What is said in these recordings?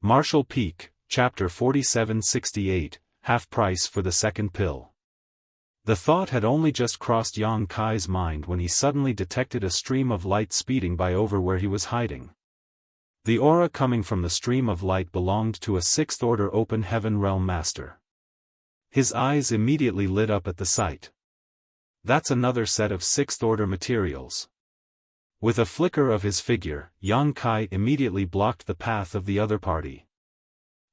Marshall Peak, Chapter 4768, Half Price for the Second Pill. The thought had only just crossed Yang Kai's mind when he suddenly detected a stream of light speeding by over where he was hiding. The aura coming from the stream of light belonged to a sixth-order open heaven realm master. His eyes immediately lit up at the sight. That's another set of sixth-order materials. With a flicker of his figure, Yang Kai immediately blocked the path of the other party.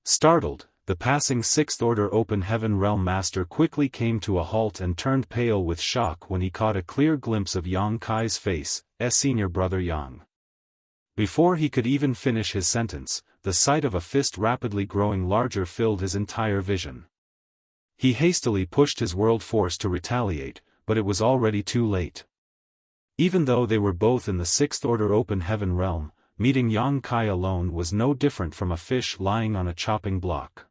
Startled, the passing sixth-order open heaven realm master quickly came to a halt and turned pale with shock when he caught a clear glimpse of Yang Kai's face, senior brother Yang. Before he could even finish his sentence, the sight of a fist rapidly growing larger filled his entire vision. He hastily pushed his world force to retaliate, but it was already too late. Even though they were both in the sixth-order open heaven realm, meeting Yang Kai alone was no different from a fish lying on a chopping block.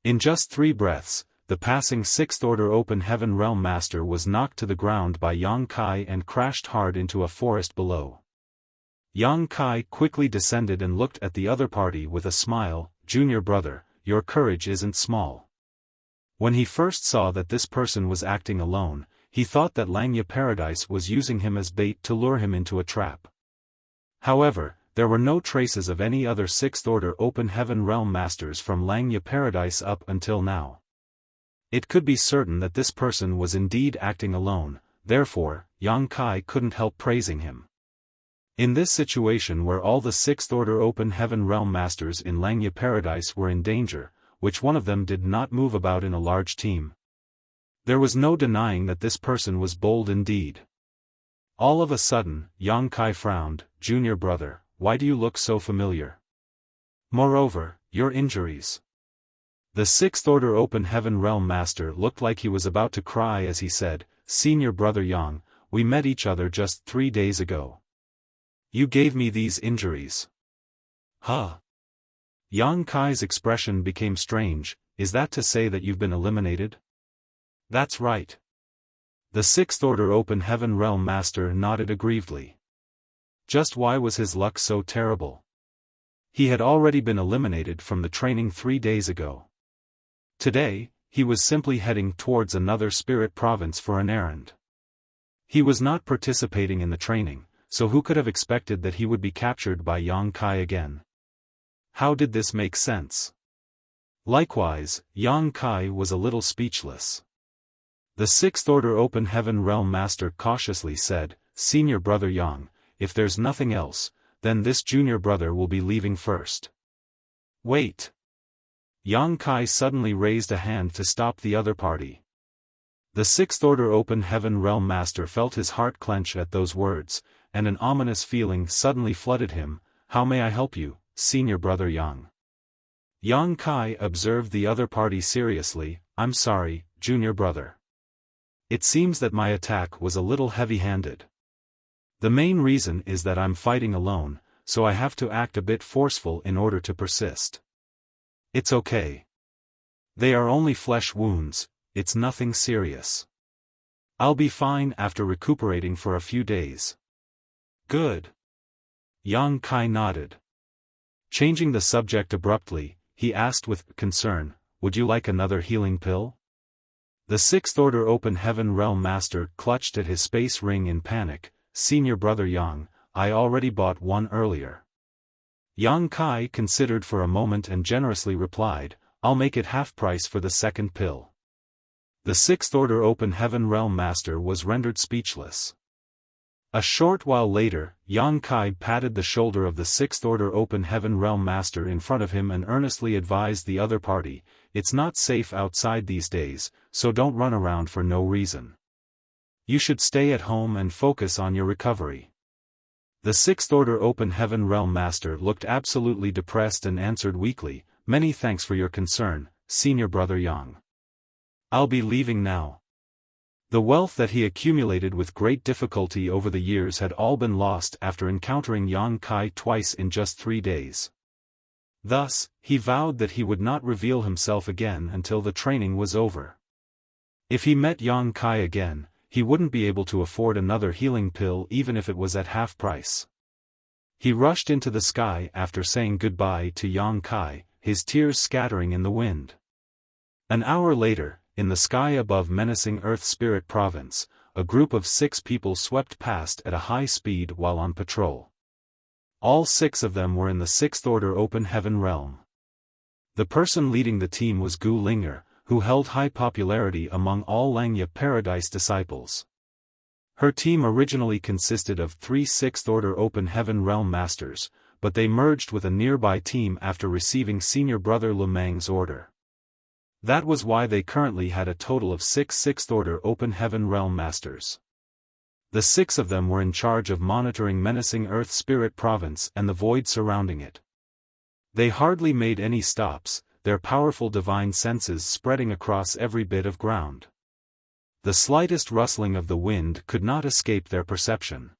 In just 3 breaths, the passing sixth-order open heaven realm master was knocked to the ground by Yang Kai and crashed hard into a forest below. Yang Kai quickly descended and looked at the other party with a smile. "Junior brother, your courage isn't small." When he first saw that this person was acting alone, he thought that Langya Paradise was using him as bait to lure him into a trap. However, there were no traces of any other sixth-order open heaven realm masters from Langya Paradise up until now. It could be certain that this person was indeed acting alone, therefore, Yang Kai couldn't help praising him. In this situation where all the sixth-order open heaven realm masters in Langya Paradise were in danger, which one of them did not move about in a large team? There was no denying that this person was bold indeed. All of a sudden, Yang Kai frowned. "Junior brother, why do you look so familiar? Moreover, your injuries." The sixth-order open heaven realm master looked like he was about to cry as he said, "Senior brother Yang, we met each other just 3 days ago. You gave me these injuries." "Huh?" Yang Kai's expression became strange. "Is that to say that you've been eliminated?" "That's right." The sixth-order open heaven realm master nodded aggrievedly. Just why was his luck so terrible? He had already been eliminated from the training 3 days ago. Today, he was simply heading towards another spirit province for an errand. He was not participating in the training, so who could have expected that he would be captured by Yang Kai again? How did this make sense? Likewise, Yang Kai was a little speechless. The sixth-order open heaven realm master cautiously said, "Senior brother Yang, if there's nothing else, then this junior brother will be leaving first." "Wait." Yang Kai suddenly raised a hand to stop the other party. The sixth-order open heaven realm master felt his heart clench at those words, and an ominous feeling suddenly flooded him. "How may I help you, senior brother Yang?" Yang Kai observed the other party seriously. "I'm sorry, junior brother. It seems that my attack was a little heavy-handed. The main reason is that I'm fighting alone, so I have to act a bit forceful in order to persist." "It's okay. They are only flesh wounds, it's nothing serious. I'll be fine after recuperating for a few days." "Good." Yang Kai nodded. Changing the subject abruptly, he asked with concern, "Would you like another healing pill?" The sixth-order open heaven realm master clutched at his space ring in panic. "Senior brother Yang, I already bought one earlier." Yang Kai considered for a moment and generously replied, "I'll make it half price for the second pill." The sixth-order open heaven realm master was rendered speechless. A short while later, Yang Kai patted the shoulder of the sixth-order open heaven realm master in front of him and earnestly advised the other party, "It's not safe outside these days, so don't run around for no reason. You should stay at home and focus on your recovery." The sixth-order open heaven realm master looked absolutely depressed and answered weakly, "Many thanks for your concern, senior brother Yang. I'll be leaving now." The wealth that he accumulated with great difficulty over the years had all been lost after encountering Yang Kai twice in just 3 days. Thus, he vowed that he would not reveal himself again until the training was over. If he met Yang Kai again, he wouldn't be able to afford another healing pill even if it was at half price. He rushed into the sky after saying goodbye to Yang Kai, his tears scattering in the wind. An hour later, in the sky above menacing Earth Spirit Province, a group of 6 people swept past at a high speed while on patrol. All 6 of them were in the 6th Order Open Heaven realm. The person leading the team was Gu Linger, who held high popularity among all Langya Paradise disciples. Her team originally consisted of 3 6th Order Open Heaven Realm Masters, but they merged with a nearby team after receiving Senior Brother Lu Meng's order. That was why they currently had a total of 6 6th Order Open Heaven Realm Masters. The 6 of them were in charge of monitoring menacing Earth Spirit Province and the void surrounding it. They hardly made any stops, their powerful divine senses spreading across every bit of ground. The slightest rustling of the wind could not escape their perception.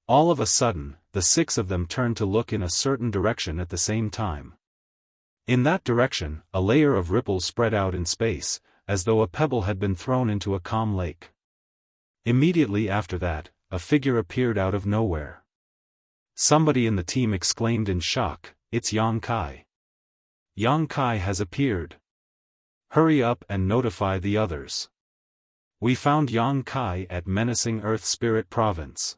All of a sudden, the 6 of them turned to look in a certain direction at the same time. In that direction, a layer of ripples spread out in space, as though a pebble had been thrown into a calm lake. Immediately after that, a figure appeared out of nowhere. Somebody in the team exclaimed in shock, "It's Yang Kai. Yang Kai has appeared. Hurry up and notify the others. We found Yang Kai at menacing Earth Spirit Province.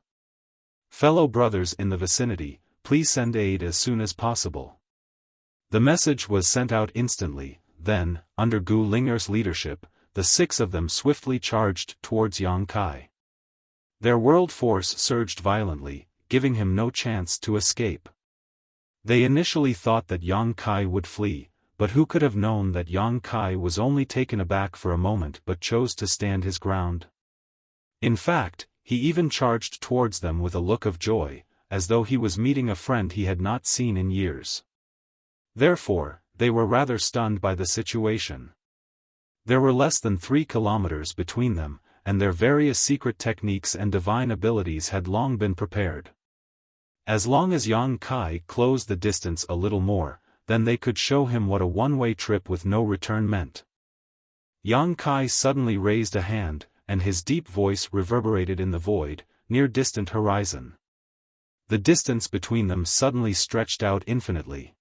Fellow brothers in the vicinity, please send aid as soon as possible." The message was sent out instantly. Then, under Gu Linger's leadership, the 6 of them swiftly charged towards Yang Kai. Their world force surged violently, giving him no chance to escape. They initially thought that Yang Kai would flee, but who could have known that Yang Kai was only taken aback for a moment but chose to stand his ground. In fact, he even charged towards them with a look of joy, as though he was meeting a friend he had not seen in years. Therefore, they were rather stunned by the situation. There were less than 3 kilometers between them, and their various secret techniques and divine abilities had long been prepared. As long as Yang Kai closed the distance a little more, then they could show him what a one-way trip with no return meant. Yang Kai suddenly raised a hand, and his deep voice reverberated in the void, near distant horizon. The distance between them suddenly stretched out infinitely.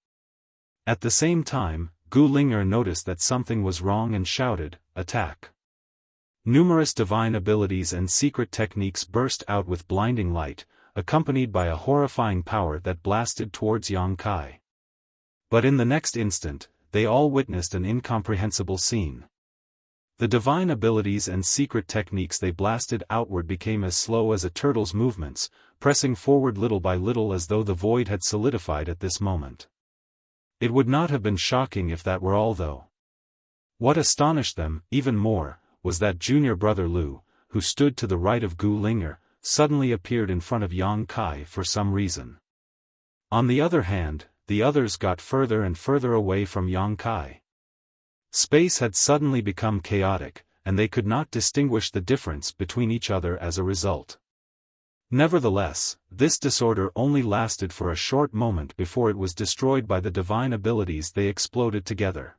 At the same time, Gu Linger noticed that something was wrong and shouted, "Attack!" Numerous divine abilities and secret techniques burst out with blinding light, accompanied by a horrifying power that blasted towards Yang Kai. But in the next instant, they all witnessed an incomprehensible scene. The divine abilities and secret techniques they blasted outward became as slow as a turtle's movements, pressing forward little by little as though the void had solidified at this moment. It would not have been shocking if that were all though. What astonished them, even more, was that junior brother Lu, who stood to the right of Gu Linger, suddenly appeared in front of Yang Kai for some reason. On the other hand, the others got further and further away from Yang Kai. Space had suddenly become chaotic, and they could not distinguish the difference between each other as a result. Nevertheless, this disorder only lasted for a short moment before it was destroyed by the divine abilities they exploded together.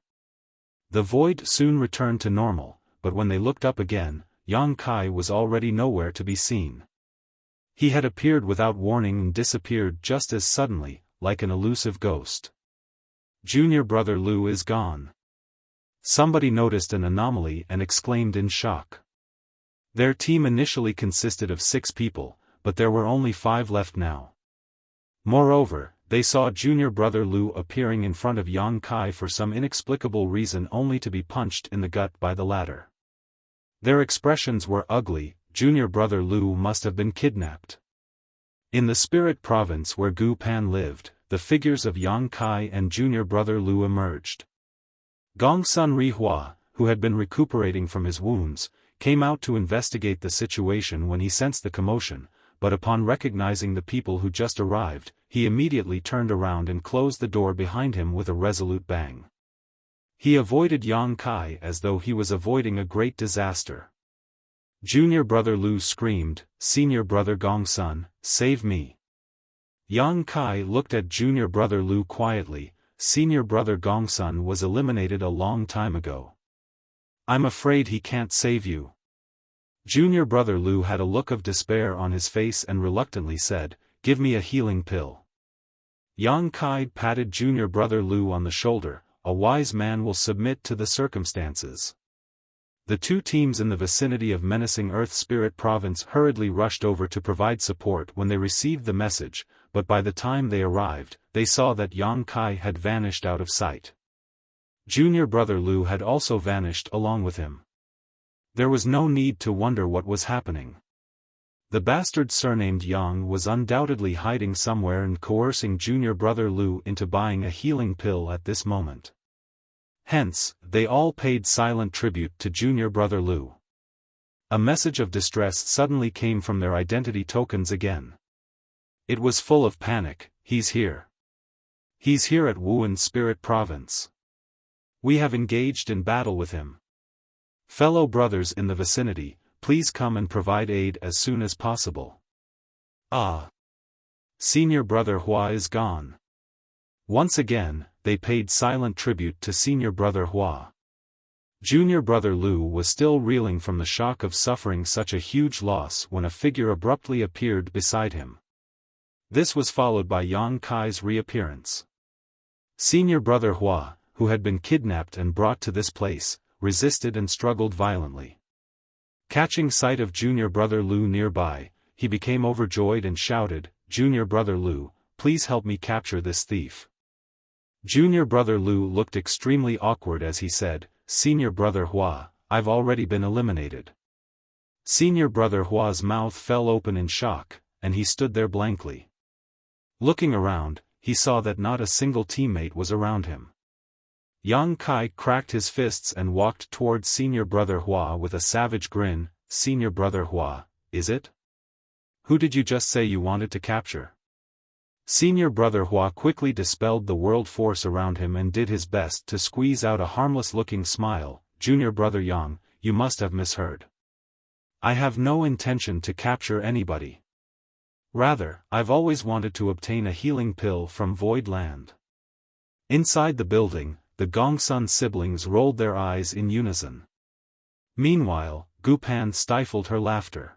The void soon returned to normal, but when they looked up again, Yang Kai was already nowhere to be seen. He had appeared without warning and disappeared just as suddenly, like an elusive ghost. Junior brother Lu is gone. Somebody noticed an anomaly and exclaimed in shock. Their team initially consisted of 6 people, but there were only 5 left now. Moreover, they saw junior brother Lu appearing in front of Yang Kai for some inexplicable reason only to be punched in the gut by the latter. Their expressions were ugly. Junior brother Lu must have been kidnapped. In the spirit province where Gu Pan lived, the figures of Yang Kai and junior brother Lu emerged. Gongsun Rihua, who had been recuperating from his wounds, came out to investigate the situation when he sensed the commotion, but upon recognizing the people who just arrived, he immediately turned around and closed the door behind him with a resolute bang. He avoided Yang Kai as though he was avoiding a great disaster. Junior brother Lu screamed, "Senior brother Gongsun, save me!" Yang Kai looked at junior brother Lu quietly. Senior brother Gongsun was eliminated a long time ago. "I'm afraid he can't save you." Junior brother Lu had a look of despair on his face and reluctantly said, "Give me a healing pill." Yang Kai patted junior brother Lu on the shoulder. A wise man will submit to the circumstances. The two teams in the vicinity of menacing Earth Spirit Province hurriedly rushed over to provide support when they received the message, but by the time they arrived, they saw that Yang Kai had vanished out of sight. Junior brother Lu had also vanished along with him. There was no need to wonder what was happening. The bastard surnamed Yang was undoubtedly hiding somewhere and coercing junior brother Lu into buying a healing pill at this moment. Hence, they all paid silent tribute to junior brother Lu. A message of distress suddenly came from their identity tokens again. It was full of panic. He's here. He's here at Wuhan Spirit Province. We have engaged in battle with him. Fellow brothers in the vicinity, please come and provide aid as soon as possible. Ah! Senior brother Hua is gone. Once again, they paid silent tribute to senior brother Hua. Junior brother Lu was still reeling from the shock of suffering such a huge loss when a figure abruptly appeared beside him. This was followed by Yang Kai's reappearance. Senior brother Hua, who had been kidnapped and brought to this place, resisted and struggled violently. Catching sight of junior brother Lu nearby, he became overjoyed and shouted, "Junior brother Lu, please help me capture this thief." Junior brother Lu looked extremely awkward as he said, "Senior brother Hua, I've already been eliminated." Senior brother Hua's mouth fell open in shock, and he stood there blankly. Looking around, he saw that not a single teammate was around him. Yang Kai cracked his fists and walked towards senior brother Hua with a savage grin. "Senior brother Hua, is it? Who did you just say you wanted to capture?" Senior brother Hua quickly dispelled the world force around him and did his best to squeeze out a harmless-looking smile. "Junior brother Yang, you must have misheard. I have no intention to capture anybody. Rather, I've always wanted to obtain a healing pill from Void Land." Inside the building, the Gongsun siblings rolled their eyes in unison. Meanwhile, Gu Pan stifled her laughter.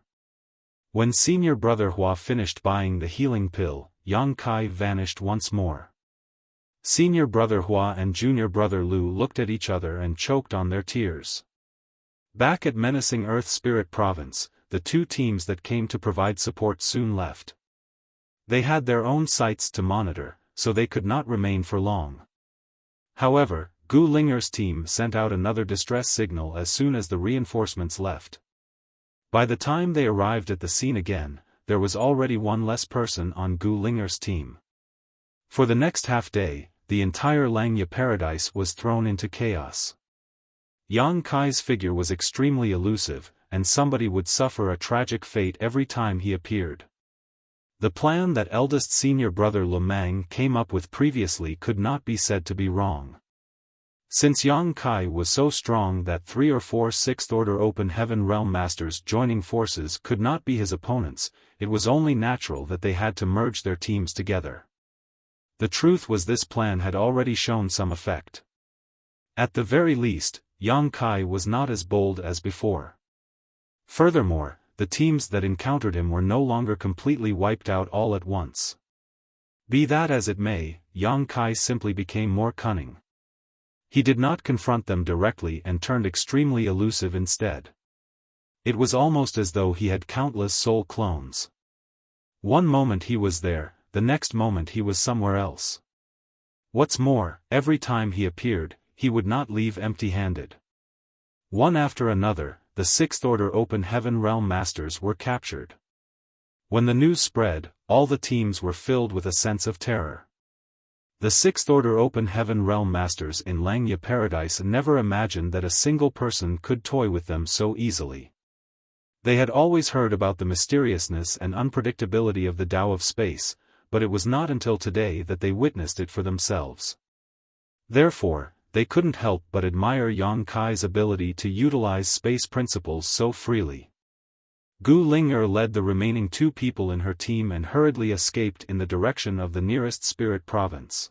When senior brother Hua finished buying the healing pill, Yang Kai vanished once more. Senior brother Hua and junior brother Lu looked at each other and choked on their tears. Back at menacing Earth Spirit Province, the two teams that came to provide support soon left. They had their own sites to monitor, so they could not remain for long. However, Gu Linger's team sent out another distress signal as soon as the reinforcements left. By the time they arrived at the scene again, there was already one less person on Gu Linger's team. For the next half-day, the entire Langya paradise was thrown into chaos. Yang Kai's figure was extremely elusive, and somebody would suffer a tragic fate every time he appeared. The plan that eldest senior brother Lu Mang came up with previously could not be said to be wrong. Since Yang Kai was so strong that 3 or 4 sixth-order Open Heaven Realm Masters joining forces could not be his opponents, it was only natural that they had to merge their teams together. The truth was this plan had already shown some effect. At the very least, Yang Kai was not as bold as before. Furthermore, the teams that encountered him were no longer completely wiped out all at once. Be that as it may, Yang Kai simply became more cunning. He did not confront them directly and turned extremely elusive instead. It was almost as though he had countless soul clones. One moment he was there, the next moment he was somewhere else. What's more, every time he appeared, he would not leave empty-handed. One after another, the sixth-order Open Heaven Realm Masters were captured. When the news spread, all the teams were filled with a sense of terror. The sixth-order Open Heaven Realm Masters in Langya Paradise never imagined that a single person could toy with them so easily. They had always heard about the mysteriousness and unpredictability of the Tao of space, but it was not until today that they witnessed it for themselves. Therefore, they couldn't help but admire Yang Kai's ability to utilize space principles so freely. Gu Linger led the remaining 2 people in her team and hurriedly escaped in the direction of the nearest spirit province.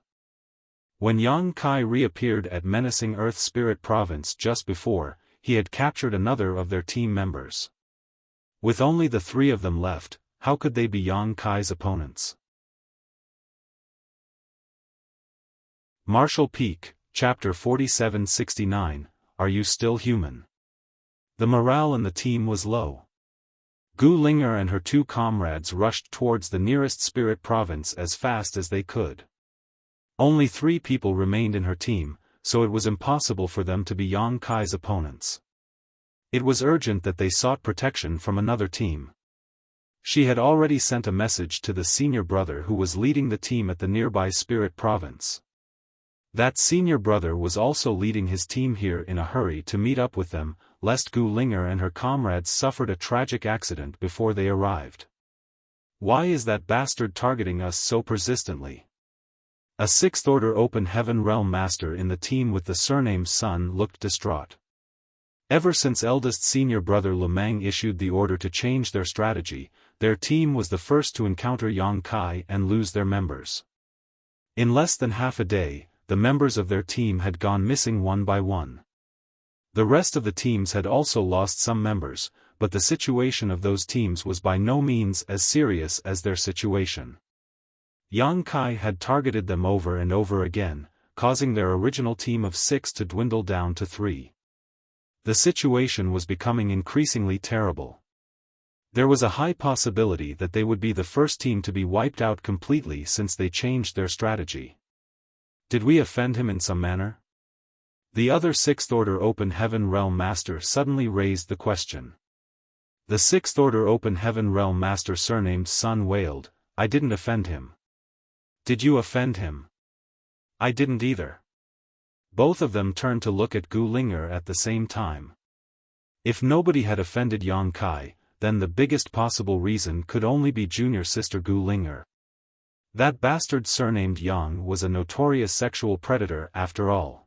When Yang Kai reappeared at menacing Earth Spirit Province just before, he had captured another of their team members. With only the 3 of them left, how could they be Yang Kai's opponents? Marshall Peak, Chapter 4769, Are You Still Human? The morale in the team was low. Gu Linger and her two comrades rushed towards the nearest spirit province as fast as they could. Only 3 people remained in her team, so it was impossible for them to be Yang Kai's opponents. It was urgent that they sought protection from another team. She had already sent a message to the senior brother who was leading the team at the nearby spirit province. That senior brother was also leading his team here in a hurry to meet up with them, lest Gu Linger and her comrades suffered a tragic accident before they arrived. Why is that bastard targeting us so persistently? A 6th Order Open Heaven Realm Master in the team with the surname Sun looked distraught. Ever since eldest senior brother Lemang issued the order to change their strategy, their team was the first to encounter Yang Kai and lose their members. In less than half a day, the members of their team had gone missing one by one. The rest of the teams had also lost some members, but the situation of those teams was by no means as serious as their situation. Yang Kai had targeted them over and over again, causing their original team of 6 to dwindle down to 3. The situation was becoming increasingly terrible. There was a high possibility that they would be the first team to be wiped out completely since they changed their strategy. Did we offend him in some manner? The other 6th Order Open Heaven Realm Master suddenly raised the question. The 6th Order Open Heaven Realm Master surnamed Sun wailed, I didn't offend him. Did you offend him? I didn't either. Both of them turned to look at Gu Linger at the same time. If nobody had offended Yang Kai, then the biggest possible reason could only be junior sister Gu Linger. That bastard surnamed Yang was a notorious sexual predator after all.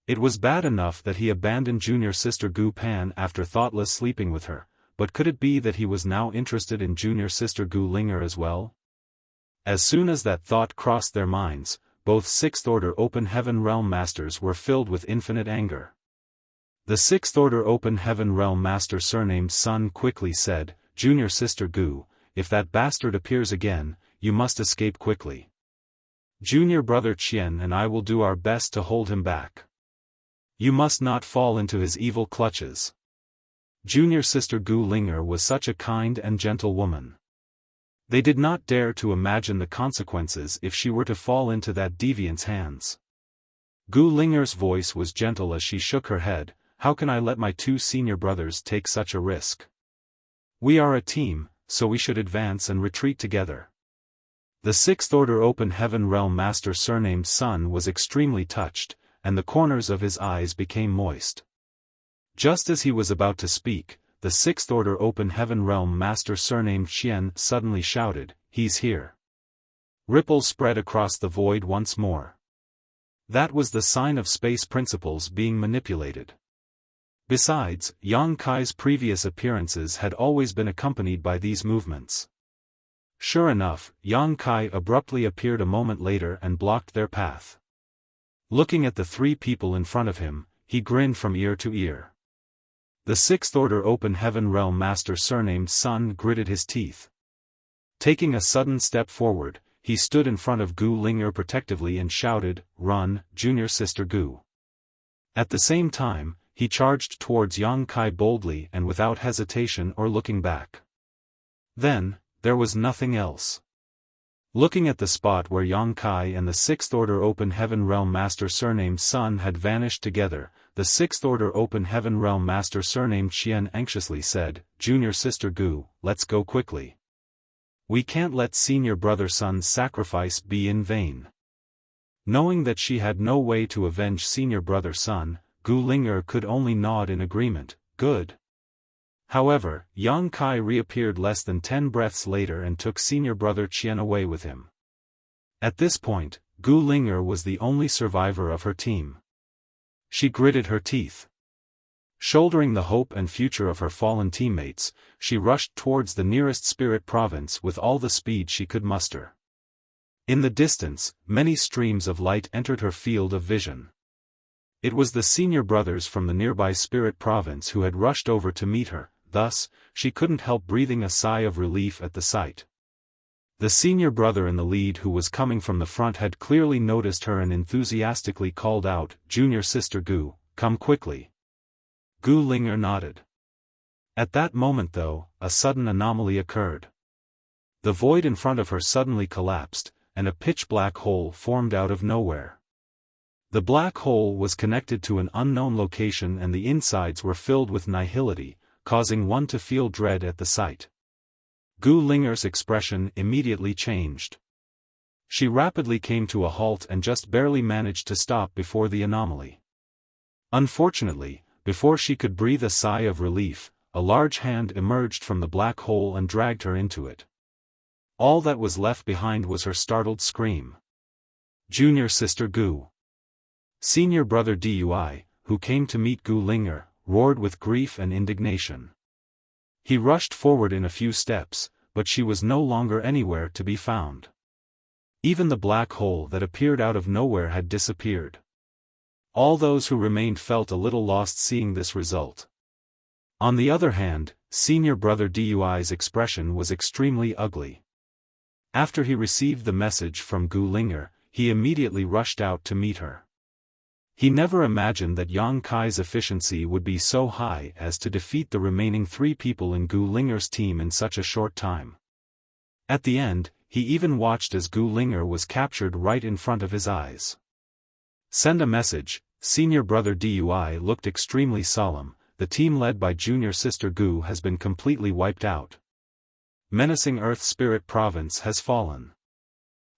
It was bad enough that he abandoned junior sister Gu Pan after thoughtless sleeping with her, but could it be that he was now interested in junior sister Gu Linger as well? As soon as that thought crossed their minds, both 6th Order Open Heaven Realm Masters were filled with infinite anger. The 6th Order Open Heaven Realm Master surnamed Sun quickly said, Junior sister Gu, if that bastard appears again, you must escape quickly. Junior brother Qian and I will do our best to hold him back. You must not fall into his evil clutches. Junior sister Gu Linger was such a kind and gentle woman. They did not dare to imagine the consequences if she were to fall into that deviant's hands. Gu Linger's voice was gentle as she shook her head, how can I let my 2 senior brothers take such a risk? We are a team, so we should advance and retreat together. The 6th Order Open Heaven Realm Master surnamed Sun was extremely touched, and the corners of his eyes became moist. Just as he was about to speak, the 6th Order Open Heaven Realm Master surnamed Qian suddenly shouted, he's here. Ripples spread across the void once more. That was the sign of space principles being manipulated. Besides, Yang Kai's previous appearances had always been accompanied by these movements. Sure enough, Yang Kai abruptly appeared a moment later and blocked their path. Looking at the 3 people in front of him, he grinned from ear to ear. The 6th Order Open Heaven Realm Master surnamed Sun gritted his teeth. Taking a sudden step forward, he stood in front of Gu Linger protectively and shouted, Run, junior sister Gu. At the same time, he charged towards Yang Kai boldly and without hesitation or looking back. Then, there was nothing else. Looking at the spot where Yang Kai and the 6th Order Open Heaven Realm Master surnamed Sun had vanished together, the 6th Order Open Heaven Realm Master surnamed Qian anxiously said, Junior sister Gu, let's go quickly. We can't let senior brother Sun's sacrifice be in vain. Knowing that she had no way to avenge senior brother Sun, Gu Linger could only nod in agreement, good. However, Yang Kai reappeared less than 10 breaths later and took senior brother Qian away with him. At this point, Gu Linger was the only survivor of her team. She gritted her teeth. Shouldering the hope and future of her fallen teammates, she rushed towards the nearest spirit province with all the speed she could muster. In the distance, many streams of light entered her field of vision. It was the senior brothers from the nearby spirit province who had rushed over to meet her, thus, she couldn't help breathing a sigh of relief at the sight. The senior brother in the lead who was coming from the front had clearly noticed her and enthusiastically called out, "Junior sister Gu, come quickly." Gu Linger nodded. At that moment though, a sudden anomaly occurred. The void in front of her suddenly collapsed, and a pitch-black hole formed out of nowhere. The black hole was connected to an unknown location and the insides were filled with nihility, causing one to feel dread at the sight. Gu Linger's expression immediately changed. She rapidly came to a halt and just barely managed to stop before the anomaly. Unfortunately, before she could breathe a sigh of relief, a large hand emerged from the black hole and dragged her into it. All that was left behind was her startled scream. Junior sister Gu. Senior brother Dui, who came to meet Gu Linger, roared with grief and indignation. He rushed forward in a few steps, but she was no longer anywhere to be found. Even the black hole that appeared out of nowhere had disappeared. All those who remained felt a little lost seeing this result. On the other hand, senior brother Dui's expression was extremely ugly. After he received the message from Gu Linger, he immediately rushed out to meet her. He never imagined that Yang Kai's efficiency would be so high as to defeat the remaining 3 people in Gu Linger's team in such a short time. At the end, he even watched as Gu Linger was captured right in front of his eyes. Send a message. Senior brother Dui looked extremely solemn. The team led by junior sister Gu has been completely wiped out. Menacing Earth Spirit Province has fallen.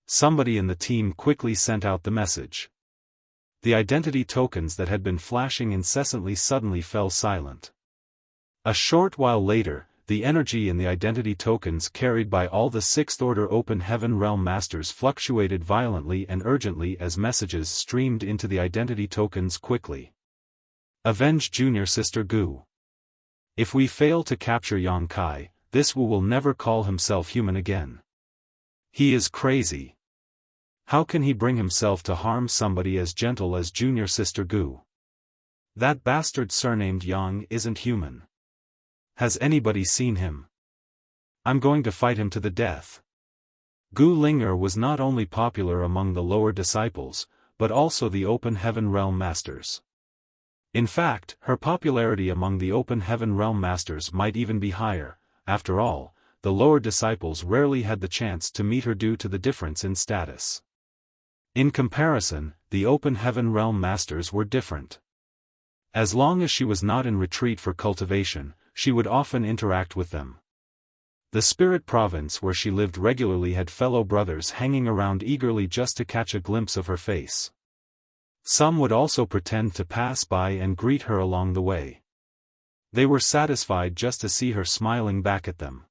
Somebody in the team quickly sent out the message. The identity tokens that had been flashing incessantly suddenly fell silent. A short while later, the energy in the identity tokens carried by all the 6th Order Open Heaven Realm Masters fluctuated violently and urgently as messages streamed into the identity tokens quickly. Avenge junior sister Gu. If we fail to capture Yang Kai, this Wu will never call himself human again. He is crazy. How can he bring himself to harm somebody as gentle as junior sister Gu? That bastard surnamed Yang isn't human. Has anybody seen him? I'm going to fight him to the death. Gu Linger was not only popular among the lower disciples, but also the Open Heaven Realm Masters. In fact, her popularity among the Open Heaven Realm Masters might even be higher. After all, the lower disciples rarely had the chance to meet her due to the difference in status. In comparison, the Open Heaven Realm Masters were different. As long as she was not in retreat for cultivation, she would often interact with them. The Spirit Province where she lived regularly had fellow brothers hanging around eagerly just to catch a glimpse of her face. Some would also pretend to pass by and greet her along the way. They were satisfied just to see her smiling back at them.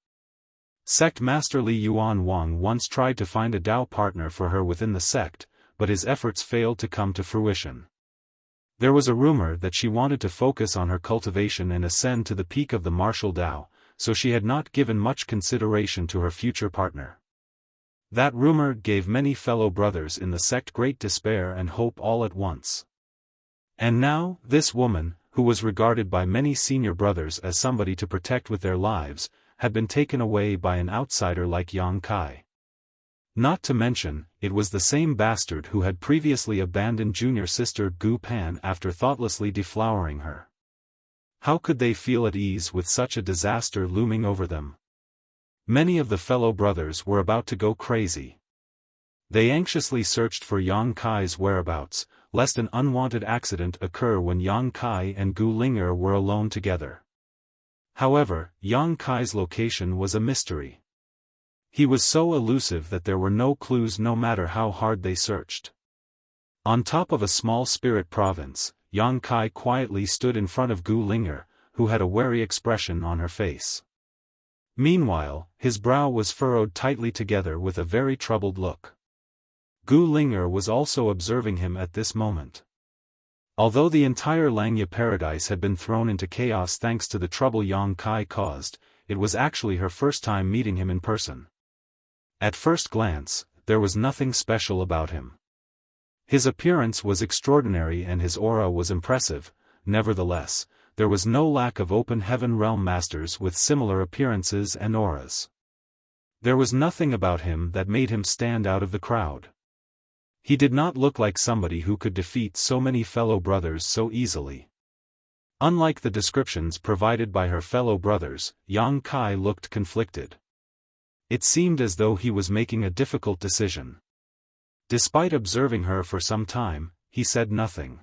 Sect Master Li Yuan Wang once tried to find a Dao partner for her within the sect, but his efforts failed to come to fruition. There was a rumor that she wanted to focus on her cultivation and ascend to the peak of the martial Dao, so she had not given much consideration to her future partner. That rumor gave many fellow brothers in the sect great despair and hope all at once. And now, this woman, who was regarded by many senior brothers as somebody to protect with their lives, had been taken away by an outsider like Yang Kai. Not to mention, it was the same bastard who had previously abandoned junior sister Gu Pan after thoughtlessly deflowering her. How could they feel at ease with such a disaster looming over them? Many of the fellow brothers were about to go crazy. They anxiously searched for Yang Kai's whereabouts, lest an unwanted accident occur when Yang Kai and Gu Linger were alone together. However, Yang Kai's location was a mystery. He was so elusive that there were no clues no matter how hard they searched. On top of a small spirit province, Yang Kai quietly stood in front of Gu Linger, who had a wary expression on her face. Meanwhile, his brow was furrowed tightly together with a very troubled look. Gu Linger was also observing him at this moment. Although the entire Langya paradise had been thrown into chaos thanks to the trouble Yang Kai caused, it was actually her first time meeting him in person. At first glance, there was nothing special about him. His appearance was extraordinary and his aura was impressive. Nevertheless, there was no lack of Open Heaven Realm Masters with similar appearances and auras. There was nothing about him that made him stand out of the crowd. He did not look like somebody who could defeat so many fellow brothers so easily. Unlike the descriptions provided by her fellow brothers, Yang Kai looked conflicted. It seemed as though he was making a difficult decision. Despite observing her for some time, he said nothing.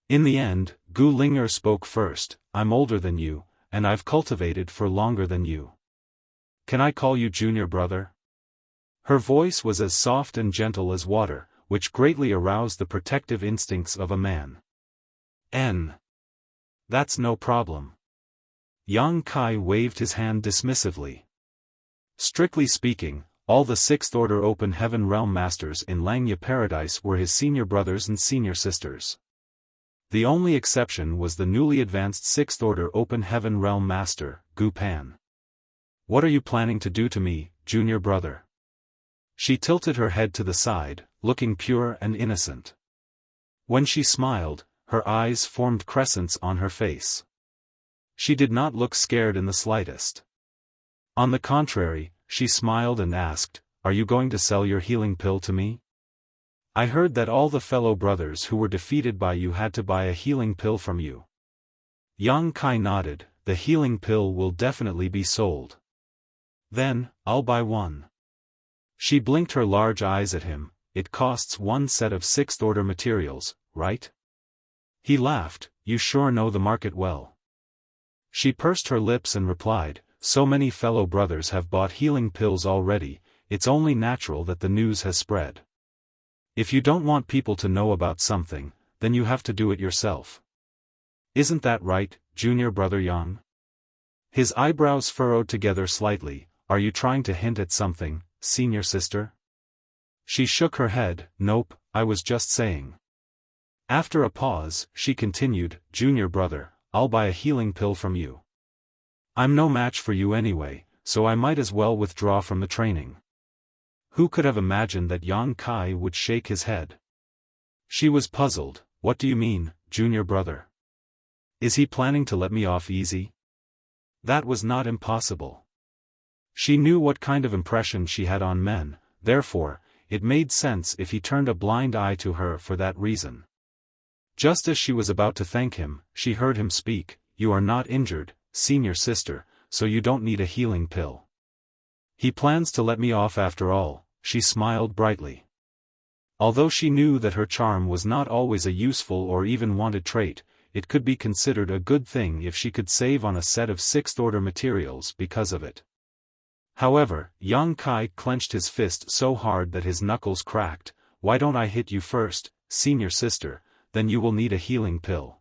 In the end, Gu Linger spoke first. I'm older than you, and I've cultivated for longer than you. Can I call you junior brother? Her voice was as soft and gentle as water, which greatly aroused the protective instincts of a man. That's no problem. Yang Kai waved his hand dismissively. Strictly speaking, all the Sixth Order Open Heaven Realm Masters in Langya Paradise were his senior brothers and senior sisters. The only exception was the newly advanced Sixth Order Open Heaven Realm Master, Gu Pan. What are you planning to do to me, junior brother? She tilted her head to the side, looking pure and innocent. When she smiled, her eyes formed crescents on her face. She did not look scared in the slightest. On the contrary, she smiled and asked, "Are you going to sell your healing pill to me? I heard that all the fellow brothers who were defeated by you had to buy a healing pill from you." Yang Kai nodded. "The healing pill will definitely be sold." "Then, I'll buy one." She blinked her large eyes at him. "It costs one set of Sixth Order materials, right?" He laughed. "You sure know the market well." She pursed her lips and replied, "So many fellow brothers have bought healing pills already, it's only natural that the news has spread. If you don't want people to know about something, then you have to do it yourself. Isn't that right, junior brother Yang?" His eyebrows furrowed together slightly. "Are you trying to hint at something, senior sister?" She shook her head. "Nope, I was just saying." After a pause, she continued, "Junior brother, I'll buy a healing pill from you. I'm no match for you anyway, so I might as well withdraw from the training." Who could have imagined that Yang Kai would shake his head? She was puzzled. "What do you mean, junior brother? Is he planning to let me off easy?" That was not impossible. She knew what kind of impression she had on men, therefore, it made sense if he turned a blind eye to her for that reason. Just as she was about to thank him, she heard him speak. "You are not injured, senior sister, so you don't need a healing pill. He plans to let me off after all." She smiled brightly. Although she knew that her charm was not always a useful or even wanted trait, it could be considered a good thing if she could save on a set of Sixth Order materials because of it. However, Yang Kai clenched his fist so hard that his knuckles cracked. "Why don't I hit you first, senior sister, then you will need a healing pill."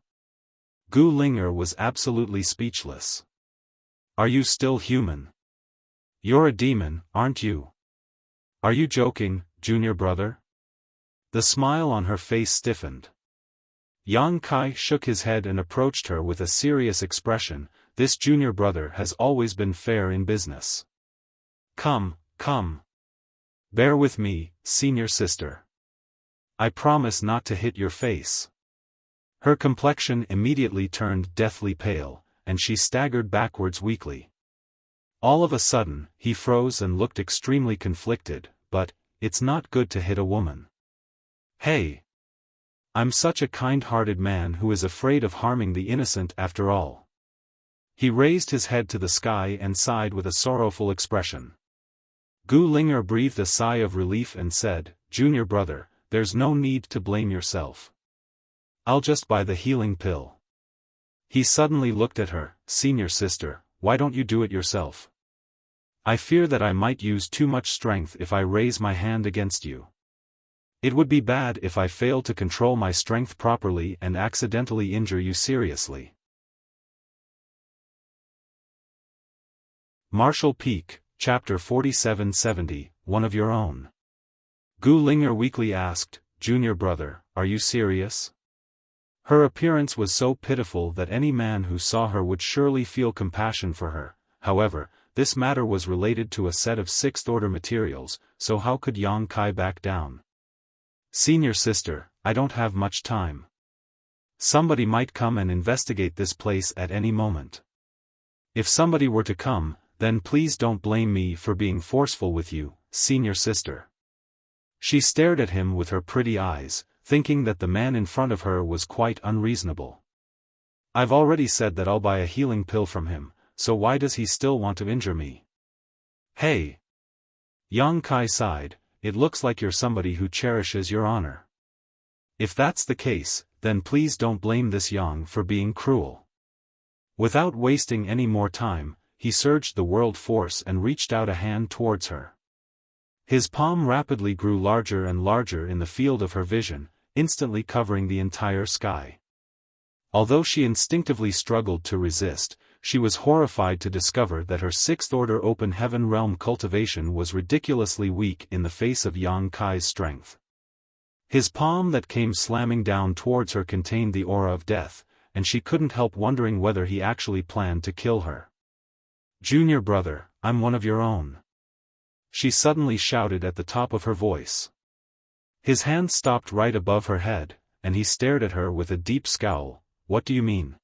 Gu Linger was absolutely speechless. "Are you still human? You're a demon, aren't you? Are you joking, junior brother?" The smile on her face stiffened. Yang Kai shook his head and approached her with a serious expression. "This junior brother has always been fair in business. Come. Bear with me, senior sister. I promise not to hit your face." Her complexion immediately turned deathly pale, and she staggered backwards weakly. All of a sudden, he froze and looked extremely conflicted. "But, it's not good to hit a woman. Hey! I'm such a kind-hearted man who is afraid of harming the innocent after all." He raised his head to the sky and sighed with a sorrowful expression. Gu Linger breathed a sigh of relief and said, "Junior brother, there's no need to blame yourself. I'll just buy the healing pill." He suddenly looked at her. "Senior sister, why don't you do it yourself? I fear that I might use too much strength if I raise my hand against you. It would be bad if I failed to control my strength properly and accidentally injure you seriously." Marshall Peak, Chapter 4770, One of Your Own. Gu Linger weakly asked, "Junior brother, are you serious?" Her appearance was so pitiful that any man who saw her would surely feel compassion for her. However, this matter was related to a set of Sixth Order materials, so how could Yang Kai back down? "Senior sister, I don't have much time. Somebody might come and investigate this place at any moment. If somebody were to come, then please don't blame me for being forceful with you, senior sister. She stared at him with her pretty eyes, thinking that the man in front of her was quite unreasonable. I've already said that I'll buy a healing pill from him, so why does he still want to injure me? Hey! Yang Kai sighed, it looks like you're somebody who cherishes your honor. If that's the case, then please don't blame this Yang for being cruel. Without wasting any more time, he surged the world force and reached out a hand towards her. His palm rapidly grew larger and larger in the field of her vision, instantly covering the entire sky. Although she instinctively struggled to resist, she was horrified to discover that her sixth-order open heaven realm cultivation was ridiculously weak in the face of Yang Kai's strength. His palm that came slamming down towards her contained the aura of death, and she couldn't help wondering whether he actually planned to kill her. Junior brother, I'm one of your own. She suddenly shouted at the top of her voice. His hand stopped right above her head, and he stared at her with a deep scowl. What do you mean?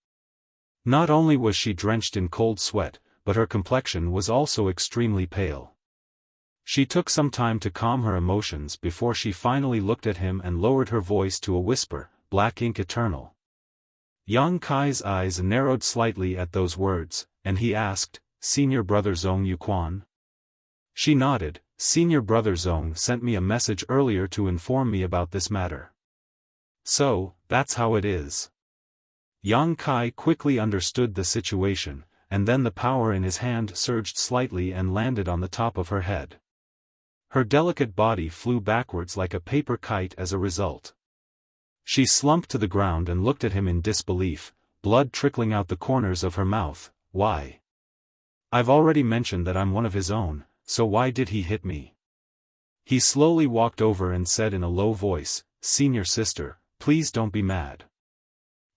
Not only was she drenched in cold sweat, but her complexion was also extremely pale. She took some time to calm her emotions before she finally looked at him and lowered her voice to a whisper, Black Ink Eternal. Yang Kai's eyes narrowed slightly at those words, and he asked, Senior Brother Zhong Yuquan? She nodded. Senior Brother Zhong sent me a message earlier to inform me about this matter. So, that's how it is. Yang Kai quickly understood the situation, and then the power in his hand surged slightly and landed on the top of her head. Her delicate body flew backwards like a paper kite as a result. She slumped to the ground and looked at him in disbelief, blood trickling out the corners of her mouth. Why? I've already mentioned that I'm one of his own, so why did he hit me? He slowly walked over and said in a low voice, Senior sister, please don't be mad.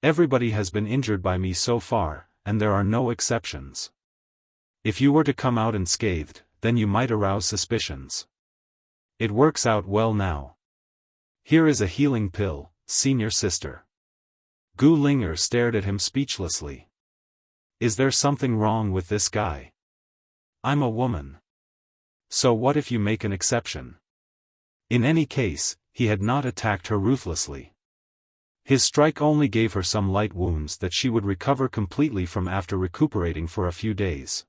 Everybody has been injured by me so far, and there are no exceptions. If you were to come out unscathed, then you might arouse suspicions. It works out well now. Here is a healing pill, senior sister. Gu Linger stared at him speechlessly. Is there something wrong with this guy? I'm a woman. So what if you make an exception? In any case, he had not attacked her ruthlessly. His strike only gave her some light wounds that she would recover completely from after recuperating for a few days.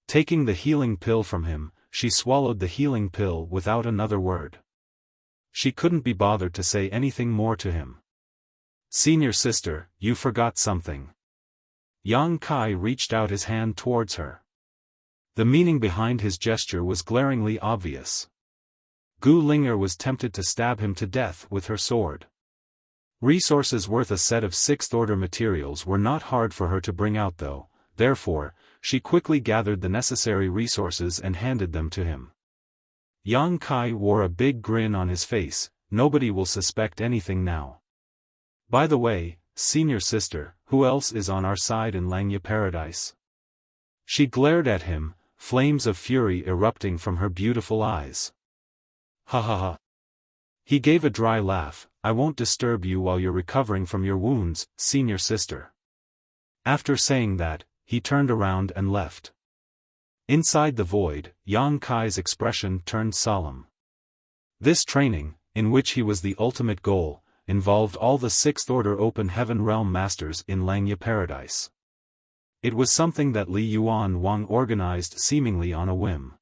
Taking the healing pill from him, she swallowed the healing pill without another word. She couldn't be bothered to say anything more to him. Senior sister, you forgot something. Yang Kai reached out his hand towards her. The meaning behind his gesture was glaringly obvious. Gu Linger was tempted to stab him to death with her sword. Resources worth a set of sixth-order materials were not hard for her to bring out though, therefore, she quickly gathered the necessary resources and handed them to him. Yang Kai wore a big grin on his face. Nobody will suspect anything now. By the way, senior sister, who else is on our side in Langya Paradise? She glared at him, flames of fury erupting from her beautiful eyes. Ha ha ha. He gave a dry laugh. I won't disturb you while you're recovering from your wounds, senior sister. After saying that, he turned around and left. Inside the void, Yang Kai's expression turned solemn. This training, in which he was the ultimate goal, involved all the sixth-order open heaven realm masters in Langya Paradise. It was something that Li Yuan Wang organized seemingly on a whim.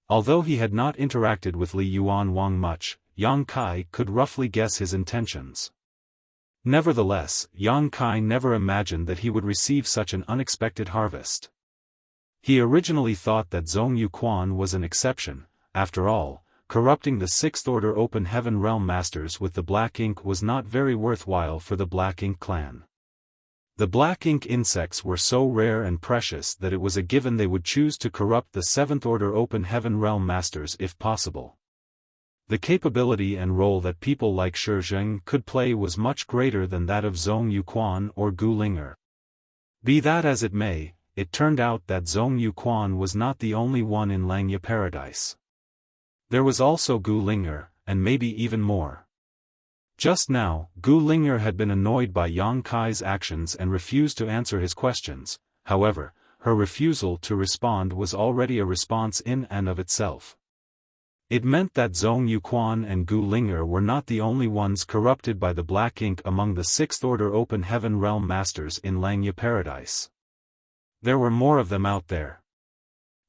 Although he had not interacted with Li Yuan Wang much, Yang Kai could roughly guess his intentions. Nevertheless, Yang Kai never imagined that he would receive such an unexpected harvest. He originally thought that Zhong Yuquan was an exception. After all, corrupting the sixth-order open heaven realm masters with the black ink was not very worthwhile for the Black Ink clan. The black ink insects were so rare and precious that it was a given they would choose to corrupt the seventh-order open heaven realm masters if possible. The capability and role that people like Shi Zheng could play was much greater than that of Zhong Yuquan or Gu Linger. Be that as it may, it turned out that Zhong Yuquan was not the only one in Langya Paradise. There was also Gu Linger, and maybe even more. Just now, Gu Linger had been annoyed by Yang Kai's actions and refused to answer his questions. However, her refusal to respond was already a response in and of itself. It meant that Zhong Yuquan and Gu Linger were not the only ones corrupted by the black ink among the Sixth Order Open Heaven Realm Masters in Langya Paradise. There were more of them out there.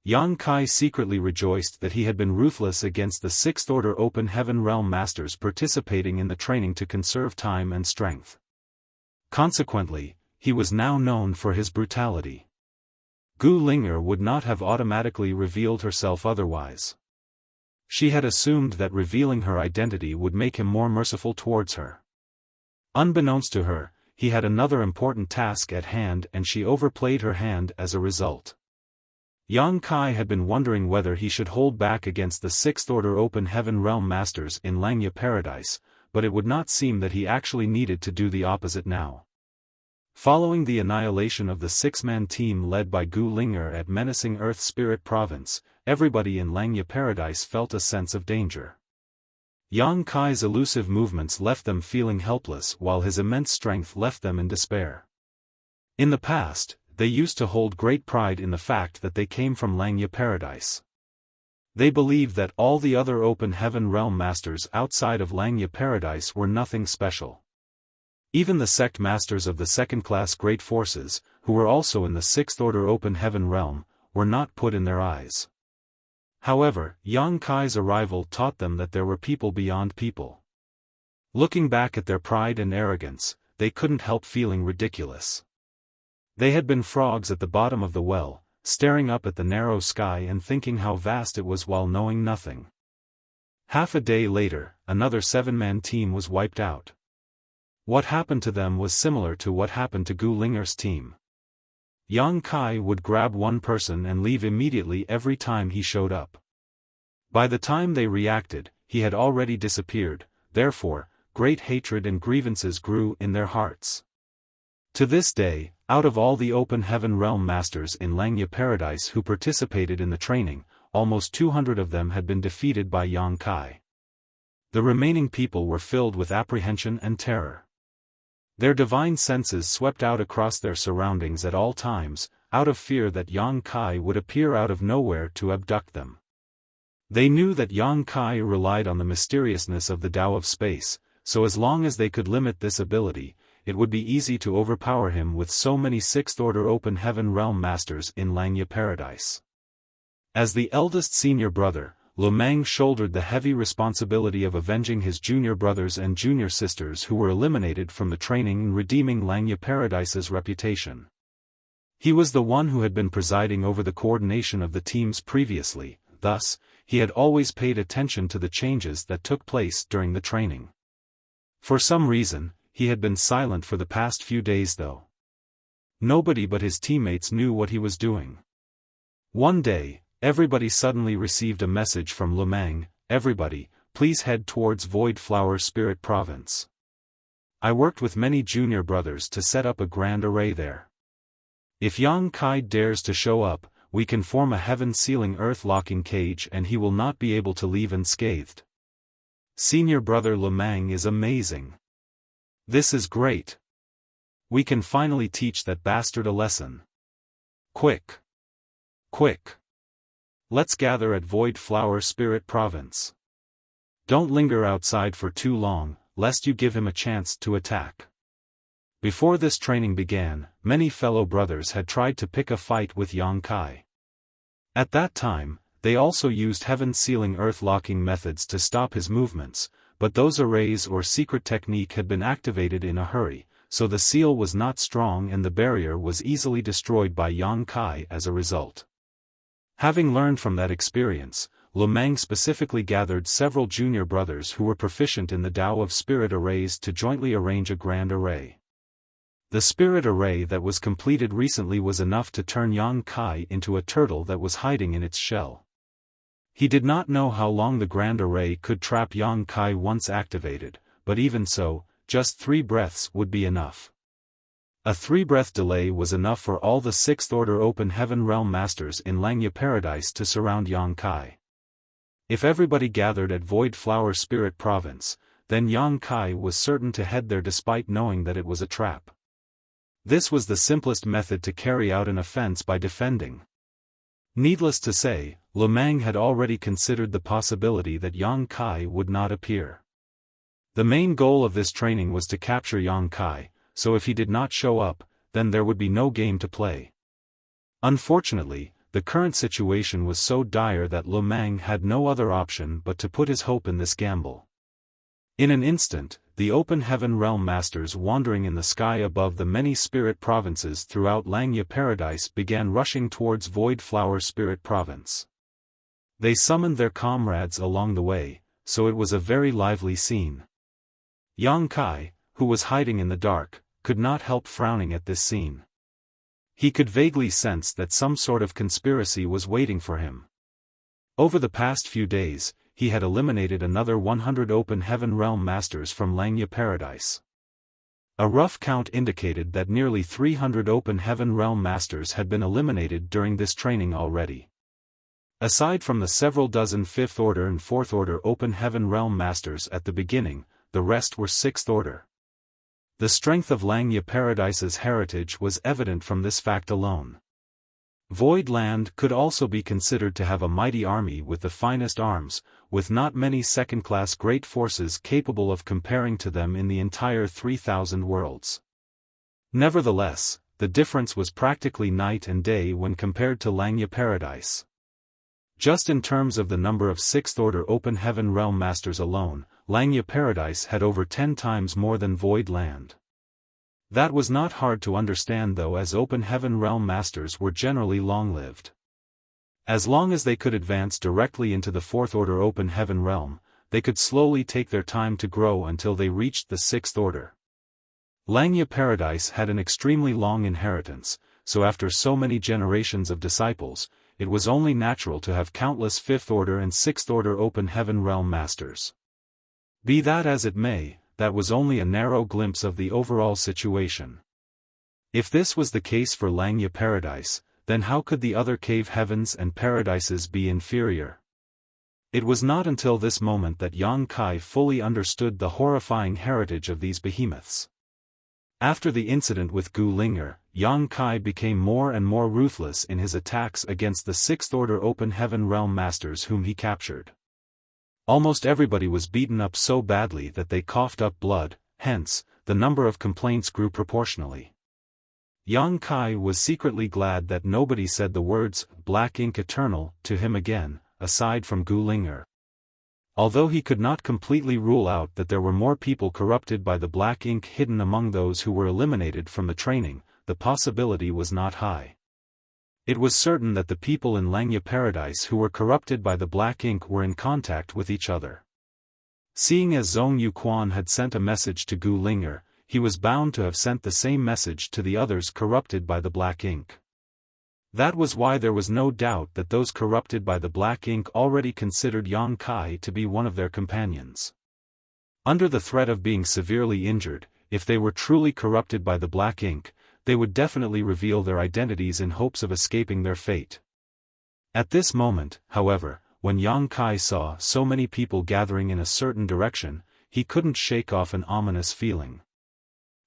Yang Kai secretly rejoiced that he had been ruthless against the Sixth Order Open Heaven Realm Masters participating in the training to conserve time and strength. Consequently, he was now known for his brutality. Gu Linger would not have automatically revealed herself otherwise. She had assumed that revealing her identity would make him more merciful towards her. Unbeknownst to her, he had another important task at hand and she overplayed her hand as a result. Yang Kai had been wondering whether he should hold back against the Sixth Order Open Heaven Realm Masters in Langya Paradise, but it would not seem that he actually needed to do the opposite now. Following the annihilation of the six-man team led by Gu Linger at menacing Earth Spirit Province, everybody in Langya Paradise felt a sense of danger. Yang Kai's elusive movements left them feeling helpless while his immense strength left them in despair. In the past, they used to hold great pride in the fact that they came from Langya Paradise. They believed that all the other Open Heaven Realm Masters outside of Langya Paradise were nothing special. Even the sect masters of the second-class Great Forces, who were also in the Sixth Order Open Heaven Realm, were not put in their eyes. However, Yang Kai's arrival taught them that there were people beyond people. Looking back at their pride and arrogance, they couldn't help feeling ridiculous. They had been frogs at the bottom of the well, staring up at the narrow sky and thinking how vast it was while knowing nothing. Half a day later, another seven-man team was wiped out. What happened to them was similar to what happened to Gu Linger's team. Yang Kai would grab one person and leave immediately every time he showed up. By the time they reacted, he had already disappeared, therefore, great hatred and grievances grew in their hearts. To this day, out of all the Open Heaven Realm Masters in Langya Paradise who participated in the training, almost 200 of them had been defeated by Yang Kai. The remaining people were filled with apprehension and terror. Their divine senses swept out across their surroundings at all times, out of fear that Yang Kai would appear out of nowhere to abduct them. They knew that Yang Kai relied on the mysteriousness of the Tao of space, so as long as they could limit this ability, it would be easy to overpower him with so many Sixth Order Open Heaven Realm Masters in Langya Paradise. As the eldest senior brother, Lu Meng shouldered the heavy responsibility of avenging his junior brothers and junior sisters who were eliminated from the training and redeeming Langya Paradise's reputation. He was the one who had been presiding over the coordination of the teams previously, thus, he had always paid attention to the changes that took place during the training. For some reason, he had been silent for the past few days though. Nobody but his teammates knew what he was doing. One day, everybody suddenly received a message from Lu Meng: "Everybody, please head towards Void Flower Spirit Province. I worked with many junior brothers to set up a grand array there. If Yang Kai dares to show up, we can form a heaven-sealing earth-locking cage and he will not be able to leave unscathed. Senior brother Lu Meng is amazing. This is great. We can finally teach that bastard a lesson. Quick! Quick! Let's gather at Void Flower Spirit Province. Don't linger outside for too long, lest you give him a chance to attack." Before this training began, many fellow brothers had tried to pick a fight with Yang Kai. At that time, they also used heaven-sealing earth-locking methods to stop his movements, but those arrays or secret technique had been activated in a hurry, so the seal was not strong and the barrier was easily destroyed by Yang Kai as a result. Having learned from that experience, Lu Meng specifically gathered several junior brothers who were proficient in the Tao of Spirit arrays to jointly arrange a grand array. The spirit array that was completed recently was enough to turn Yang Kai into a turtle that was hiding in its shell. He did not know how long the grand array could trap Yang Kai once activated, but even so, just 3 breaths would be enough. A 3-breath delay was enough for all the Sixth Order Open Heaven Realm Masters in Langya Paradise to surround Yang Kai. If everybody gathered at Void Flower Spirit Province, then Yang Kai was certain to head there despite knowing that it was a trap. This was the simplest method to carry out an offense by defending. Needless to say, Lu Meng had already considered the possibility that Yang Kai would not appear. The main goal of this training was to capture Yang Kai, so if he did not show up, then there would be no game to play. Unfortunately, the current situation was so dire that Lu Meng had no other option but to put his hope in this gamble. In an instant, the open heaven realm masters wandering in the sky above the many spirit provinces throughout Langya Paradise began rushing towards Void Flower Spirit Province. They summoned their comrades along the way, so it was a very lively scene. Yang Kai, who was hiding in the dark, could not help frowning at this scene. He could vaguely sense that some sort of conspiracy was waiting for him. Over the past few days, he had eliminated another 100 open heaven realm masters from Langya Paradise. A rough count indicated that nearly 300 open heaven realm masters had been eliminated during this training already. Aside from the several dozen 5th order and 4th order open heaven realm masters at the beginning, the rest were 6th order. The strength of Langya Paradise's heritage was evident from this fact alone. Void Land could also be considered to have a mighty army with the finest arms, with not many second-class great forces capable of comparing to them in the entire 3,000 worlds. Nevertheless, the difference was practically night and day when compared to Langya Paradise. Just in terms of the number of 6th order open heaven realm masters alone, Langya Paradise had over 10 times more than Void Land. That was not hard to understand though, as open heaven realm masters were generally long-lived. As long as they could advance directly into the 4th order open heaven realm, they could slowly take their time to grow until they reached the 6th order. Langya Paradise had an extremely long inheritance, so after so many generations of disciples, it was only natural to have countless 5th order and 6th order open heaven realm masters. Be that as it may, that was only a narrow glimpse of the overall situation. If this was the case for Langya Paradise, then how could the other cave heavens and paradises be inferior? It was not until this moment that Yang Kai fully understood the horrifying heritage of these behemoths. After the incident with Gu Linger, Yang Kai became more and more ruthless in his attacks against the 6th order open heaven realm masters whom he captured. Almost everybody was beaten up so badly that they coughed up blood, hence, the number of complaints grew proportionally. Yang Kai was secretly glad that nobody said the words, "Black Ink Eternal," to him again, aside from Gu Linger. Although he could not completely rule out that there were more people corrupted by the black ink hidden among those who were eliminated from the training, the possibility was not high. It was certain that the people in Langya Paradise who were corrupted by the black ink were in contact with each other. Seeing as Zhong Yuquan had sent a message to Gu Linger, he was bound to have sent the same message to the others corrupted by the black ink. That was why there was no doubt that those corrupted by the black ink already considered Yang Kai to be one of their companions. Under the threat of being severely injured, if they were truly corrupted by the black ink, they would definitely reveal their identities in hopes of escaping their fate. At this moment, however, when Yang Kai saw so many people gathering in a certain direction, he couldn't shake off an ominous feeling.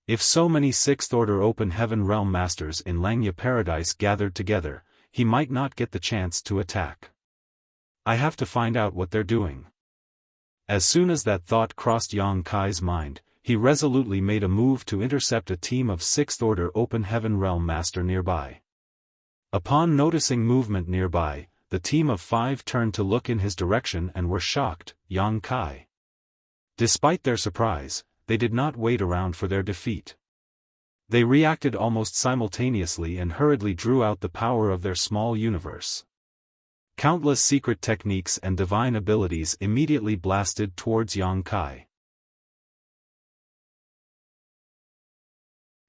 If so many 6th order open heaven realm masters in Langya Paradise gathered together, he might not get the chance to attack. I have to find out what they're doing. As soon as that thought crossed Yang Kai's mind, he resolutely made a move to intercept a team of 6th order open heaven realm master nearby. Upon noticing movement nearby, the team of 5 turned to look in his direction and were shocked. Yang Kai. Despite their surprise, they did not wait around for their defeat. They reacted almost simultaneously and hurriedly drew out the power of their small universe. Countless secret techniques and divine abilities immediately blasted towards Yang Kai.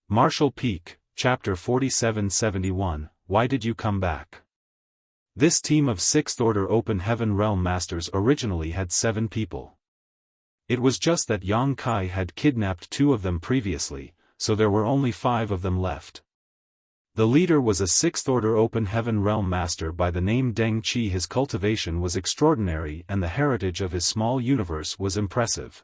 Martial Peak, Chapter 4771, Why Did You Come Back? This team of 6th order open heaven realm masters originally had 7 people. It was just that Yang Kai had kidnapped 2 of them previously, so there were only 5 of them left. The leader was a 6th order open heaven realm master by the name Deng Qi. His cultivation was extraordinary and the heritage of his small universe was impressive.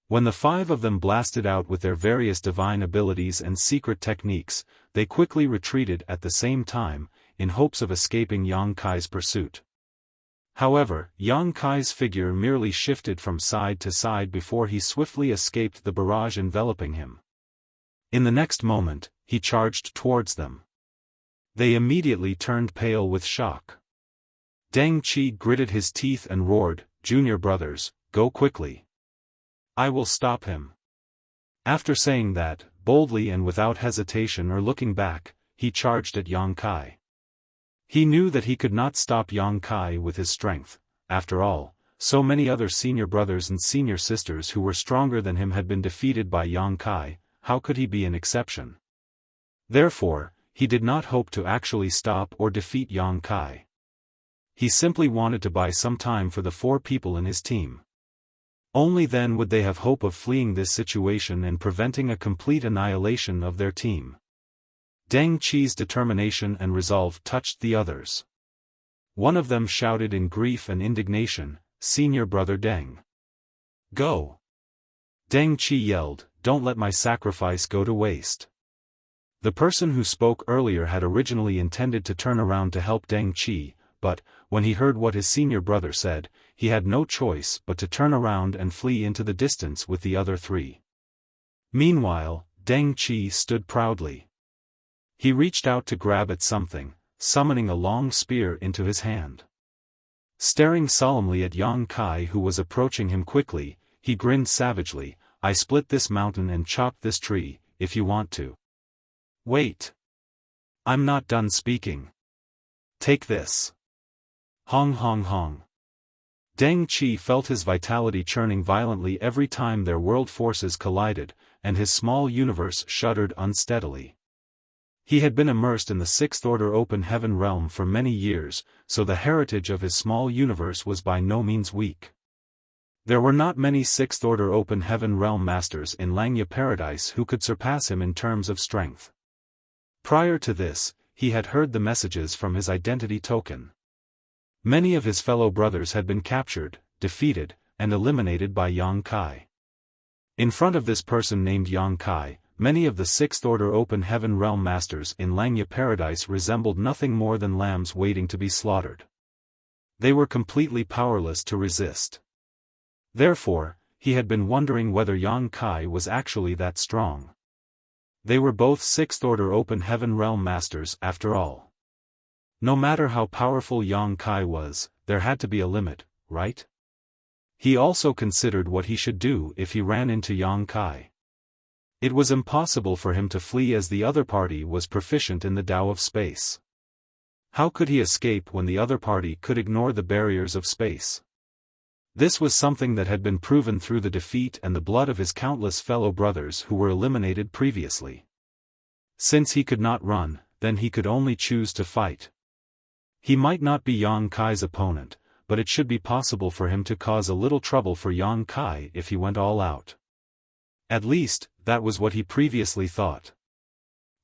When the five of them blasted out with their various divine abilities and secret techniques, they quickly retreated at the same time, in hopes of escaping Yang Kai's pursuit. However, Yang Kai's figure merely shifted from side to side before he swiftly escaped the barrage enveloping him. In the next moment, he charged towards them. They immediately turned pale with shock. Deng Qi gritted his teeth and roared, "Junior brothers, go quickly. I will stop him." After saying that, boldly and without hesitation or looking back, he charged at Yang Kai. He knew that he could not stop Yang Kai with his strength. After all, so many other senior brothers and senior sisters who were stronger than him had been defeated by Yang Kai. How could he be an exception? Therefore, he did not hope to actually stop or defeat Yang Kai. He simply wanted to buy some time for the four people in his team. Only then would they have hope of fleeing this situation and preventing a complete annihilation of their team. Deng Qi's determination and resolve touched the others. One of them shouted in grief and indignation, "Senior brother Deng! Go!" Deng Qi yelled, "Don't let my sacrifice go to waste." The person who spoke earlier had originally intended to turn around to help Deng Qi, but, when he heard what his senior brother said, he had no choice but to turn around and flee into the distance with the other three. Meanwhile, Deng Qi stood proudly. He reached out to grab at something, summoning a long spear into his hand. Staring solemnly at Yang Kai who was approaching him quickly, he grinned savagely, "I split this mountain and chopped this tree, if you want to." "Wait. I'm not done speaking. Take this." Hong hong hong. Deng Qi felt his vitality churning violently every time their world forces collided, and his small universe shuddered unsteadily. He had been immersed in the Sixth Order Open Heaven realm for many years, so the heritage of his small universe was by no means weak. There were not many Sixth Order Open Heaven realm masters in Langya Paradise who could surpass him in terms of strength. Prior to this, he had heard the messages from his identity token. Many of his fellow brothers had been captured, defeated, and eliminated by Yang Kai. In front of this person named Yang Kai, many of the Sixth Order Open Heaven realm masters in Langya Paradise resembled nothing more than lambs waiting to be slaughtered. They were completely powerless to resist. Therefore, he had been wondering whether Yang Kai was actually that strong. They were both Sixth Order Open Heaven realm masters after all. No matter how powerful Yang Kai was, there had to be a limit, right? He also considered what he should do if he ran into Yang Kai. It was impossible for him to flee as the other party was proficient in the Tao of space. How could he escape when the other party could ignore the barriers of space? This was something that had been proven through the defeat and the blood of his countless fellow brothers who were eliminated previously. Since he could not run, then he could only choose to fight. He might not be Yang Kai's opponent, but it should be possible for him to cause a little trouble for Yang Kai if he went all out. At least, that was what he previously thought.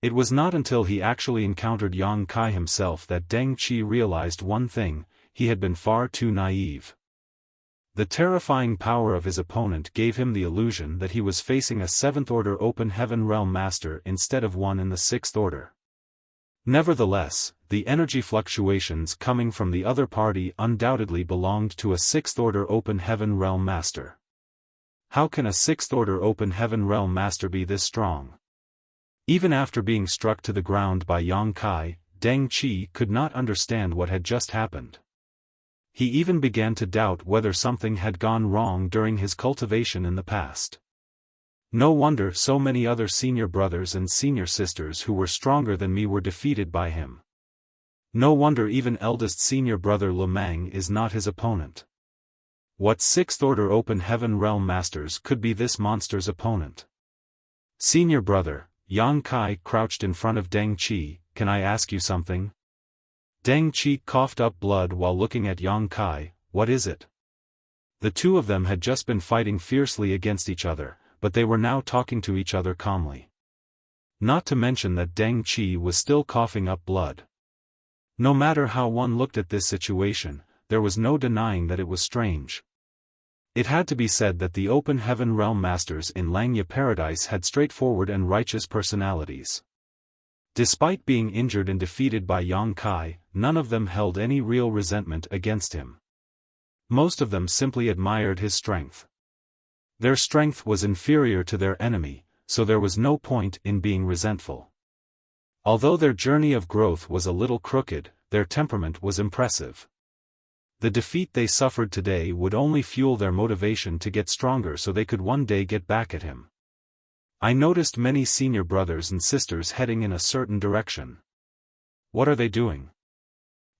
It was not until he actually encountered Yang Kai himself that Deng Qi realized one thing: he had been far too naive. The terrifying power of his opponent gave him the illusion that he was facing a Seventh Order Open Heaven realm master instead of one in the Sixth Order. Nevertheless, the energy fluctuations coming from the other party undoubtedly belonged to a Sixth Order Open Heaven realm master. How can a Sixth Order Open Heaven realm master be this strong? Even after being struck to the ground by Yang Kai, Deng Qi could not understand what had just happened. He even began to doubt whether something had gone wrong during his cultivation in the past. No wonder so many other senior brothers and senior sisters who were stronger than me were defeated by him. No wonder even eldest senior brother Lemang is not his opponent. What Sixth Order Open Heaven realm masters could be this monster's opponent? Senior brother, Yang Kai crouched in front of Deng Qi, "Can I ask you something?" Deng Qi coughed up blood while looking at Yang Kai. "What is it?" The two of them had just been fighting fiercely against each other, but they were now talking to each other calmly. Not to mention that Deng Qi was still coughing up blood. No matter how one looked at this situation, there was no denying that it was strange. It had to be said that the Open Heaven Realm Masters in Langya Paradise had straightforward and righteous personalities. Despite being injured and defeated by Yang Kai, none of them held any real resentment against him. Most of them simply admired his strength. Their strength was inferior to their enemy, so there was no point in being resentful. Although their journey of growth was a little crooked, their temperament was impressive. The defeat they suffered today would only fuel their motivation to get stronger so they could one day get back at him. I noticed many senior brothers and sisters heading in a certain direction. What are they doing?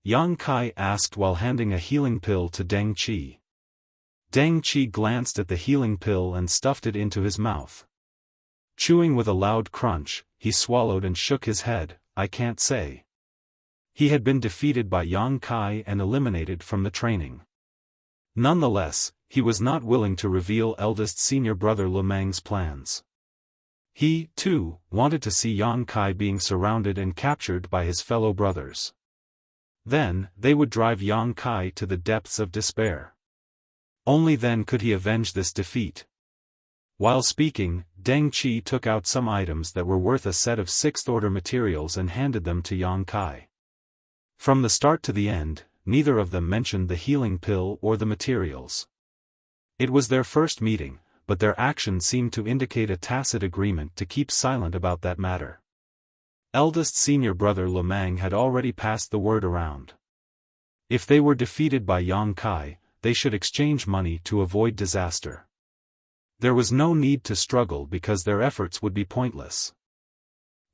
Yang Kai asked while handing a healing pill to Deng Qi. Deng Qi glanced at the healing pill and stuffed it into his mouth. Chewing with a loud crunch, he swallowed and shook his head. I can't say. He had been defeated by Yang Kai and eliminated from the training. Nonetheless, he was not willing to reveal eldest senior brother Lu Meng's plans. He, too, wanted to see Yang Kai being surrounded and captured by his fellow brothers. Then, they would drive Yang Kai to the depths of despair. Only then could he avenge this defeat. While speaking, Deng Qi took out some items that were worth a set of sixth-order materials and handed them to Yang Kai. From the start to the end, neither of them mentioned the healing pill or the materials. It was their first meeting, but their actions seemed to indicate a tacit agreement to keep silent about that matter. Eldest senior brother Lu Meng had already passed the word around. If they were defeated by Yang Kai, they should exchange money to avoid disaster. There was no need to struggle because their efforts would be pointless.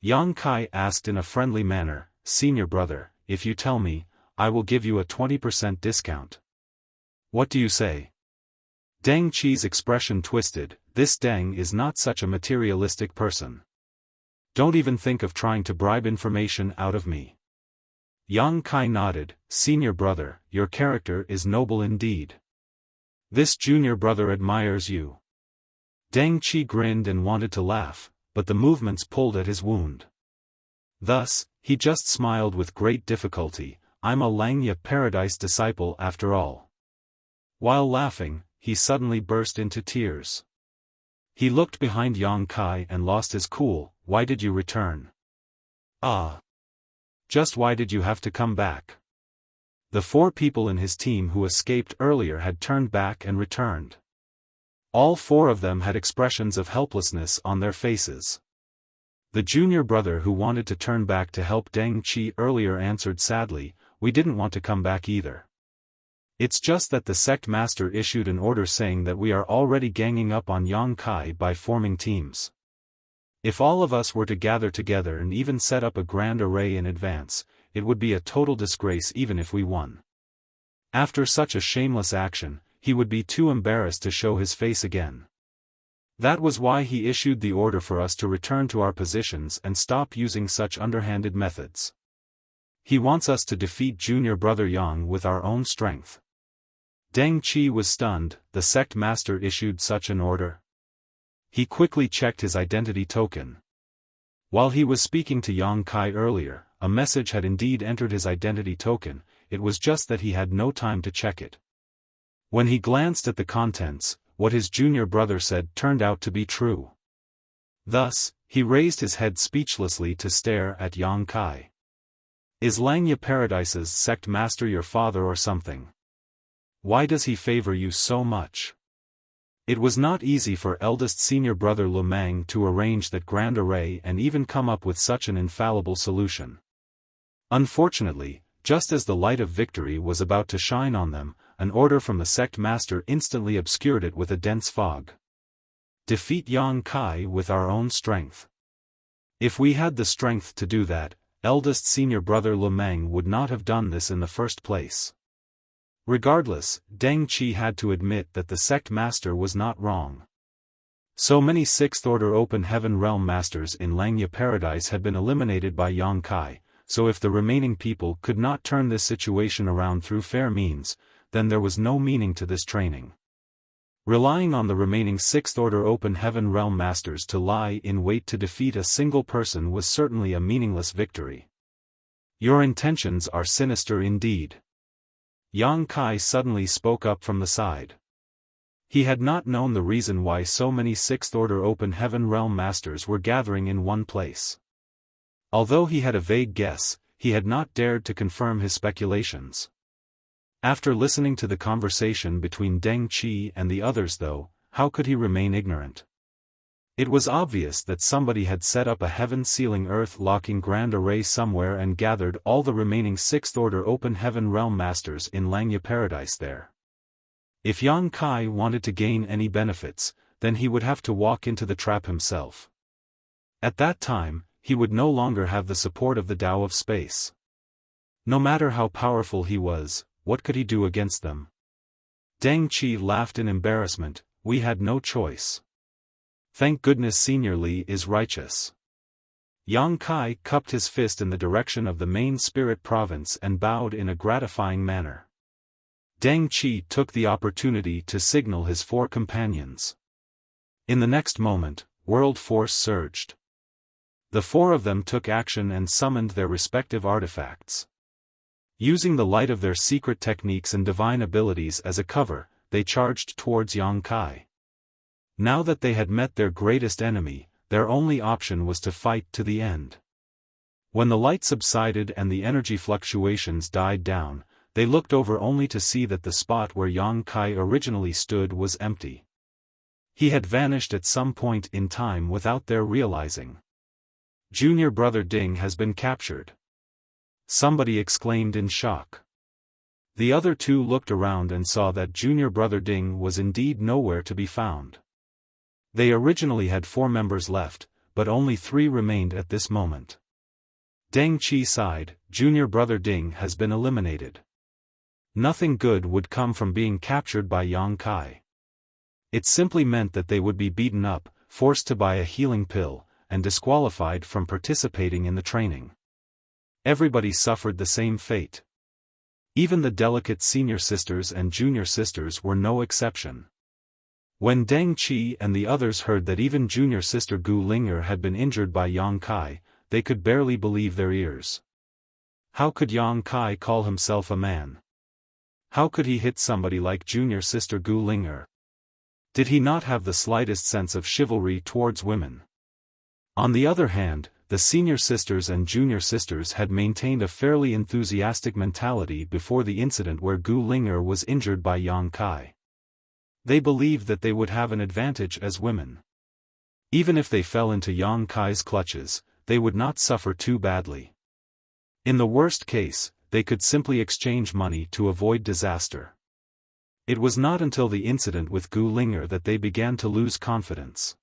Yang Kai asked in a friendly manner, "Senior brother, if you tell me, I will give you a 20% discount. What do you say?" Deng Qi's expression twisted. This Deng is not such a materialistic person. Don't even think of trying to bribe information out of me. Yang Kai nodded. Senior brother, your character is noble indeed. This junior brother admires you. Deng Qi grinned and wanted to laugh, but the movements pulled at his wound. Thus, he just smiled with great difficulty. I'm a Langya Paradise disciple after all. While laughing, he suddenly burst into tears. He looked behind Yang Kai and lost his cool. Why did you return? Ah. Just why did you have to come back? The 4 people in his team who escaped earlier had turned back and returned. All 4 of them had expressions of helplessness on their faces. The junior brother who wanted to turn back to help Deng Qi earlier answered sadly, we didn't want to come back either. It's just that the sect master issued an order saying that we are already ganging up on Yang Kai by forming teams. If all of us were to gather together and even set up a grand array in advance, it would be a total disgrace even if we won. After such a shameless action, he would be too embarrassed to show his face again. That was why he issued the order for us to return to our positions and stop using such underhanded methods. He wants us to defeat junior brother Yang with our own strength. Deng Qi was stunned. The sect master issued such an order. He quickly checked his identity token. While he was speaking to Yang Kai earlier, a message had indeed entered his identity token, it was just that he had no time to check it. When he glanced at the contents, what his junior brother said turned out to be true. Thus, he raised his head speechlessly to stare at Yang Kai. Is Langya Paradise's sect master your father or something? Why does he favor you so much? It was not easy for eldest senior brother Lu Meng to arrange that grand array and even come up with such an infallible solution. Unfortunately, just as the light of victory was about to shine on them, an order from the sect master instantly obscured it with a dense fog. Defeat Yang Kai with our own strength. If we had the strength to do that, eldest senior brother Lu Meng would not have done this in the first place. Regardless, Deng Qi had to admit that the sect master was not wrong. So many sixth-order open heaven realm masters in Langya Paradise had been eliminated by Yang Kai, so if the remaining people could not turn this situation around through fair means, then there was no meaning to this training. Relying on the remaining sixth-order open heaven realm masters to lie in wait to defeat a single person was certainly a meaningless victory. Your intentions are sinister indeed. Yang Kai suddenly spoke up from the side. He had not known the reason why so many Sixth-Order Open Heaven Realm Masters were gathering in one place. Although he had a vague guess, he had not dared to confirm his speculations. After listening to the conversation between Deng Qi and the others though, how could he remain ignorant? It was obvious that somebody had set up a heaven-sealing earth-locking grand array somewhere and gathered all the remaining Sixth-Order Open Heaven Realm Masters in Langya Paradise there. If Yang Kai wanted to gain any benefits, then he would have to walk into the trap himself. At that time, he would no longer have the support of the Tao of Space. No matter how powerful he was, what could he do against them? Deng Qi laughed in embarrassment. We had no choice. Thank goodness Senior Li is righteous. Yang Kai cupped his fist in the direction of the main spirit province and bowed in a gratifying manner. Deng Qi took the opportunity to signal his 4 companions. In the next moment, world force surged. The 4 of them took action and summoned their respective artifacts. Using the light of their secret techniques and divine abilities as a cover, they charged towards Yang Kai. Now that they had met their greatest enemy, their only option was to fight to the end. When the light subsided and the energy fluctuations died down, they looked over only to see that the spot where Yang Kai originally stood was empty. He had vanished at some point in time without their realizing. Junior brother Ding has been captured. Somebody exclaimed in shock. The other 2 looked around and saw that junior brother Ding was indeed nowhere to be found. They originally had 4 members left, but only 3 remained at this moment. Deng Qi sighed. Junior brother Ding has been eliminated. Nothing good would come from being captured by Yang Kai. It simply meant that they would be beaten up, forced to buy a healing pill, and disqualified from participating in the training. Everybody suffered the same fate. Even the delicate senior sisters and junior sisters were no exception. When Deng Qi and the others heard that even junior sister Gu Linger had been injured by Yang Kai, they could barely believe their ears. How could Yang Kai call himself a man? How could he hit somebody like junior sister Gu Linger? Did he not have the slightest sense of chivalry towards women? On the other hand, the senior sisters and junior sisters had maintained a fairly enthusiastic mentality before the incident where Gu Linger was injured by Yang Kai. They believed that they would have an advantage as women. Even if they fell into Yang Kai's clutches, they would not suffer too badly. In the worst case, they could simply exchange money to avoid disaster. It was not until the incident with Gu Linger that they began to lose confidence.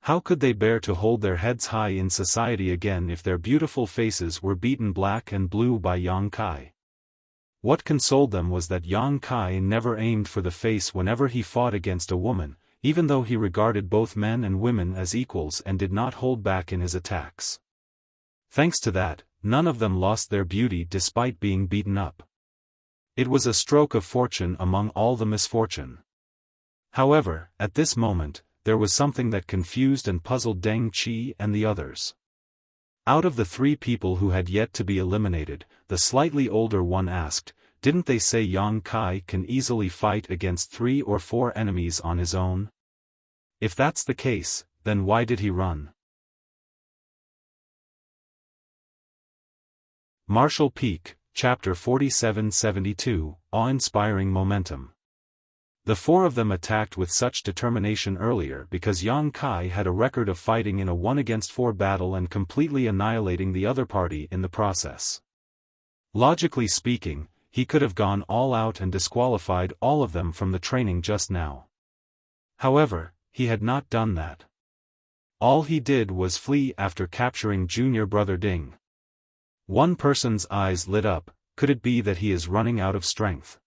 How could they bear to hold their heads high in society again if their beautiful faces were beaten black and blue by Yang Kai? What consoled them was that Yang Kai never aimed for the face whenever he fought against a woman, even though he regarded both men and women as equals and did not hold back in his attacks. Thanks to that, none of them lost their beauty despite being beaten up. It was a stroke of fortune among all the misfortune. However, at this moment, there was something that confused and puzzled Deng Qi and the others. Out of the 3 people who had yet to be eliminated, the slightly older one asked, "Didn't they say Yang Kai can easily fight against 3 or 4 enemies on his own? If that's the case, then why did he run?" Martial Peak, Chapter 4772, Awe-Inspiring Momentum. The 4 of them attacked with such determination earlier because Yang Kai had a record of fighting in a 1-against-4 battle and completely annihilating the other party in the process. Logically speaking, he could have gone all out and disqualified all of them from the training just now. However, he had not done that. All he did was flee after capturing junior brother Ding. One person's eyes lit up. Could it be that he is running out of strength?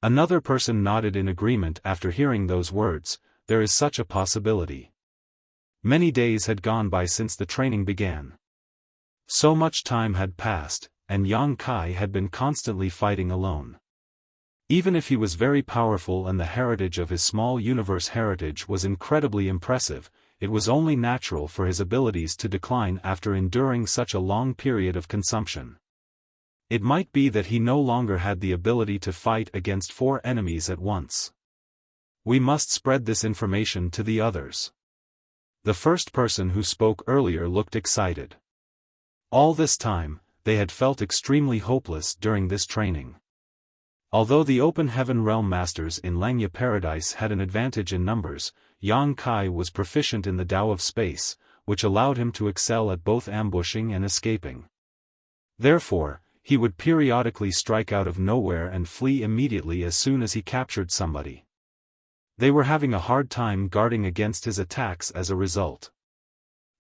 Another person nodded in agreement after hearing those words. There is such a possibility. Many days had gone by since the training began. So much time had passed, and Yang Kai had been constantly fighting alone. Even if he was very powerful and the heritage of his small universe heritage was incredibly impressive, it was only natural for his abilities to decline after enduring such a long period of consumption. It might be that he no longer had the ability to fight against 4 enemies at once. We must spread this information to the others. The first person who spoke earlier looked excited. All this time, they had felt extremely hopeless during this training. Although the Open Heaven Realm Masters in Langya Paradise had an advantage in numbers, Yang Kai was proficient in the Tao of Space, which allowed him to excel at both ambushing and escaping. Therefore, he would periodically strike out of nowhere and flee immediately as soon as he captured somebody. They were having a hard time guarding against his attacks as a result.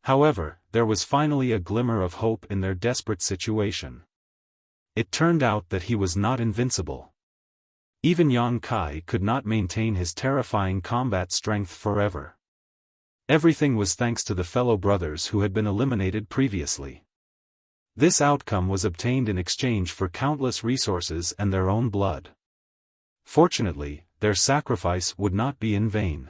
However, there was finally a glimmer of hope in their desperate situation. It turned out that he was not invincible. Even Yang Kai could not maintain his terrifying combat strength forever. Everything was thanks to the fellow brothers who had been eliminated previously. This outcome was obtained in exchange for countless resources and their own blood. Fortunately, their sacrifice would not be in vain.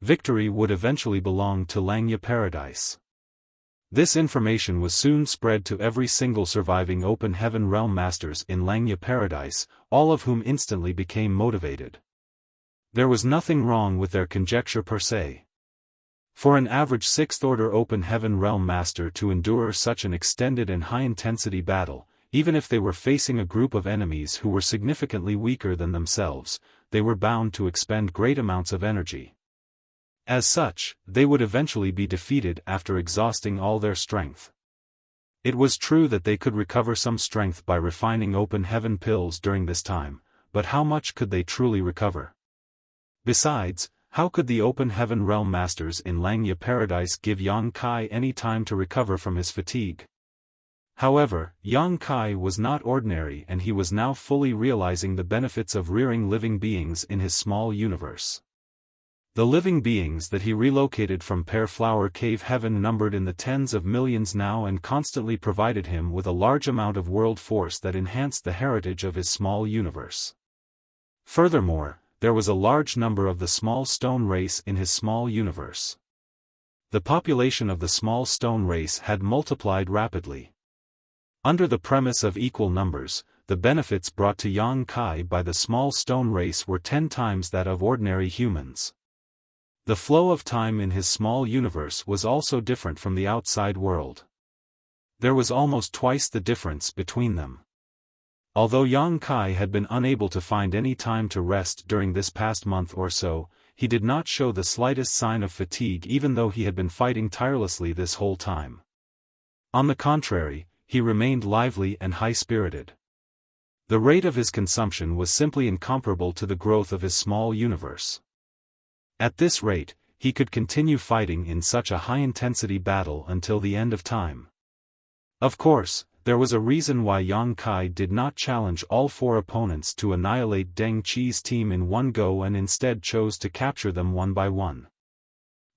Victory would eventually belong to Langya Paradise. This information was soon spread to every single surviving Open Heaven Realm Masters in Langya Paradise, all of whom instantly became motivated. There was nothing wrong with their conjecture per se. For an average 6th Order Open Heaven Realm Master to endure such an extended and high-intensity battle, even if they were facing a group of enemies who were significantly weaker than themselves, they were bound to expend great amounts of energy. As such, they would eventually be defeated after exhausting all their strength. It was true that they could recover some strength by refining Open Heaven pills during this time, but how much could they truly recover? Besides, how could the Open Heaven Realm Masters in Langya Paradise give Yang Kai any time to recover from his fatigue? However, Yang Kai was not ordinary and he was now fully realizing the benefits of rearing living beings in his small universe. The living beings that he relocated from Pear Flower Cave Heaven numbered in the tens of millions now and constantly provided him with a large amount of world force that enhanced the heritage of his small universe. Furthermore, there was a large number of the small stone race in his small universe. The population of the small stone race had multiplied rapidly. Under the premise of equal numbers, the benefits brought to Yang Kai by the small stone race were 10 times that of ordinary humans. The flow of time in his small universe was also different from the outside world. There was almost twice the difference between them. Although Yang Kai had been unable to find any time to rest during this past month or so, he did not show the slightest sign of fatigue even though he had been fighting tirelessly this whole time. On the contrary, he remained lively and high-spirited. The rate of his consumption was simply incomparable to the growth of his small universe. At this rate, he could continue fighting in such a high-intensity battle until the end of time. Of course, there was a reason why Yang Kai did not challenge all 4 opponents to annihilate Deng Qi's team in one go and instead chose to capture them one by one.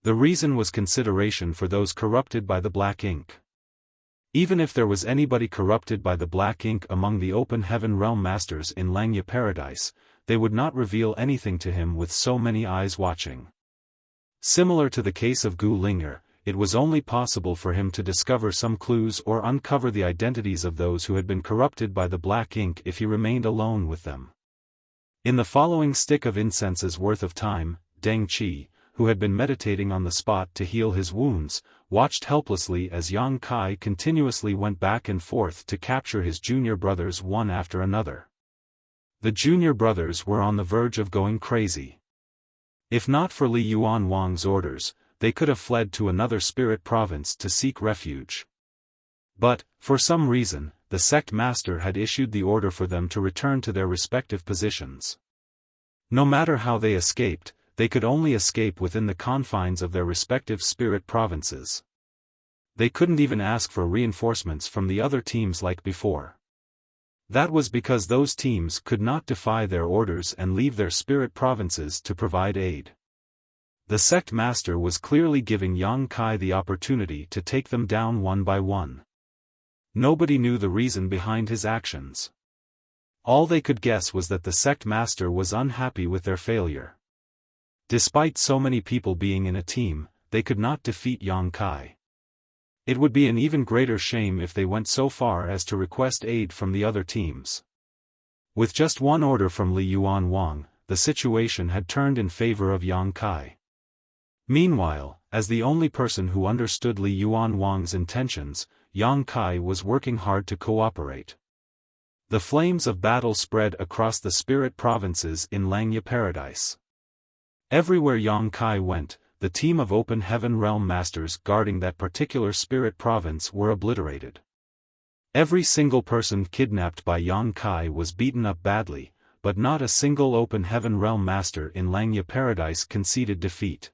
The reason was consideration for those corrupted by the black ink. Even if there was anybody corrupted by the black ink among the Open Heaven Realm Masters in Langya Paradise, they would not reveal anything to him with so many eyes watching. Similar to the case of Gu Linger, it was only possible for him to discover some clues or uncover the identities of those who had been corrupted by the black ink if he remained alone with them. In the following stick of incense's worth of time, Deng Qi, who had been meditating on the spot to heal his wounds, watched helplessly as Yang Kai continuously went back and forth to capture his junior brothers one after another. The junior brothers were on the verge of going crazy. If not for Li Yuan Wang's orders, they could have fled to another spirit province to seek refuge. But, for some reason, the sect master had issued the order for them to return to their respective positions. No matter how they escaped, they could only escape within the confines of their respective spirit provinces. They couldn't even ask for reinforcements from the other teams like before. That was because those teams could not defy their orders and leave their spirit provinces to provide aid. The sect master was clearly giving Yang Kai the opportunity to take them down one by one. Nobody knew the reason behind his actions. All they could guess was that the sect master was unhappy with their failure. Despite so many people being in a team, they could not defeat Yang Kai. It would be an even greater shame if they went so far as to request aid from the other teams. With just one order from Li Yuan Wang, the situation had turned in favor of Yang Kai. Meanwhile, as the only person who understood Li Yuan Wang's intentions, Yang Kai was working hard to cooperate. The flames of battle spread across the spirit provinces in Langya Paradise. Everywhere Yang Kai went, the team of Open Heaven Realm Masters guarding that particular spirit province were obliterated. Every single person kidnapped by Yang Kai was beaten up badly, but not a single Open Heaven Realm Master in Langya Paradise conceded defeat.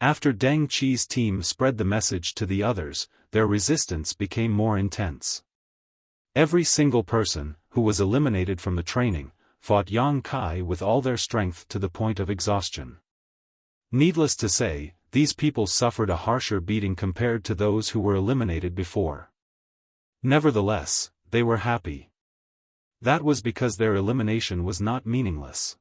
After Deng Qi's team spread the message to the others, their resistance became more intense. Every single person, who was eliminated from the training, fought Yang Kai with all their strength to the point of exhaustion. Needless to say, these people suffered a harsher beating compared to those who were eliminated before. Nevertheless, they were happy. That was because their elimination was not meaningless.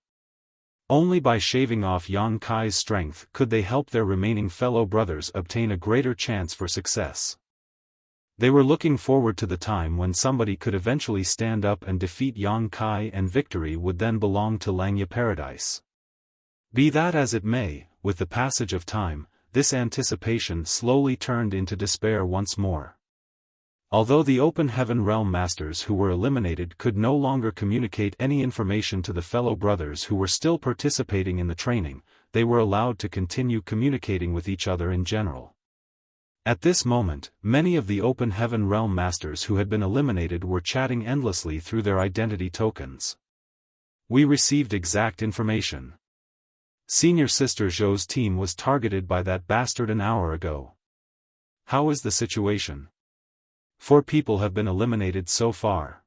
Only by shaving off Yang Kai's strength could they help their remaining fellow brothers obtain a greater chance for success. They were looking forward to the time when somebody could eventually stand up and defeat Yang Kai, and victory would then belong to Langya Paradise. Be that as it may, with the passage of time, this anticipation slowly turned into despair once more. Although the Open Heaven Realm Masters who were eliminated could no longer communicate any information to the fellow brothers who were still participating in the training, they were allowed to continue communicating with each other in general. At this moment, many of the Open Heaven Realm Masters who had been eliminated were chatting endlessly through their identity tokens. We received exact information. Senior Sister Zhou's team was targeted by that bastard an hour ago. How is the situation? 4 people have been eliminated so far.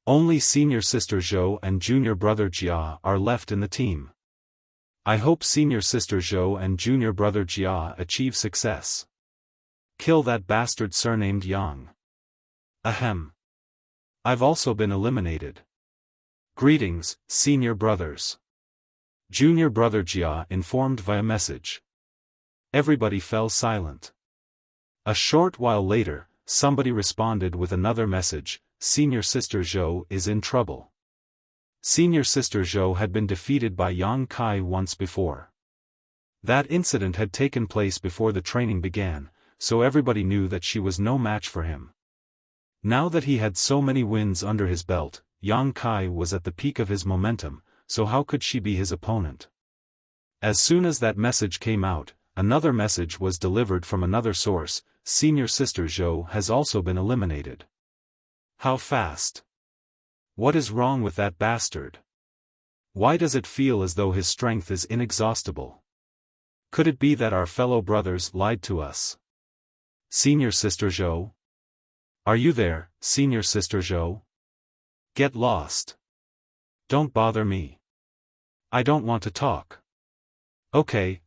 Only Senior Sister Zhou and Junior Brother Jia are left in the team. I hope Senior Sister Zhou and Junior Brother Jia achieve success. Kill that bastard surnamed Yang. Ahem. I've also been eliminated. Greetings, Senior Brothers. Junior Brother Jia informed via message. Everybody fell silent. A short while later, somebody responded with another message: Senior Sister Zhou is in trouble. Senior Sister Zhou had been defeated by Yang Kai once before. That incident had taken place before the training began, so everybody knew that she was no match for him. Now that he had so many wins under his belt, Yang Kai was at the peak of his momentum, so how could she be his opponent? As soon as that message came out, another message was delivered from another source: Senior Sister Zhou has also been eliminated. How fast? What is wrong with that bastard? Why does it feel as though his strength is inexhaustible? Could it be that our fellow brothers lied to us? Senior Sister Zhou? Are you there, Senior Sister Zhou? Get lost. Don't bother me. I don't want to talk. Okay.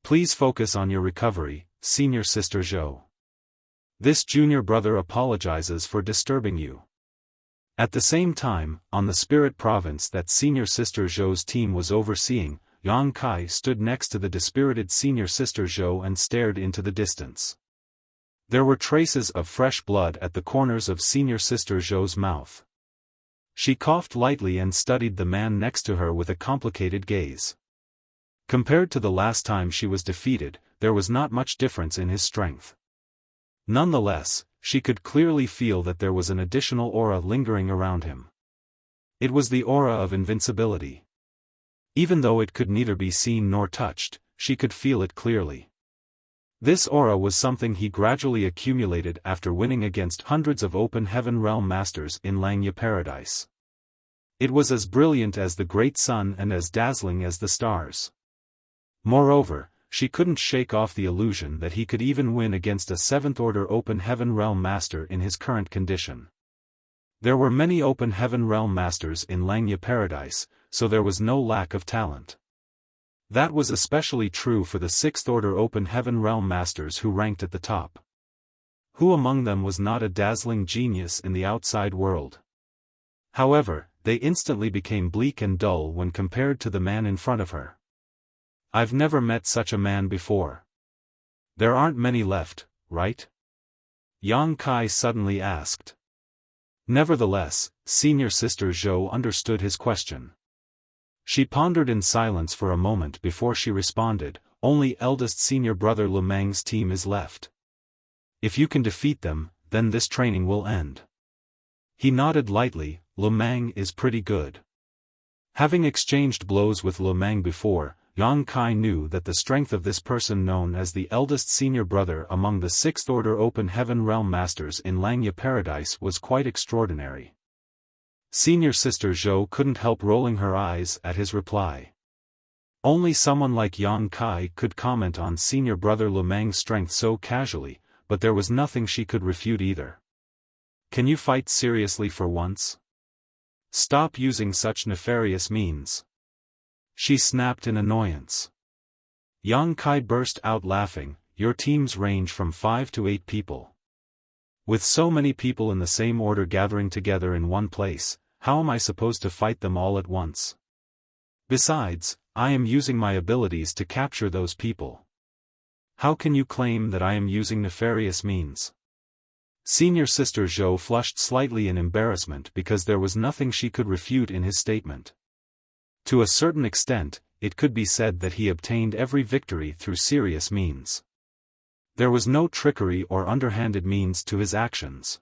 Please focus on your recovery, Senior Sister Zhou. This junior brother apologizes for disturbing you. At the same time, on the spirit province that Senior Sister Zhou's team was overseeing, Yang Kai stood next to the dispirited Senior Sister Zhou and stared into the distance. There were traces of fresh blood at the corners of Senior Sister Zhou's mouth. She coughed lightly and studied the man next to her with a complicated gaze. Compared to the last time she was defeated, there was not much difference in his strength. Nonetheless, she could clearly feel that there was an additional aura lingering around him. It was the aura of invincibility. Even though it could neither be seen nor touched, she could feel it clearly. This aura was something he gradually accumulated after winning against hundreds of Open Heaven Realm Masters in Langya Paradise. It was as brilliant as the great sun and as dazzling as the stars. Moreover, she couldn't shake off the illusion that he could even win against a 7th-order Open Heaven Realm Master in his current condition. There were many Open Heaven Realm Masters in Langya Paradise, so there was no lack of talent. That was especially true for the 6th-order Open Heaven Realm Masters who ranked at the top. Who among them was not a dazzling genius in the outside world? However, they instantly became bleak and dull when compared to the man in front of her. I've never met such a man before. There aren't many left, right? Yang Kai suddenly asked. Nevertheless, Senior Sister Zhou understood his question. She pondered in silence for a moment before she responded, only eldest senior brother Lu Meng's team is left. If you can defeat them, then this training will end. He nodded lightly. Lu Meng is pretty good. Having exchanged blows with Lu Meng before, Yang Kai knew that the strength of this person known as the eldest senior brother among the Sixth Order Open Heaven Realm Masters in Langya Paradise was quite extraordinary. Senior Sister Zhou couldn't help rolling her eyes at his reply. Only someone like Yang Kai could comment on senior brother Lu Meng's strength so casually, but there was nothing she could refute either. Can you fight seriously for once? Stop using such nefarious means. She snapped in annoyance. Yang Kai burst out laughing. Your teams range from 5 to 8 people. With so many people in the same order gathering together in one place, how am I supposed to fight them all at once? Besides, I am using my abilities to capture those people. How can you claim that I am using nefarious means? Senior Sister Zhou flushed slightly in embarrassment because there was nothing she could refute in his statement. To a certain extent, it could be said that he obtained every victory through serious means. There was no trickery or underhanded means to his actions.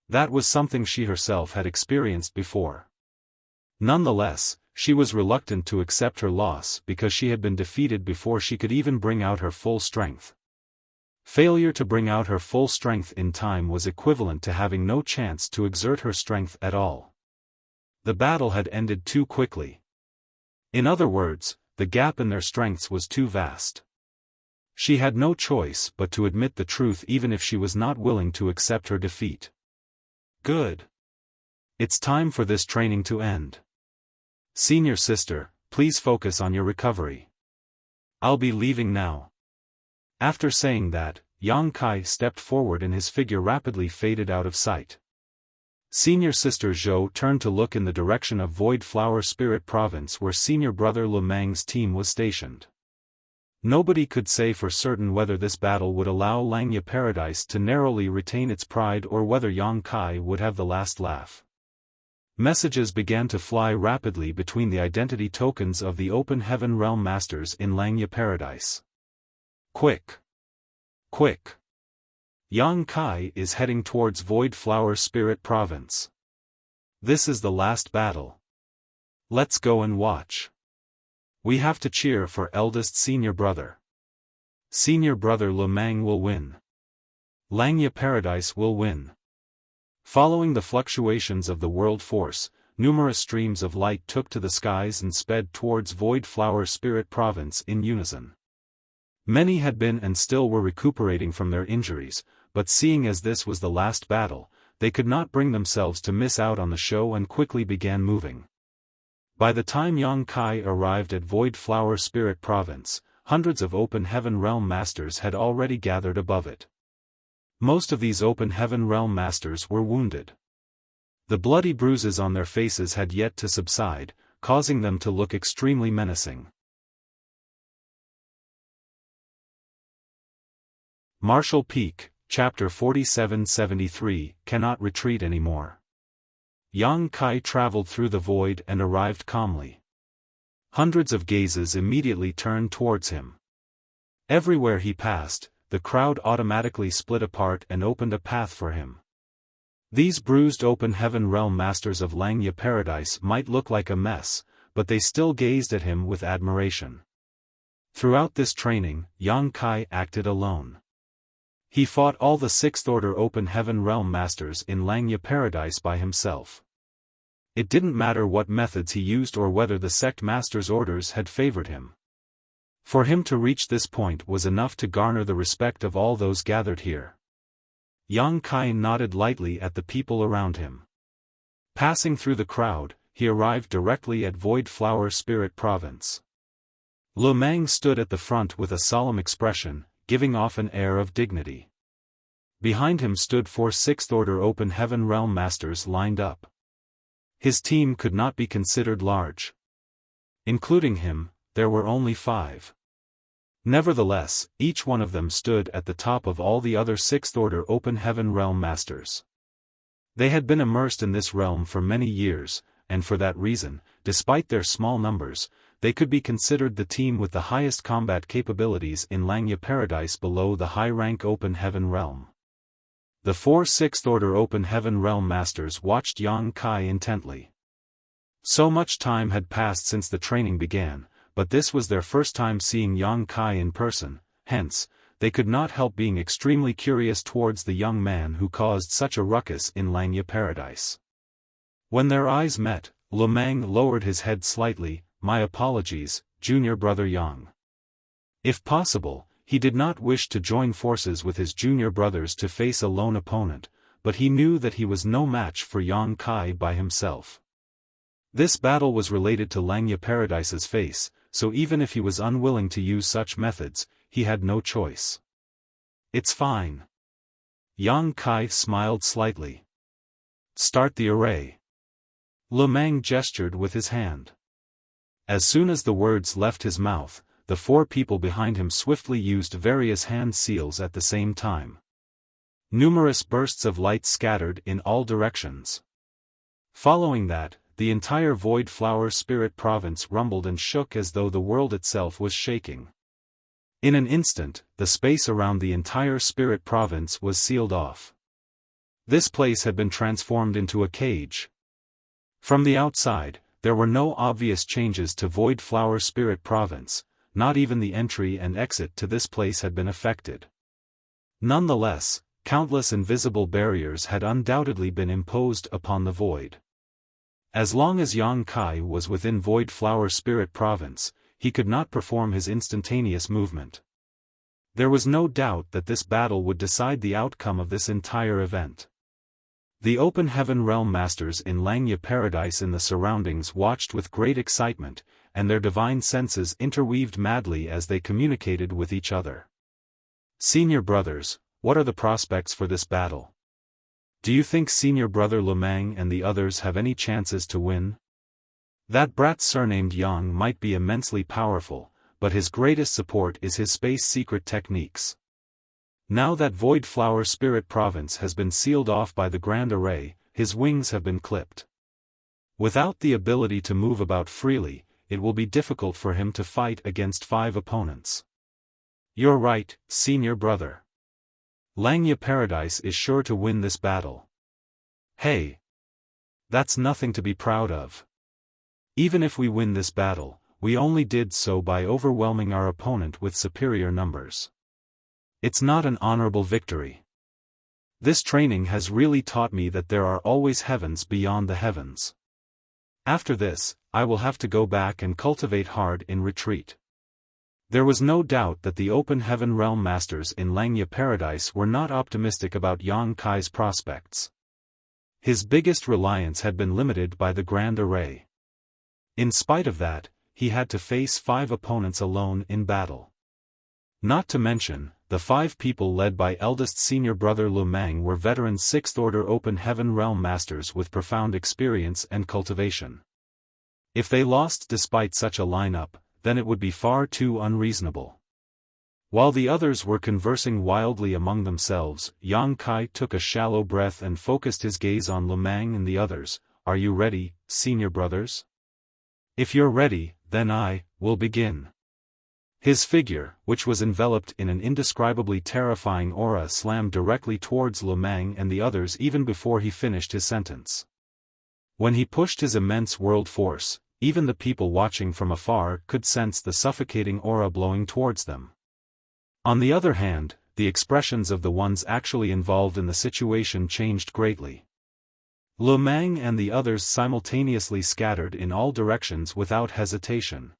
That was something she herself had experienced before. Nonetheless, she was reluctant to accept her loss because she had been defeated before she could even bring out her full strength. Failure to bring out her full strength in time was equivalent to having no chance to exert her strength at all. The battle had ended too quickly. In other words, the gap in their strengths was too vast. She had no choice but to admit the truth even if she was not willing to accept her defeat. Good. It's time for this training to end. Senior sister, please focus on your recovery. I'll be leaving now. After saying that, Yang Kai stepped forward and his figure rapidly faded out of sight. Senior Sister Zhou turned to look in the direction of Void Flower Spirit Province where senior brother Lu Meng's team was stationed. Nobody could say for certain whether this battle would allow Langya Paradise to narrowly retain its pride or whether Yang Kai would have the last laugh. Messages began to fly rapidly between the identity tokens of the Open Heaven Realm Masters in Langya Paradise. Quick! Quick! Yang Kai is heading towards Void Flower Spirit Province. This is the last battle. Let's go and watch. We have to cheer for eldest senior brother. Senior brother Lu Meng will win. Langya Paradise will win. Following the fluctuations of the world force, numerous streams of light took to the skies and sped towards Void Flower Spirit Province in unison. Many had been and still were recuperating from their injuries, but seeing as this was the last battle, they could not bring themselves to miss out on the show and quickly began moving. By the time Yang Kai arrived at Void Flower Spirit Province, hundreds of Open Heaven Realm Masters had already gathered above it. Most of these Open Heaven Realm Masters were wounded. The bloody bruises on their faces had yet to subside, causing them to look extremely menacing. Martial Peak, Chapter 4773, Cannot Retreat Anymore. Yang Kai traveled through the void and arrived calmly. Hundreds of gazes immediately turned towards him. Everywhere he passed, the crowd automatically split apart and opened a path for him. These bruised Open Heaven Realm Masters of Langya Paradise might look like a mess, but they still gazed at him with admiration. Throughout this training, Yang Kai acted alone. He fought all the Sixth Order Open Heaven Realm Masters in Langya Paradise by himself. It didn't matter what methods he used or whether the sect master's orders had favored him. For him to reach this point was enough to garner the respect of all those gathered here. Yang Kai nodded lightly at the people around him. Passing through the crowd, he arrived directly at Void Flower Spirit Province. Lu Meng stood at the front with a solemn expression, giving off an air of dignity. Behind him stood 4 Sixth Order Open Heaven Realm Masters lined up. His team could not be considered large. Including him, there were only 5. Nevertheless, each one of them stood at the top of all the other Sixth Order Open Heaven Realm Masters. They had been immersed in this realm for many years, and for that reason, despite their small numbers, they could be considered the team with the highest combat capabilities in Langya Paradise below the high-rank Open Heaven Realm. The 4 Sixth Order Open Heaven Realm Masters watched Yang Kai intently. So much time had passed since the training began, but this was their first time seeing Yang Kai in person, hence, they could not help being extremely curious towards the young man who caused such a ruckus in Langya Paradise. When their eyes met, Lu Meng lowered his head slightly. "My apologies, junior brother Yang." If possible, he did not wish to join forces with his junior brothers to face a lone opponent, but he knew that he was no match for Yang Kai by himself. This battle was related to Langya Paradise's face, so even if he was unwilling to use such methods, he had no choice. "It's fine." Yang Kai smiled slightly. "Start the array." Lu Meng gestured with his hand. As soon as the words left his mouth, the 4 people behind him swiftly used various hand seals at the same time. Numerous bursts of light scattered in all directions. Following that, the entire Void Flower Spirit Province rumbled and shook as though the world itself was shaking. In an instant, the space around the entire Spirit Province was sealed off. This place had been transformed into a cage. From the outside, there were no obvious changes to Void Flower Spirit Province, not even the entry and exit to this place had been affected. Nonetheless, countless invisible barriers had undoubtedly been imposed upon the Void. As long as Yang Kai was within Void Flower Spirit Province, he could not perform his instantaneous movement. There was no doubt that this battle would decide the outcome of this entire event. The Open Heaven Realm Masters in Langya Paradise and the surroundings watched with great excitement, and their divine senses interweaved madly as they communicated with each other. "Senior brothers, what are the prospects for this battle? Do you think senior brother Lu Meng and the others have any chances to win? That brat surnamed Yang might be immensely powerful, but his greatest support is his space secret techniques. Now that Void Flower Spirit Province has been sealed off by the Grand Array, his wings have been clipped. Without the ability to move about freely, it will be difficult for him to fight against 5 opponents." "You're right, senior brother. Langya Paradise is sure to win this battle." "Hey! That's nothing to be proud of. Even if we win this battle, we only did so by overwhelming our opponent with superior numbers. It's not an honorable victory. This training has really taught me that there are always heavens beyond the heavens. After this, I will have to go back and cultivate hard in retreat." There was no doubt that the Open Heaven Realm Masters in Langya Paradise were not optimistic about Yang Kai's prospects. His biggest reliance had been limited by the Grand Array. In spite of that, he had to face 5 opponents alone in battle. Not to mention, the 5 people led by eldest senior brother Lu Meng were veteran 6th Order Open Heaven Realm Masters with profound experience and cultivation. If they lost despite such a lineup, then it would be far too unreasonable. While the others were conversing wildly among themselves, Yang Kai took a shallow breath and focused his gaze on Lu Meng and the others. "Are you ready, senior brothers? If you're ready, then I will begin." His figure, which was enveloped in an indescribably terrifying aura, slammed directly towards Lu Meng and the others even before he finished his sentence. When he pushed his immense world force, even the people watching from afar could sense the suffocating aura blowing towards them. On the other hand, the expressions of the ones actually involved in the situation changed greatly. Lu Meng and the others simultaneously scattered in all directions without hesitation.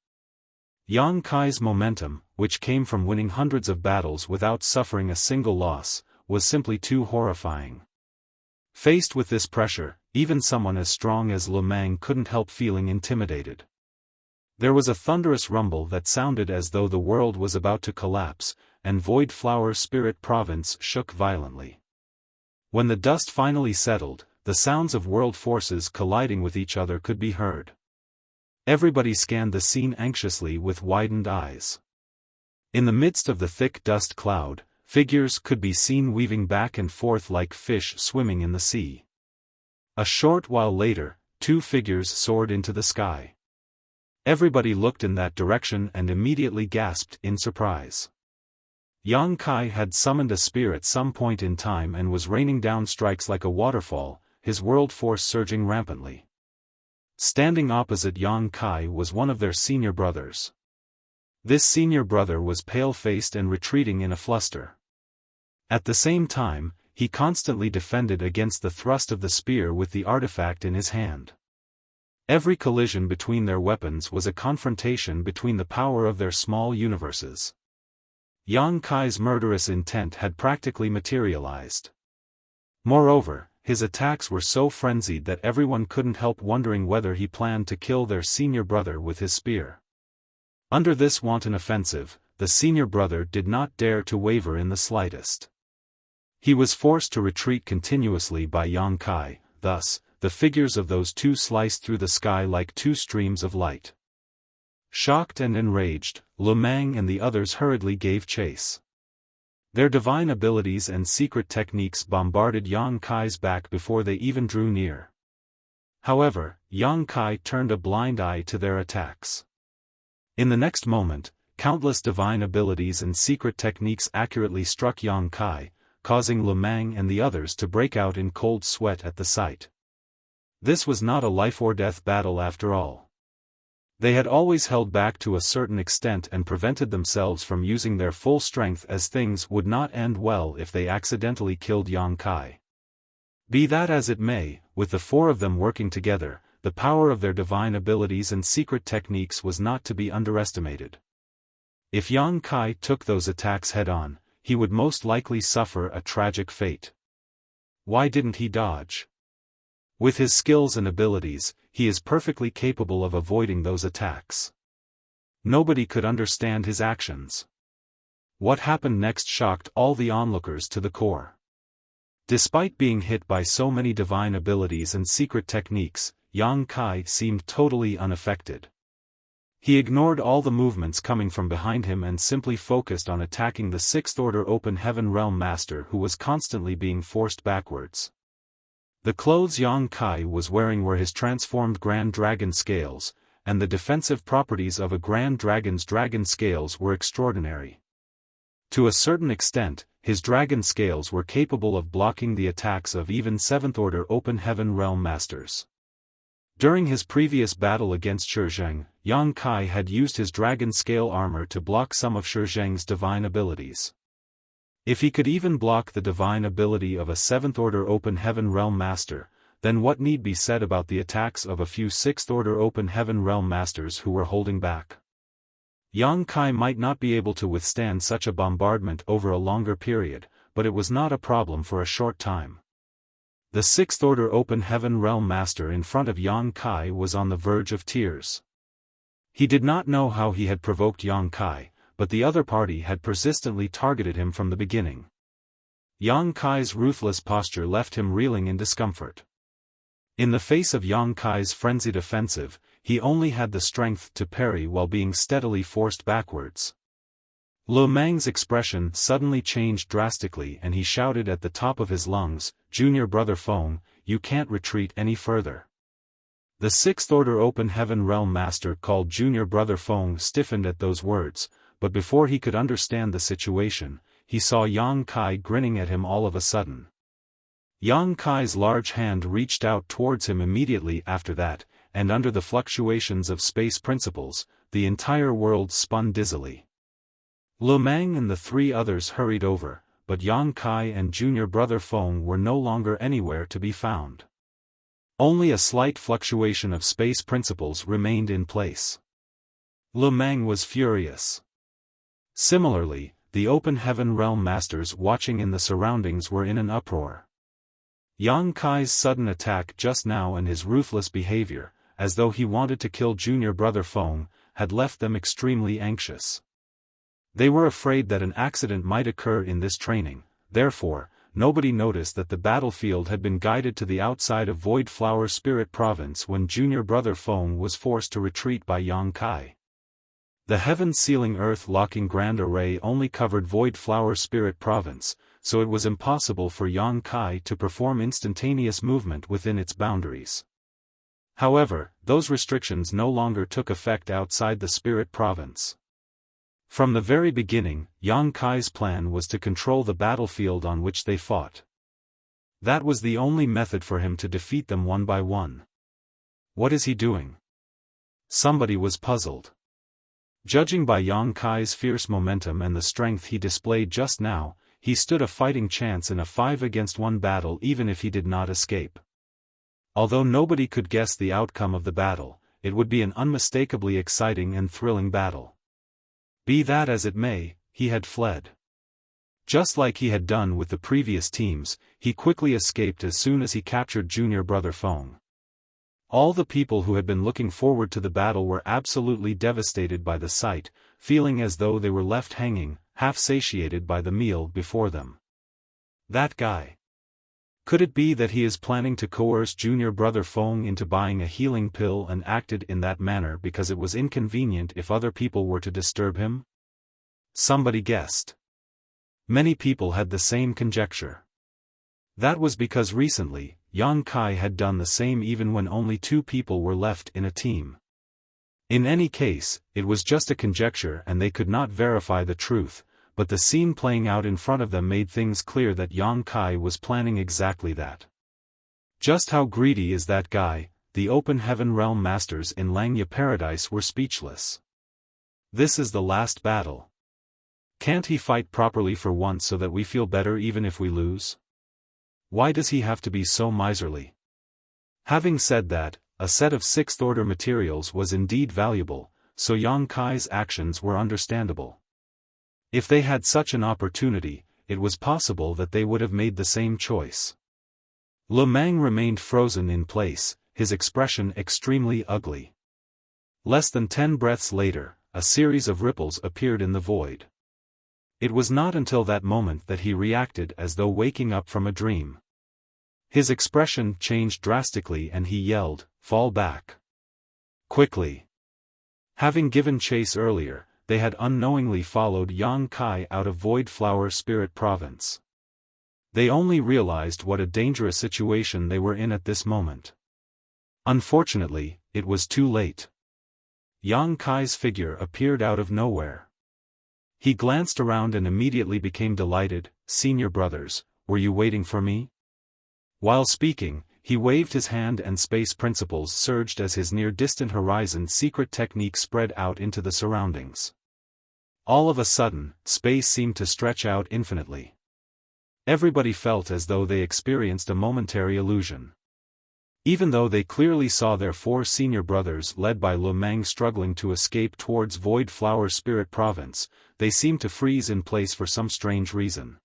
Yang Kai's momentum, which came from winning hundreds of battles without suffering a single loss, was simply too horrifying. Faced with this pressure, even someone as strong as Lu Meng couldn't help feeling intimidated. There was a thunderous rumble that sounded as though the world was about to collapse, and Void Flower Spirit Province shook violently. When the dust finally settled, the sounds of world forces colliding with each other could be heard. Everybody scanned the scene anxiously with widened eyes. In the midst of the thick dust cloud, figures could be seen weaving back and forth like fish swimming in the sea. A short while later, two figures soared into the sky. Everybody looked in that direction and immediately gasped in surprise. Yang Kai had summoned a spear at some point in time and was raining down strikes like a waterfall, his world force surging rampantly. Standing opposite Yang Kai was one of their senior brothers. This senior brother was pale-faced and retreating in a fluster. At the same time, he constantly defended against the thrust of the spear with the artifact in his hand. Every collision between their weapons was a confrontation between the power of their small universes. Yang Kai's murderous intent had practically materialized. Moreover, his attacks were so frenzied that everyone couldn't help wondering whether he planned to kill their senior brother with his spear. Under this wanton offensive, the senior brother did not dare to waver in the slightest. He was forced to retreat continuously by Yang Kai, thus, the figures of those two sliced through the sky like two streams of light. Shocked and enraged, Lu Meng and the others hurriedly gave chase. Their divine abilities and secret techniques bombarded Yang Kai's back before they even drew near. However, Yang Kai turned a blind eye to their attacks. In the next moment, countless divine abilities and secret techniques accurately struck Yang Kai, causing Lu Meng and the others to break out in cold sweat at the sight. This was not a life-or-death battle after all. They had always held back to a certain extent and prevented themselves from using their full strength, as things would not end well if they accidentally killed Yang Kai. Be that as it may, with the four of them working together, the power of their divine abilities and secret techniques was not to be underestimated. If Yang Kai took those attacks head-on, he would most likely suffer a tragic fate. Why didn't he dodge? With his skills and abilities, he is perfectly capable of avoiding those attacks. Nobody could understand his actions. What happened next shocked all the onlookers to the core. Despite being hit by so many divine abilities and secret techniques, Yang Kai seemed totally unaffected. He ignored all the movements coming from behind him and simply focused on attacking the Sixth Order Open Heaven Realm Master, who was constantly being forced backwards. The clothes Yang Kai was wearing were his transformed Grand Dragon scales, and the defensive properties of a Grand Dragon's dragon scales were extraordinary. To a certain extent, his dragon scales were capable of blocking the attacks of even Seventh Order Open Heaven Realm Masters. During his previous battle against Shizheng, Yang Kai had used his dragon scale armor to block some of Shizheng's divine abilities. If he could even block the divine ability of a Seventh Order Open Heaven Realm Master, then what need be said about the attacks of a few Sixth Order Open Heaven Realm Masters who were holding back? Yang Kai might not be able to withstand such a bombardment over a longer period, but it was not a problem for a short time. The Sixth Order Open Heaven Realm Master in front of Yang Kai was on the verge of tears. He did not know how he had provoked Yang Kai, but the other party had persistently targeted him from the beginning. Yang Kai's ruthless posture left him reeling in discomfort. In the face of Yang Kai's frenzied offensive, he only had the strength to parry while being steadily forced backwards. Lu Meng's expression suddenly changed drastically and he shouted at the top of his lungs, "Junior Brother Feng, you can't retreat any further." The Sixth Order Open Heaven Realm Master called Junior Brother Feng stiffened at those words, but before he could understand the situation, he saw Yang Kai grinning at him all of a sudden. Yang Kai's large hand reached out towards him immediately after that, and under the fluctuations of space principles, the entire world spun dizzily. Lu Meng and the three others hurried over, but Yang Kai and Junior Brother Feng were no longer anywhere to be found. Only a slight fluctuation of space principles remained in place. Lu Meng was furious. Similarly, the Open Heaven Realm Masters watching in the surroundings were in an uproar. Yang Kai's sudden attack just now and his ruthless behavior, as though he wanted to kill Junior Brother Feng, had left them extremely anxious. They were afraid that an accident might occur in this training, therefore, nobody noticed that the battlefield had been guided to the outside of Void Flower Spirit Province when Junior Brother Feng was forced to retreat by Yang Kai. The heaven-sealing earth-locking Grand Array only covered Void Flower Spirit Province, so it was impossible for Yang Kai to perform instantaneous movement within its boundaries. However, those restrictions no longer took effect outside the spirit province. From the very beginning, Yang Kai's plan was to control the battlefield on which they fought. That was the only method for him to defeat them one by one. What is he doing? Somebody was puzzled. Judging by Yang Kai's fierce momentum and the strength he displayed just now, he stood a fighting chance in a 5-against-1 battle even if he did not escape. Although nobody could guess the outcome of the battle, it would be an unmistakably exciting and thrilling battle. Be that as it may, he had fled. Just like he had done with the previous teams, he quickly escaped as soon as he captured junior brother Feng. All the people who had been looking forward to the battle were absolutely devastated by the sight, feeling as though they were left hanging, half satiated by the meal before them. That guy. Could it be that he is planning to coerce junior brother Feng into buying a healing pill and acted in that manner because it was inconvenient if other people were to disturb him? Somebody guessed. Many people had the same conjecture. That was because recently, Yang Kai had done the same even when only 2 people were left in a team. In any case, it was just a conjecture and they could not verify the truth, but the scene playing out in front of them made things clear that Yang Kai was planning exactly that. Just how greedy is that guy? The Open Heaven Realm Masters in Langya Paradise were speechless. This is the last battle. Can't he fight properly for once so that we feel better even if we lose? Why does he have to be so miserly? Having said that, a set of 6th-order materials was indeed valuable, so Yang Kai's actions were understandable. If they had such an opportunity, it was possible that they would have made the same choice. Lu Meng remained frozen in place, his expression extremely ugly. Less than 10 breaths later, a series of ripples appeared in the void. It was not until that moment that he reacted as though waking up from a dream. His expression changed drastically and he yelled, "Fall back! Quickly!" Having given chase earlier, they had unknowingly followed Yang Kai out of Void Flower Spirit Province. They only realized what a dangerous situation they were in at this moment. Unfortunately, it was too late. Yang Kai's figure appeared out of nowhere. He glanced around and immediately became delighted. "Senior brothers, were you waiting for me?" While speaking, he waved his hand and space principles surged as his near-distant horizon secret technique spread out into the surroundings. All of a sudden, space seemed to stretch out infinitely. Everybody felt as though they experienced a momentary illusion. Even though they clearly saw their 4 senior brothers led by Lu Meng struggling to escape towards Void Flower Spirit Province, they seemed to freeze in place for some strange reason.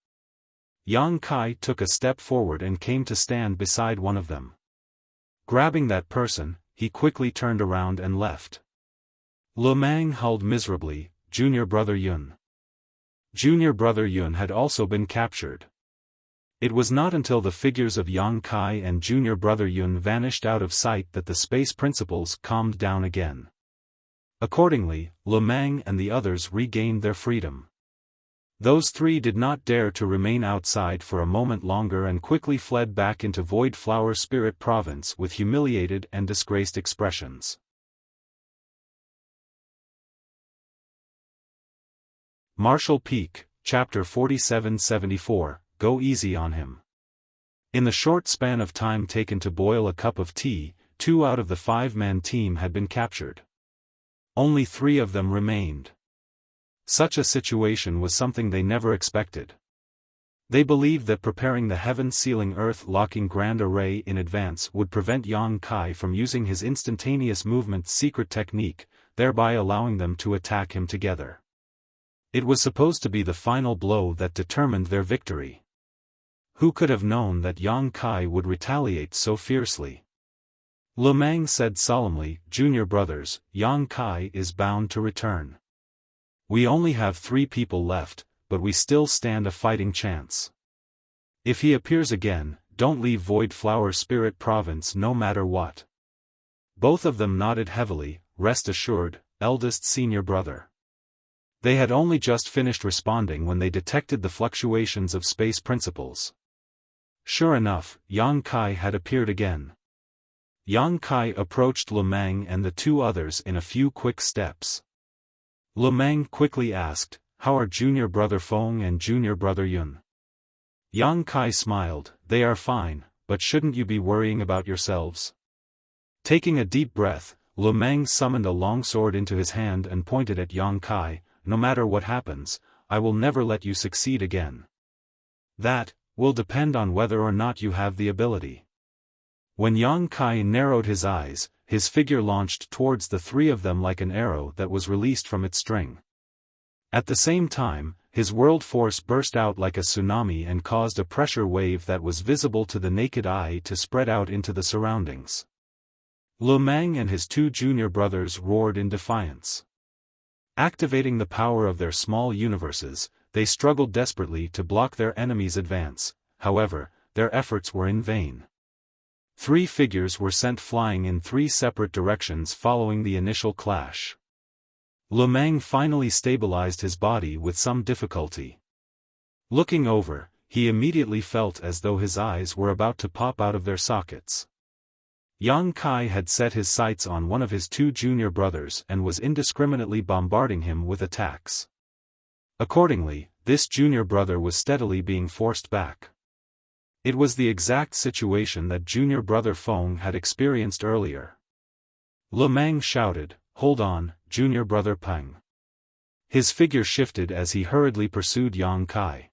Yang Kai took a step forward and came to stand beside one of them. Grabbing that person, he quickly turned around and left. Lu Meng howled miserably. Junior brother Yun. Junior brother Yun had also been captured. It was not until the figures of Yang Kai and junior brother Yun vanished out of sight that the space principles calmed down again. Accordingly, Lu Meng and the others regained their freedom. Those 3 did not dare to remain outside for a moment longer and quickly fled back into Void Flower Spirit Province with humiliated and disgraced expressions. Marshall Peak, Chapter 4774, Go Easy on Him. In the short span of time taken to boil a cup of tea, 2 out of the 5-man team had been captured. Only 3 of them remained. Such a situation was something they never expected. They believed that preparing the heaven-sealing earth-locking grand array in advance would prevent Yang Kai from using his instantaneous movement secret technique, thereby allowing them to attack him together. It was supposed to be the final blow that determined their victory. Who could have known that Yang Kai would retaliate so fiercely? Lu Meng said solemnly, "Junior brothers, Yang Kai is bound to return. We only have 3 people left, but we still stand a fighting chance. If he appears again, don't leave Void Flower Spirit Province no matter what." Both of them nodded heavily. "Rest assured, eldest senior brother." They had only just finished responding when they detected the fluctuations of space principles. Sure enough, Yang Kai had appeared again. Yang Kai approached Lu Meng and the two others in a few quick steps. Lu Meng quickly asked, "How are junior brother Feng and junior brother Yun?" Yang Kai smiled, "They are fine, but shouldn't you be worrying about yourselves?" Taking a deep breath, Lu Meng summoned a long sword into his hand and pointed at Yang Kai, "No matter what happens, I will never let you succeed again. That will depend on whether or not you have the ability." When Yang Kai narrowed his eyes, his figure launched towards the three of them like an arrow that was released from its string. At the same time, his world force burst out like a tsunami and caused a pressure wave that was visible to the naked eye to spread out into the surroundings. Lu Meng and his two junior brothers roared in defiance. Activating the power of their small universes, they struggled desperately to block their enemy's advance. However, their efforts were in vain. Three figures were sent flying in three separate directions following the initial clash. Lu Meng finally stabilized his body with some difficulty. Looking over, he immediately felt as though his eyes were about to pop out of their sockets. Yang Kai had set his sights on one of his two junior brothers and was indiscriminately bombarding him with attacks. Accordingly, this junior brother was steadily being forced back. It was the exact situation that junior brother Feng had experienced earlier. Lu Meng shouted, "Hold on, junior brother Peng." His figure shifted as he hurriedly pursued Yang Kai.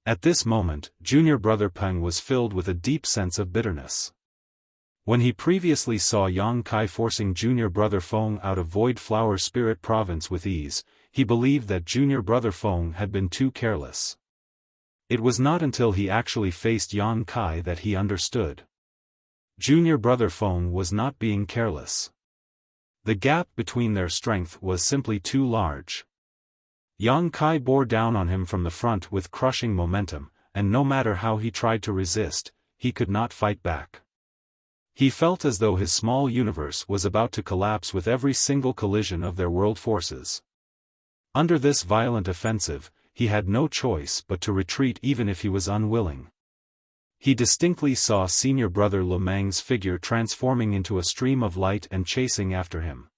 At this moment, junior brother Peng was filled with a deep sense of bitterness. When he previously saw Yang Kai forcing junior brother Feng out of Void Flower Spirit Province with ease, he believed that junior brother Feng had been too careless. It was not until he actually faced Yang Kai that he understood. Junior brother Feng was not being careless. The gap between their strength was simply too large. Yang Kai bore down on him from the front with crushing momentum, and no matter how he tried to resist, he could not fight back. He felt as though his small universe was about to collapse with every single collision of their world forces. Under this violent offensive, he had no choice but to retreat even if he was unwilling. He distinctly saw senior brother Lu Meng's figure transforming into a stream of light and chasing after him.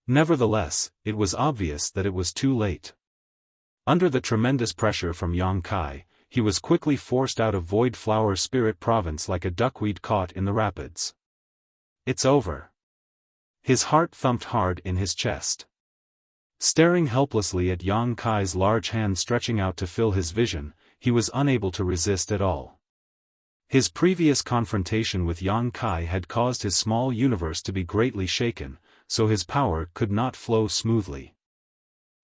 Nevertheless, it was obvious that it was too late. Under the tremendous pressure from Yang Kai, he was quickly forced out of Void Flower Spirit Province like a duckweed caught in the rapids. "It's over." His heart thumped hard in his chest. Staring helplessly at Yang Kai's large hand stretching out to fill his vision, he was unable to resist at all. His previous confrontation with Yang Kai had caused his small universe to be greatly shaken, so his power could not flow smoothly.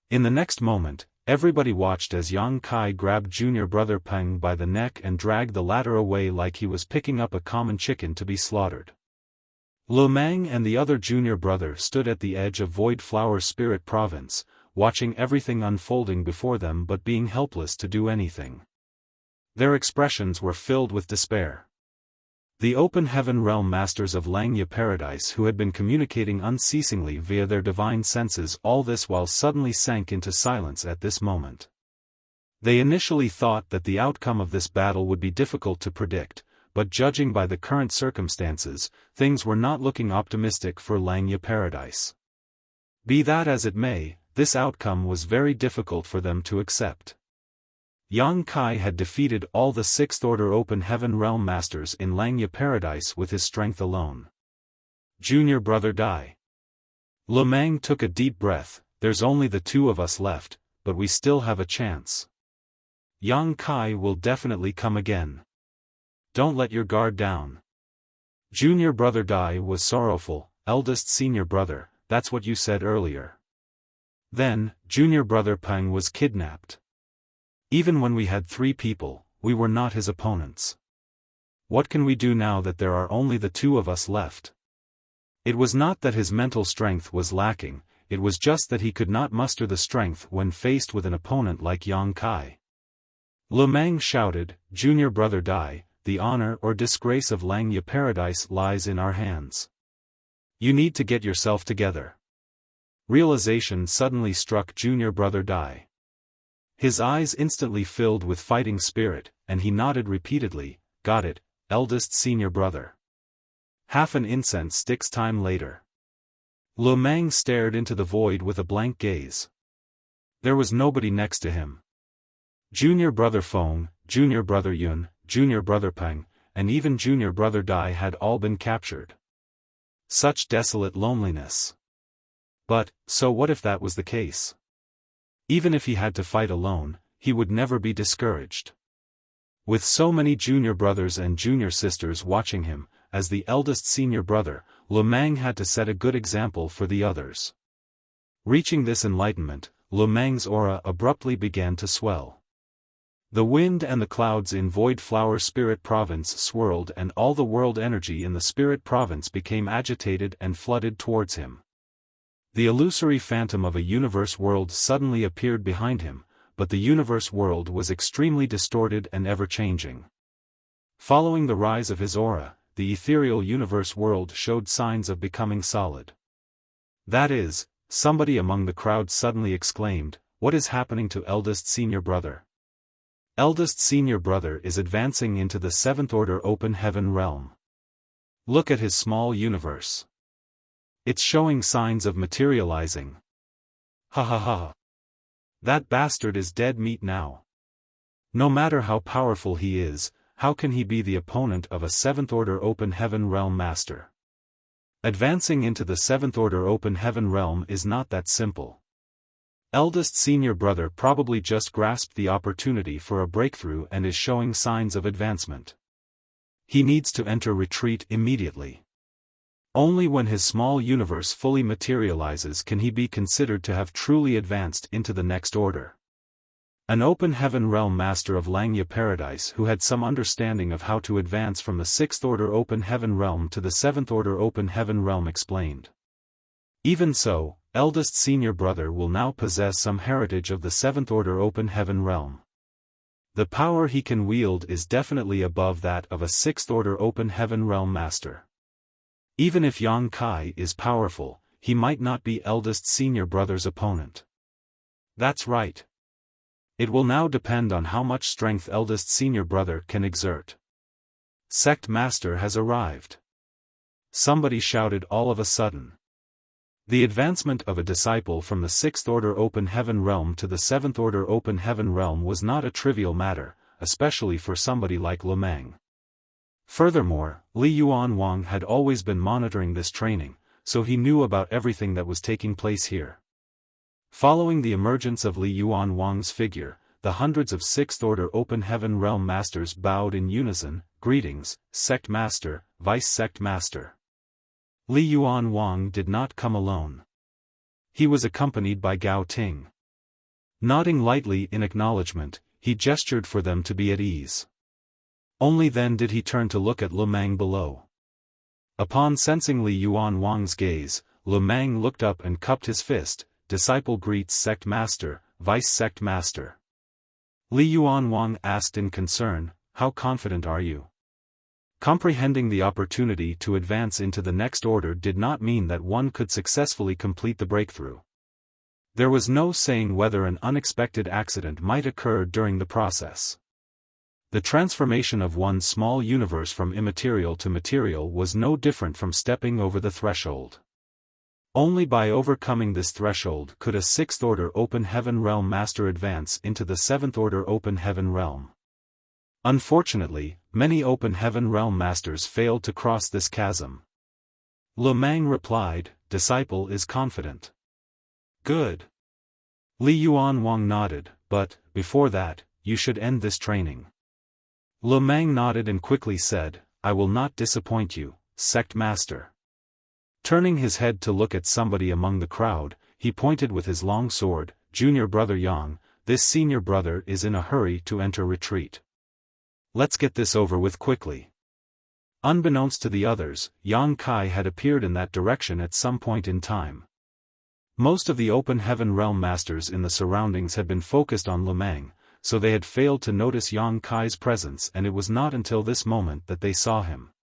In the next moment, everybody watched as Yang Kai grabbed junior brother Peng by the neck and dragged the latter away like he was picking up a common chicken to be slaughtered. Lu Meng and the other junior brother stood at the edge of Void Flower Spirit Province, watching everything unfolding before them but being helpless to do anything. Their expressions were filled with despair. The Open Heaven Realm Masters of Langya Paradise who had been communicating unceasingly via their divine senses all this while suddenly sank into silence at this moment. They initially thought that the outcome of this battle would be difficult to predict, but judging by the current circumstances, things were not looking optimistic for Langya Paradise. Be that as it may, this outcome was very difficult for them to accept. Yang Kai had defeated all the Sixth Order Open Heaven Realm Masters in Langya Paradise with his strength alone. Junior brother Dai. Lu Meng took a deep breath. "There's only the two of us left, but we still have a chance. Yang Kai will definitely come again. Don't let your guard down." Junior brother Dai was sorrowful. "Eldest senior brother, that's what you said earlier. Then, junior brother Peng was kidnapped. Even when we had 3 people, we were not his opponents. What can we do now that there are only the 2 of us left?" It was not that his mental strength was lacking, it was just that he could not muster the strength when faced with an opponent like Yang Kai. Lu Meng shouted, "Junior brother Dai, the honor or disgrace of Langya Paradise lies in our hands. You need to get yourself together." Realization suddenly struck junior brother Dai. His eyes instantly filled with fighting spirit, and he nodded repeatedly, "Got it, eldest senior brother." half an incense sticks time later. Lu Meng stared into the void with a blank gaze. There was nobody next to him. Junior brother Feng, junior brother Yun, junior brother Peng, and even junior brother Dai had all been captured. Such desolate loneliness. But, so what if that was the case? Even if he had to fight alone, he would never be discouraged. With so many junior brothers and junior sisters watching him, as the eldest senior brother, Lu Meng had to set a good example for the others. Reaching this enlightenment, Lu Meng's aura abruptly began to swell. The wind and the clouds in Void Flower Spirit Province swirled, and all the world energy in the Spirit Province became agitated and flooded towards him. The illusory phantom of a universe world suddenly appeared behind him, but the universe world was extremely distorted and ever-changing. Following the rise of his aura, the ethereal universe world showed signs of becoming solid. That is, somebody among the crowd suddenly exclaimed, "What is happening to eldest senior brother? Eldest senior brother is advancing into the seventh order open heaven realm. Look at his small universe. It's showing signs of materializing. Ha ha ha. That bastard is dead meat now. No matter how powerful he is, how can he be the opponent of a seventh order open heaven realm master? Advancing into the seventh order open heaven realm is not that simple. Eldest senior brother probably just grasped the opportunity for a breakthrough and is showing signs of advancement. He needs to enter retreat immediately. Only when his small universe fully materializes can he be considered to have truly advanced into the next order." An open heaven realm master of Langya Paradise who had some understanding of how to advance from the sixth order open heaven realm to the seventh order open heaven realm explained. Even so, eldest senior brother will now possess some heritage of the seventh order open heaven realm. The power he can wield is definitely above that of a sixth order open heaven realm master. Even if Yang Kai is powerful, he might not be eldest senior brother's opponent. That's right. It will now depend on how much strength eldest senior brother can exert. Sect master has arrived. Somebody shouted all of a sudden. The advancement of a disciple from the sixth order open heaven realm to the seventh order open heaven realm was not a trivial matter, especially for somebody like Lu Meng. Furthermore, Li Yuan Wang had always been monitoring this training, so he knew about everything that was taking place here. Following the emergence of Li Yuan Wang's figure, the hundreds of sixth order open heaven realm masters bowed in unison, "Greetings, sect master, vice sect master." Li Yuan Wang did not come alone. He was accompanied by Gao Ting. Nodding lightly in acknowledgement, he gestured for them to be at ease. Only then did he turn to look at Lu Meng below. Upon sensing Li Yuan Wang's gaze, Lu Meng looked up and cupped his fist. "Disciple greets sect master, vice sect master." Li Yuan Wang asked in concern, "How confident are you?" Comprehending the opportunity to advance into the next order did not mean that one could successfully complete the breakthrough. There was no saying whether an unexpected accident might occur during the process. The transformation of one's small universe from immaterial to material was no different from stepping over the threshold. Only by overcoming this threshold could a sixth order open heaven realm master advance into the seventh order open heaven realm. Unfortunately, many open heaven realm masters failed to cross this chasm. Lu Meng replied, "Disciple is confident." "Good." Li Yuan Wang nodded, "But, before that, you should end this training." Lu Meng nodded and quickly said, "I will not disappoint you, sect master." Turning his head to look at somebody among the crowd, he pointed with his long sword, "Junior brother Yang, this senior brother is in a hurry to enter retreat. Let's get this over with quickly." Unbeknownst to the others, Yang Kai had appeared in that direction at some point in time. Most of the open heaven realm masters in the surroundings had been focused on Lu Meng, so they had failed to notice Yang Kai's presence, and it was not until this moment that they saw him.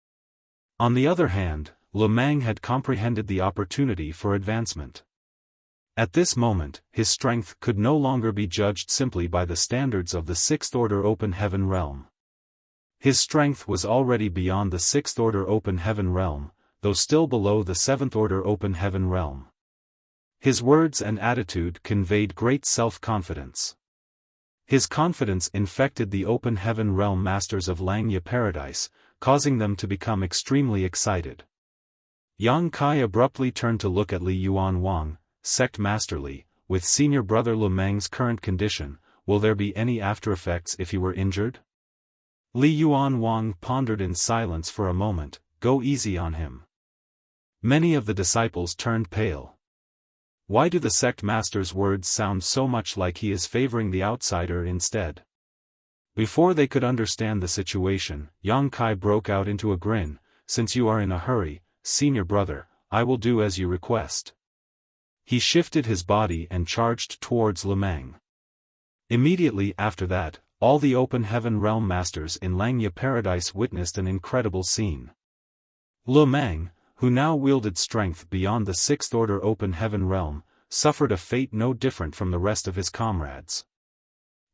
On the other hand, Lu Meng had comprehended the opportunity for advancement. At this moment, his strength could no longer be judged simply by the standards of the sixth order open heaven realm. His strength was already beyond the sixth order open heaven realm, though still below the seventh-order open heaven realm. His words and attitude conveyed great self-confidence. His confidence infected the open heaven realm masters of Langya Paradise, causing them to become extremely excited. Yang Kai abruptly turned to look at Li Yuan Wang, Sect Master Li. With senior brother Lu Meng's current condition, will there be any after-effects if he were injured? Li Yuan Wang pondered in silence for a moment. Go easy on him. Many of the disciples turned pale. Why do the sect master's words sound so much like he is favoring the outsider instead? Before they could understand the situation, Yang Kai broke out into a grin. Since you are in a hurry, senior brother, I will do as you request. He shifted his body and charged towards Lu Meng. Immediately after that, all the open heaven realm masters in Langya Paradise witnessed an incredible scene. Lu Meng, who now wielded strength beyond the sixth-order open heaven realm, suffered a fate no different from the rest of his comrades.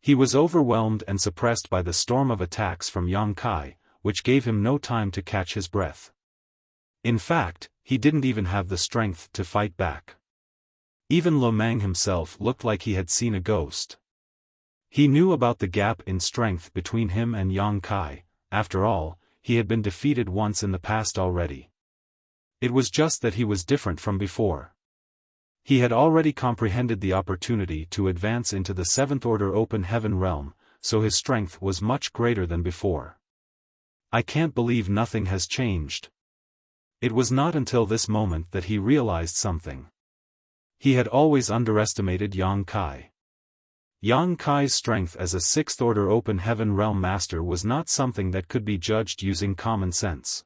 He was overwhelmed and suppressed by the storm of attacks from Yang Kai, which gave him no time to catch his breath. In fact, he didn't even have the strength to fight back. Even Lu Meng himself looked like he had seen a ghost. He knew about the gap in strength between him and Yang Kai. After all, he had been defeated once in the past already. It was just that he was different from before. He had already comprehended the opportunity to advance into the seventh-order open heaven realm, so his strength was much greater than before. I can't believe nothing has changed. It was not until this moment that he realized something. He had always underestimated Yang Kai. Yang Kai's strength as a sixth-order open heaven realm master was not something that could be judged using common sense.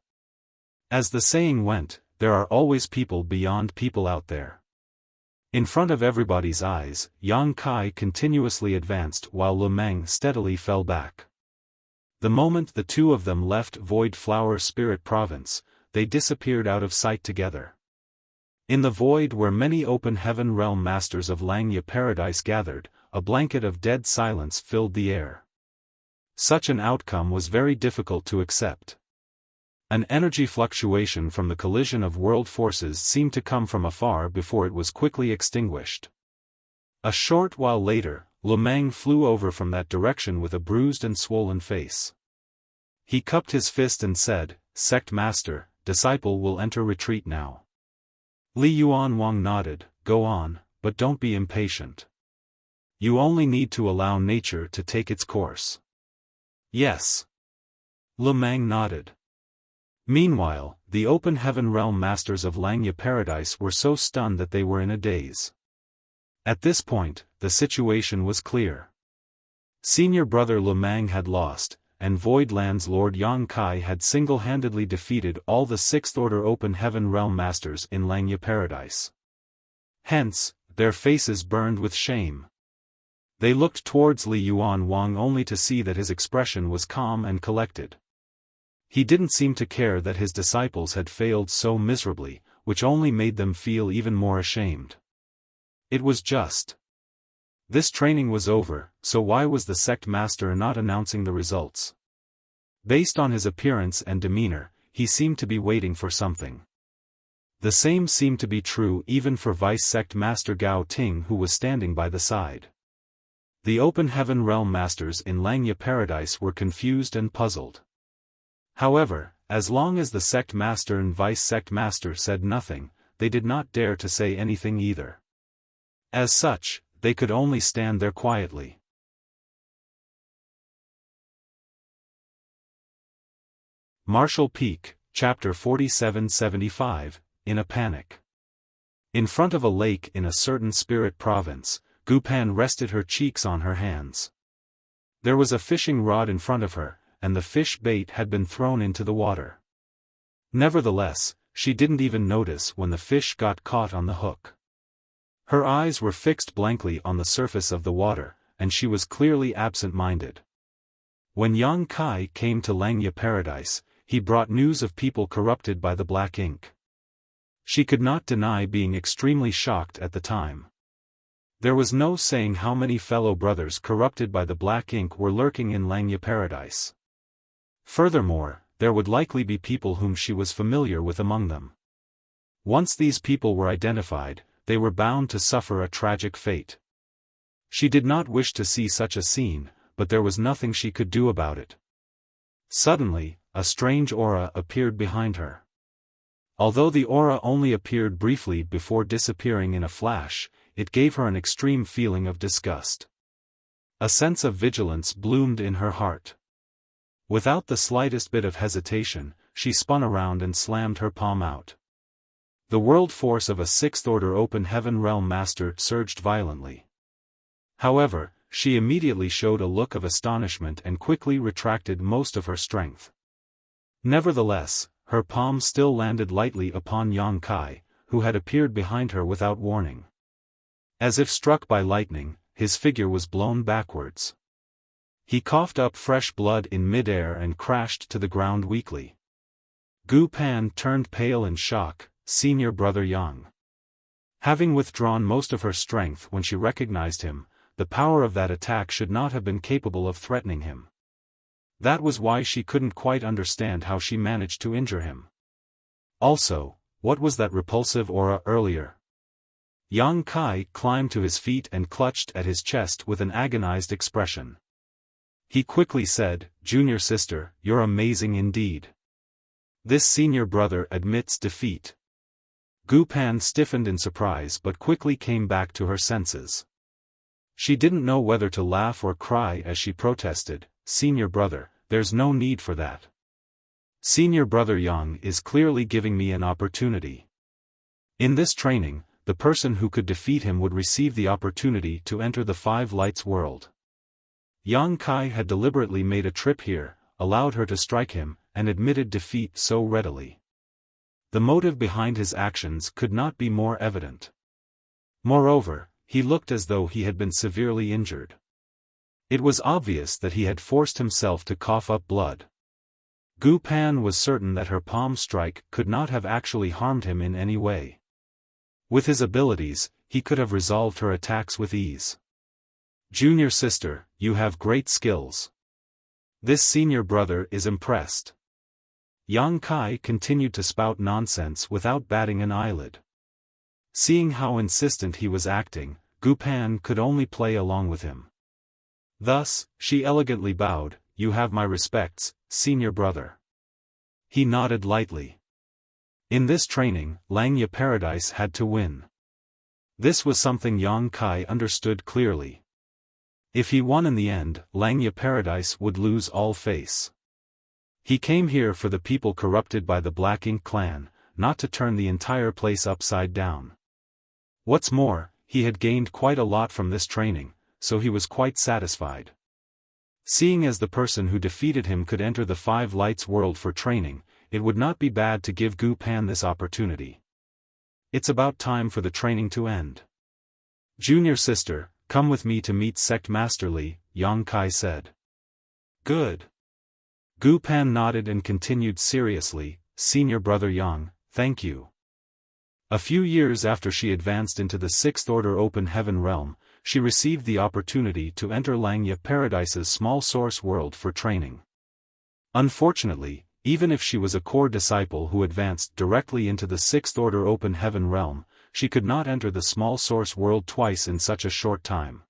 As the saying went, there are always people beyond people out there. In front of everybody's eyes, Yang Kai continuously advanced while Lu Meng steadily fell back. The moment the two of them left Void Flower Spirit Province, they disappeared out of sight together. In the void where many open heaven realm masters of Langya Paradise gathered, a blanket of dead silence filled the air. Such an outcome was very difficult to accept. An energy fluctuation from the collision of world forces seemed to come from afar before it was quickly extinguished. A short while later, Lu Meng flew over from that direction with a bruised and swollen face. He cupped his fist and said, "Sect Master, disciple will enter retreat now." Li Yuan Wang nodded, "Go on, but don't be impatient. You only need to allow nature to take its course." "Yes." Lu Meng nodded. Meanwhile, the open heaven realm masters of Langya Paradise were so stunned that they were in a daze. At this point, the situation was clear. Senior brother Lu Meng had lost, and Voidland's Lord Yang Kai had single-handedly defeated all the sixth-order open heaven realm masters in Langya Paradise. Hence, their faces burned with shame. They looked towards Li Yuan Wang only to see that his expression was calm and collected. He didn't seem to care that his disciples had failed so miserably, which only made them feel even more ashamed. It was just. This training was over, so why was the sect master not announcing the results? Based on his appearance and demeanor, he seemed to be waiting for something. The same seemed to be true even for Vice Sect Master Gao Ting, who was standing by the side. The open heaven realm masters in Langya Paradise were confused and puzzled. However, as long as the sect master and vice sect master said nothing, they did not dare to say anything either. As such, they could only stand there quietly. Marshall Peak, Chapter 4775, In a Panic. In front of a lake in a certain spirit province, Gupan rested her cheeks on her hands. There was a fishing rod in front of her, and the fish bait had been thrown into the water. Nevertheless, she didn't even notice when the fish got caught on the hook. Her eyes were fixed blankly on the surface of the water, and she was clearly absent-minded. When Yang Kai came to Langya Paradise, he brought news of people corrupted by the black ink. She could not deny being extremely shocked at the time. There was no saying how many fellow brothers corrupted by the black ink were lurking in Langya Paradise. Furthermore, there would likely be people whom she was familiar with among them. Once these people were identified, they were bound to suffer a tragic fate. She did not wish to see such a scene, but there was nothing she could do about it. Suddenly, a strange aura appeared behind her. Although the aura only appeared briefly before disappearing in a flash, it gave her an extreme feeling of disgust. A sense of vigilance bloomed in her heart. Without the slightest bit of hesitation, she spun around and slammed her palm out. The world force of a sixth-order open heaven realm master surged violently. However, she immediately showed a look of astonishment and quickly retracted most of her strength. Nevertheless, her palm still landed lightly upon Yang Kai, who had appeared behind her without warning. As if struck by lightning, his figure was blown backwards. He coughed up fresh blood in mid-air and crashed to the ground weakly. Gu Pan turned pale in shock, senior brother Yang. Having withdrawn most of her strength when she recognized him, the power of that attack should not have been capable of threatening him. That was why she couldn't quite understand how she managed to injure him. Also, what was that repulsive aura earlier? Yang Kai climbed to his feet and clutched at his chest with an agonized expression. He quickly said, "Junior sister, you're amazing indeed. This senior brother admits defeat." Gu Pan stiffened in surprise but quickly came back to her senses. She didn't know whether to laugh or cry as she protested, "Senior brother, there's no need for that. Senior brother Yang is clearly giving me an opportunity. In this training, the person who could defeat him would receive the opportunity to enter the Five Lights world. Yang Kai had deliberately made a trip here, allowed her to strike him, and admitted defeat so readily. The motive behind his actions could not be more evident. Moreover, he looked as though he had been severely injured. It was obvious that he had forced himself to cough up blood. Gu Pan was certain that her palm strike could not have actually harmed him in any way. With his abilities, he could have resolved her attacks with ease. "Junior sister, you have great skills. This senior brother is impressed." Yang Kai continued to spout nonsense without batting an eyelid. Seeing how insistent he was acting, Gu Pan could only play along with him. Thus, she elegantly bowed, "You have my respects, senior brother." He nodded lightly. In this training, Langya Paradise had to win. This was something Yang Kai understood clearly. If he won in the end, Langya Paradise would lose all face. He came here for the people corrupted by the Black Ink clan, not to turn the entire place upside down. What's more, he had gained quite a lot from this training, so he was quite satisfied. Seeing as the person who defeated him could enter the Five Lights world for training, it would not be bad to give Gu Pan this opportunity. It's about time for the training to end. "Junior sister, come with me to meet Sect Master Li," Yang Kai said. "Good." Gu Pan nodded and continued seriously, "Senior brother Yang, thank you." A few years after she advanced into the Sixth Order Open Heaven realm, she received the opportunity to enter Langya Paradise's small source world for training. Unfortunately, even if she was a core disciple who advanced directly into the Sixth Order Open Heaven realm, she could not enter the small source world twice in such a short time.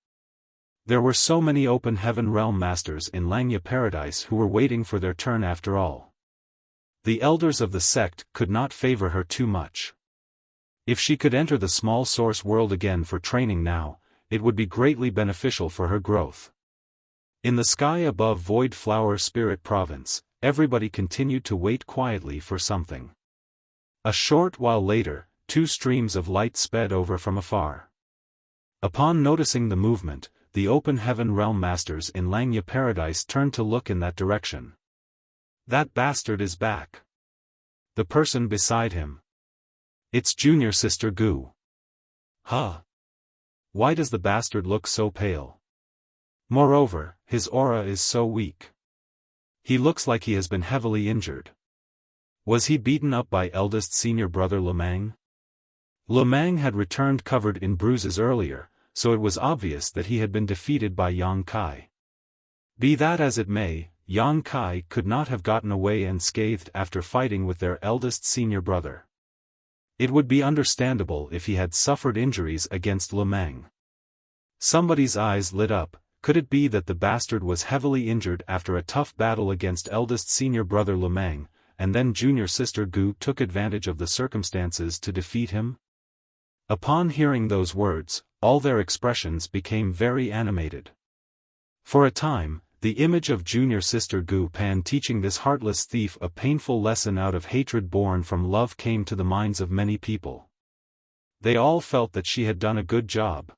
There were so many Open Heaven realm masters in Langya Paradise who were waiting for their turn after all. The elders of the sect could not favor her too much. If she could enter the small source world again for training now, it would be greatly beneficial for her growth. In the sky above Void Flower Spirit Province, everybody continued to wait quietly for something. A short while later, two streams of light sped over from afar. Upon noticing the movement, the Open Heaven realm masters in Langya Paradise turned to look in that direction. "That bastard is back." The person beside him. "It's junior sister Gu." "Huh? Why does the bastard look so pale? Moreover, his aura is so weak. He looks like he has been heavily injured. Was he beaten up by eldest senior brother Lemang?" Lemang had returned covered in bruises earlier, so it was obvious that he had been defeated by Yang Kai. Be that as it may, Yang Kai could not have gotten away unscathed after fighting with their eldest senior brother. It would be understandable if he had suffered injuries against Lemang. Somebody's eyes lit up. Could it be that the bastard was heavily injured after a tough battle against eldest senior brother Lemang, and then junior sister Gu took advantage of the circumstances to defeat him? Upon hearing those words, all their expressions became very animated. For a time, the image of junior sister Gu Pan teaching this heartless thief a painful lesson out of hatred born from love came to the minds of many people. They all felt that she had done a good job.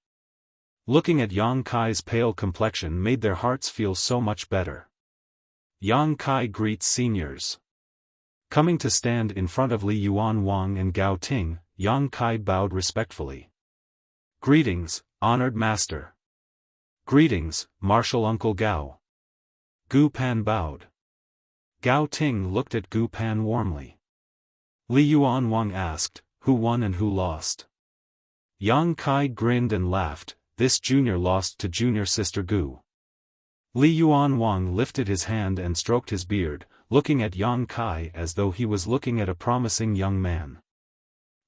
Looking at Yang Kai's pale complexion made their hearts feel so much better. Yang Kai greets seniors. Coming to stand in front of Li Yuan Wang and Gao Ting, Yang Kai bowed respectfully. Greetings, honored master. Greetings, martial uncle Gao. Gu Pan bowed. Gao Ting looked at Gu Pan warmly. Li Yuan Wang asked, who won and who lost? Yang Kai grinned and laughed. This junior lost to junior sister Gu. Li Yuan Wang lifted his hand and stroked his beard, looking at Yang Kai as though he was looking at a promising young man.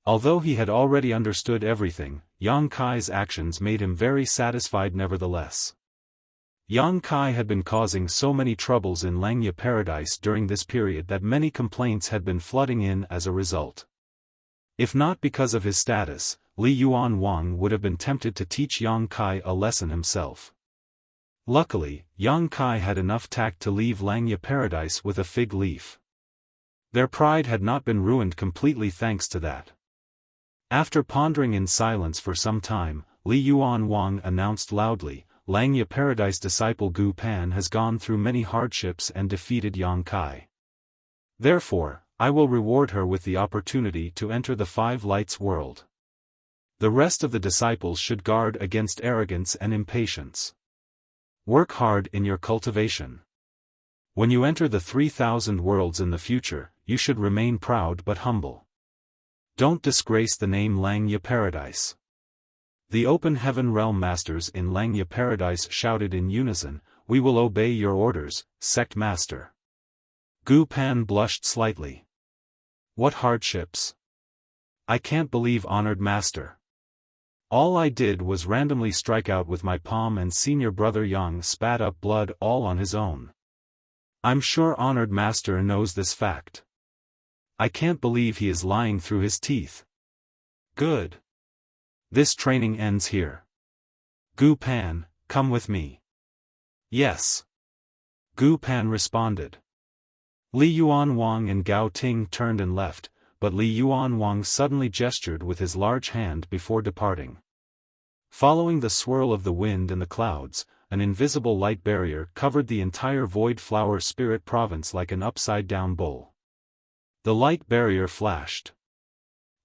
Although he had already understood everything, Yang Kai's actions made him very satisfied nevertheless. Yang Kai had been causing so many troubles in Langya Paradise during this period that many complaints had been flooding in as a result. If not because of his status, Li Yuan Wang would have been tempted to teach Yang Kai a lesson himself. Luckily, Yang Kai had enough tact to leave Langya Paradise with a fig leaf. Their pride had not been ruined completely thanks to that. After pondering in silence for some time, Li Yuan Wang announced loudly, Langya Paradise disciple Gu Pan has gone through many hardships and defeated Yang Kai. Therefore, I will reward her with the opportunity to enter the Five Lights world. The rest of the disciples should guard against arrogance and impatience. Work hard in your cultivation. When you enter the 3,000 worlds in the future, you should remain proud but humble. Don't disgrace the name Langya Paradise. The Open Heaven Realm Masters in Langya Paradise shouted in unison, we will obey your orders, Sect Master. Gu Pan blushed slightly. What hardships? I can't believe honored master. All I did was randomly strike out with my palm and senior brother Yang spat up blood all on his own. I'm sure honored master knows this fact. I can't believe he is lying through his teeth. Good. This training ends here. Gu Pan, come with me. Yes. Gu Pan responded. Li Yuan Wang and Gao Ting turned and left, but Li Yuan Wang suddenly gestured with his large hand before departing. Following the swirl of the wind and the clouds, an invisible light barrier covered the entire Void Flower Spirit Province like an upside-down bowl. The light barrier flashed.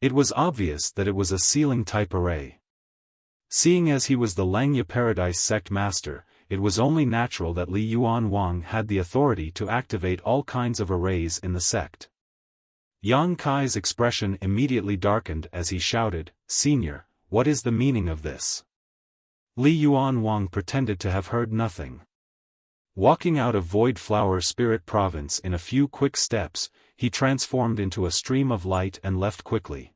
It was obvious that it was a sealing-type array. Seeing as he was the Langya Paradise Sect Master, it was only natural that Li Yuan Wang had the authority to activate all kinds of arrays in the sect. Yang Kai's expression immediately darkened as he shouted, Senior, what is the meaning of this? Li Yuan Wang pretended to have heard nothing. Walking out of Void Flower Spirit Province in a few quick steps, he transformed into a stream of light and left quickly.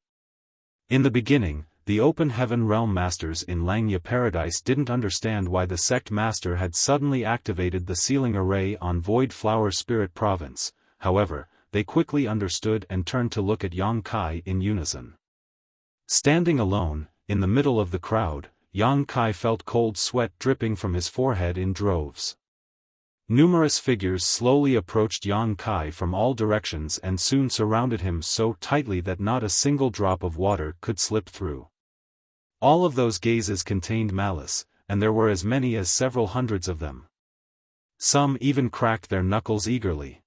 In the beginning, the Open Heaven Realm Masters in Langya Paradise didn't understand why the Sect Master had suddenly activated the sealing array on Void Flower Spirit Province. However, they quickly understood and turned to look at Yang Kai in unison. Standing alone, in the middle of the crowd, Yang Kai felt cold sweat dripping from his forehead in droves. Numerous figures slowly approached Yang Kai from all directions and soon surrounded him so tightly that not a single drop of water could slip through. All of those gazes contained malice, and there were as many as several hundreds of them. Some even cracked their knuckles eagerly.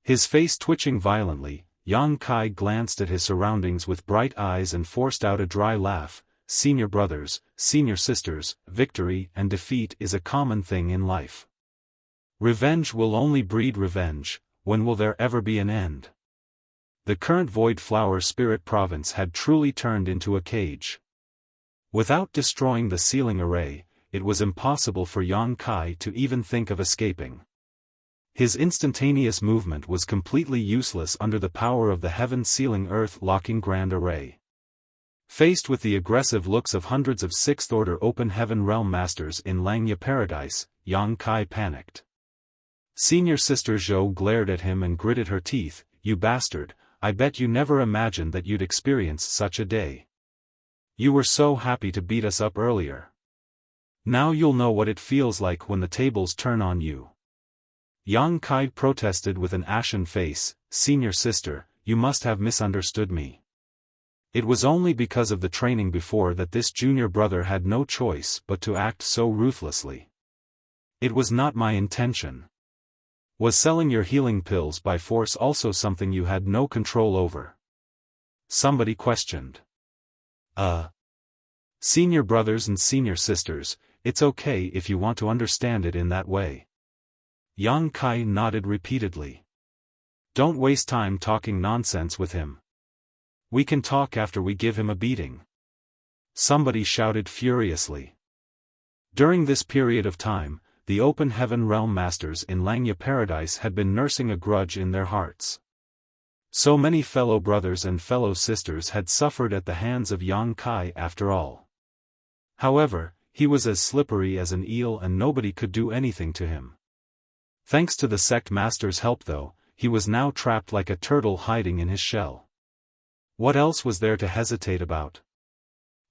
His face twitching violently, Yang Kai glanced at his surroundings with bright eyes and forced out a dry laugh. Senior brothers, senior sisters, victory and defeat is a common thing in life. Revenge will only breed revenge. When will there ever be an end? The current Void Flower Spirit Province had truly turned into a cage. Without destroying the sealing array, it was impossible for Yang Kai to even think of escaping. His instantaneous movement was completely useless under the power of the heaven-sealing earth-locking grand array. Faced with the aggressive looks of hundreds of sixth-order open heaven realm masters in Langya Paradise, Yang Kai panicked. Senior Sister Zhou glared at him and gritted her teeth. "You bastard, I bet you never imagined that you'd experience such a day. You were so happy to beat us up earlier. Now you'll know what it feels like when the tables turn on you." Yang Kai protested with an ashen face. "Senior sister, you must have misunderstood me. It was only because of the training before that this junior brother had no choice but to act so ruthlessly. It was not my intention." "Was selling your healing pills by force also something you had no control over?" somebody questioned. Senior brothers and senior sisters, it's okay if you want to understand it in that way." Yang Kai nodded repeatedly. "Don't waste time talking nonsense with him. We can talk after we give him a beating," somebody shouted furiously. During this period of time, the open heaven realm masters in Langya Paradise had been nursing a grudge in their hearts. So many fellow brothers and fellow sisters had suffered at the hands of Yang Kai after all. However, he was as slippery as an eel and nobody could do anything to him. Thanks to the sect master's help though, he was now trapped like a turtle hiding in his shell. What else was there to hesitate about?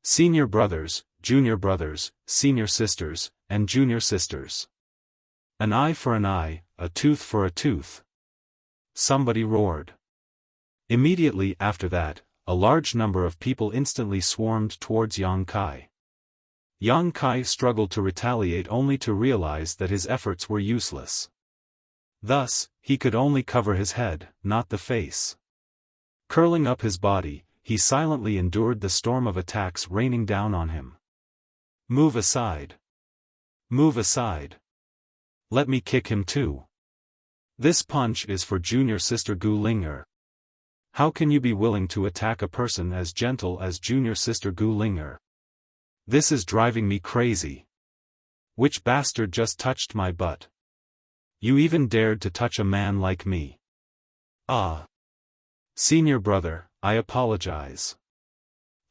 Senior brothers, senior sisters, and junior sisters. An eye for an eye, a tooth for a tooth. Somebody roared. Immediately after that, a large number of people instantly swarmed towards Yang Kai. Yang Kai struggled to retaliate only to realize that his efforts were useless. Thus, he could only cover his head, not the face. Curling up his body, he silently endured the storm of attacks raining down on him. "Move aside. Move aside. Let me kick him too. This punch is for junior sister Gu Ling'er. How can you be willing to attack a person as gentle as junior sister Gu Ling'er? This is driving me crazy. Which bastard just touched my butt? You even dared to touch a man like me. Ah. Senior brother, I apologize.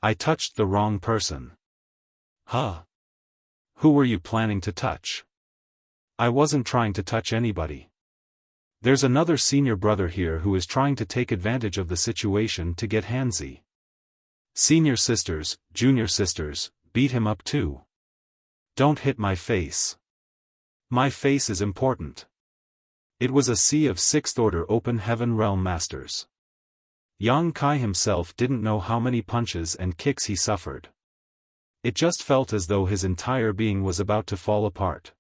I touched the wrong person." "Huh? Who were you planning to touch?" "I wasn't trying to touch anybody. There's another senior brother here who is trying to take advantage of the situation to get handsy. Senior sisters, junior sisters, beat him up too. Don't hit my face. My face is important." It was a sea of sixth-order open heaven realm masters. Yang Kai himself didn't know how many punches and kicks he suffered. It just felt as though his entire being was about to fall apart.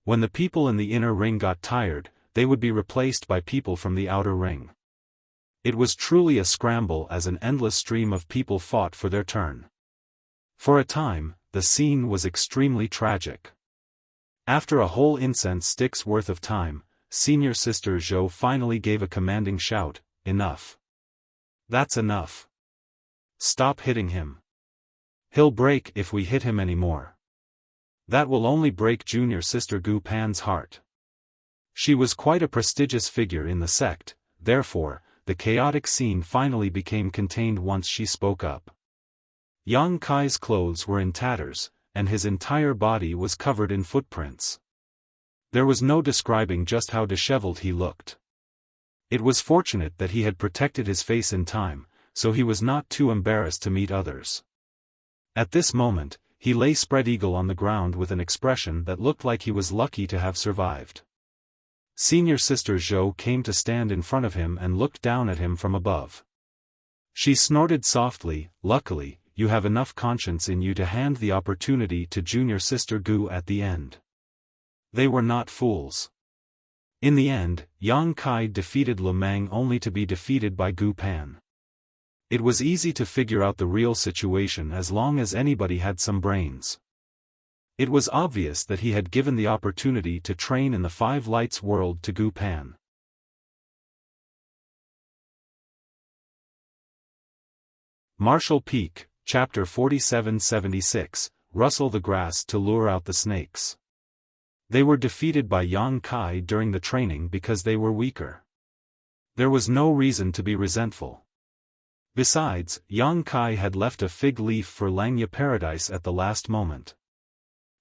When the people in the inner ring got tired, they would be replaced by people from the outer ring. It was truly a scramble as an endless stream of people fought for their turn. For a time, the scene was extremely tragic. After a whole incense stick's worth of time, Senior Sister Zhou finally gave a commanding shout, "Enough. That's enough. Stop hitting him. He'll break if we hit him anymore. That will only break junior sister Gu Pan's heart." She was quite a prestigious figure in the sect, therefore, the chaotic scene finally became contained once she spoke up. Yang Kai's clothes were in tatters, and his entire body was covered in footprints. There was no describing just how disheveled he looked. It was fortunate that he had protected his face in time, so he was not too embarrassed to meet others. At this moment, he lay spread-eagle on the ground with an expression that looked like he was lucky to have survived. Senior Sister Zhou came to stand in front of him and looked down at him from above. She snorted softly, "Luckily, you have enough conscience in you to hand the opportunity to junior sister Gu at the end." They were not fools. In the end, Yang Kai defeated Lu Meng only to be defeated by Gu Pan. It was easy to figure out the real situation as long as anybody had some brains. It was obvious that he had given the opportunity to train in the Five Lights world to Gu Pan. Martial Peak, Chapter 4776, Rustle the Grass to Lure Out the Snakes. They were defeated by Yang Kai during the training because they were weaker. There was no reason to be resentful. Besides, Yang Kai had left a fig leaf for Langya Paradise at the last moment.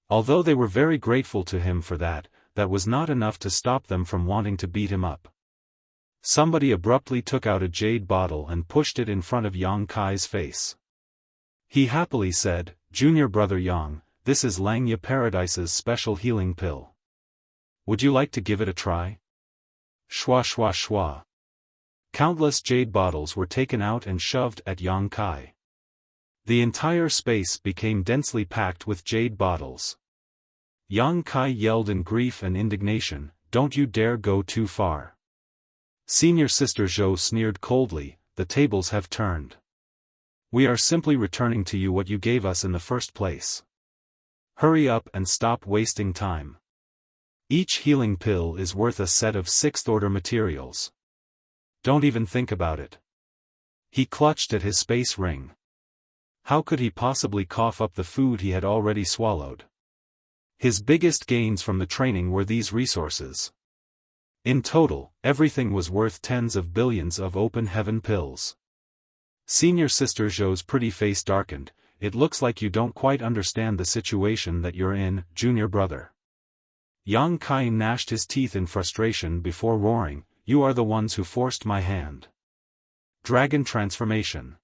Although they were very grateful to him for that, that was not enough to stop them from wanting to beat him up. Somebody abruptly took out a jade bottle and pushed it in front of Yang Kai's face. He happily said, "Junior brother Yang, this is Langya Paradise's special healing pill. Would you like to give it a try?" Shwa shwa shwa. Countless jade bottles were taken out and shoved at Yang Kai. The entire space became densely packed with jade bottles. Yang Kai yelled in grief and indignation, "Don't you dare go too far." Senior Sister Zhou sneered coldly, "The tables have turned. We are simply returning to you what you gave us in the first place. Hurry up and stop wasting time. Each healing pill is worth a set of sixth-order materials. Don't even think about it." He clutched at his space ring. How could he possibly cough up the food he had already swallowed? His biggest gains from the training were these resources. In total, everything was worth tens of billions of open heaven pills. Senior Sister Zhou's pretty face darkened. "It looks like you don't quite understand the situation that you're in, junior brother." Yang Kai gnashed his teeth in frustration before roaring, "You are the ones who forced my hand." Dragon Transformation.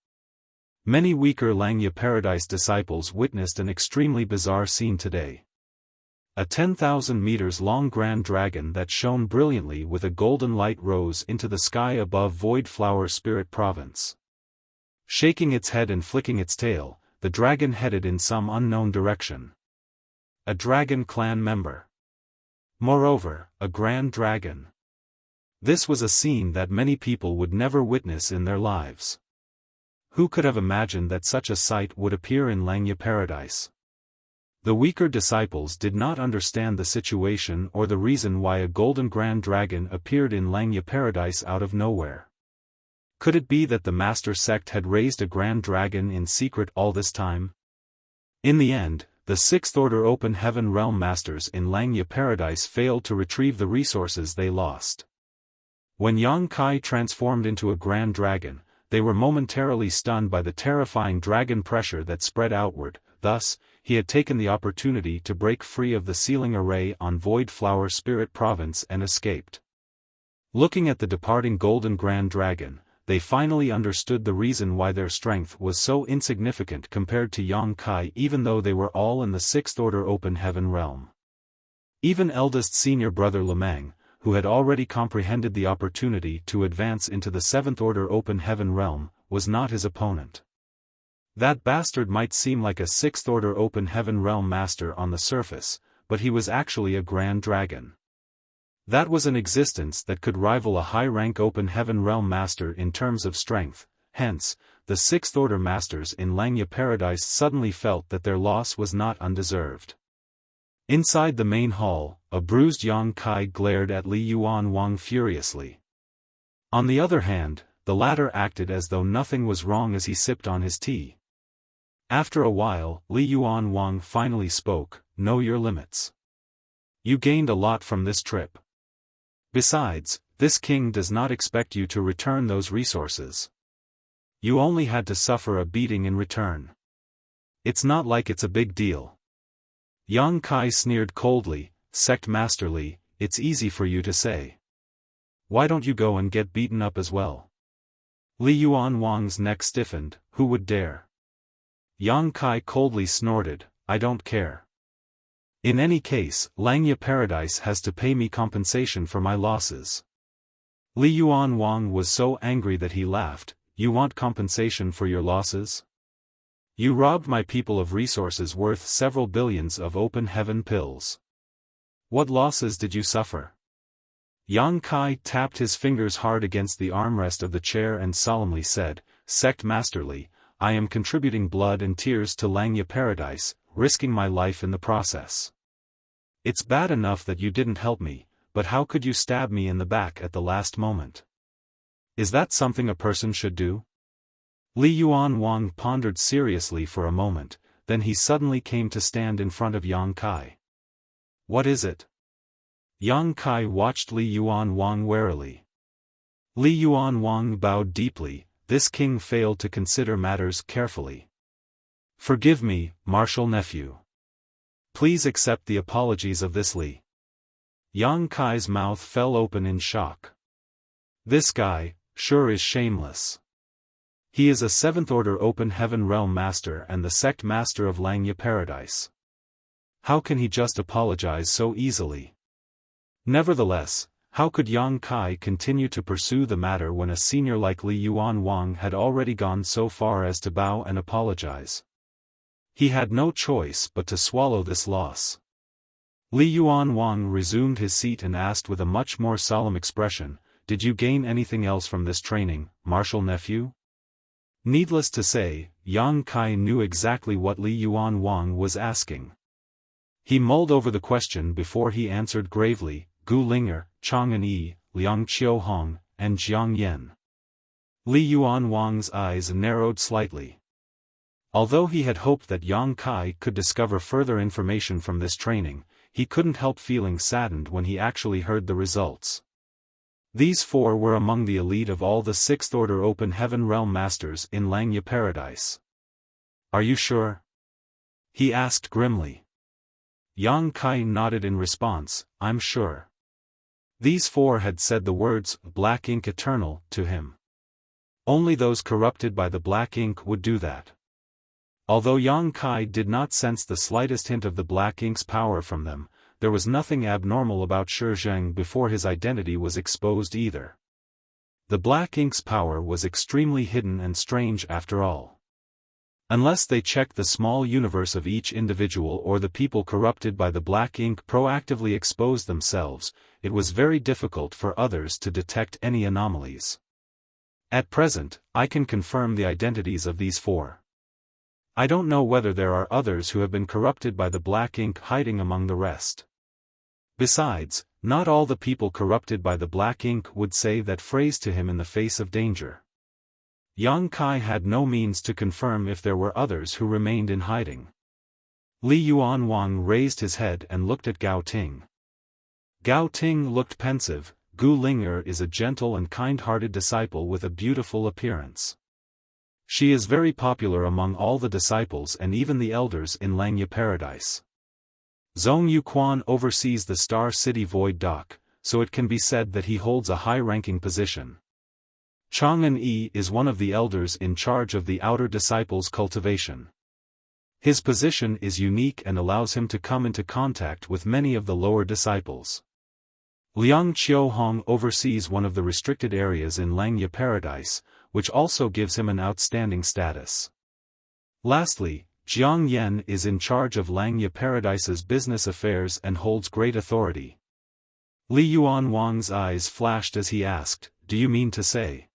Many weaker Langya Paradise disciples witnessed an extremely bizarre scene today. A 10,000 meters long grand dragon that shone brilliantly with a golden light rose into the sky above Void Flower Spirit Province. Shaking its head and flicking its tail, the dragon headed in some unknown direction. A dragon clan member. Moreover, a grand dragon. This was a scene that many people would never witness in their lives. Who could have imagined that such a sight would appear in Langya Paradise? The weaker disciples did not understand the situation or the reason why a golden grand dragon appeared in Langya Paradise out of nowhere. Could it be that the master sect had raised a grand dragon in secret all this time? In the end, the sixth-order open heaven realm masters in Langya Paradise failed to retrieve the resources they lost. When Yang Kai transformed into a grand dragon, they were momentarily stunned by the terrifying dragon pressure that spread outward. Thus, he had taken the opportunity to break free of the sealing array on Void Flower Spirit Province and escaped. Looking at the departing golden grand dragon, they finally understood the reason why their strength was so insignificant compared to Yang Kai, even though they were all in the sixth-order open heaven realm. Even eldest senior brother Lemang, who had already comprehended the opportunity to advance into the seventh-order open heaven realm, was not his opponent. That bastard might seem like a sixth-order open heaven realm master on the surface, but he was actually a grand dragon. That was an existence that could rival a high-rank open heaven realm master in terms of strength. Hence, the sixth-order masters in Langya Paradise suddenly felt that their loss was not undeserved. Inside the main hall, a bruised Yang Kai glared at Li Yuan Wang furiously. On the other hand, the latter acted as though nothing was wrong as he sipped on his tea. After a while, Li Yuan Wang finally spoke, "Know your limits. You gained a lot from this trip. Besides, this king does not expect you to return those resources. You only had to suffer a beating in return. It's not like it's a big deal." Yang Kai sneered coldly, "Sect Master Li, it's easy for you to say. Why don't you go and get beaten up as well?" Li Yuan Wang's neck stiffened. "Who would dare?" Yang Kai coldly snorted, "I don't care. In any case, Langya Paradise has to pay me compensation for my losses." Li Yuan Wang was so angry that he laughed. "You want compensation for your losses? You robbed my people of resources worth several billions of open heaven pills. What losses did you suffer?" Yang Kai tapped his fingers hard against the armrest of the chair and solemnly said, "Sect Master Li, I am contributing blood and tears to Langya Paradise, risking my life in the process. It's bad enough that you didn't help me, but how could you stab me in the back at the last moment? Is that something a person should do?" Li Yuan Wang pondered seriously for a moment, then he suddenly came to stand in front of Yang Kai. "What is it?" Yang Kai watched Li Yuan Wang warily. Li Yuan Wang bowed deeply. This king failed to consider matters carefully. "Forgive me, martial nephew. Please accept the apologies of this Li." Yang Kai's mouth fell open in shock. This guy, sure is shameless. He is a 7th Order Open Heaven Realm Master and the Sect Master of Langya Paradise. How can he just apologize so easily? Nevertheless, how could Yang Kai continue to pursue the matter when a senior like Li Yuan Wang had already gone so far as to bow and apologize? He had no choice but to swallow this loss. Li Yuan Wang resumed his seat and asked with a much more solemn expression, "Did you gain anything else from this training, martial nephew?" Needless to say, Yang Kai knew exactly what Li Yuan Wang was asking. He mulled over the question before he answered gravely, "Gu Linger, Chang'an Yi, Liang Qiuhong, and Jiang Yen." Li Yuan Wang's eyes narrowed slightly. Although he had hoped that Yang Kai could discover further information from this training, he couldn't help feeling saddened when he actually heard the results. These 4 were among the elite of all the 6th Order Open Heaven Realm Masters in Langya Paradise. "Are you sure?" he asked grimly. Yang Kai nodded in response, "I'm sure." These 4 had said the words, "Black Ink Eternal," to him. Only those corrupted by the black ink would do that. Although Yang Kai did not sense the slightest hint of the black ink's power from them, there was nothing abnormal about Shi Zheng before his identity was exposed either. The black ink's power was extremely hidden and strange after all. Unless they checked the small universe of each individual or the people corrupted by the black ink proactively exposed themselves, it was very difficult for others to detect any anomalies. At present, I can confirm the identities of these 4. I don't know whether there are others who have been corrupted by the black ink hiding among the rest. Besides, not all the people corrupted by the black ink would say that phrase to him in the face of danger. Yang Kai had no means to confirm if there were others who remained in hiding. Li Yuan Wang raised his head and looked at Gao Ting. Gao Ting looked pensive. Gu Linger is a gentle and kind-hearted disciple with a beautiful appearance. She is very popular among all the disciples and even the elders in Langya Paradise. Zhong Yuquan oversees the Star City Void Dock, so it can be said that he holds a high-ranking position. Chang'an Yi is one of the elders in charge of the outer disciples' cultivation. His position is unique and allows him to come into contact with many of the lower disciples. Liang Qiuhong oversees one of the restricted areas in Langya Paradise, which also gives him an outstanding status. Lastly, Jiang Yen is in charge of Langya Paradise's business affairs and holds great authority. Li Yuan Wang's eyes flashed as he asked, "Do you mean to say?"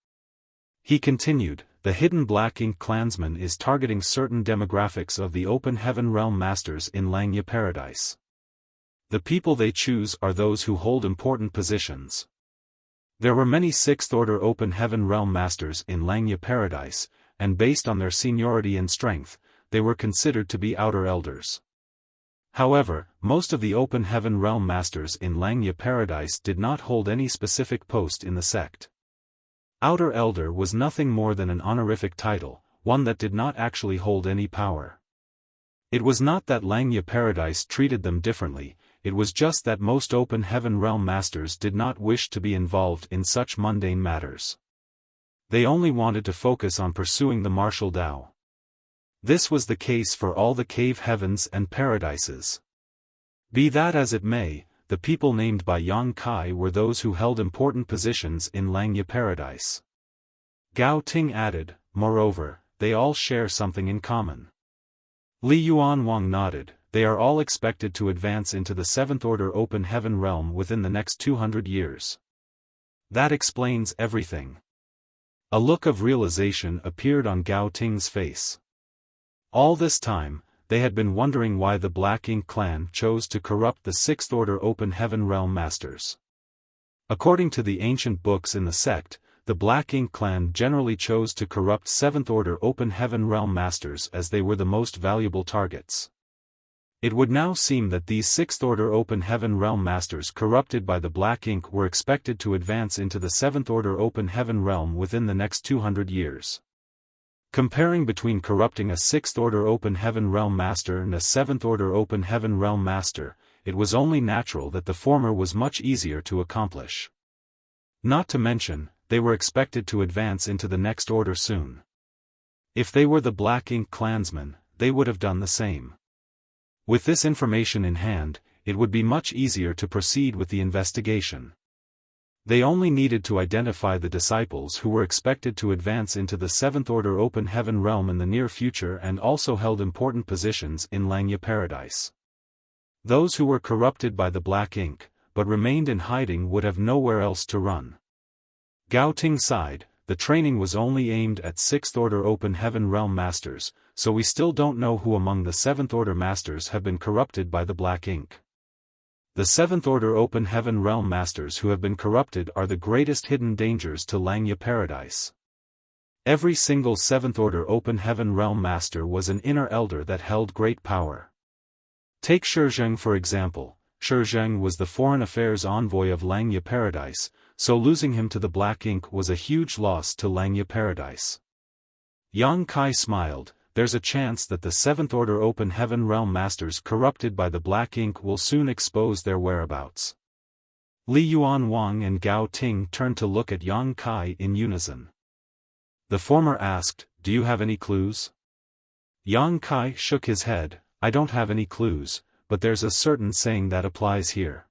He continued, "The hidden Black Ink clansman is targeting certain demographics of the Open Heaven Realm Masters in Langya Paradise. The people they choose are those who hold important positions. There were many 6th Order Open Heaven Realm Masters in Langya Paradise, and based on their seniority and strength, they were considered to be outer elders. However, most of the Open Heaven Realm Masters in Langya Paradise did not hold any specific post in the sect. Outer Elder was nothing more than an honorific title, one that did not actually hold any power. It was not that Langya Paradise treated them differently, it was just that most Open Heaven Realm Masters did not wish to be involved in such mundane matters. They only wanted to focus on pursuing the martial Tao. This was the case for all the cave heavens and paradises. Be that as it may, the people named by Yang Kai were those who held important positions in Langya Paradise. Gao Ting added, "Moreover, they all share something in common." Li Yuan Wang nodded, "They are all expected to advance into the 7th Order Open Heaven Realm within the next 200 years. That explains everything." A look of realization appeared on Gao Ting's face. All this time, they had been wondering why the Black Ink clan chose to corrupt the 6th Order Open Heaven Realm Masters. According to the ancient books in the sect, the Black Ink clan generally chose to corrupt 7th Order Open Heaven Realm Masters as they were the most valuable targets. It would now seem that these Sixth-Order Open Heaven Realm Masters corrupted by the Black Ink were expected to advance into the Seventh-Order Open Heaven Realm within the next 200 years. Comparing between corrupting a Sixth-Order Open Heaven Realm Master and a Seventh-Order Open Heaven Realm Master, it was only natural that the former was much easier to accomplish. Not to mention, they were expected to advance into the next order soon. If they were the Black Ink clansmen, they would have done the same. With this information in hand, it would be much easier to proceed with the investigation. They only needed to identify the disciples who were expected to advance into the Seventh Order Open Heaven Realm in the near future and also held important positions in Langya Paradise. Those who were corrupted by the Black Ink, but remained in hiding would have nowhere else to run. Gao Ting sighed, the training was only aimed at Sixth Order Open Heaven Realm Masters, so we still don't know who among the Seventh Order Masters have been corrupted by the Black Ink. The Seventh Order Open Heaven Realm Masters who have been corrupted are the greatest hidden dangers to Langya Paradise. Every single Seventh Order Open Heaven Realm Master was an inner elder that held great power. Take Shizheng for example. Shizheng was the foreign affairs envoy of Langya Paradise, so losing him to the Black Ink was a huge loss to Langya Paradise. Yang Kai smiled. There's a chance that the Seventh Order Open Heaven Realm Masters corrupted by the Black Ink will soon expose their whereabouts. Li Yuan Wang and Gao Ting turned to look at Yang Kai in unison. The former asked, "Do you have any clues?" Yang Kai shook his head, "I don't have any clues, but there's a certain saying that applies here.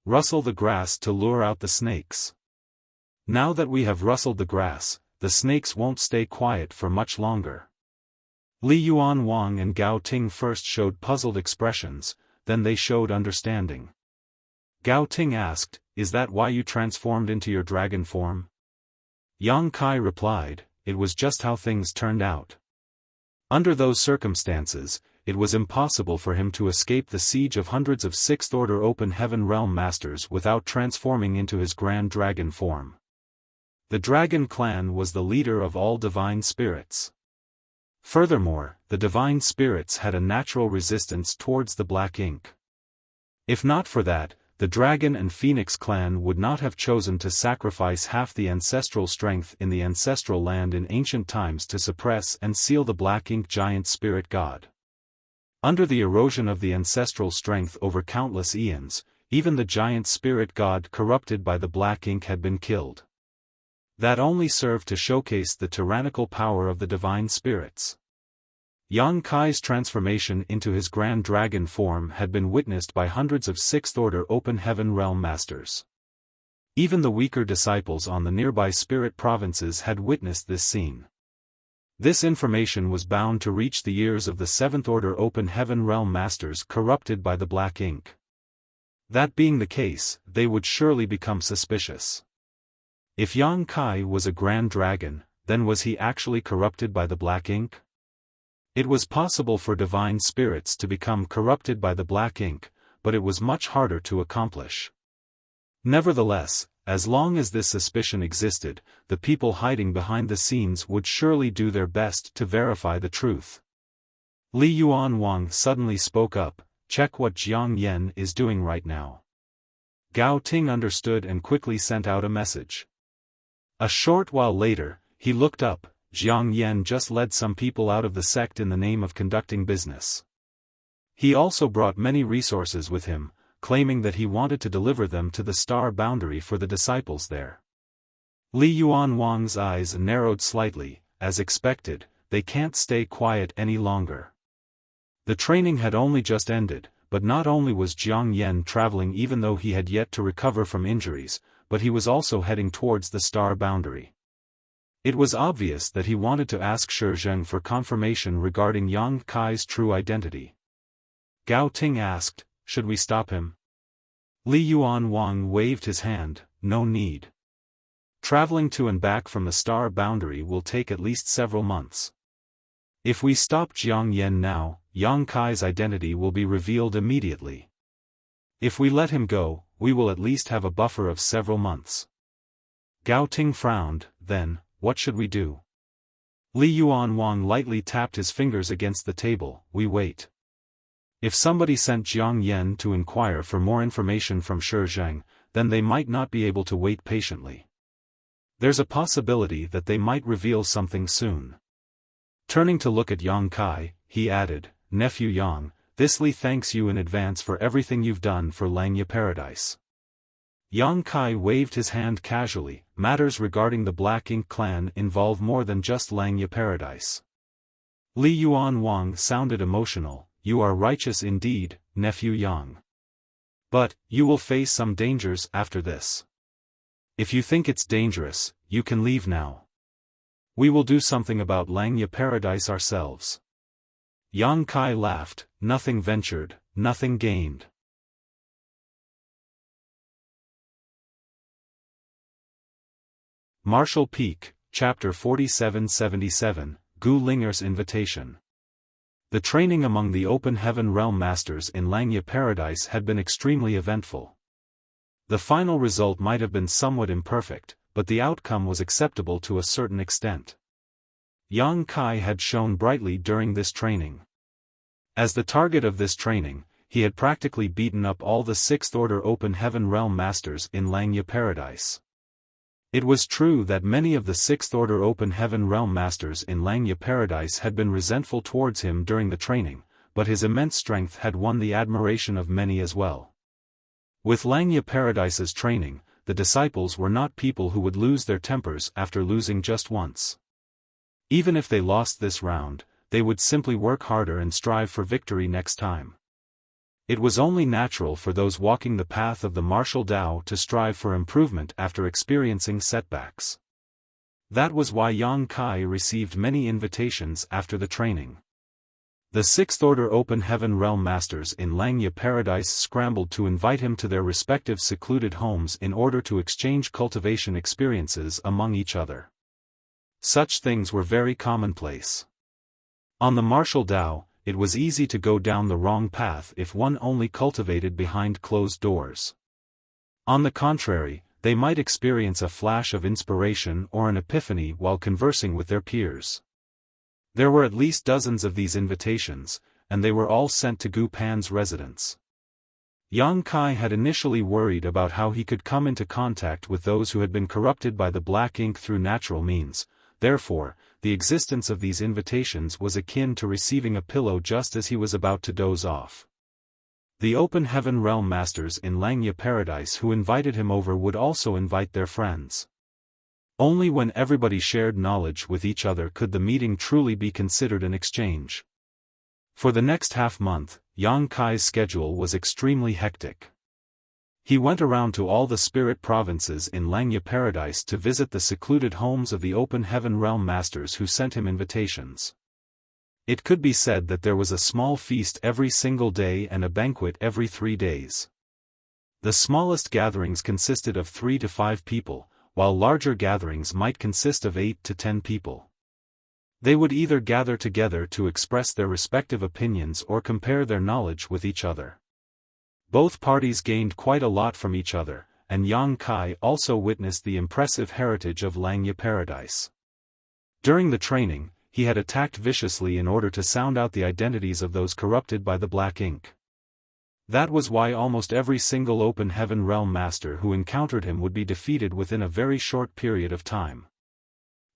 Rustle the grass to lure out the snakes. Now that we have rustled the grass, the snakes won't stay quiet for much longer." Li Yuan Wang and Gao Ting first showed puzzled expressions, then they showed understanding. Gao Ting asked, "Is that why you transformed into your dragon form?" Yang Kai replied, "It was just how things turned out. Under those circumstances, it was impossible for him to escape the siege of hundreds of Sixth Order Open Heaven Realm Masters without transforming into his Grand Dragon form. The Dragon Clan was the leader of all divine spirits. Furthermore, the divine spirits had a natural resistance towards the Black Ink. If not for that, the Dragon and Phoenix clan would not have chosen to sacrifice half the ancestral strength in the ancestral land in ancient times to suppress and seal the Black Ink giant spirit god. Under the erosion of the ancestral strength over countless eons, even the giant spirit god corrupted by the Black Ink had been killed. That only served to showcase the tyrannical power of the divine spirits. Yang Kai's transformation into his Grand Dragon form had been witnessed by hundreds of Sixth Order Open Heaven Realm Masters. Even the weaker disciples on the nearby spirit provinces had witnessed this scene. This information was bound to reach the ears of the Seventh Order Open Heaven Realm Masters corrupted by the Black Ink. That being the case, they would surely become suspicious. If Yang Kai was a Grand Dragon, then was he actually corrupted by the Black Ink? It was possible for divine spirits to become corrupted by the Black Ink, but it was much harder to accomplish. Nevertheless, as long as this suspicion existed, the people hiding behind the scenes would surely do their best to verify the truth. Li Yuan Wang suddenly spoke up, "Check what Jiang Yan is doing right now." Gao Ting understood and quickly sent out a message. A short while later, he looked up. Jiang Yan just led some people out of the sect in the name of conducting business. He also brought many resources with him, claiming that he wanted to deliver them to the star boundary for the disciples there. Li Yuan Wang's eyes narrowed slightly. As expected, they can't stay quiet any longer. The training had only just ended, but not only was Jiang Yan traveling even though he had yet to recover from injuries, but he was also heading towards the star boundary. It was obvious that he wanted to ask Shizheng for confirmation regarding Yang Kai's true identity. Gao Ting asked, "Should we stop him?" Li Yuan Wang waved his hand, "No need. Traveling to and back from the star boundary will take at least several months. If we stop Jiang Yan now, Yang Kai's identity will be revealed immediately. If we let him go, we will at least have a buffer of several months." Gao Ting frowned, then, "What should we do?" Li Yuan Wang lightly tapped his fingers against the table, "We wait. If somebody sent Jiang Yen to inquire for more information from Shi Zheng, then they might not be able to wait patiently. There's a possibility that they might reveal something soon. Turning to look at Yang Kai, he added, "Nephew Yang, this Li thanks you in advance for everything you've done for Langya Paradise." Yang Kai waved his hand casually. Matters regarding the Black Ink clan involve more than just Langya Paradise. Li Yuan Wang sounded emotional. "You are righteous indeed, nephew Yang. But, you will face some dangers after this. If you think it's dangerous, you can leave now. We will do something about Langya Paradise ourselves." Yang Kai laughed. Nothing ventured, nothing gained. Martial Peak, Chapter 4777, Gu Linger's Invitation. The training among the Open Heaven Realm Masters in Langya Paradise had been extremely eventful. The final result might have been somewhat imperfect, but the outcome was acceptable to a certain extent. Yang Kai had shone brightly during this training. As the target of this training, he had practically beaten up all the Sixth Order Open Heaven Realm Masters in Langya Paradise. It was true that many of the Sixth Order Open Heaven Realm Masters in Langya Paradise had been resentful towards him during the training, but his immense strength had won the admiration of many as well. With Langya Paradise's training, the disciples were not people who would lose their tempers after losing just once. Even if they lost this round, they would simply work harder and strive for victory next time. It was only natural for those walking the path of the martial Tao to strive for improvement after experiencing setbacks. That was why Yang Kai received many invitations after the training. The Sixth Order Open Heaven Realm Masters in Langya Paradise scrambled to invite him to their respective secluded homes in order to exchange cultivation experiences among each other. Such things were very commonplace. On the martial Tao, it was easy to go down the wrong path if one only cultivated behind closed doors. On the contrary, they might experience a flash of inspiration or an epiphany while conversing with their peers. There were at least dozens of these invitations, and they were all sent to Gu Pan's residence. Yang Kai had initially worried about how he could come into contact with those who had been corrupted by the Black Ink through natural means. Therefore, the existence of these invitations was akin to receiving a pillow just as he was about to doze off. The Open Heaven Realm Masters in Langya Paradise who invited him over would also invite their friends. Only when everybody shared knowledge with each other could the meeting truly be considered an exchange. For the next half-month, Yang Kai's schedule was extremely hectic. He went around to all the spirit provinces in Langya Paradise to visit the secluded homes of the Open Heaven Realm Masters who sent him invitations. It could be said that there was a small feast every single day and a banquet every 3 days. The smallest gatherings consisted of 3 to 5 people, while larger gatherings might consist of 8 to 10 people. They would either gather together to express their respective opinions or compare their knowledge with each other. Both parties gained quite a lot from each other, and Yang Kai also witnessed the impressive heritage of Langya Paradise. During the training, he had attacked viciously in order to sound out the identities of those corrupted by the Black Ink. That was why almost every single Open Heaven Realm Master who encountered him would be defeated within a very short period of time.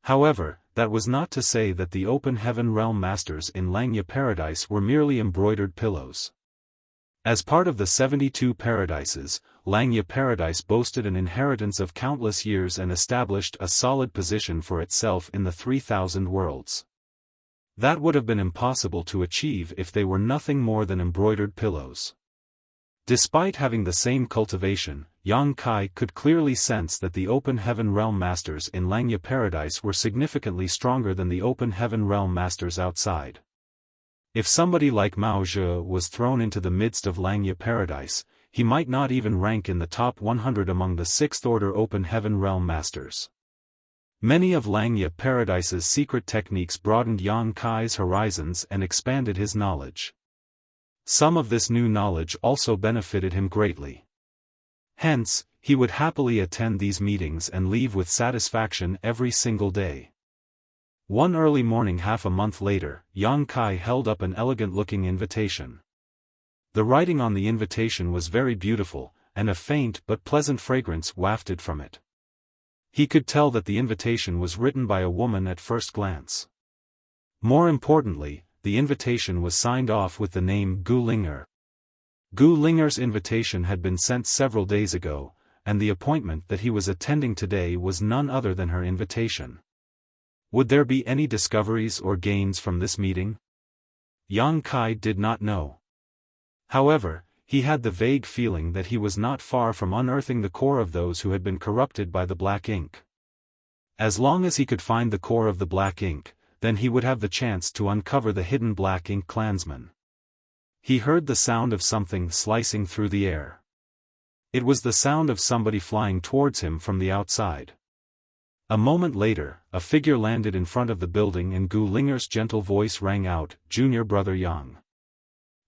However, that was not to say that the Open Heaven Realm Masters in Langya Paradise were merely embroidered pillows. As part of the 72 paradises, Langya Paradise boasted an inheritance of countless years and established a solid position for itself in the 3,000 worlds. That would have been impossible to achieve if they were nothing more than embroidered pillows. Despite having the same cultivation, Yang Kai could clearly sense that the Open Heaven Realm Masters in Langya Paradise were significantly stronger than the Open Heaven Realm Masters outside. If somebody like Mao Zhe was thrown into the midst of Langya Paradise, he might not even rank in the top 100 among the Sixth Order Open Heaven Realm Masters. Many of Langya Paradise's secret techniques broadened Yang Kai's horizons and expanded his knowledge. Some of this new knowledge also benefited him greatly. Hence, he would happily attend these meetings and leave with satisfaction every single day. One early morning half a month later, Yang Kai held up an elegant-looking invitation. The writing on the invitation was very beautiful, and a faint but pleasant fragrance wafted from it. He could tell that the invitation was written by a woman at first glance. More importantly, the invitation was signed off with the name Gu Linger. Gu Linger's invitation had been sent several days ago, and the appointment that he was attending today was none other than her invitation. Would there be any discoveries or gains from this meeting? Yang Kai did not know. However, he had the vague feeling that he was not far from unearthing the core of those who had been corrupted by the black ink. As long as he could find the core of the black ink, then he would have the chance to uncover the hidden black ink clansmen. He heard the sound of something slicing through the air. It was the sound of somebody flying towards him from the outside. A moment later, a figure landed in front of the building and Gu Linger's gentle voice rang out, "Junior brother Yang."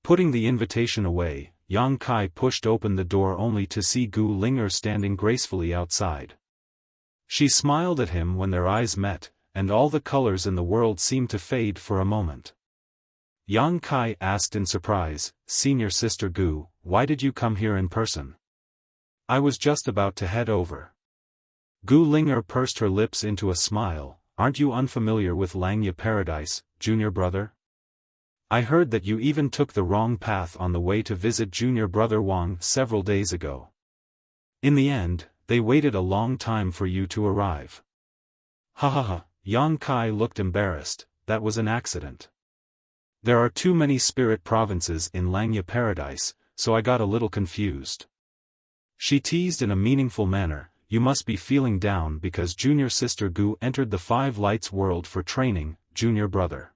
Putting the invitation away, Yang Kai pushed open the door only to see Gu Linger standing gracefully outside. She smiled at him when their eyes met, and all the colors in the world seemed to fade for a moment. Yang Kai asked in surprise, "Senior sister Gu, why did you come here in person?" "I was just about to head over." Gu Linger pursed her lips into a smile. "Aren't you unfamiliar with Langya Paradise, junior brother? I heard that you even took the wrong path on the way to visit junior brother Wang several days ago. In the end, they waited a long time for you to arrive." "Ha ha ha," Yang Kai looked embarrassed. "That was an accident. There are too many spirit provinces in Langya Paradise, so I got a little confused." She teased in a meaningful manner, "You must be feeling down because junior sister Gu entered the Five Lights world for training, junior brother."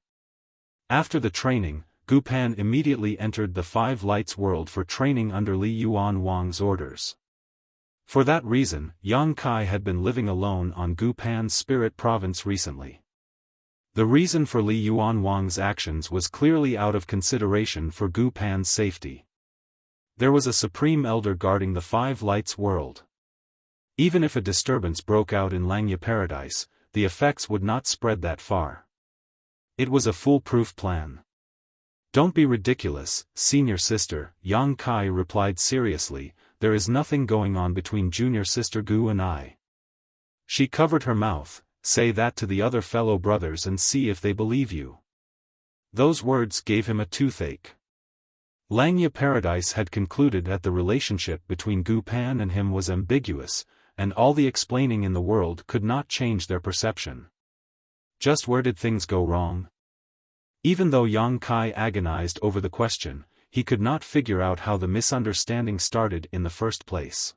After the training, Gu Pan immediately entered the Five Lights world for training under Li Yuan Wang's orders. For that reason, Yang Kai had been living alone on Gu Pan's spirit province recently. The reason for Li Yuan Wang's actions was clearly out of consideration for Gu Pan's safety. There was a supreme elder guarding the Five Lights world. Even if a disturbance broke out in Langya Paradise, the effects would not spread that far. It was a foolproof plan. "Don't be ridiculous, senior sister," Yang Kai replied seriously. "There is nothing going on between junior sister Gu and I." She covered her mouth. "Say that to the other fellow brothers and see if they believe you." Those words gave him a toothache. Langya Paradise had concluded that the relationship between Gu Pan and him was ambiguous, and all the explaining in the world could not change their perception. Just where did things go wrong? Even though Yang Kai agonized over the question, he could not figure out how the misunderstanding started in the first place.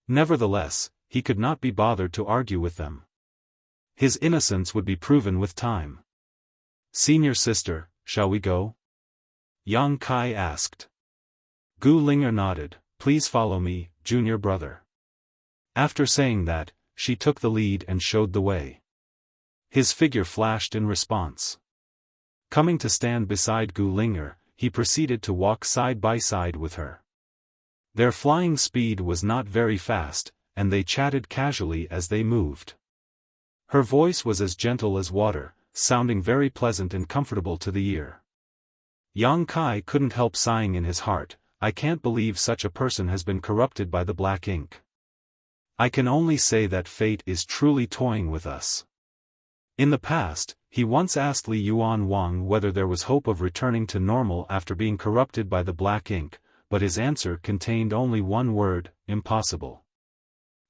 Nevertheless, he could not be bothered to argue with them. His innocence would be proven with time. "Senior sister, shall we go?" Yang Kai asked. Gu Linger nodded. "Please follow me, junior brother." After saying that, she took the lead and showed the way. His figure flashed in response. Coming to stand beside Gu Linger, he proceeded to walk side by side with her. Their flying speed was not very fast, and they chatted casually as they moved. Her voice was as gentle as water, sounding very pleasant and comfortable to the ear. Yang Kai couldn't help sighing in his heart, "I can't believe such a person has been corrupted by the black ink. I can only say that fate is truly toying with us." In the past, he once asked Li Yuan Wang whether there was hope of returning to normal after being corrupted by the black ink, but his answer contained only one word: impossible.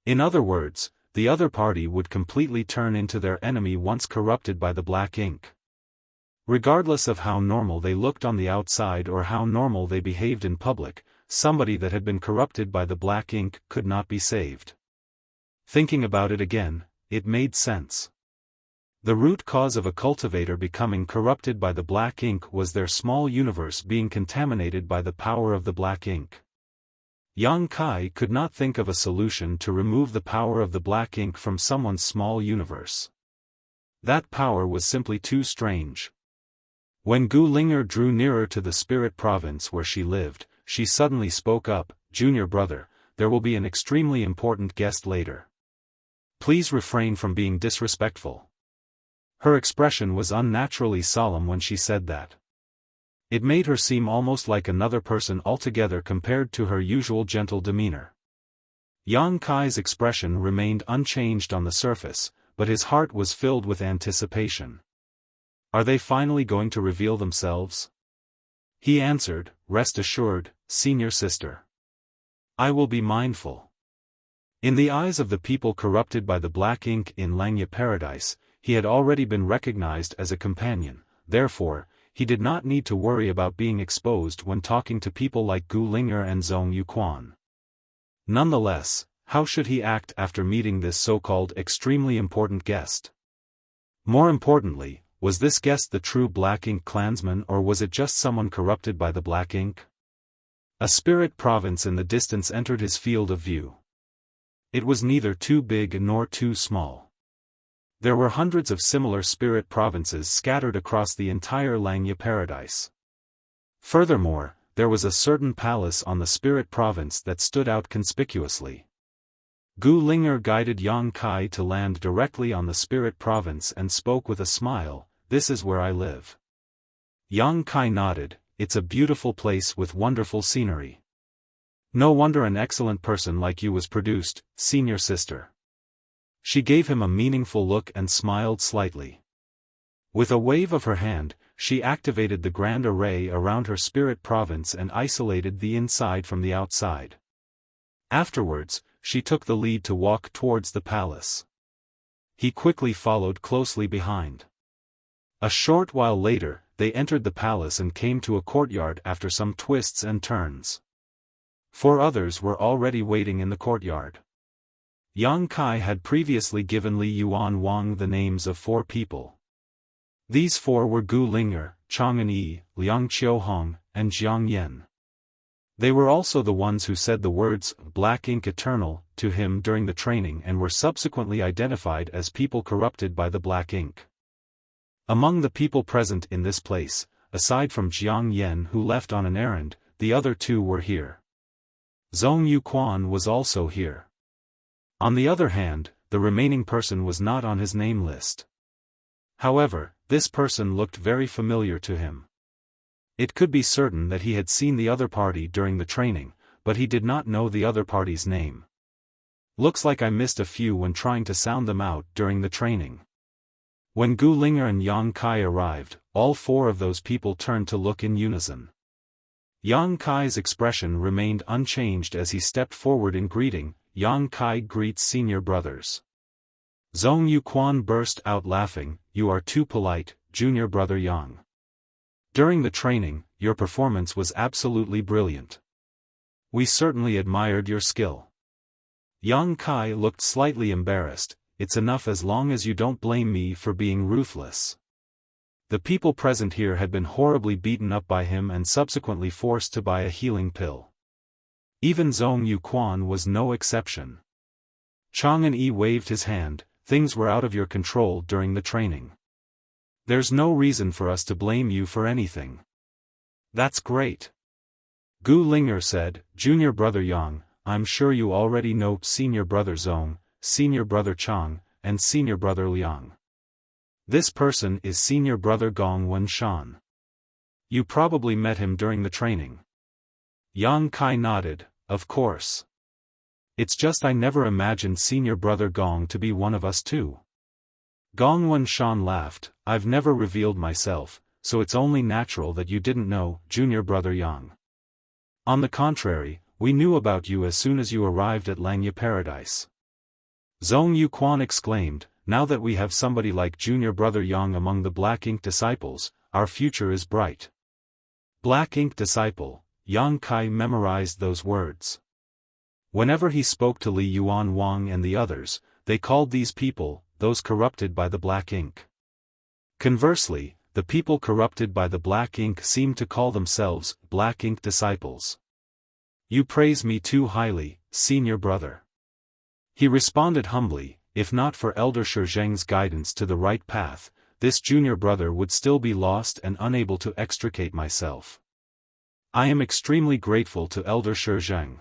In other words, the other party would completely turn into their enemy once corrupted by the black ink. Regardless of how normal they looked on the outside or how normal they behaved in public, somebody that had been corrupted by the black ink could not be saved. Thinking about it again, it made sense. The root cause of a cultivator becoming corrupted by the black ink was their small universe being contaminated by the power of the black ink. Yang Kai could not think of a solution to remove the power of the black ink from someone's small universe. That power was simply too strange. When Gu Linger drew nearer to the spirit province where she lived, she suddenly spoke up, "Junior brother, there will be an extremely important guest later. Please refrain from being disrespectful." Her expression was unnaturally solemn when she said that. It made her seem almost like another person altogether compared to her usual gentle demeanor. Yang Kai's expression remained unchanged on the surface, but his heart was filled with anticipation. Are they finally going to reveal themselves? He answered, rest assured, senior sister. I will be mindful. In the eyes of the people corrupted by the black ink in Langya Paradise, he had already been recognized as a companion, therefore, he did not need to worry about being exposed when talking to people like Gu Linger and Zhong Yuquan. Nonetheless, how should he act after meeting this so-called extremely important guest? More importantly, was this guest the true Black Ink clansman or was it just someone corrupted by the black ink? A spirit province in the distance entered his field of view. It was neither too big nor too small. There were hundreds of similar spirit provinces scattered across the entire Langya Paradise. Furthermore, there was a certain palace on the spirit province that stood out conspicuously. Gu Linger guided Yang Kai to land directly on the spirit province and spoke with a smile, "This is where I live." Yang Kai nodded, "It's a beautiful place with wonderful scenery. No wonder an excellent person like you was produced, senior sister." She gave him a meaningful look and smiled slightly. With a wave of her hand, she activated the grand array around her spirit province and isolated the inside from the outside. Afterwards, she took the lead to walk towards the palace. He quickly followed closely behind. A short while later, they entered the palace and came to a courtyard after some twists and turns. 4 others were already waiting in the courtyard. Yang Kai had previously given Li Yuan Wang the names of 4 people. These 4 were Gu Linger, Chang'an Yi, Liang Qiuhong, and Jiang Yen. They were also the ones who said the words, "Black Ink Eternal," to him during the training and were subsequently identified as people corrupted by the black ink. Among the people present in this place, aside from Jiang Yen who left on an errand, the other 2 were here. Zhong Yuquan was also here. On the other hand, the remaining person was not on his name list. However, this person looked very familiar to him. It could be certain that he had seen the other party during the training, but he did not know the other party's name. Looks like I missed a few when trying to sound them out during the training. When Gu Linger and Yang Kai arrived, all 4 of those people turned to look in unison. Yang Kai's expression remained unchanged as he stepped forward in greeting. Yang Kai greets senior brothers. Zhong Yuquan burst out laughing, "You are too polite, junior brother Yang. During the training, your performance was absolutely brilliant. We certainly admired your skill." Yang Kai looked slightly embarrassed. "It's enough as long as you don't blame me for being ruthless." The people present here had been horribly beaten up by him and subsequently forced to buy a healing pill. Even Zhong Yuquan was no exception. Chang'an Yi waved his hand, "Things were out of your control during the training. There's no reason for us to blame you for anything." "That's great." Gu Linger said, "Junior brother Yang, I'm sure you already know senior brother Zhong, senior brother Chang, and senior brother Liang. This person is senior brother Gong Wenshan. You probably met him during the training." Yang Kai nodded, "Of course. It's just I never imagined senior brother Gong to be one of us too." Gong Wenshan laughed, "I've never revealed myself, so it's only natural that you didn't know, junior brother Yang. On the contrary, we knew about you as soon as you arrived at Langya Paradise." Zhong Yuquan exclaimed, "Now that we have somebody like junior brother Yang among the Black Ink disciples, our future is bright." Black Ink disciple, Yang Kai memorized those words. Whenever he spoke to Li Yuan Wang and the others, they called these people, those corrupted by the black ink. Conversely, the people corrupted by the black ink seemed to call themselves, Black Ink disciples. "You praise me too highly, senior brother." He responded humbly, "If not for Elder Shizheng's guidance to the right path, this junior brother would still be lost and unable to extricate myself. I am extremely grateful to Elder Shizheng."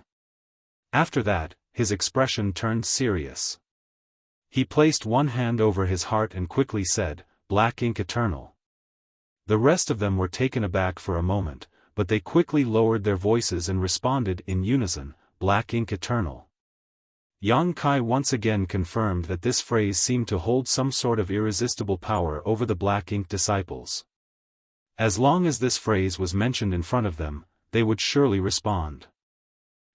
After that, his expression turned serious. He placed one hand over his heart and quickly said, "Black Ink Eternal. The rest of them were taken aback for a moment, but they quickly lowered their voices and responded in unison, "Black ink eternal." Yang Kai once again confirmed that this phrase seemed to hold some sort of irresistible power over the black ink disciples. As long as this phrase was mentioned in front of them, they would surely respond.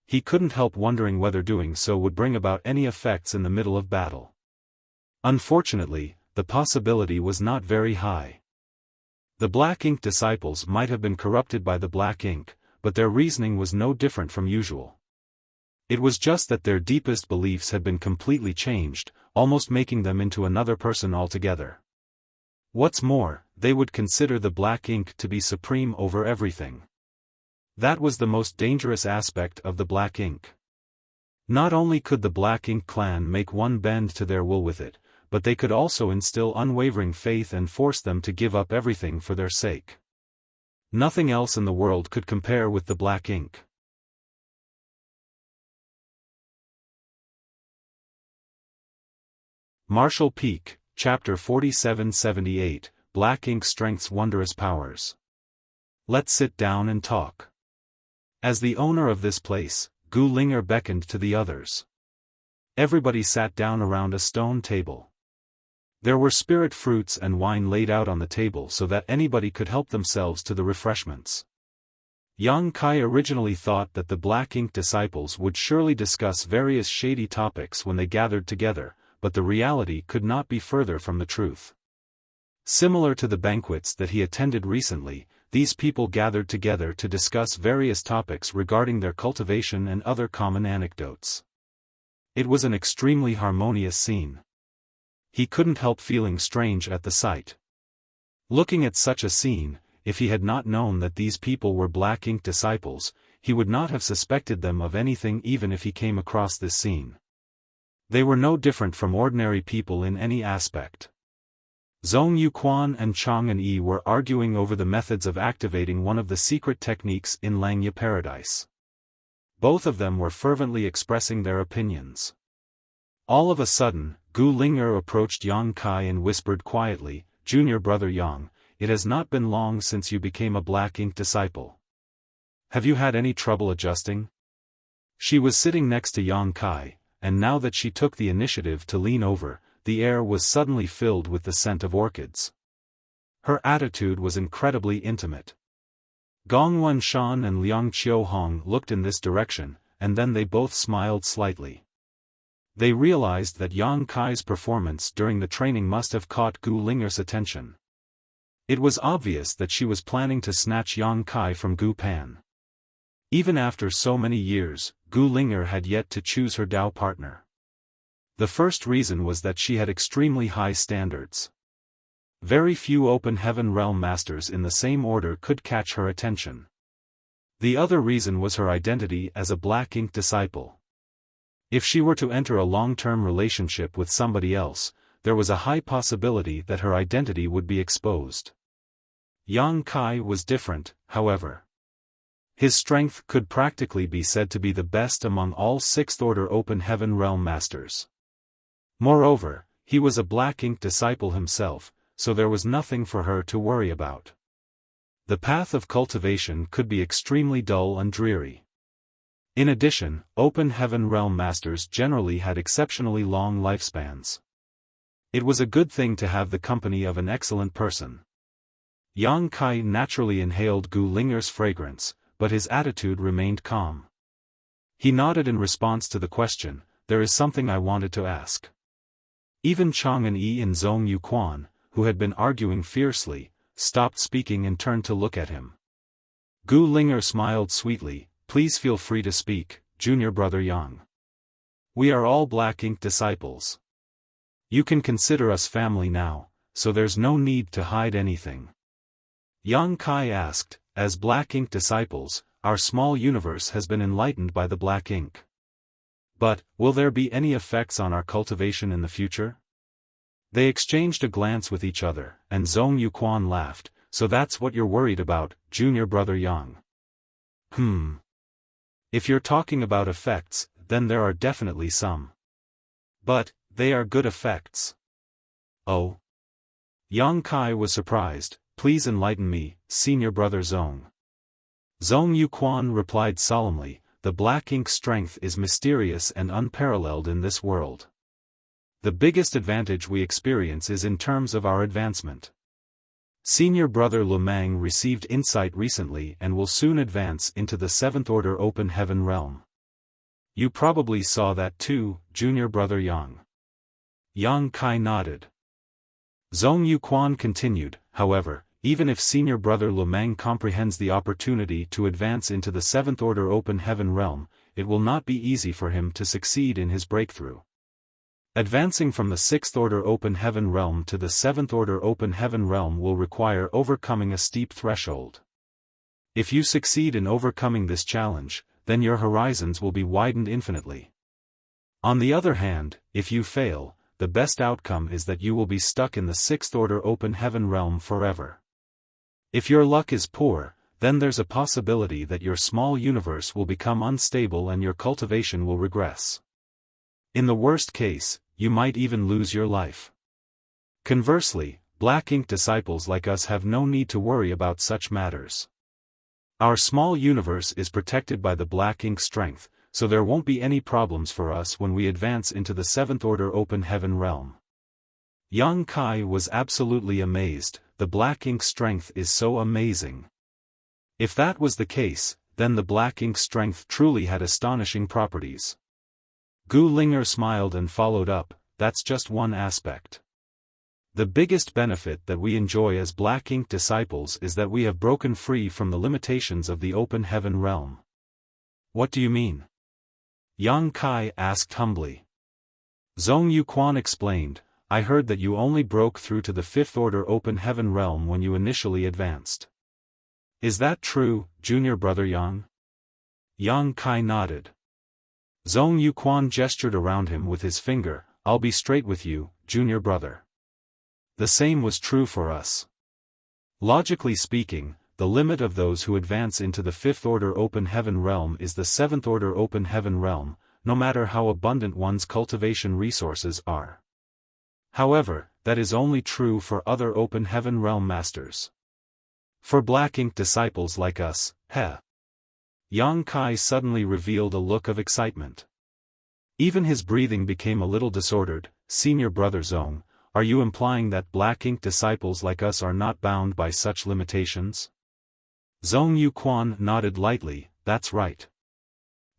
He couldn't help wondering whether doing so would bring about any effects in the middle of battle. Unfortunately, the possibility was not very high. The black ink disciples might have been corrupted by the black ink, but their reasoning was no different from usual. It was just that their deepest beliefs had been completely changed, almost making them into another person altogether. What's more, they would consider the black ink to be supreme over everything. That was the most dangerous aspect of the black ink. Not only could the black ink clan make one bend to their will with it, but they could also instill unwavering faith and force them to give up everything for their sake. Nothing else in the world could compare with the black ink. Martial Peak, Chapter 4778, Black Ink Strength's Wondrous Powers. Let's sit down and talk. As the owner of this place, Gu Linger beckoned to the others. Everybody sat down around a stone table. There were spirit fruits and wine laid out on the table so that anybody could help themselves to the refreshments. Yang Kai originally thought that the black ink disciples would surely discuss various shady topics when they gathered together, but the reality could not be further from the truth. Similar to the banquets that he attended recently, these people gathered together to discuss various topics regarding their cultivation and other common anecdotes. It was an extremely harmonious scene. He couldn't help feeling strange at the sight. Looking at such a scene, if he had not known that these people were black ink disciples, he would not have suspected them of anything even if he came across this scene. They were no different from ordinary people in any aspect. Zhong Yuquan and Chang and Yi were arguing over the methods of activating one of the secret techniques in Langya Paradise. Both of them were fervently expressing their opinions. All of a sudden, Gu Linger approached Yang Kai and whispered quietly, "Junior brother Yang, it has not been long since you became a black ink disciple. Have you had any trouble adjusting?" She was sitting next to Yang Kai, and now that she took the initiative to lean over, the air was suddenly filled with the scent of orchids. Her attitude was incredibly intimate. Gong Wenshan and Liang Qiuhong looked in this direction, and then they both smiled slightly. They realized that Yang Kai's performance during the training must have caught Gu Linger's attention. It was obvious that she was planning to snatch Yang Kai from Gu Pan. Even after so many years, Gu Linger had yet to choose her Dao partner. The first reason was that she had extremely high standards. Very few open heaven realm masters in the same order could catch her attention. The other reason was her identity as a black ink disciple. If she were to enter a long-term relationship with somebody else, there was a high possibility that her identity would be exposed. Yang Kai was different, however. His strength could practically be said to be the best among all sixth-order open heaven realm masters. Moreover, he was a black ink disciple himself, so there was nothing for her to worry about. The path of cultivation could be extremely dull and dreary. In addition, open heaven realm masters generally had exceptionally long lifespans. It was a good thing to have the company of an excellent person. Yang Kai naturally inhaled Gu Linger's fragrance, but his attitude remained calm. He nodded in response to the question, "There is something I wanted to ask." Even Chang and Yi and Zhong Yuquan, who had been arguing fiercely, stopped speaking and turned to look at him. Gu Linger smiled sweetly, "Please feel free to speak, junior brother Yang. We are all black ink disciples. You can consider us family now, so there's no need to hide anything." Yang Kai asked, "As black ink disciples, our small universe has been enlightened by the black ink. But, will there be any effects on our cultivation in the future?" They exchanged a glance with each other, and Zhong Yuquan laughed, "So that's what you're worried about, junior brother Yang. If you're talking about effects, then there are definitely some. But, they are good effects." "Oh?" Yang Kai was surprised, please enlighten me, senior brother Zong. Zong Yuquan replied solemnly, the black ink strength is mysterious and unparalleled in this world. The biggest advantage we experience is in terms of our advancement. Senior brother Lu Mang received insight recently and will soon advance into the 7th order open heaven realm. You probably saw that too, junior brother Yang. Yang Kai nodded. Zong Yuquan continued, however, even if senior brother Lu Mang comprehends the opportunity to advance into the 7th order open heaven realm, it will not be easy for him to succeed in his breakthrough. Advancing from the 6th order open heaven realm to the 7th order open heaven realm will require overcoming a steep threshold. If you succeed in overcoming this challenge, then your horizons will be widened infinitely. On the other hand, if you fail, the best outcome is that you will be stuck in the 6th order open heaven realm forever. If your luck is poor, then there's a possibility that your small universe will become unstable and your cultivation will regress. In the worst case, you might even lose your life. Conversely, black ink disciples like us have no need to worry about such matters. Our small universe is protected by the black ink strength, so there won't be any problems for us when we advance into the 7th order open heaven realm. Yang Kai was absolutely amazed, the black ink strength is so amazing. If that was the case, then the black ink strength truly had astonishing properties. Gu Linger smiled and followed up, that's just one aspect. The biggest benefit that we enjoy as black ink disciples is that we have broken free from the limitations of the open heaven realm. What do you mean? Yang Kai asked humbly. Zong Yuquan explained, I heard that you only broke through to the 5th order open heaven realm when you initially advanced. Is that true, junior brother Yang? Yang Kai nodded. Zong Yuquan gestured around him with his finger, I'll be straight with you, junior brother. The same was true for us. Logically speaking, the limit of those who advance into the 5th order open heaven realm is the 7th order open heaven realm, no matter how abundant one's cultivation resources are. However, that is only true for other open heaven realm masters. For black ink disciples like us, Yang Kai suddenly revealed a look of excitement. Even his breathing became a little disordered. Senior brother Zong, are you implying that black ink disciples like us are not bound by such limitations? Zong Yuquan nodded lightly, that's right.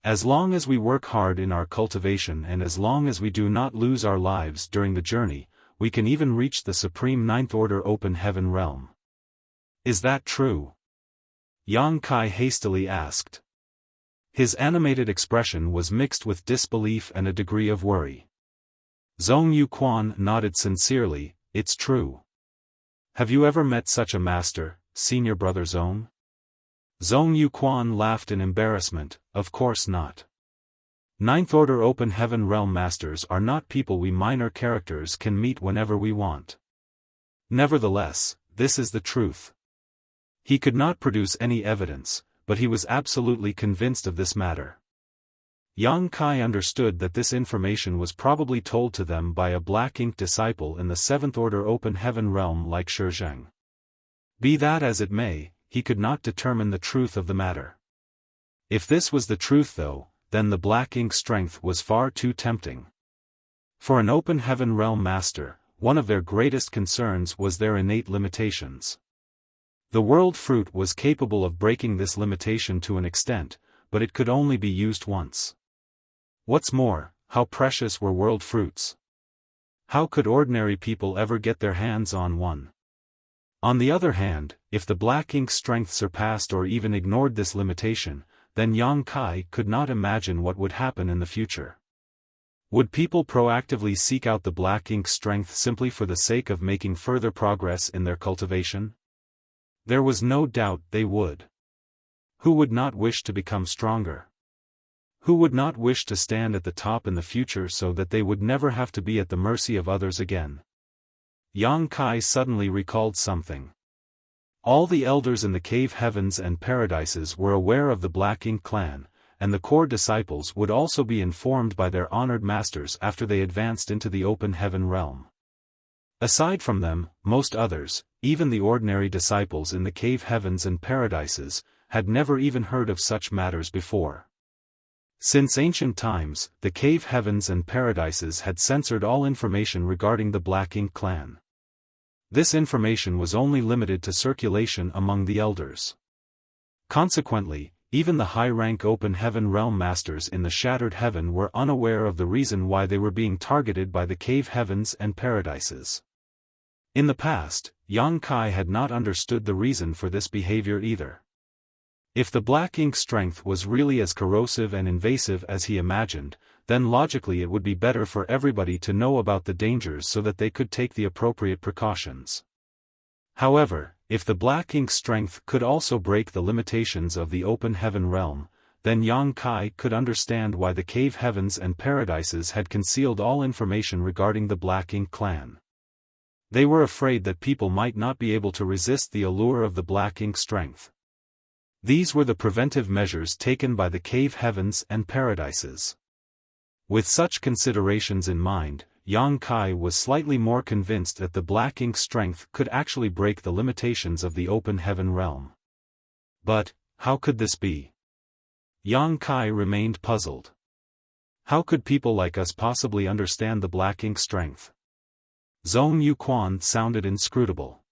As long as we work hard in our cultivation and as long as we do not lose our lives during the journey, we can even reach the supreme 9th order open heaven realm. Is that true? Yang Kai hastily asked. His animated expression was mixed with disbelief and a degree of worry. Zong Yuquan nodded sincerely, it's true. Have you ever met such a master, senior brother Zong? Zong Yuquan laughed in embarrassment, of course not. 9th order open heaven realm masters are not people we minor characters can meet whenever we want. Nevertheless, this is the truth. He could not produce any evidence, but he was absolutely convinced of this matter. Yang Kai understood that this information was probably told to them by a black ink disciple in the 7th order open heaven realm like Shizheng. Be that as it may, he could not determine the truth of the matter. If this was the truth though, then the black ink strength was far too tempting. For an open heaven realm master, one of their greatest concerns was their innate limitations. The world fruit was capable of breaking this limitation to an extent, but it could only be used once. What's more, how precious were world fruits? How could ordinary people ever get their hands on one? On the other hand, if the black ink strength surpassed or even ignored this limitation, then Yang Kai could not imagine what would happen in the future. Would people proactively seek out the black ink strength simply for the sake of making further progress in their cultivation? There was no doubt they would. Who would not wish to become stronger? Who would not wish to stand at the top in the future so that they would never have to be at the mercy of others again? Yang Kai suddenly recalled something. All the elders in the cave heavens and paradises were aware of the Black Ink clan, and the core disciples would also be informed by their honored masters after they advanced into the open heaven realm. Aside from them, most others, even the ordinary disciples in the cave heavens and paradises, had never even heard of such matters before. Since ancient times, the cave heavens and paradises had censored all information regarding the Black Ink clan. This information was only limited to circulation among the elders. Consequently, even the high-rank open heaven realm masters in the shattered heaven were unaware of the reason why they were being targeted by the cave heavens and paradises. In the past, Yang Kai had not understood the reason for this behavior either. If the Black Ink strength was really as corrosive and invasive as he imagined, then logically it would be better for everybody to know about the dangers so that they could take the appropriate precautions. However, if the Black Ink strength could also break the limitations of the open heaven realm, then Yang Kai could understand why the cave heavens and paradises had concealed all information regarding the Black Ink clan. They were afraid that people might not be able to resist the allure of the Black Ink strength. These were the preventive measures taken by the cave heavens and paradises. With such considerations in mind, Yang Kai was slightly more convinced that the Black Ink strength could actually break the limitations of the open heaven realm. But, how could this be? Yang Kai remained puzzled. How could people like us possibly understand the Black Ink strength? Zhong Yuquan sounded inscrutable.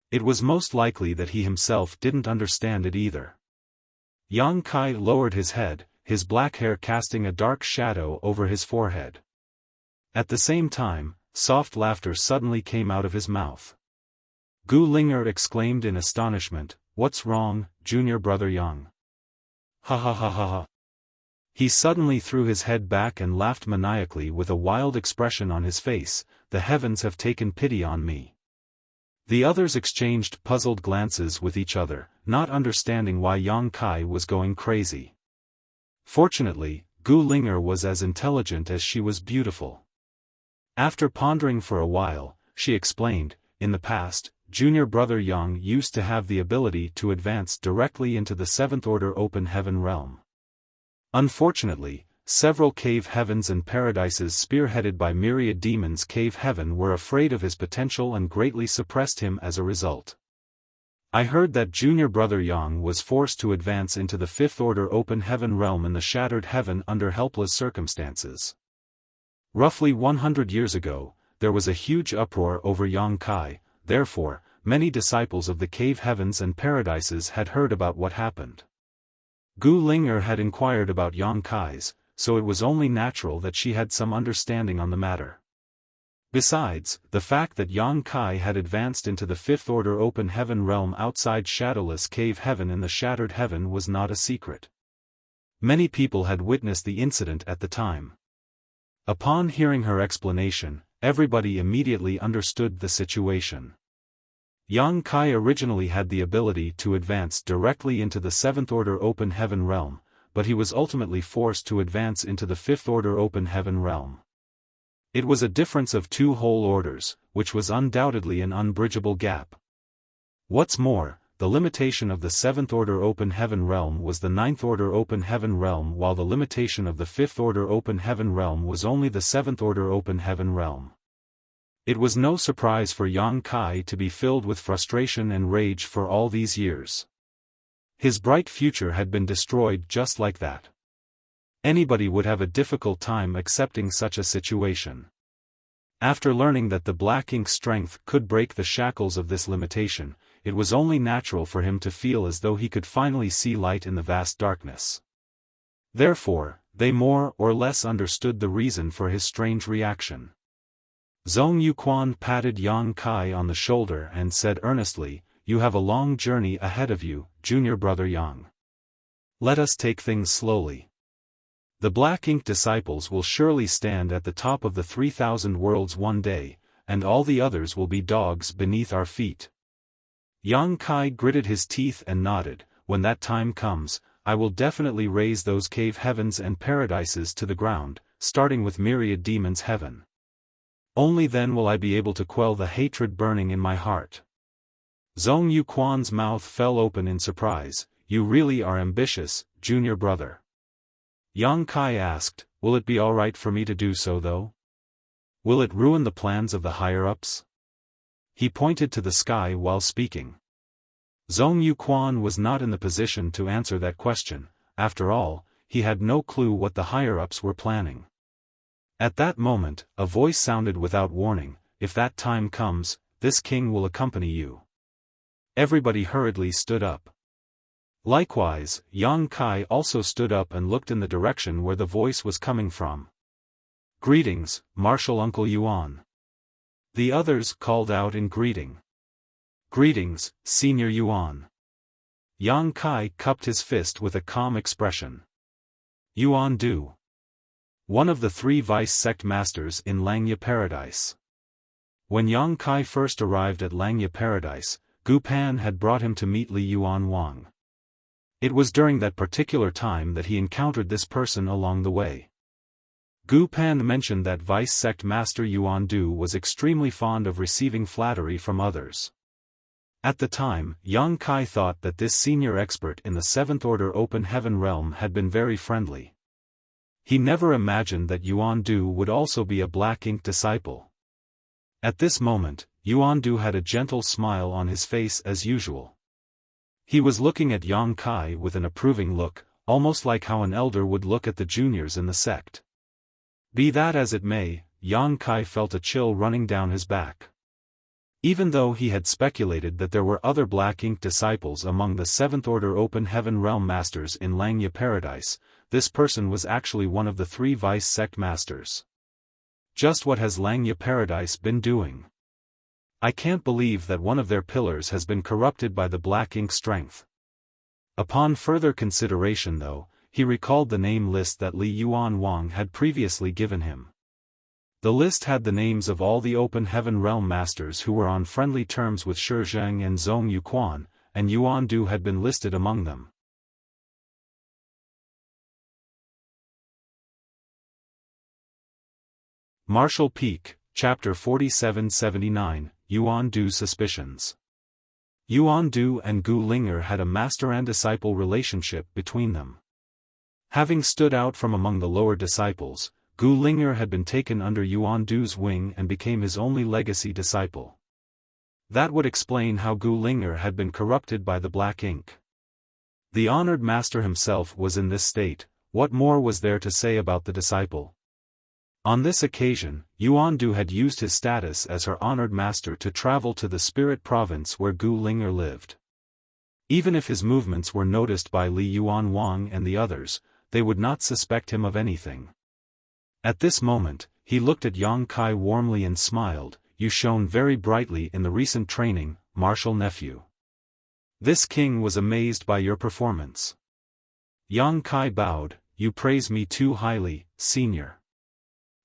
It was most likely that he himself didn't understand it either. Yang Kai lowered his head, his black hair casting a dark shadow over his forehead. At the same time, soft laughter suddenly came out of his mouth. Gu Linger exclaimed in astonishment, "What's wrong, junior brother Yang?" "Ha ha ha ha ha." He suddenly threw his head back and laughed maniacally with a wild expression on his face. "The heavens have taken pity on me." The others exchanged puzzled glances with each other, not understanding why Yang Kai was going crazy. Fortunately, Gu Linger was as intelligent as she was beautiful. After pondering for a while, she explained, "In the past, junior brother Yang used to have the ability to advance directly into the seventh order open heaven realm. Unfortunately, several cave heavens and paradises spearheaded by myriad demons cave heaven were afraid of his potential and greatly suppressed him as a result. I heard that junior brother Yang was forced to advance into the fifth order open heaven realm in the shattered heaven under helpless circumstances. Roughly 100 years ago, there was a huge uproar over Yang Kai, therefore, many disciples of the cave heavens and paradises had heard about what happened. Gu Linger had inquired about Yang Kai's, so it was only natural that she had some understanding on the matter. Besides, the fact that Yang Kai had advanced into the fifth order open heaven realm outside shadowless cave heaven in the shattered heaven was not a secret. Many people had witnessed the incident at the time. Upon hearing her explanation, everybody immediately understood the situation. Yang Kai originally had the ability to advance directly into the seventh order open heaven realm, but he was ultimately forced to advance into the fifth order open heaven realm. It was a difference of two whole orders, which was undoubtedly an unbridgeable gap. What's more, the limitation of the seventh order open heaven realm was the ninth order open heaven realm, while the limitation of the fifth order open heaven realm was only the seventh order open heaven realm. It was no surprise for Yang Kai to be filled with frustration and rage for all these years. His bright future had been destroyed just like that. Anybody would have a difficult time accepting such a situation. After learning that the Black Ink strength could break the shackles of this limitation, it was only natural for him to feel as though he could finally see light in the vast darkness. Therefore, they more or less understood the reason for his strange reaction. Zhong Yuquan patted Yang Kai on the shoulder and said earnestly, "You have a long journey ahead of you, junior brother Yang. Let us take things slowly. The Black Ink disciples will surely stand at the top of the 3,000 worlds one day, and all the others will be dogs beneath our feet." Yang Kai gritted his teeth and nodded, "When that time comes, I will definitely raise those cave heavens and paradises to the ground, starting with myriad demons heaven. Only then will I be able to quell the hatred burning in my heart." Zhong Yuquan's mouth fell open in surprise. "You really are ambitious, junior brother." Yang Kai asked, "Will it be alright for me to do so though?" Will it ruin the plans of the higher-ups? He pointed to the sky while speaking. Zhong Yuquan was not in the position to answer that question. After all, he had no clue what the higher-ups were planning. At that moment, a voice sounded without warning, "If that time comes, this king will accompany you." Everybody hurriedly stood up. Likewise, Yang Kai also stood up and looked in the direction where the voice was coming from. "Greetings, Martial Uncle Yuan." The others called out in greeting. "Greetings, Senior Yuan." Yang Kai cupped his fist with a calm expression. Yuan Du, one of the 3 vice sect masters in Langya Paradise. When Yang Kai first arrived at Langya Paradise, Gu Pan had brought him to meet Li Yuan Wang. It was during that particular time that he encountered this person along the way. Gu Pan mentioned that vice sect master Yuan Du was extremely fond of receiving flattery from others. At the time, Yang Kai thought that this senior expert in the 7th Order Open Heaven realm had been very friendly. He never imagined that Yuan Du would also be a black ink disciple. At this moment, Yuan Du had a gentle smile on his face as usual. He was looking at Yang Kai with an approving look, almost like how an elder would look at the juniors in the sect. Be that as it may, Yang Kai felt a chill running down his back. Even though he had speculated that there were other black ink disciples among the 7th Order Open Heaven realm masters in Langya Paradise, this person was actually one of the 3 vice sect masters. Just what has Langya Paradise been doing? I can't believe that one of their pillars has been corrupted by the black ink strength. Upon further consideration though, he recalled the name list that Li Yuan Wang had previously given him. The list had the names of all the Open Heaven realm masters who were on friendly terms with Shi Zheng and Zhong Yuquan, and Yuan Du had been listed among them. Martial Peak, Chapter 4779, Yuan Du's Suspicions. Yuan Du and Gu Linger had a master and disciple relationship between them. Having stood out from among the lower disciples, Gu Linger had been taken under Yuan Du's wing and became his only legacy disciple. That would explain how Gu Linger had been corrupted by the black ink. The honored master himself was in this state. What more was there to say about the disciple? On this occasion, Yuan Du had used his status as her honored master to travel to the spirit province where Gu Linger lived. Even if his movements were noticed by Li Yuan Wang and the others, they would not suspect him of anything. At this moment, he looked at Yang Kai warmly and smiled. "You shone very brightly in the recent training, martial nephew." This king was amazed by your performance. Yang Kai bowed. "You praise me too highly, senior.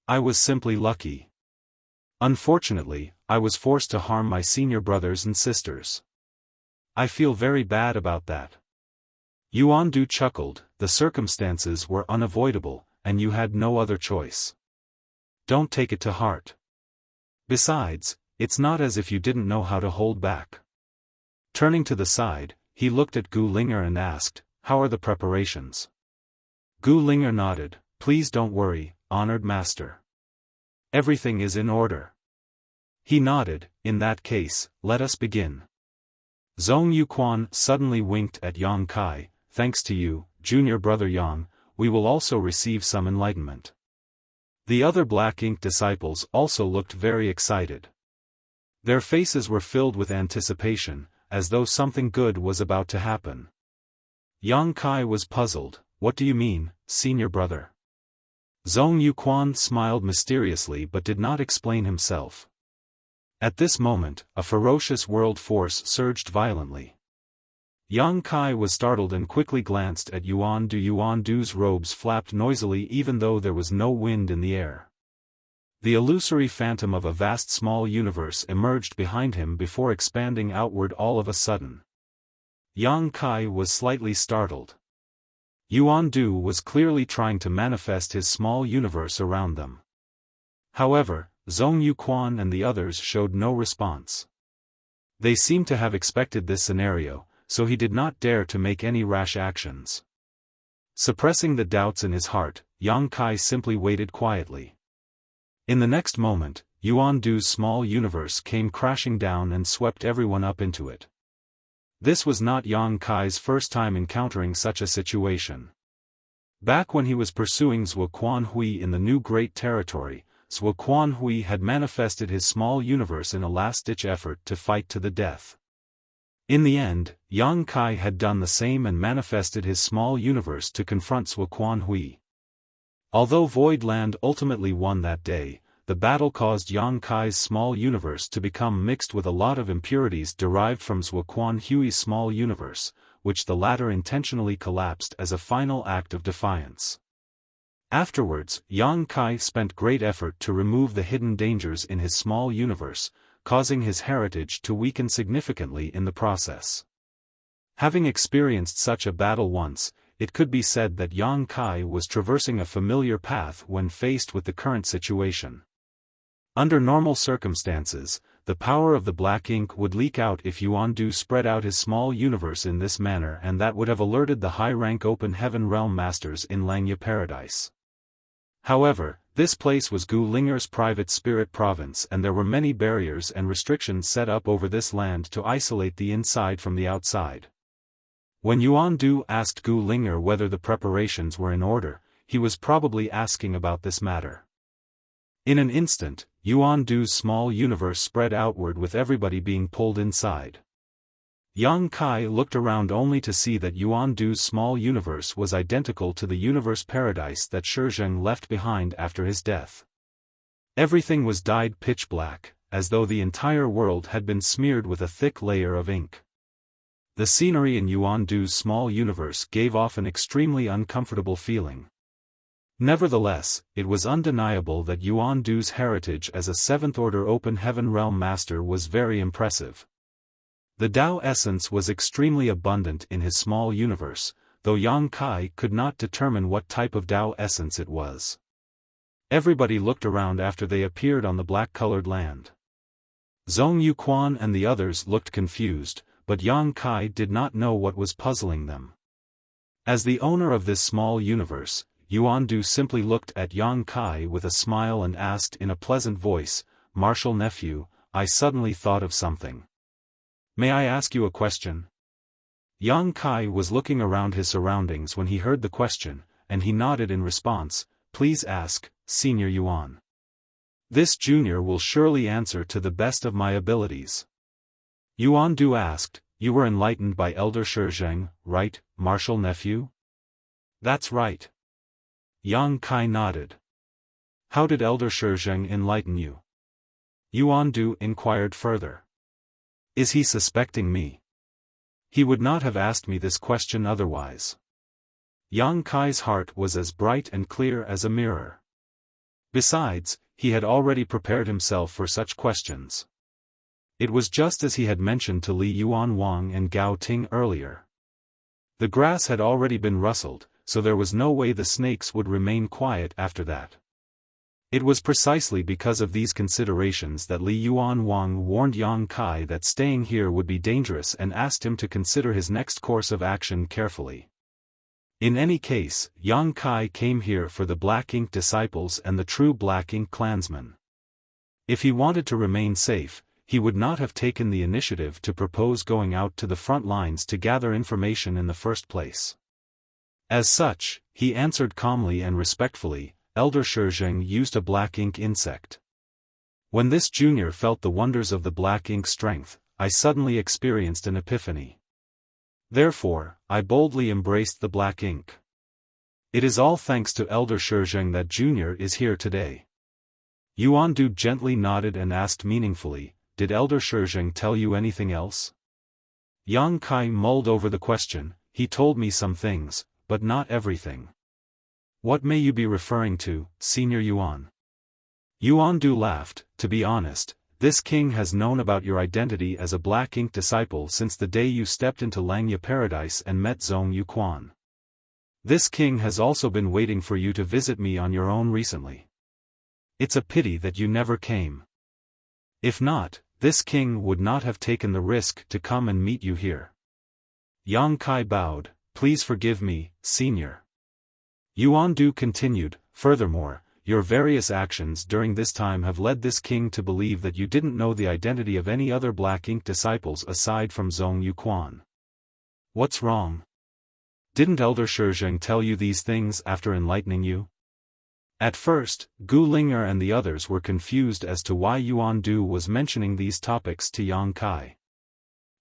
I was simply lucky. Unfortunately, I was forced to harm my senior brothers and sisters. I feel very bad about that." Yuan Du chuckled. "The circumstances were unavoidable, and you had no other choice. Don't take it to heart. Besides, it's not as if you didn't know how to hold back." Turning to the side, he looked at Gu Linger and asked, "How are the preparations?" Gu Linger nodded. "Please don't worry, honored master. Everything is in order." He nodded. "In that case, let us begin." Zhong Yuquan suddenly winked at Yang Kai. "Thanks to you, junior brother Yang, we will also receive some enlightenment." The other black ink disciples also looked very excited. Their faces were filled with anticipation, as though something good was about to happen. Yang Kai was puzzled. "What do you mean, senior brother?" Zhong Yuquan smiled mysteriously but did not explain himself. At this moment, a ferocious world force surged violently. Yang Kai was startled and quickly glanced at Yuan Du. Yuan Du's robes flapped noisily even though there was no wind in the air. The illusory phantom of a vast small universe emerged behind him before expanding outward all of a sudden. Yang Kai was slightly startled. Yuan Du was clearly trying to manifest his small universe around them. However, Zhong Yuquan and the others showed no response. They seemed to have expected this scenario, so he did not dare to make any rash actions. Suppressing the doubts in his heart, Yang Kai simply waited quietly. In the next moment, Yuan Du's small universe came crashing down and swept everyone up into it. This was not Yang Kai's first time encountering such a situation. Back when he was pursuing Zhuo Quanhui in the new Great Territory, Zhuo Quanhui had manifested his small universe in a last-ditch effort to fight to the death. In the end, Yang Kai had done the same and manifested his small universe to confront Zhuo Quanhui. Although Void Land ultimately won that day, the battle caused Yang Kai's small universe to become mixed with a lot of impurities derived from Zhuo Quanhui's small universe, which the latter intentionally collapsed as a final act of defiance. Afterwards, Yang Kai spent great effort to remove the hidden dangers in his small universe, causing his heritage to weaken significantly in the process. Having experienced such a battle once, it could be said that Yang Kai was traversing a familiar path when faced with the current situation. Under normal circumstances, the power of the black ink would leak out if Yuan Du spread out his small universe in this manner, and that would have alerted the high-rank Open Heaven Realm Masters in Langya Paradise. However, this place was Gu Linger's private spirit province, and there were many barriers and restrictions set up over this land to isolate the inside from the outside. When Yuan Du asked Gu Linger whether the preparations were in order, he was probably asking about this matter. In an instant, Yuan Du's small universe spread outward with everybody being pulled inside. Yang Kai looked around only to see that Yuan Du's small universe was identical to the universe paradise that Shizheng left behind after his death. Everything was dyed pitch black, as though the entire world had been smeared with a thick layer of ink. The scenery in Yuan Du's small universe gave off an extremely uncomfortable feeling. Nevertheless, it was undeniable that Yuan Du's heritage as a seventh-order Open Heaven Realm Master was very impressive. The Tao essence was extremely abundant in his small universe, though Yang Kai could not determine what type of Tao essence it was. Everybody looked around after they appeared on the black-colored land. Zhong Yuquan and the others looked confused, but Yang Kai did not know what was puzzling them. As the owner of this small universe, Yuan Du simply looked at Yang Kai with a smile and asked in a pleasant voice, "Martial nephew, I suddenly thought of something. May I ask you a question?" Yang Kai was looking around his surroundings when he heard the question, and he nodded in response, "Please ask, Senior Yuan. This junior will surely answer to the best of my abilities." Yuan Du asked, "You were enlightened by Elder Shizheng, right, Martial nephew?" "That's right." Yang Kai nodded. "How did Elder Shizheng enlighten you?" Yuan Du inquired further. "Is he suspecting me? He would not have asked me this question otherwise." Yang Kai's heart was as bright and clear as a mirror. Besides, he had already prepared himself for such questions. It was just as he had mentioned to Li Yuan Wang and Gao Ting earlier. The grass had already been rustled, so there was no way the snakes would remain quiet after that. It was precisely because of these considerations that Li Yuan Wang warned Yang Kai that staying here would be dangerous and asked him to consider his next course of action carefully. In any case, Yang Kai came here for the Black Ink disciples and the true Black Ink clansmen. If he wanted to remain safe, he would not have taken the initiative to propose going out to the front lines to gather information in the first place. As such, he answered calmly and respectfully, "Elder Shizheng used a black ink insect. When this junior felt the wonders of the black ink strength, I suddenly experienced an epiphany. Therefore, I boldly embraced the black ink. It is all thanks to Elder Shizheng that junior is here today." Yuan Du gently nodded and asked meaningfully, "Did Elder Shizheng tell you anything else?" Yang Kai mulled over the question. "He told me some things, but not everything." "What may you be referring to, Senior Yuan?" Yuan Du laughed. "To be honest, this king has known about your identity as a Black Ink disciple since the day you stepped into Langya Paradise and met Zhong Yuquan. This king has also been waiting for you to visit me on your own recently. It's a pity that you never came. If not, this king would not have taken the risk to come and meet you here." Yang Kai bowed. "Please forgive me, Senior." Yuan Du continued, "Furthermore, your various actions during this time have led this king to believe that you didn't know the identity of any other black ink disciples aside from Zhong Yuquan. What's wrong? Didn't Elder Shizheng tell you these things after enlightening you? At first, Gu Ling'er and the others were confused as to why Yuan Du was mentioning these topics to Yang Kai.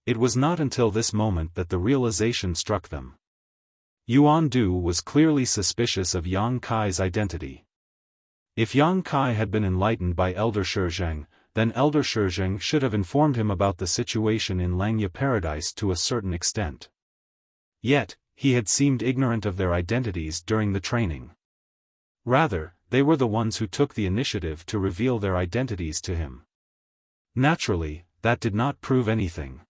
It was not until this moment that the realization struck them. Yuan Du was clearly suspicious of Yang Kai's identity. If Yang Kai had been enlightened by Elder Shizheng, then Elder Shizheng should have informed him about the situation in Langya Paradise to a certain extent. Yet, he had seemed ignorant of their identities during the training. Rather, they were the ones who took the initiative to reveal their identities to him. Naturally, that did not prove anything.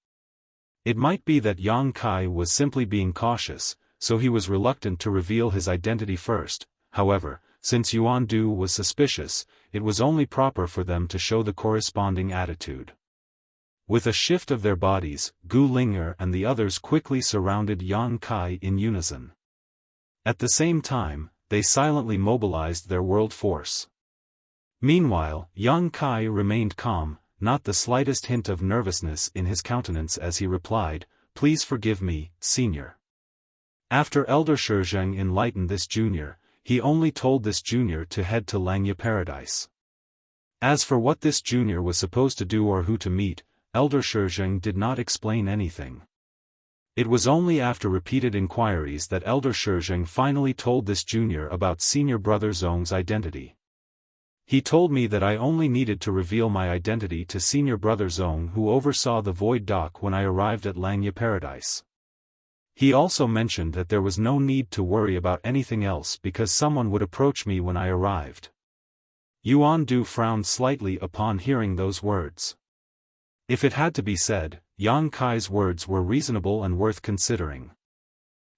It might be that Yang Kai was simply being cautious, so he was reluctant to reveal his identity first. However, since Yuan Du was suspicious, it was only proper for them to show the corresponding attitude. With a shift of their bodies, Gu Ling'er and the others quickly surrounded Yang Kai in unison. At the same time, they silently mobilized their world force. Meanwhile, Yang Kai remained calm, not the slightest hint of nervousness in his countenance as he replied, "Please forgive me, Senior." After Elder Shizheng enlightened this junior, he only told this junior to head to Langya Paradise. As for what this junior was supposed to do or who to meet, Elder Shizheng did not explain anything. It was only after repeated inquiries that Elder Shizheng finally told this junior about senior brother Zhong's identity. He told me that I only needed to reveal my identity to senior brother Zhong, who oversaw the Void Dock when I arrived at Langya Paradise. He also mentioned that there was no need to worry about anything else because someone would approach me when I arrived. Yuan Du frowned slightly upon hearing those words. If it had to be said, Yang Kai's words were reasonable and worth considering.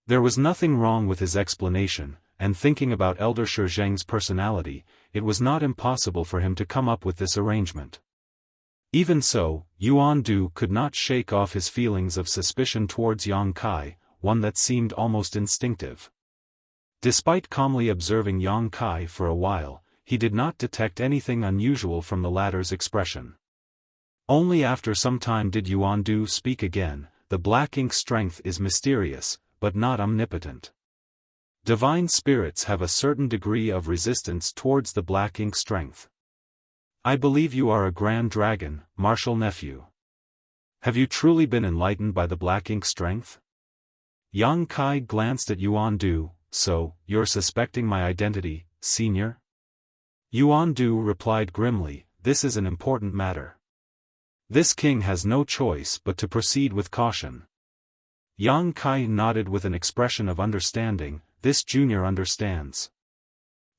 There was nothing wrong with his explanation, and thinking about Elder Shizheng's personality, it was not impossible for him to come up with this arrangement. Even so, Yuan Du could not shake off his feelings of suspicion towards Yang Kai, one that seemed almost instinctive. Despite calmly observing Yang Kai for a while, he did not detect anything unusual from the latter's expression. Only after some time did Yuan Du speak again. The black ink strength is mysterious, but not omnipotent. Divine spirits have a certain degree of resistance towards the black ink strength. I believe you are a grand dragon, martial nephew. Have you truly been enlightened by the black ink strength? Yang Kai glanced at Yuan Du. So, you're suspecting my identity, Senior? Yuan Du replied grimly, this is an important matter. This king has no choice but to proceed with caution. Yang Kai nodded with an expression of understanding. This junior understands.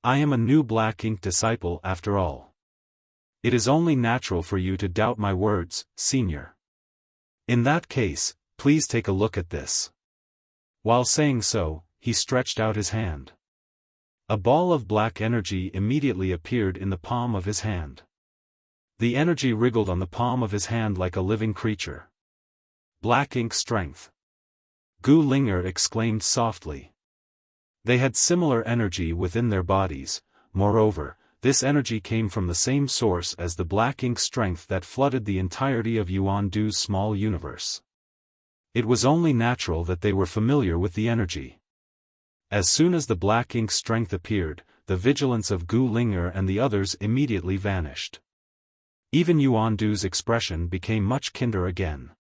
I am a new black ink disciple after all. It is only natural for you to doubt my words, Senior. In that case, please take a look at this. While saying so, he stretched out his hand. A ball of black energy immediately appeared in the palm of his hand. The energy wriggled on the palm of his hand like a living creature. Black ink strength. Gu Ling'er exclaimed softly. They had similar energy within their bodies. Moreover, this energy came from the same source as the black ink strength that flooded the entirety of Yuan Du's small universe. It was only natural that they were familiar with the energy. As soon as the black ink strength appeared, the vigilance of Gu Ling'er and the others immediately vanished. Even Yuan Du's expression became much kinder again.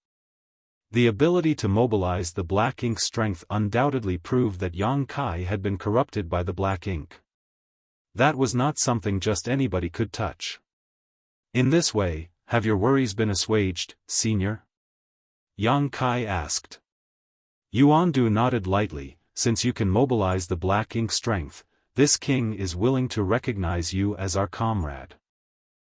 The ability to mobilize the black ink strength undoubtedly proved that Yang Kai had been corrupted by the black ink. That was not something just anybody could touch. In this way, have your worries been assuaged, Senior? Yang Kai asked. Yuan Du nodded lightly. Since you can mobilize the black ink strength, this king is willing to recognize you as our comrade.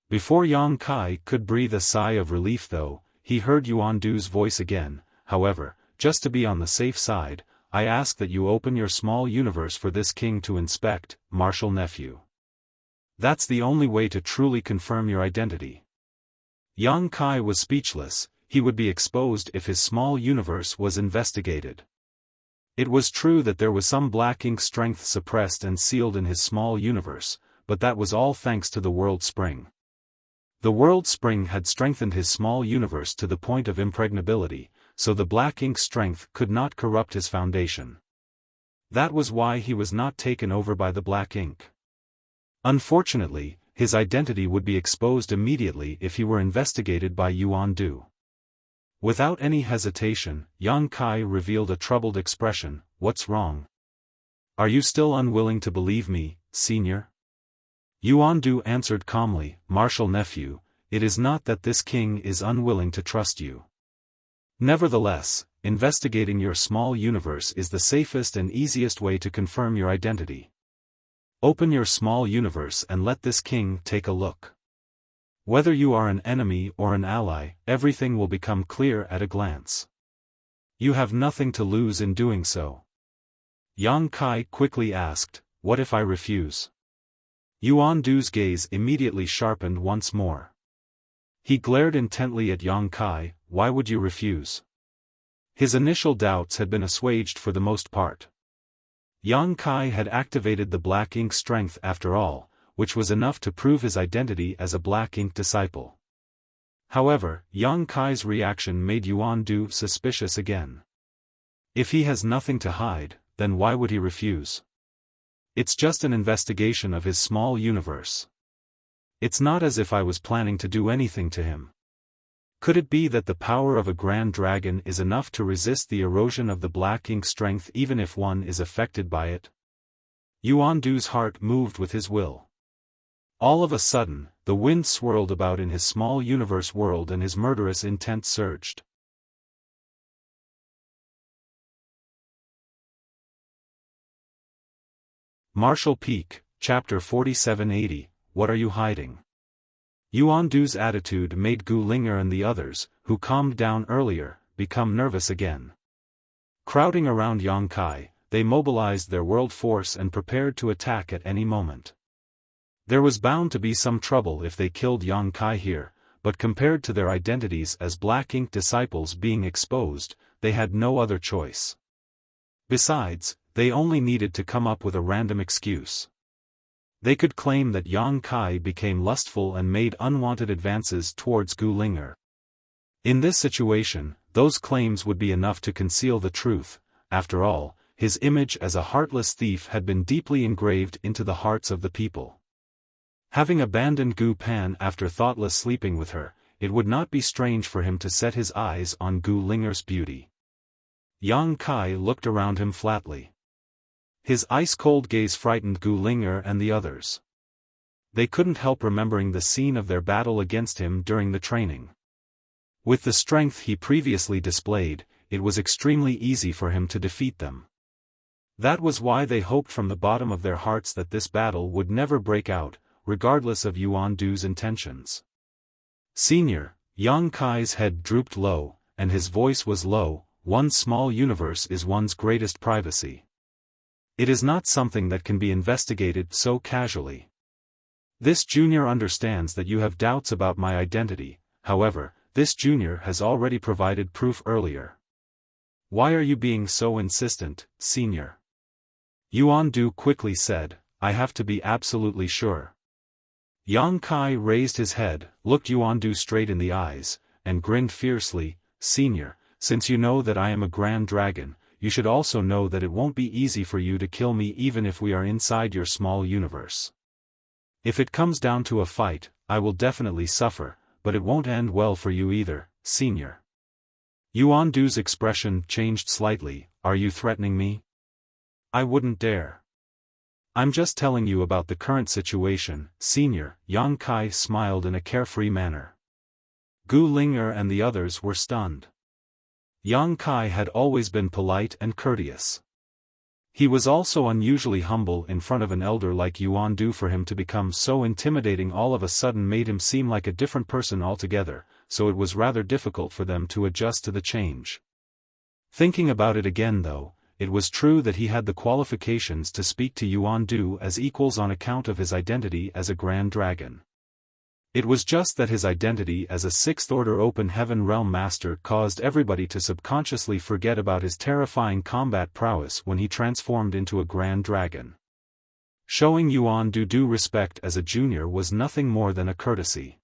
Before Yang Kai could breathe a sigh of relief though, he heard Yuan Du's voice again. However, just to be on the safe side, I ask that you open your small universe for this king to inspect, martial nephew. That's the only way to truly confirm your identity. Yang Kai was speechless. He would be exposed if his small universe was investigated. It was true that there was some black ink strength suppressed and sealed in his small universe, but that was all thanks to the World Spring. The World Spring had strengthened his small universe to the point of impregnability, so the black ink's strength could not corrupt his foundation. That was why he was not taken over by the black ink. Unfortunately, his identity would be exposed immediately if he were investigated by Yuan Du. Without any hesitation, Yang Kai revealed a troubled expression. "What's wrong? Are you still unwilling to believe me, senior?" Yuan Du answered calmly, "Martial nephew, it is not that this king is unwilling to trust you. Nevertheless, investigating your small universe is the safest and easiest way to confirm your identity. Open your small universe and let this king take a look. Whether you are an enemy or an ally, everything will become clear at a glance. You have nothing to lose in doing so." Yang Kai quickly asked, "What if I refuse?" Yuan Du's gaze immediately sharpened once more. He glared intently at Yang Kai. "Why would you refuse?" His initial doubts had been assuaged for the most part. Yang Kai had activated the black ink strength after all, which was enough to prove his identity as a black ink disciple. However, Yang Kai's reaction made Yuan Du suspicious again. If he has nothing to hide, then why would he refuse? It's just an investigation of his small universe. It's not as if I was planning to do anything to him. Could it be that the power of a grand dragon is enough to resist the erosion of the black ink strength even if one is affected by it? Yuan Du's heart moved with his will. All of a sudden, the wind swirled about in his small universe world and his murderous intent surged. Martial Peak, Chapter 4780, What are you hiding? Yuan Du's attitude made Gu Linger and the others, who calmed down earlier, become nervous again. Crowding around Yang Kai, they mobilized their world force and prepared to attack at any moment. There was bound to be some trouble if they killed Yang Kai here, but compared to their identities as black ink disciples being exposed, they had no other choice. Besides, they only needed to come up with a random excuse. They could claim that Yang Kai became lustful and made unwanted advances towards Gu Linger. In this situation, those claims would be enough to conceal the truth. After all, his image as a heartless thief had been deeply engraved into the hearts of the people. Having abandoned Gu Pan after thoughtless sleeping with her, it would not be strange for him to set his eyes on Gu Linger's beauty. Yang Kai looked around him flatly. His ice-cold gaze frightened Gu Linger and the others. They couldn't help remembering the scene of their battle against him during the training. With the strength he previously displayed, it was extremely easy for him to defeat them. That was why they hoped from the bottom of their hearts that this battle would never break out, regardless of Yuan Du's intentions. "Senior," Yang Kai's head drooped low, and his voice was low, "one's small universe is one's greatest privacy. It is not something that can be investigated so casually. This junior understands that you have doubts about my identity, however, this junior has already provided proof earlier. Why are you being so insistent, senior?" Yuan Du quickly said, "I have to be absolutely sure." Yang Kai raised his head, looked Yuan Du straight in the eyes, and grinned fiercely, "Senior, since you know that I am a grand dragon, you should also know that it won't be easy for you to kill me even if we are inside your small universe. If it comes down to a fight, I will definitely suffer, but it won't end well for you either, senior." Yuan Du's expression changed slightly. "Are you threatening me?" "I wouldn't dare. I'm just telling you about the current situation, senior." Yang Kai smiled in a carefree manner. Gu Linger and the others were stunned. Yang Kai had always been polite and courteous. He was also unusually humble in front of an elder like Yuan Du. For him to become so intimidating all of a sudden made him seem like a different person altogether, so it was rather difficult for them to adjust to the change. Thinking about it again though, it was true that he had the qualifications to speak to Yuan Du as equals on account of his identity as a grand dragon. It was just that his identity as a sixth-order open heaven realm master caused everybody to subconsciously forget about his terrifying combat prowess when he transformed into a grand dragon. Showing Yuan Du due respect as a junior was nothing more than a courtesy.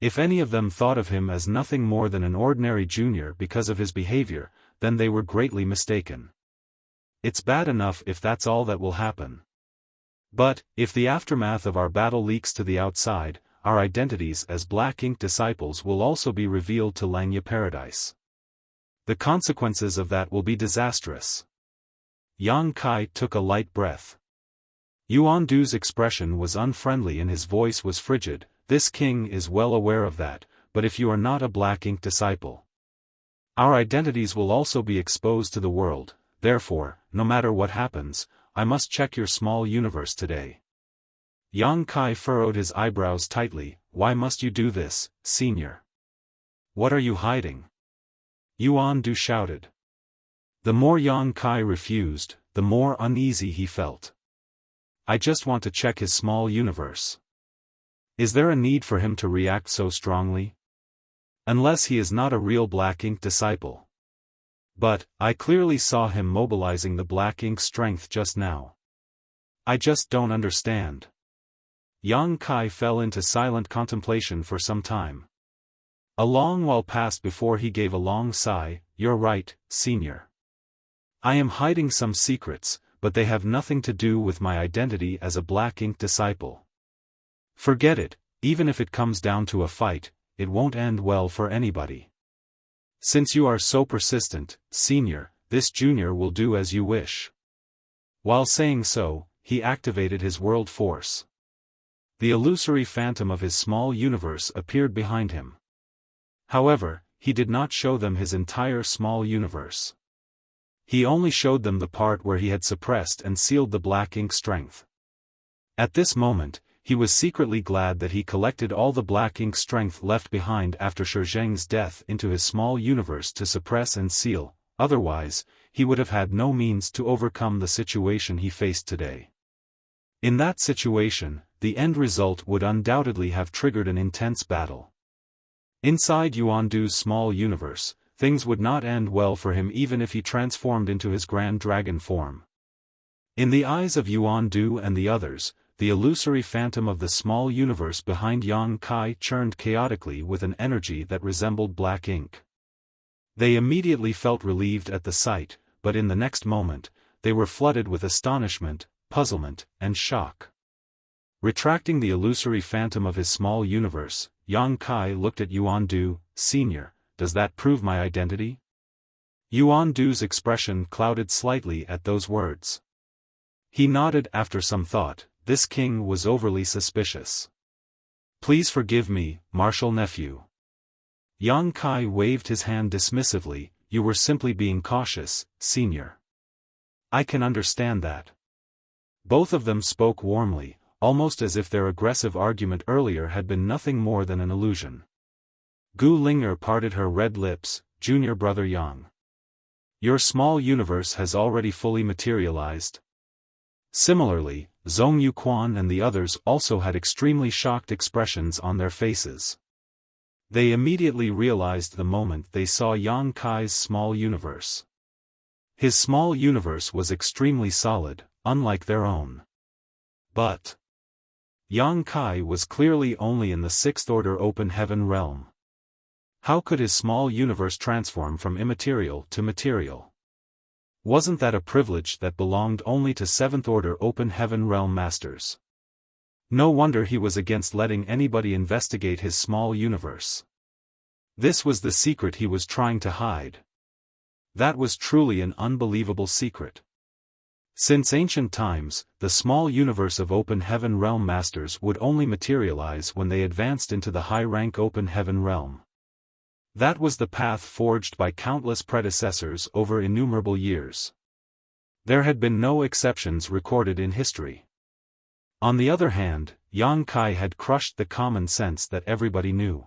If any of them thought of him as nothing more than an ordinary junior because of his behavior, then they were greatly mistaken. It's bad enough if that's all that will happen. But, if the aftermath of our battle leaks to the outside, our identities as Black Ink disciples will also be revealed to Langya Paradise. The consequences of that will be disastrous. Yang Kai took a light breath. Yuan Du's expression was unfriendly and his voice was frigid. This king is well aware of that, but if you are not a Black Ink disciple, our identities will also be exposed to the world, therefore, no matter what happens, I must check your small universe today. Yang Kai furrowed his eyebrows tightly. Why must you do this, senior? What are you hiding? Yuan Du shouted. The more Yang Kai refused, the more uneasy he felt. I just want to check his small universe. Is there a need for him to react so strongly? Unless he is not a real Black Ink disciple. But, I clearly saw him mobilizing the Black Ink strength just now. I just don't understand. Yang Kai fell into silent contemplation for some time. A long while passed before he gave a long sigh. You're right, senior. I am hiding some secrets, but they have nothing to do with my identity as a Black Ink disciple. Forget it, even if it comes down to a fight, it won't end well for anybody. Since you are so persistent, senior, this junior will do as you wish. While saying so, he activated his world force. The illusory phantom of his small universe appeared behind him. However, he did not show them his entire small universe. He only showed them the part where he had suppressed and sealed the Black Ink strength. At this moment, he was secretly glad that he collected all the Black Ink strength left behind after Shizheng's death into his small universe to suppress and seal, otherwise, he would have had no means to overcome the situation he faced today. In that situation, the end result would undoubtedly have triggered an intense battle. Inside Yuan Du's small universe, things would not end well for him even if he transformed into his Grand Dragon form. In the eyes of Yuan Du and the others, the illusory phantom of the small universe behind Yang Kai churned chaotically with an energy that resembled Black Ink. They immediately felt relieved at the sight, but in the next moment, they were flooded with astonishment, puzzlement, and shock. Retracting the illusory phantom of his small universe, Yang Kai looked at Yuan Du. Senior, does that prove my identity? Yuan Du's expression clouded slightly at those words. He nodded after some thought. This king was overly suspicious. Please forgive me, martial nephew. Yang Kai waved his hand dismissively. You were simply being cautious, senior. I can understand that. Both of them spoke warmly, almost as if their aggressive argument earlier had been nothing more than an illusion. Gu Linger parted her red lips. Junior brother Yang. Your small universe has already fully materialized. Similarly, Zhong Yuquan and the others also had extremely shocked expressions on their faces. They immediately realized the moment they saw Yang Kai's small universe. His small universe was extremely solid, unlike their own. But Yang Kai was clearly only in the sixth order open heaven realm. How could his small universe transform from immaterial to material? Wasn't that a privilege that belonged only to 7th Order Open Heaven Realm Masters? No wonder he was against letting anybody investigate his small universe. This was the secret he was trying to hide. That was truly an unbelievable secret. Since ancient times, the small universe of Open Heaven Realm Masters would only materialize when they advanced into the high-rank Open Heaven Realm. That was the path forged by countless predecessors over innumerable years. There had been no exceptions recorded in history. On the other hand, Yang Kai had crushed the common sense that everybody knew.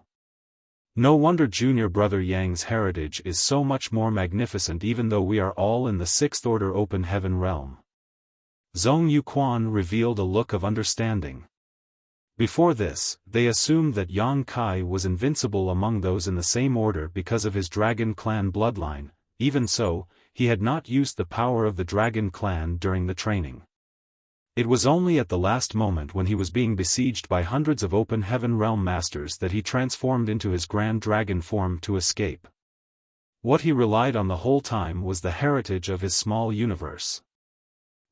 No wonder junior brother Yang's heritage is so much more magnificent even though we are all in the 6th Order Open Heaven Realm. Zhong Yuquan revealed a look of understanding. Before this, they assumed that Yang Kai was invincible among those in the same order because of his Dragon Clan bloodline. Even so, he had not used the power of the Dragon Clan during the training. It was only at the last moment when he was being besieged by hundreds of open heaven realm masters that he transformed into his grand dragon form to escape. What he relied on the whole time was the heritage of his small universe.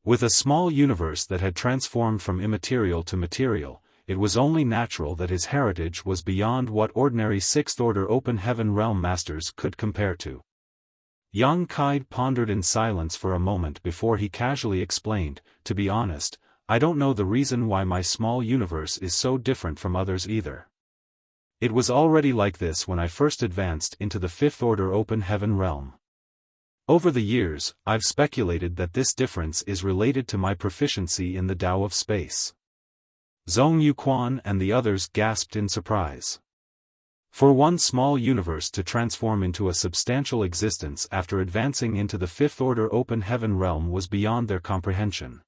With a small universe that had transformed from immaterial to material, it was only natural that his heritage was beyond what ordinary sixth-order open heaven realm masters could compare to. Yang Kai pondered in silence for a moment before he casually explained, "To be honest, I don't know the reason why my small universe is so different from others either. It was already like this when I first advanced into the fifth-order open heaven realm. Over the years, I've speculated that this difference is related to my proficiency in the Tao of space." Zhong Yuquan and the others gasped in surprise. For one small universe to transform into a substantial existence after advancing into the fifth-order open heaven realm was beyond their comprehension.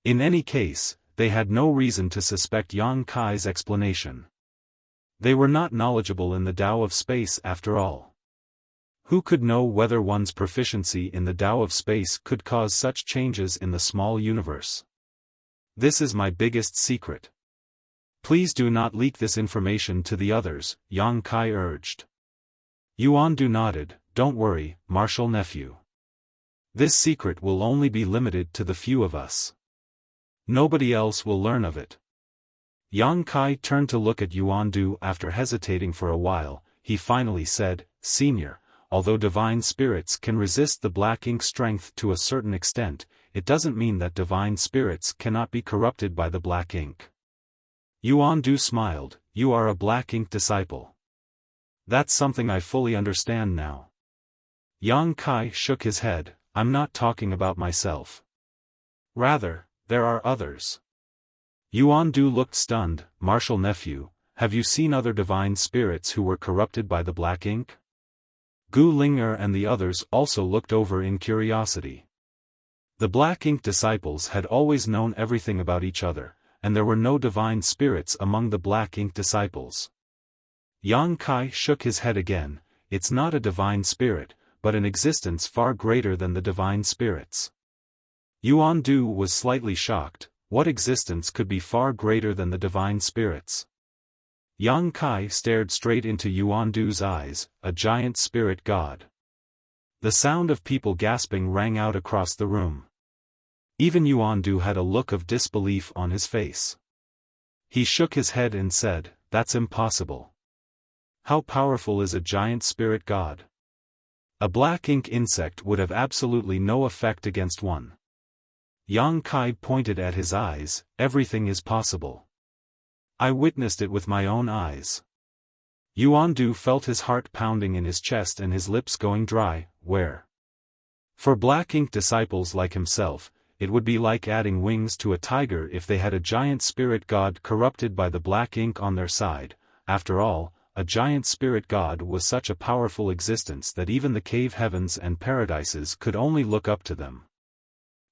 In any case, they had no reason to suspect Yang Kai's explanation. They were not knowledgeable in the Tao of space after all. Who could know whether one's proficiency in the Tao of space could cause such changes in the small universe? "This is my biggest secret. Please do not leak this information to the others," Yang Kai urged. Yuandu nodded. "Don't worry, Martial Nephew. This secret will only be limited to the few of us. Nobody else will learn of it." Yang Kai turned to look at Yuandu after hesitating for a while. He finally said, "Senior, although divine spirits can resist the black ink strength to a certain extent, it doesn't mean that divine spirits cannot be corrupted by the black ink." Yuandu smiled. "You are a black ink disciple. That's something I fully understand now." Yang Kai shook his head. "I'm not talking about myself. Rather, there are others." Yuandu looked stunned. "Martial Nephew, have you seen other divine spirits who were corrupted by the black ink?" Gu Ling'er and the others also looked over in curiosity. The black ink disciples had always known everything about each other, and there were no divine spirits among the black ink disciples. Yang Kai shook his head again. "It's not a divine spirit, but an existence far greater than the divine spirits." Yuandu was slightly shocked. What existence could be far greater than the divine spirits? Yang Kai stared straight into Yuandu's eyes. "A giant spirit god." The sound of people gasping rang out across the room. Even Yuandu had a look of disbelief on his face. He shook his head and said, "That's impossible. How powerful is a giant spirit god? A black ink insect would have absolutely no effect against one." Yang Kai pointed at his eyes. "Everything is possible. I witnessed it with my own eyes." Yuandu felt his heart pounding in his chest and his lips going dry. Where? For black ink disciples like himself, it would be like adding wings to a tiger if they had a giant spirit god corrupted by the black ink on their side. After all, a giant spirit god was such a powerful existence that even the cave heavens and paradises could only look up to them.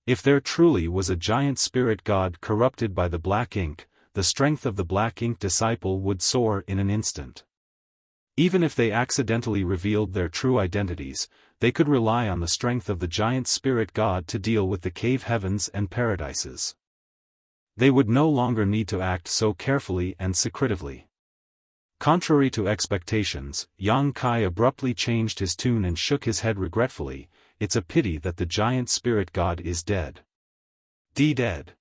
If there truly was a giant spirit god corrupted by the black ink, the strength of the black ink disciple would soar in an instant. Even if they accidentally revealed their true identities, they could rely on the strength of the giant spirit god to deal with the cave heavens and paradises. They would no longer need to act so carefully and secretively. Contrary to expectations, Yang Kai abruptly changed his tune and shook his head regretfully. "It's a pity that the giant spirit god is dead." Dead.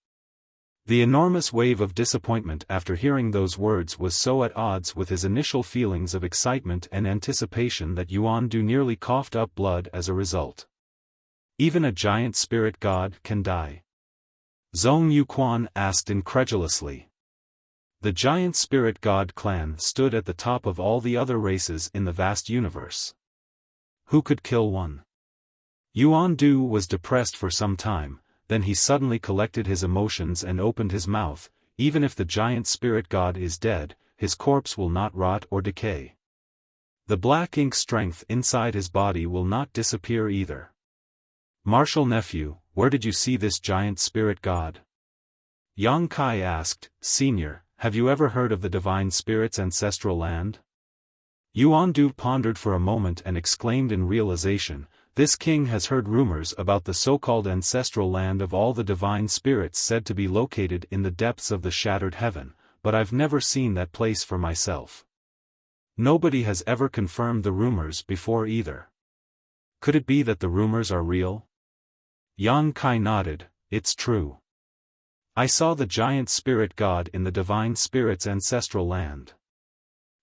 The enormous wave of disappointment after hearing those words was so at odds with his initial feelings of excitement and anticipation that Yuandu nearly coughed up blood as a result. Even a giant spirit god can die? Zhong Yuquan asked incredulously. The giant spirit god clan stood at the top of all the other races in the vast universe. Who could kill one? Yuandu was depressed for some time. Then he suddenly collected his emotions and opened his mouth. "Even if the giant spirit god is dead, his corpse will not rot or decay. The black ink strength inside his body will not disappear either." "Martial Nephew, where did you see this giant spirit god?" Yang Kai asked. "Senior, have you ever heard of the divine spirit's ancestral land?" Yuandu pondered for a moment and exclaimed in realization, this king has heard rumors about the so-called ancestral land of all the divine spirits said to be located in the depths of the shattered heaven, but I've never seen that place for myself. Nobody has ever confirmed the rumors before either. Could it be that the rumors are real? Yang Kai nodded. It's true. I saw the giant spirit god in the divine spirit's ancestral land.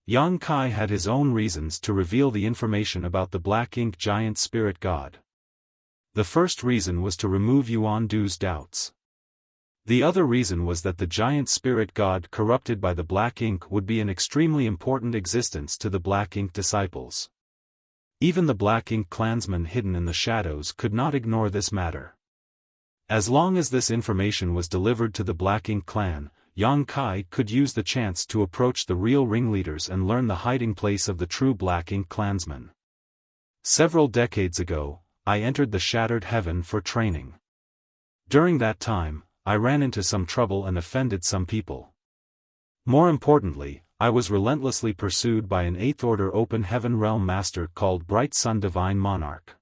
Yang Kai had his own reasons to reveal the information about the black ink giant spirit god. The first reason was to remove Yuan Du's doubts. The other reason was that the giant spirit god corrupted by the black ink would be an extremely important existence to the black ink disciples. Even the black ink clansmen hidden in the shadows could not ignore this matter. As long as this information was delivered to the Black Ink clan, Yang Kai could use the chance to approach the real ringleaders and learn the hiding place of the true Black Ink clansmen. Several decades ago, I entered the Shattered Heaven for training. During that time, I ran into some trouble and offended some people. More importantly, I was relentlessly pursued by an 8th Order Open Heaven Realm Master called Bright Sun Divine Monarch.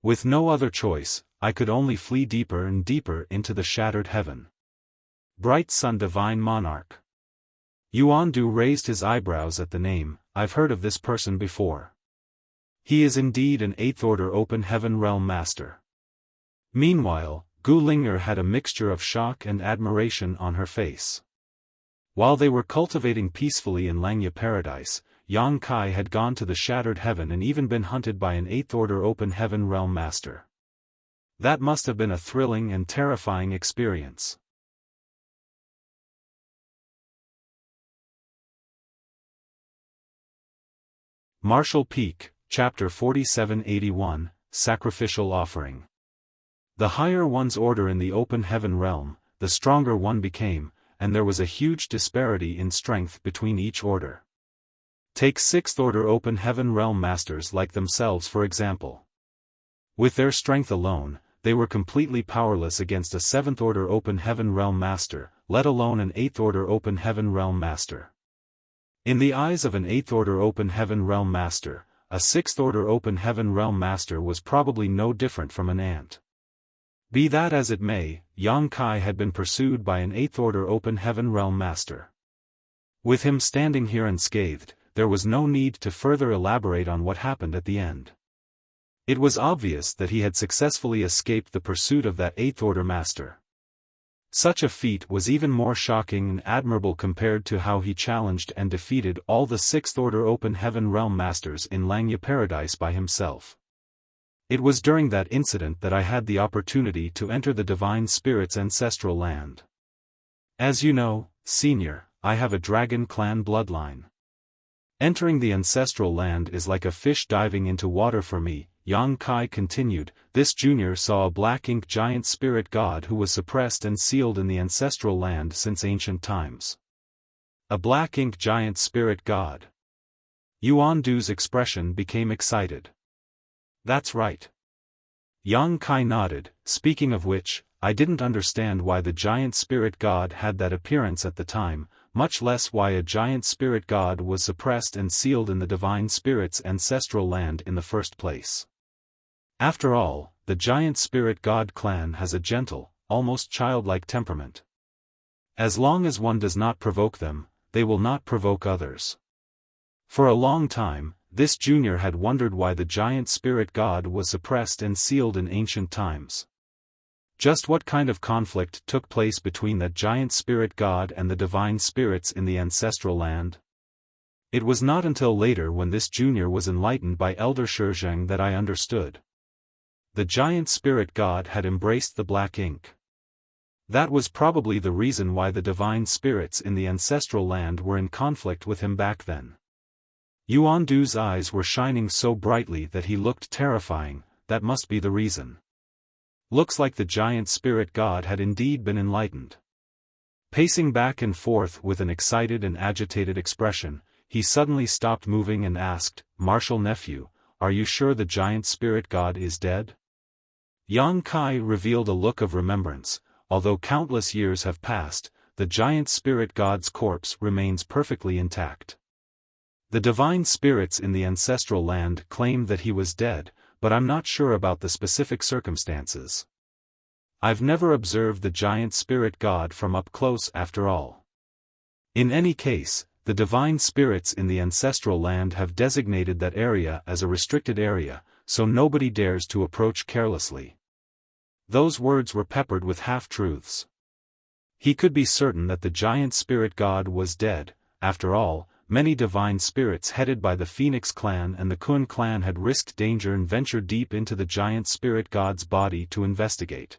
With no other choice, I could only flee deeper and deeper into the Shattered Heaven. Bright Sun Divine Monarch. Yuan Du raised his eyebrows at the name. I've heard of this person before. He is indeed an 8th Order Open Heaven Realm Master. Meanwhile, Gu Linger had a mixture of shock and admiration on her face. While they were cultivating peacefully in Langya Paradise, Yang Kai had gone to the Shattered Heaven and even been hunted by an 8th Order Open Heaven Realm Master. That must have been a thrilling and terrifying experience. Martial Peak, Chapter 4781, Sacrificial Offering. The higher one's order in the open heaven realm, the stronger one became, and there was a huge disparity in strength between each order. Take 6th Order Open Heaven Realm Masters like themselves for example. With their strength alone, they were completely powerless against a 7th Order Open Heaven Realm Master, let alone an 8th Order Open Heaven Realm Master. In the eyes of an 8th Order Open Heaven Realm Master, a 6th Order Open Heaven Realm Master was probably no different from an ant. Be that as it may, Yang Kai had been pursued by an 8th Order Open Heaven Realm Master. With him standing here unscathed, there was no need to further elaborate on what happened at the end. It was obvious that he had successfully escaped the pursuit of that 8th Order Master. Such a feat was even more shocking and admirable compared to how he challenged and defeated all the 6th Order Open Heaven Realm Masters in Langya Paradise by himself. It was during that incident that I had the opportunity to enter the Divine Spirit's ancestral land. As you know, Senior, I have a dragon clan bloodline. Entering the ancestral land is like a fish diving into water for me, Yang Kai continued. This junior saw a black ink giant spirit god who was suppressed and sealed in the ancestral land since ancient times. A black ink giant spirit god. Yuan Du's expression became excited. That's right. Yang Kai nodded. Speaking of which, I didn't understand why the giant spirit god had that appearance at the time, much less why a giant spirit god was suppressed and sealed in the divine spirit's ancestral land in the first place. After all, the giant spirit god clan has a gentle, almost childlike temperament. As long as one does not provoke them, they will not provoke others. For a long time, this junior had wondered why the giant spirit god was suppressed and sealed in ancient times. Just what kind of conflict took place between that giant spirit god and the divine spirits in the ancestral land? It was not until later when this junior was enlightened by Elder Shizheng that I understood. The giant spirit god had embraced the black ink. That was probably the reason why the divine spirits in the ancestral land were in conflict with him back then. Yuan Du's eyes were shining so brightly that he looked terrifying. That must be the reason. Looks like the giant spirit god had indeed been enlightened. Pacing back and forth with an excited and agitated expression, he suddenly stopped moving and asked, "Martial nephew, are you sure the giant spirit god is dead?" Yang Kai revealed a look of remembrance. Although countless years have passed, the giant spirit god's corpse remains perfectly intact. The divine spirits in the ancestral land claimed that he was dead, but I'm not sure about the specific circumstances. I've never observed the giant spirit god from up close after all. In any case, the divine spirits in the ancestral land have designated that area as a restricted area, so nobody dares to approach carelessly. Those words were peppered with half-truths. He could be certain that the giant spirit god was dead. After all, many divine spirits headed by the Phoenix clan and the Kun clan had risked danger and ventured deep into the giant spirit god's body to investigate.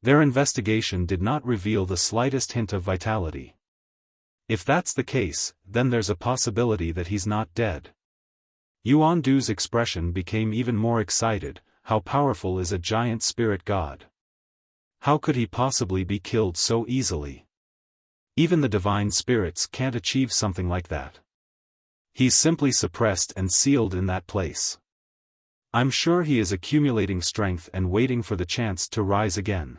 Their investigation did not reveal the slightest hint of vitality. If that's the case, then there's a possibility that he's not dead. Yuan Du's expression became even more excited. How powerful is a giant spirit god? How could he possibly be killed so easily? Even the divine spirits can't achieve something like that. He's simply suppressed and sealed in that place. I'm sure he is accumulating strength and waiting for the chance to rise again.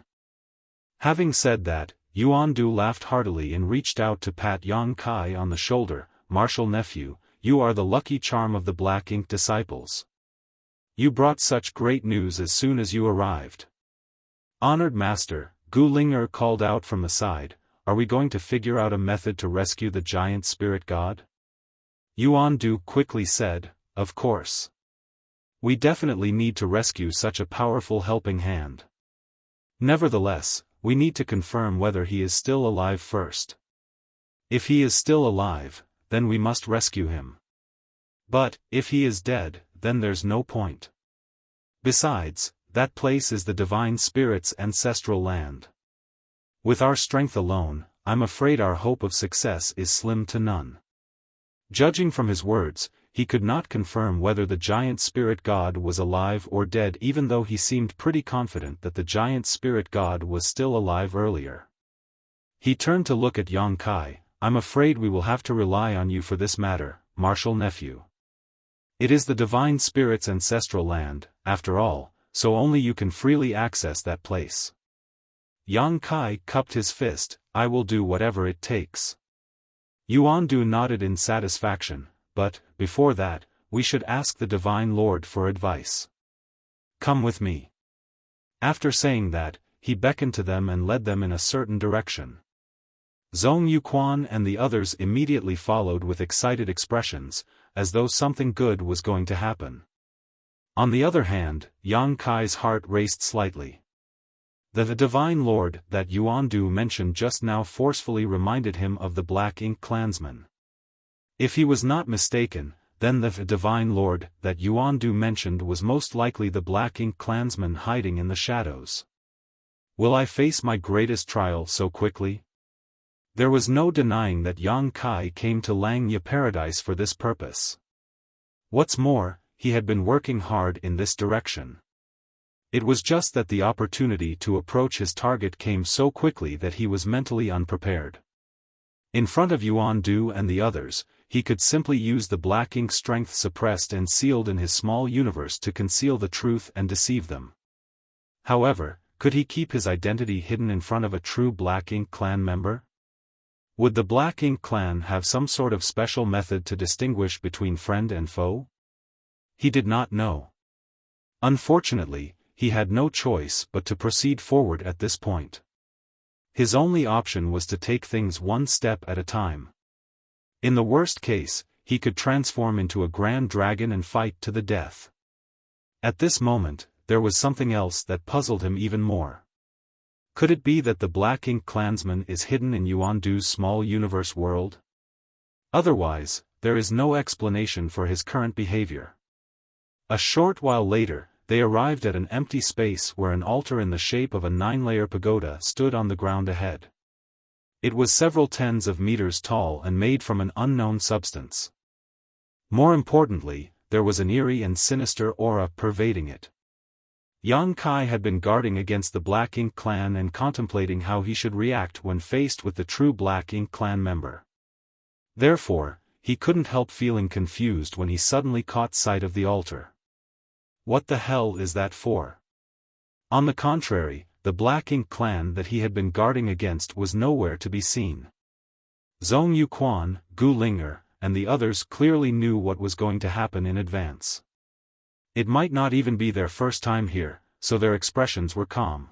Having said that, Yuan Du laughed heartily and reached out to pat Yang Kai on the shoulder. Martial nephew, you are the lucky charm of the Black Ink disciples. You brought such great news as soon as you arrived. Honored master, Gu Ling'er called out from the side, are we going to figure out a method to rescue the giant spirit god? Yuan Du quickly said, of course. We definitely need to rescue such a powerful helping hand. Nevertheless, we need to confirm whether he is still alive first. If he is still alive, then we must rescue him. But, if he is dead, then there's no point. Besides, that place is the divine spirit's ancestral land. With our strength alone, I'm afraid our hope of success is slim to none. Judging from his words, he could not confirm whether the giant spirit god was alive or dead, even though he seemed pretty confident that the giant spirit god was still alive earlier. He turned to look at Yang Kai. I'm afraid we will have to rely on you for this matter, martial nephew. It is the divine spirit's ancestral land, after all, so only you can freely access that place. Yang Kai cupped his fist. I will do whatever it takes. Yuan Du nodded in satisfaction, but, before that, we should ask the Divine Lord for advice. Come with me. After saying that, he beckoned to them and led them in a certain direction. Zhong Yuquan and the others immediately followed with excited expressions, as though something good was going to happen. On the other hand, Yang Kai's heart raced slightly. The Divine Lord that Yuan Du mentioned just now forcefully reminded him of the Black Ink clansman. If he was not mistaken, then the Divine Lord that Yuan Du mentioned was most likely the Black Ink clansman hiding in the shadows. Will I face my greatest trial so quickly? There was no denying that Yang Kai came to Langya Paradise for this purpose. What's more, he had been working hard in this direction. It was just that the opportunity to approach his target came so quickly that he was mentally unprepared. In front of Yuan Du and the others, he could simply use the Black Ink strength suppressed and sealed in his small universe to conceal the truth and deceive them. However, could he keep his identity hidden in front of a true Black Ink clan member? Would the Black Ink clan have some sort of special method to distinguish between friend and foe? He did not know. Unfortunately, he had no choice but to proceed forward at this point. His only option was to take things one step at a time. In the worst case, he could transform into a grand dragon and fight to the death. At this moment, there was something else that puzzled him even more. Could it be that the Black Ink clansman is hidden in Yuan Du's small universe world? Otherwise, there is no explanation for his current behavior. A short while later, they arrived at an empty space where an altar in the shape of a 9-layer pagoda stood on the ground ahead. It was several tens of meters tall and made from an unknown substance. More importantly, there was an eerie and sinister aura pervading it. Yang Kai had been guarding against the Black Ink clan and contemplating how he should react when faced with the true Black Ink clan member. Therefore, he couldn't help feeling confused when he suddenly caught sight of the altar. What the hell is that for? On the contrary, the Black Ink clan that he had been guarding against was nowhere to be seen. Zhong Yuquan, Gu Ling'er, and the others clearly knew what was going to happen in advance. It might not even be their first time here, so their expressions were calm.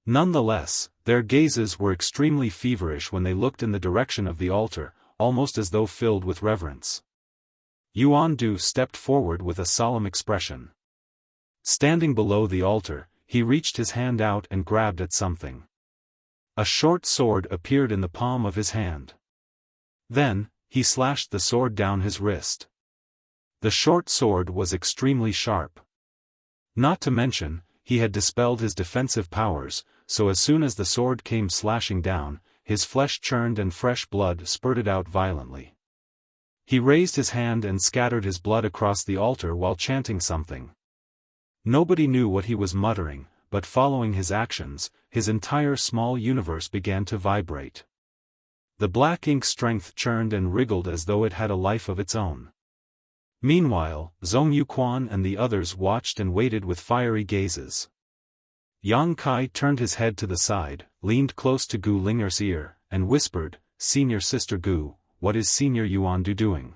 Nonetheless, their gazes were extremely feverish when they looked in the direction of the altar, almost as though filled with reverence. Yuan Du stepped forward with a solemn expression. Standing below the altar, he reached his hand out and grabbed at something. A short sword appeared in the palm of his hand. Then, he slashed the sword down his wrist. The short sword was extremely sharp. Not to mention, he had dispelled his defensive powers, so as soon as the sword came slashing down, his flesh churned and fresh blood spurted out violently. He raised his hand and scattered his blood across the altar while chanting something. Nobody knew what he was muttering, but following his actions, his entire small universe began to vibrate. The black ink strength churned and wriggled as though it had a life of its own. Meanwhile, Zhong Yuquan and the others watched and waited with fiery gazes. Yang Kai turned his head to the side, leaned close to Gu Linger's ear, and whispered, "Senior Sister Gu, what is Senior Yuan Du doing?"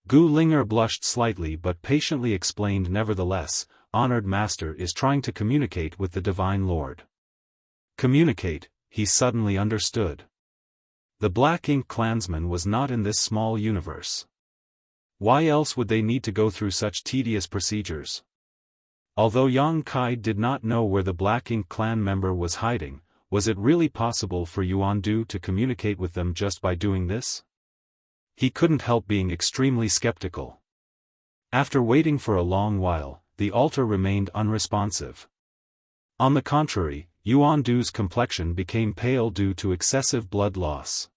Gu Linger blushed slightly but patiently explained nevertheless, "Honored Master is trying to communicate with the Divine Lord." Communicate, he suddenly understood. The Black Ink clansman was not in this small universe. Why else would they need to go through such tedious procedures? Although Yang Kai did not know where the Black Ink clan member was hiding, was it really possible for Yuan Du to communicate with them just by doing this? He couldn't help being extremely skeptical. After waiting for a long while, the altar remained unresponsive. On the contrary, Yuan Du's complexion became pale due to excessive blood loss.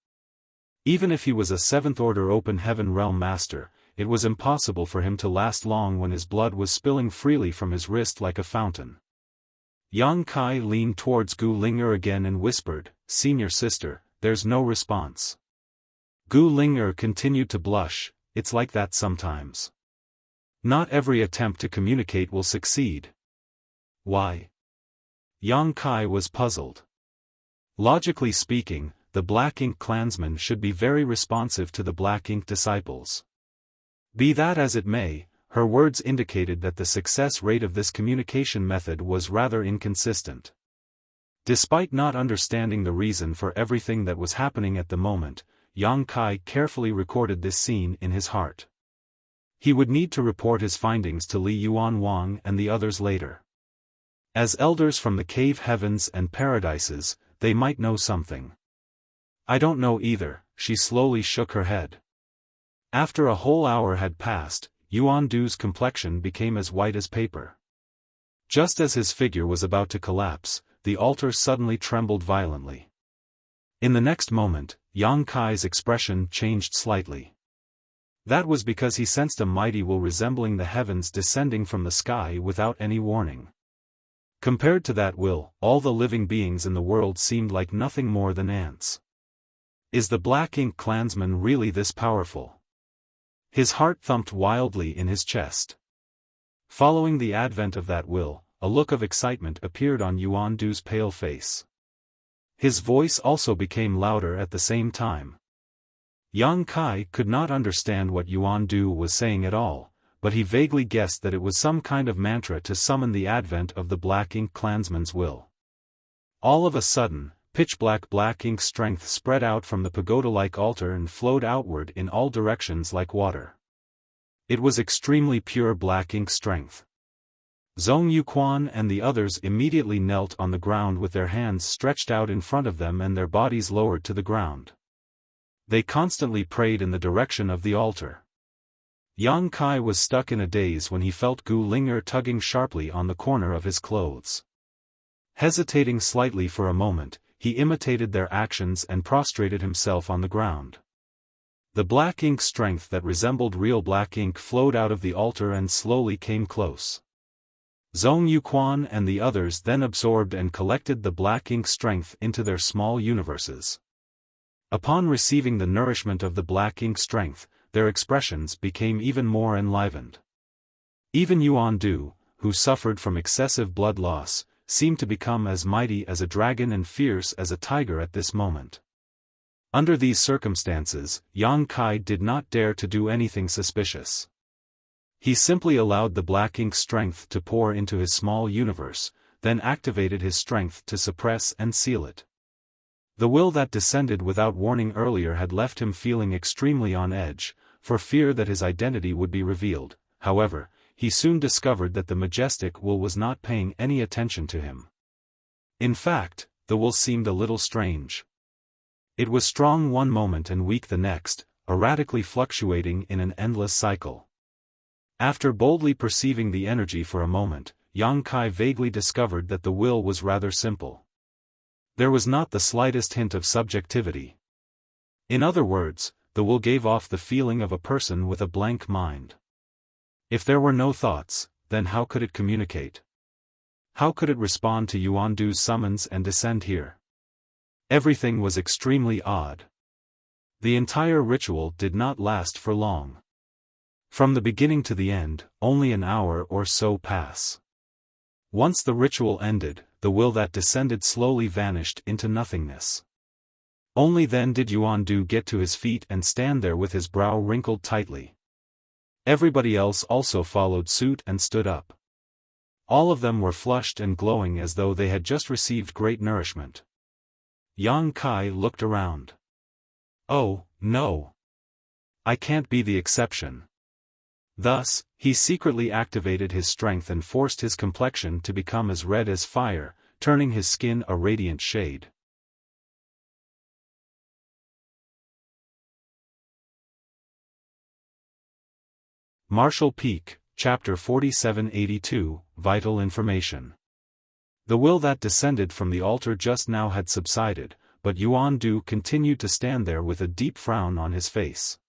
Even if he was a seventh-order open heaven realm master, it was impossible for him to last long when his blood was spilling freely from his wrist like a fountain. Yang Kai leaned towards Gu Linger again and whispered, "Senior Sister, there's no response." Gu Linger continued to blush, "It's like that sometimes. Not every attempt to communicate will succeed." "Why?" Yang Kai was puzzled. Logically speaking, the Black Ink clansmen should be very responsive to the Black Ink disciples. Be that as it may, her words indicated that the success rate of this communication method was rather inconsistent. Despite not understanding the reason for everything that was happening at the moment, Yang Kai carefully recorded this scene in his heart. He would need to report his findings to Li Yuan Wang and the others later. As elders from the cave heavens and paradises, they might know something. "I don't know either," she slowly shook her head. After a whole hour had passed, Yuan Du's complexion became as white as paper. Just as his figure was about to collapse, the altar suddenly trembled violently. In the next moment, Yang Kai's expression changed slightly. That was because he sensed a mighty will resembling the heavens descending from the sky without any warning. Compared to that will, all the living beings in the world seemed like nothing more than ants. Is the Black Ink clansman really this powerful? His heart thumped wildly in his chest. Following the advent of that will, a look of excitement appeared on Yuan Du's pale face. His voice also became louder at the same time. Yang Kai could not understand what Yuan Du was saying at all, but he vaguely guessed that it was some kind of mantra to summon the advent of the Black Ink clansman's will. All of a sudden, pitch-black black ink strength spread out from the pagoda-like altar and flowed outward in all directions like water. It was extremely pure black ink strength. Zhong Yuquan and the others immediately knelt on the ground with their hands stretched out in front of them and their bodies lowered to the ground. They constantly prayed in the direction of the altar. Yang Kai was stuck in a daze when he felt Gu Linger tugging sharply on the corner of his clothes. Hesitating slightly for a moment, he imitated their actions and prostrated himself on the ground. The black ink strength that resembled real black ink flowed out of the altar and slowly came close. Zhong Yuquan and the others then absorbed and collected the black ink strength into their small universes. Upon receiving the nourishment of the black ink strength, their expressions became even more enlivened. Even Yuan Du, who suffered from excessive blood loss, seemed to become as mighty as a dragon and fierce as a tiger at this moment. Under these circumstances, Yang Kai did not dare to do anything suspicious. He simply allowed the black ink's strength to pour into his small universe, then activated his strength to suppress and seal it. The will that descended without warning earlier had left him feeling extremely on edge, for fear that his identity would be revealed. However, he soon discovered that the majestic will was not paying any attention to him. In fact, the will seemed a little strange. It was strong one moment and weak the next, erratically fluctuating in an endless cycle. After boldly perceiving the energy for a moment, Yang Kai vaguely discovered that the will was rather simple. There was not the slightest hint of subjectivity. In other words, the will gave off the feeling of a person with a blank mind. If there were no thoughts, then how could it communicate? How could it respond to Yuandu's summons and descend here? Everything was extremely odd. The entire ritual did not last for long. From the beginning to the end, only an hour or so pass. Once the ritual ended, the will that descended slowly vanished into nothingness. Only then did Yuandu get to his feet and stand there with his brow wrinkled tightly. Everybody else also followed suit and stood up. All of them were flushed and glowing as though they had just received great nourishment. Yang Kai looked around. Oh, no. I can't be the exception. Thus, he secretly activated his strength and forced his complexion to become as red as fire, turning his skin a radiant shade. Martial Peak, Chapter 4782, Vital Information. The will that descended from the altar just now had subsided, but Yuandu continued to stand there with a deep frown on his face.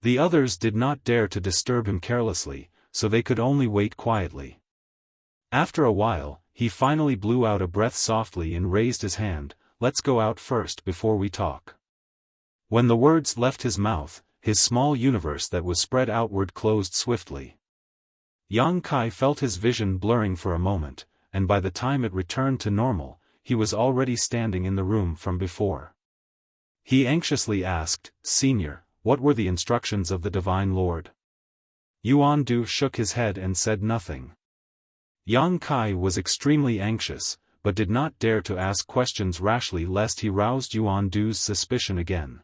The others did not dare to disturb him carelessly, so they could only wait quietly. After a while, he finally blew out a breath softly and raised his hand. Let's go out first before we talk. When the words left his mouth, his small universe that was spread outward closed swiftly. Yang Kai felt his vision blurring for a moment, and by the time it returned to normal, he was already standing in the room from before. He anxiously asked, "Senior, what were the instructions of the Divine Lord?" Yuandu shook his head and said nothing. Yang Kai was extremely anxious, but did not dare to ask questions rashly lest he roused Yuandu's suspicion again.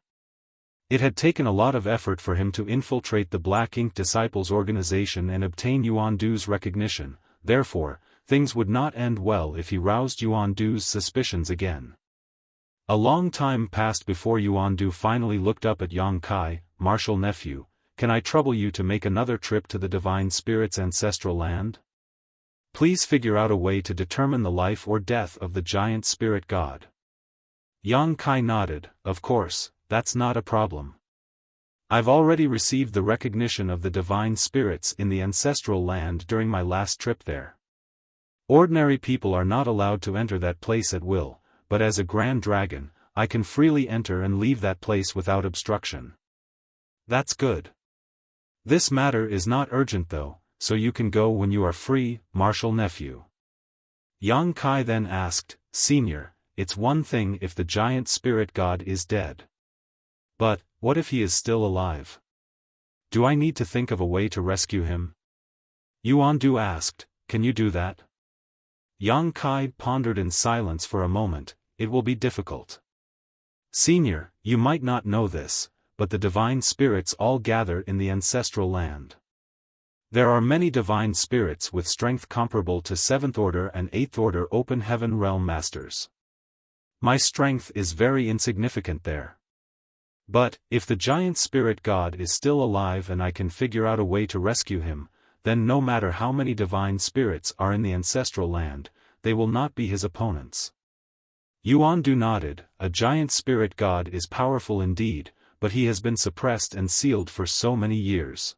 It had taken a lot of effort for him to infiltrate the Black Ink Disciples organization and obtain Yuandu's recognition, therefore, things would not end well if he roused Yuandu's suspicions again. A long time passed before Yuandu finally looked up at Yang Kai. "Martial nephew, can I trouble you to make another trip to the Divine Spirit's ancestral land? Please figure out a way to determine the life or death of the giant spirit god." Yang Kai nodded. "Of course, that's not a problem. I've already received the recognition of the Divine Spirits in the ancestral land during my last trip there. Ordinary people are not allowed to enter that place at will, but as a Grand Dragon, I can freely enter and leave that place without obstruction." "That's good. This matter is not urgent though, so you can go when you are free, Martial nephew." Yang Kai then asked, "Senior, it's one thing if the giant spirit god is dead. But, what if he is still alive? Do I need to think of a way to rescue him?" Yuandu asked, "Can you do that?" Yang Kai pondered in silence for a moment. "It will be difficult. Senior, you might not know this, but the divine spirits all gather in the ancestral land. There are many divine spirits with strength comparable to 7th Order and 8th Order Open Heaven Realm Masters. My strength is very insignificant there. But, if the giant spirit god is still alive and I can figure out a way to rescue him, then no matter how many divine spirits are in the ancestral land, they will not be his opponents." Yuandu nodded. "A giant spirit god is powerful indeed, but he has been suppressed and sealed for so many years.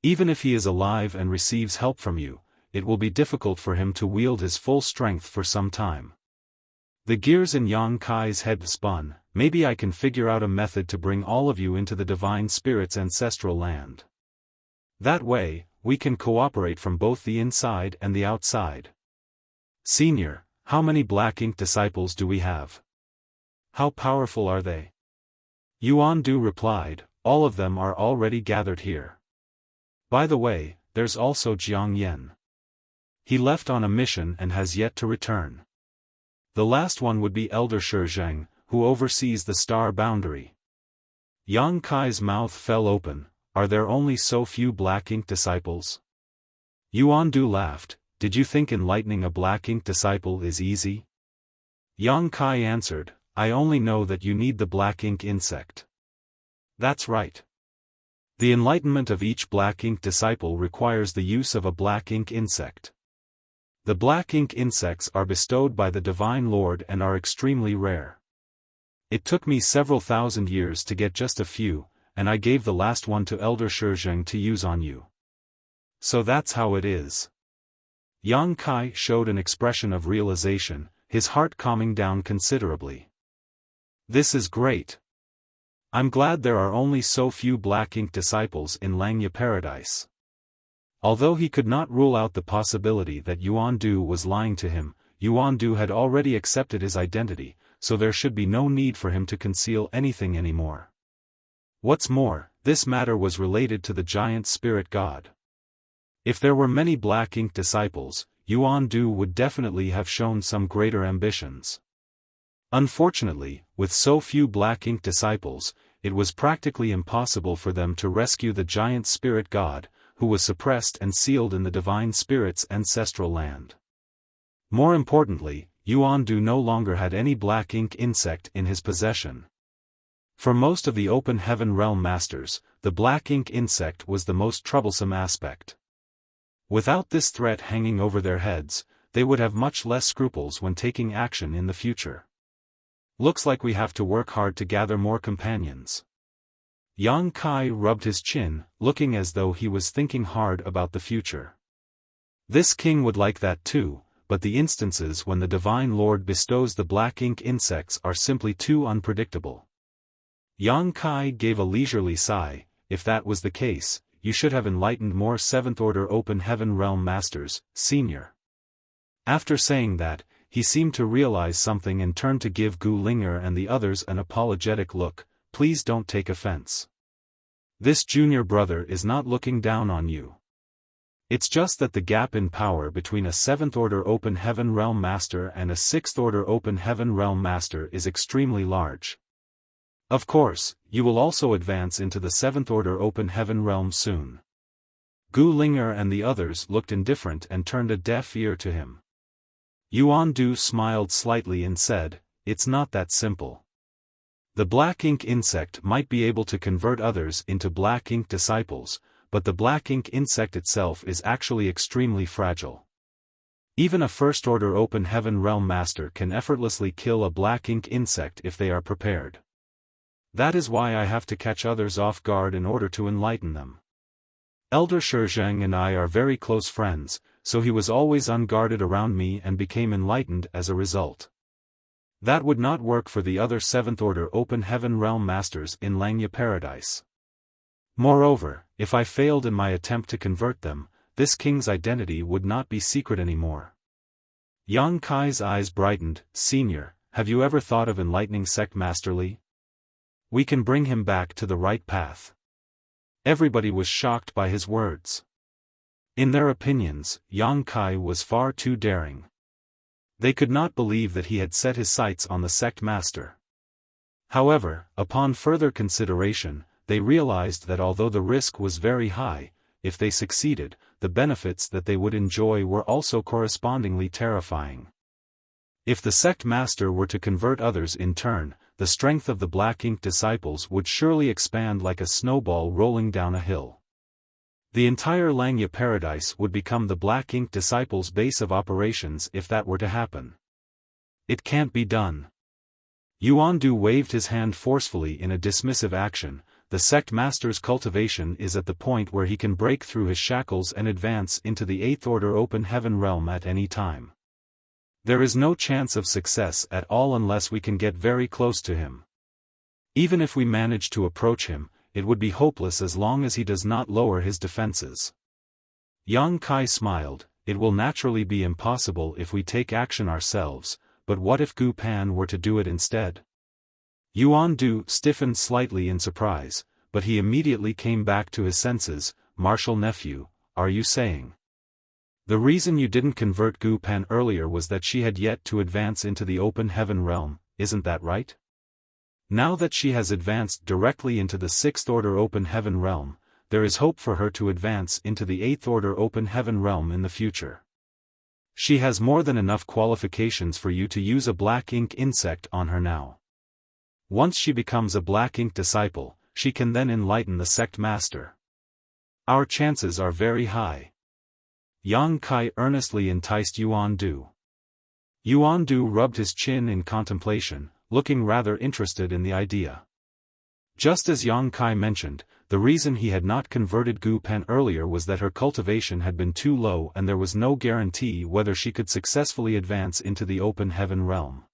Even if he is alive and receives help from you, it will be difficult for him to wield his full strength for some time." The gears in Yang Kai's head spun. "Maybe I can figure out a method to bring all of you into the divine spirit's ancestral land. That way, we can cooperate from both the inside and the outside." "Senior, how many Black Ink disciples do we have? How powerful are they?" Yuandu replied, "All of them are already gathered here. By the way, there's also Jiang Yen. He left on a mission and has yet to return. The last one would be Elder Shizheng, who oversees the star boundary. Yang Kai's mouth fell open. Are there only so few black ink disciples? Yuan Du laughed. Did you think enlightening a black ink disciple is easy? Yang Kai answered, I only know that you need the black ink insect. That's right. The enlightenment of each black ink disciple requires the use of a black ink insect. The black ink insects are bestowed by the Divine Lord and are extremely rare. It took me several thousand years to get just a few, and I gave the last one to Elder Shizheng to use on you. So that's how it is. Yang Kai showed an expression of realization, his heart calming down considerably. This is great. I'm glad there are only so few black ink disciples in Langya Paradise. Although he could not rule out the possibility that Yuan Du was lying to him, Yuan Du had already accepted his identity, so there should be no need for him to conceal anything anymore. What's more, this matter was related to the giant spirit god. If there were many black ink disciples, Yuan Du would definitely have shown some greater ambitions. Unfortunately, with so few black ink disciples, it was practically impossible for them to rescue the giant spirit god, who was suppressed and sealed in the divine spirit's ancestral land. More importantly, Yuan Du no longer had any black ink insect in his possession. For most of the open heaven realm masters, the black ink insect was the most troublesome aspect. Without this threat hanging over their heads, they would have much less scruples when taking action in the future. Looks like we have to work hard to gather more companions. Yang Kai rubbed his chin, looking as though he was thinking hard about the future. This king would like that too, but the instances when the Divine Lord bestows the black ink insects are simply too unpredictable. Yang Kai gave a leisurely sigh. If that was the case, you should have enlightened more 7th Order Open Heaven Realm Masters, Senior. After saying that, he seemed to realize something and turned to give Gu Linger and the others an apologetic look. Please don't take offense. This junior brother is not looking down on you. It's just that the gap in power between a 7th Order Open Heaven Realm Master and a 6th Order Open Heaven Realm Master is extremely large. Of course, you will also advance into the 7th Order Open Heaven Realm soon. Gu Linger and the others looked indifferent and turned a deaf ear to him. Yuan Du smiled slightly and said, It's not that simple. The black ink insect might be able to convert others into black ink disciples, but the black ink insect itself is actually extremely fragile. Even a 1st Order Open Heaven Realm Master can effortlessly kill a black ink insect if they are prepared. That is why I have to catch others off guard in order to enlighten them. Elder Shizheng and I are very close friends, so he was always unguarded around me and became enlightened as a result. That would not work for the other 7th Order Open Heaven Realm Masters in Langya Paradise. Moreover, if I failed in my attempt to convert them, this king's identity would not be secret anymore. Yang Kai's eyes brightened. Senior, have you ever thought of enlightening Sect Master Li? We can bring him back to the right path. Everybody was shocked by his words. In their opinions, Yang Kai was far too daring. They could not believe that he had set his sights on the sect master. However, upon further consideration, they realized that although the risk was very high, if they succeeded, the benefits that they would enjoy were also correspondingly terrifying. If the sect master were to convert others in turn, the strength of the black ink disciples would surely expand like a snowball rolling down a hill. The entire Langya Paradise would become the black ink disciples' base of operations if that were to happen. It can't be done. Yuan Du waved his hand forcefully in a dismissive action. The sect master's cultivation is at the point where he can break through his shackles and advance into the 8th Order Open Heaven Realm at any time. There is no chance of success at all unless we can get very close to him. Even if we manage to approach him, it would be hopeless as long as he does not lower his defenses. Yang Kai smiled. It will naturally be impossible if we take action ourselves, but what if Gu Pan were to do it instead? Yuan Du stiffened slightly in surprise, but he immediately came back to his senses. martial nephew, are you saying? The reason you didn't convert Gu Pan earlier was that she had yet to advance into the open heaven realm, isn't that right? Now that she has advanced directly into the 6th order open heaven realm, there is hope for her to advance into the 8th order open heaven realm in the future. She has more than enough qualifications for you to use a black ink insect on her now. Once she becomes a black ink disciple, she can then enlighten the sect master. Our chances are very high. Yang Kai earnestly enticed Yuan Du. Yuan Du rubbed his chin in contemplation, looking rather interested in the idea. Just as Yang Kai mentioned, the reason he had not converted Gu Pen earlier was that her cultivation had been too low and there was no guarantee whether she could successfully advance into the open heaven realm.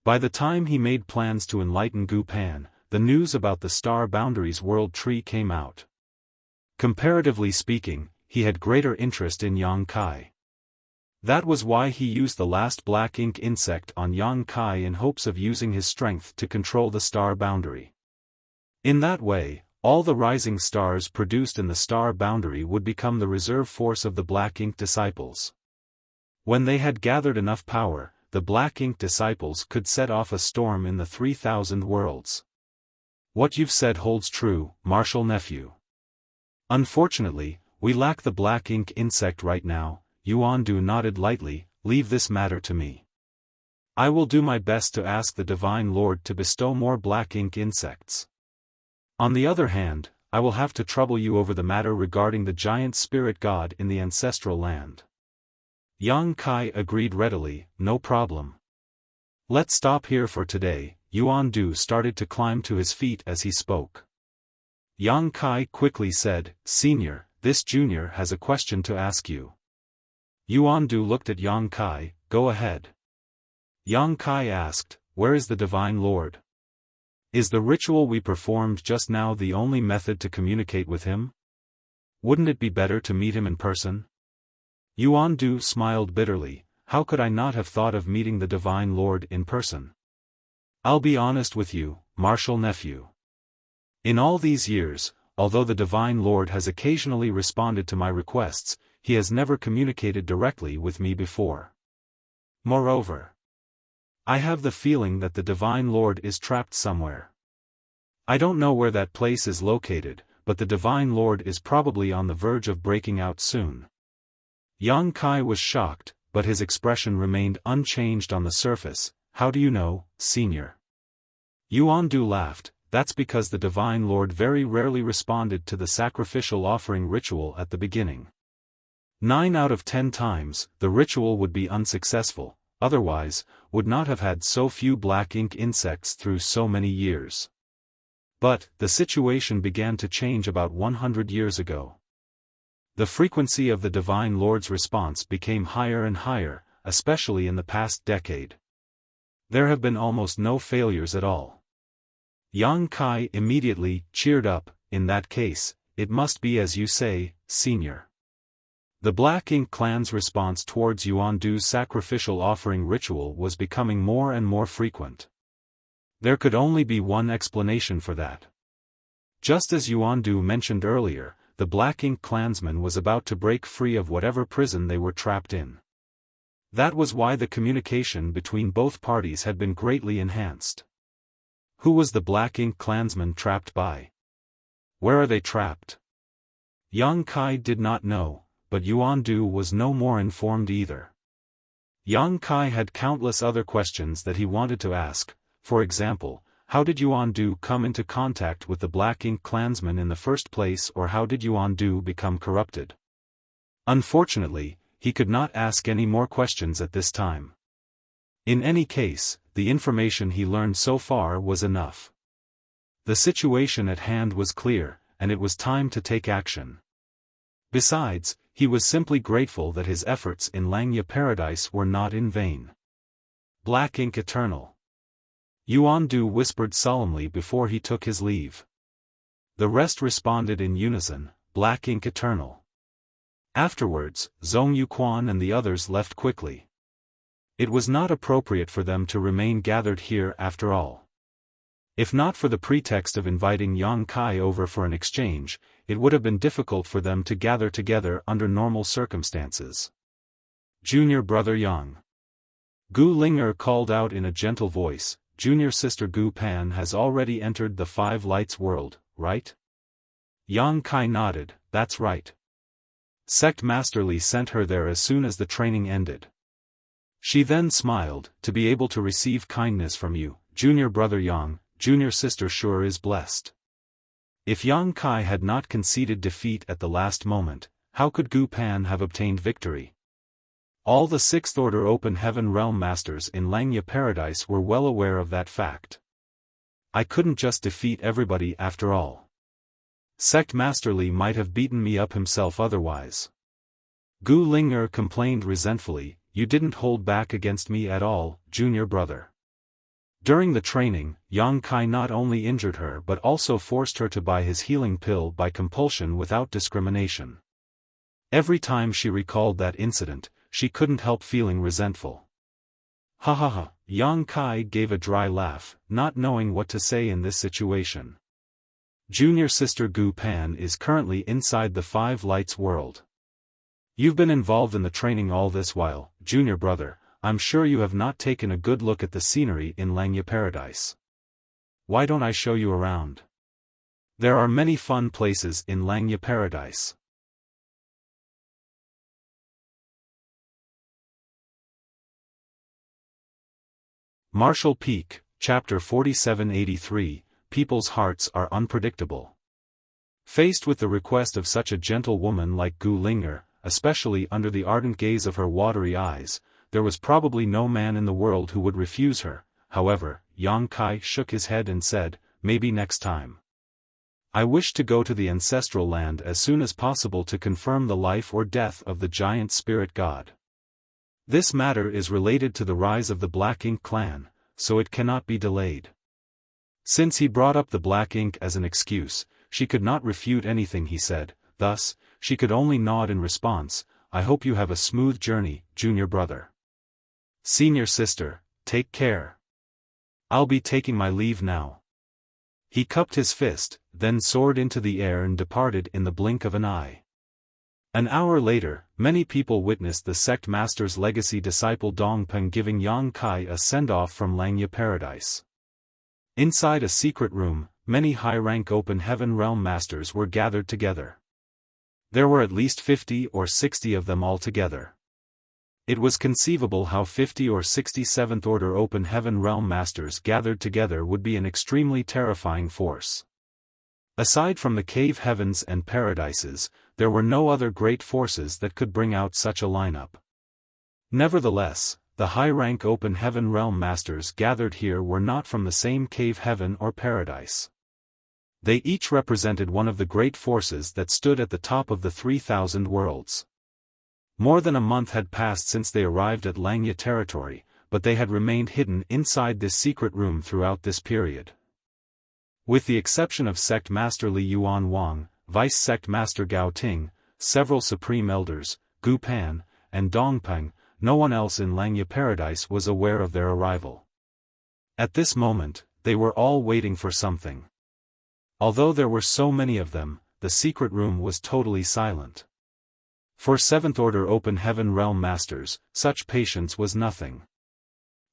By the time he made plans to enlighten Gu Pan, the news about the Star Boundaries World Tree came out. Comparatively speaking, he had greater interest in Yang Kai. That was why he used the last black ink insect on Yang Kai in hopes of using his strength to control the star boundary. In that way, all the rising stars produced in the star boundary would become the reserve force of the black ink disciples. When they had gathered enough power, the black ink disciples could set off a storm in the 3,000 worlds. What you've said holds true, martial nephew. Unfortunately, we lack the black ink insect right now. Yuan Du nodded lightly, leave this matter to me. I will do my best to ask the Divine Lord to bestow more black ink insects. On the other hand, I will have to trouble you over the matter regarding the giant spirit god in the ancestral land. Yang Kai agreed readily, no problem. Let's stop here for today. Yuan Du started to climb to his feet as he spoke. Yang Kai quickly said, Senior, this junior has a question to ask you. Yuan Du looked at Yang Kai, go ahead. Yang Kai asked, where is the Divine Lord? Is the ritual we performed just now the only method to communicate with him? Wouldn't it be better to meet him in person? Yuan Du smiled bitterly, how could I not have thought of meeting the Divine Lord in person? I'll be honest with you, martial nephew. In all these years, although the Divine Lord has occasionally responded to my requests, he has never communicated directly with me before. Moreover, I have the feeling that the Divine Lord is trapped somewhere. I don't know where that place is located, but the Divine Lord is probably on the verge of breaking out soon. Yang Kai was shocked, but his expression remained unchanged on the surface. How do you know, Senior? Yuan Du laughed, that's because the Divine Lord very rarely responded to the sacrificial offering ritual at the beginning. 9 out of 10 times, the ritual would be unsuccessful, otherwise, would not have had so few black ink insects through so many years. But, the situation began to change about 100 years ago. The frequency of the Divine Lord's response became higher and higher, especially in the past decade. There have been almost no failures at all. Yang Kai immediately cheered up, in that case, it must be as you say, Senior. The Black Ink clan's response towards Yuan Du's sacrificial offering ritual was becoming more and more frequent. There could only be one explanation for that. Just as Yuan Du mentioned earlier, the Black Ink clansman was about to break free of whatever prison they were trapped in. That was why the communication between both parties had been greatly enhanced. Who was the Black Ink clansman trapped by? Where are they trapped? Yang Kai did not know, but Yuan Du was no more informed either. Yang Kai had countless other questions that he wanted to ask. For example, how did Yuan Du come into contact with the Black Ink clansman in the first place, or how did Yuan Du become corrupted? Unfortunately, he could not ask any more questions at this time. In any case, the information he learned so far was enough. The situation at hand was clear, and it was time to take action. Besides, he was simply grateful that his efforts in Langya Paradise were not in vain. Black Ink Eternal. Yuan Du whispered solemnly before he took his leave. The rest responded in unison, Black Ink Eternal. Afterwards, Zhong Yuquan and the others left quickly. It was not appropriate for them to remain gathered here after all. If not for the pretext of inviting Yang Kai over for an exchange, it would have been difficult for them to gather together under normal circumstances. Junior brother Yang. Gu Ling'er called out in a gentle voice, junior sister Gu Pan has already entered the Five Lights world, right? Yang Kai nodded, that's right. Sect Master Li sent her there as soon as the training ended. She then smiled, to be able to receive kindness from you, junior brother Yang, junior sister sure is blessed. If Yang Kai had not conceded defeat at the last moment, how could Gu Pan have obtained victory? All the Sixth Order Open Heaven Realm Masters in Langya Paradise were well aware of that fact. I couldn't just defeat everybody after all. Sect Master Li might have beaten me up himself otherwise. Gu Ling'er complained resentfully, you didn't hold back against me at all, junior brother. During the training, Yang Kai not only injured her but also forced her to buy his healing pill by compulsion without discrimination. Every time she recalled that incident, she couldn't help feeling resentful. Ha ha ha, Yang Kai gave a dry laugh, not knowing what to say in this situation. Junior sister Gu Pan is currently inside the Five Lights world. You've been involved in the training all this while, junior brother. I'm sure you have not taken a good look at the scenery in Langya Paradise. Why don't I show you around? There are many fun places in Langya Paradise. Martial Peak, Chapter 4783, People's hearts are unpredictable. Faced with the request of such a gentle woman like Gu Ling'er, especially under the ardent gaze of her watery eyes, there was probably no man in the world who would refuse her. However, Yang Kai shook his head and said, maybe next time. I wish to go to the ancestral land as soon as possible to confirm the life or death of the giant spirit god. This matter is related to the rise of the Black Ink clan, so it cannot be delayed. Since he brought up the Black Ink as an excuse, she could not refute anything he said, thus, she could only nod in response. I hope you have a smooth journey, junior brother. Senior sister, take care. I'll be taking my leave now. He cupped his fist, then soared into the air and departed in the blink of an eye. An hour later, many people witnessed the sect master's legacy disciple Dongpeng giving Yang Kai a send-off from Langya Paradise. Inside a secret room, many high-rank open heaven realm masters were gathered together. There were at least 50 or 60 of them altogether. It was conceivable how 50 or 60 Seventh Order Open Heaven Realm Masters gathered together would be an extremely terrifying force. Aside from the cave heavens and paradises, there were no other great forces that could bring out such a lineup. Nevertheless, the high-rank Open Heaven Realm Masters gathered here were not from the same cave heaven or paradise. They each represented one of the great forces that stood at the top of the 3,000 worlds. More than a month had passed since they arrived at Langya territory, but they had remained hidden inside this secret room throughout this period. With the exception of Sect Master Li Yuan Wang, Vice Sect Master Gao Ting, several Supreme Elders, Gu Pan, and Dongpeng, no one else in Langya Paradise was aware of their arrival. At this moment, they were all waiting for something. Although there were so many of them, the secret room was totally silent. For Seventh Order Open Heaven Realm Masters, such patience was nothing.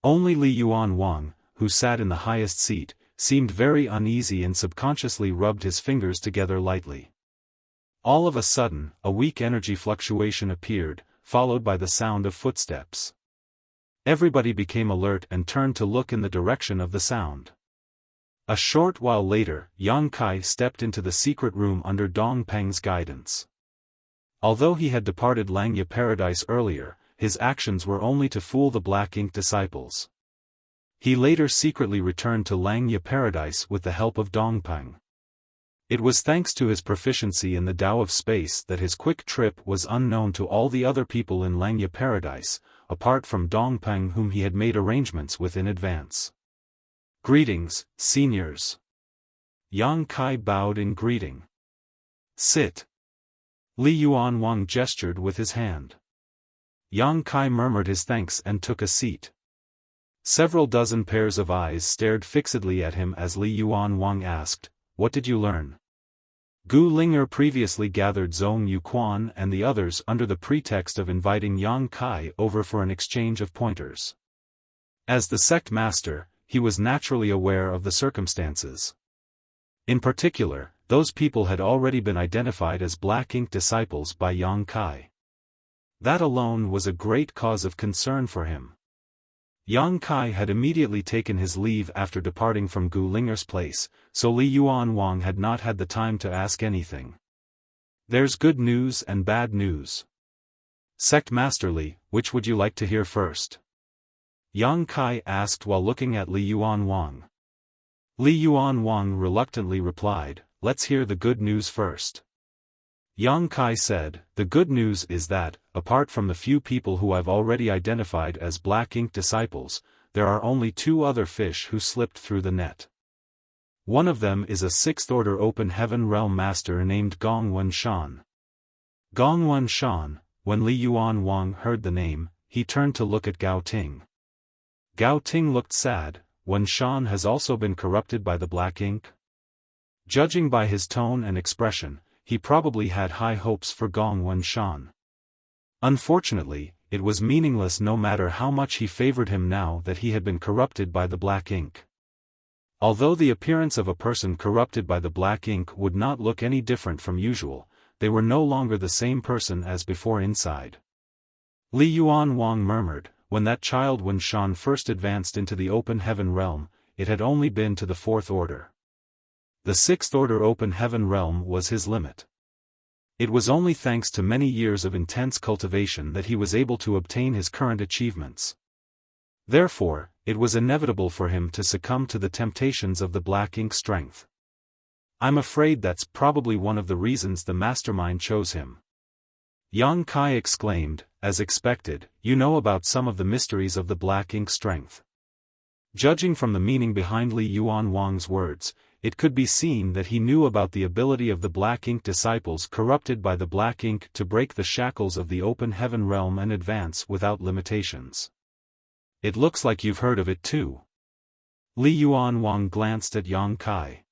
Only Li Yuan Wang, who sat in the highest seat, seemed very uneasy and subconsciously rubbed his fingers together lightly. All of a sudden, a weak energy fluctuation appeared, followed by the sound of footsteps. Everybody became alert and turned to look in the direction of the sound. A short while later, Yang Kai stepped into the secret room under Dongpeng's guidance. Although he had departed Langya Paradise earlier, his actions were only to fool the Black Ink disciples. He later secretly returned to Langya Paradise with the help of Dongpeng. It was thanks to his proficiency in the Tao of Space that his quick trip was unknown to all the other people in Langya Paradise, apart from Dongpeng whom he had made arrangements with in advance. Greetings, seniors. Yang Kai bowed in greeting. Sit. Li Yuan Wang gestured with his hand. Yang Kai murmured his thanks and took a seat. Several dozen pairs of eyes stared fixedly at him as Li Yuanwang asked, "What did you learn?" Gu Linger previously gathered Zhong Yuquan and the others under the pretext of inviting Yang Kai over for an exchange of pointers. As the sect master, he was naturally aware of the circumstances. In particular, those people had already been identified as Black Ink disciples by Yang Kai. That alone was a great cause of concern for him. Yang Kai had immediately taken his leave after departing from Gu Linger's place, so Li Yuanwang had not had the time to ask anything. There's good news and bad news. Sect Master Li, which would you like to hear first? Yang Kai asked while looking at Li Yuanwang. Li Yuanwang reluctantly replied, "Let's hear the good news first." Yang Kai said, "The good news is that, apart from the few people who I've already identified as Black Ink disciples, there are only 2 other fish who slipped through the net. One of them is a 6th-order Open Heaven Realm Master named Gong Wenshan." Gong Wenshan, when Li Yuanwang heard the name, he turned to look at Gao Ting. Gao Ting looked sad. "Wenshan has also been corrupted by the Black Ink?" Judging by his tone and expression, he probably had high hopes for Gong Wenshan. Unfortunately, it was meaningless no matter how much he favored him now that he had been corrupted by the Black Ink. Although the appearance of a person corrupted by the Black Ink would not look any different from usual, they were no longer the same person as before inside. Li Yuanwang murmured, "When that child Wenshan first advanced into the Open Heaven Realm, it had only been to the 4th order. The 6th order Open Heaven Realm was his limit. It was only thanks to many years of intense cultivation that he was able to obtain his current achievements. Therefore, it was inevitable for him to succumb to the temptations of the Black Ink strength. I'm afraid that's probably one of the reasons the mastermind chose him." Yang Kai exclaimed, "As expected, you know about some of the mysteries of the Black Ink strength." Judging from the meaning behind Li Yuanwang's words, it could be seen that he knew about the ability of the Black Ink disciples corrupted by the Black Ink to break the shackles of the Open Heaven Realm and advance without limitations. "It looks like you've heard of it too." Li Yuanwang glanced at Yang Kai.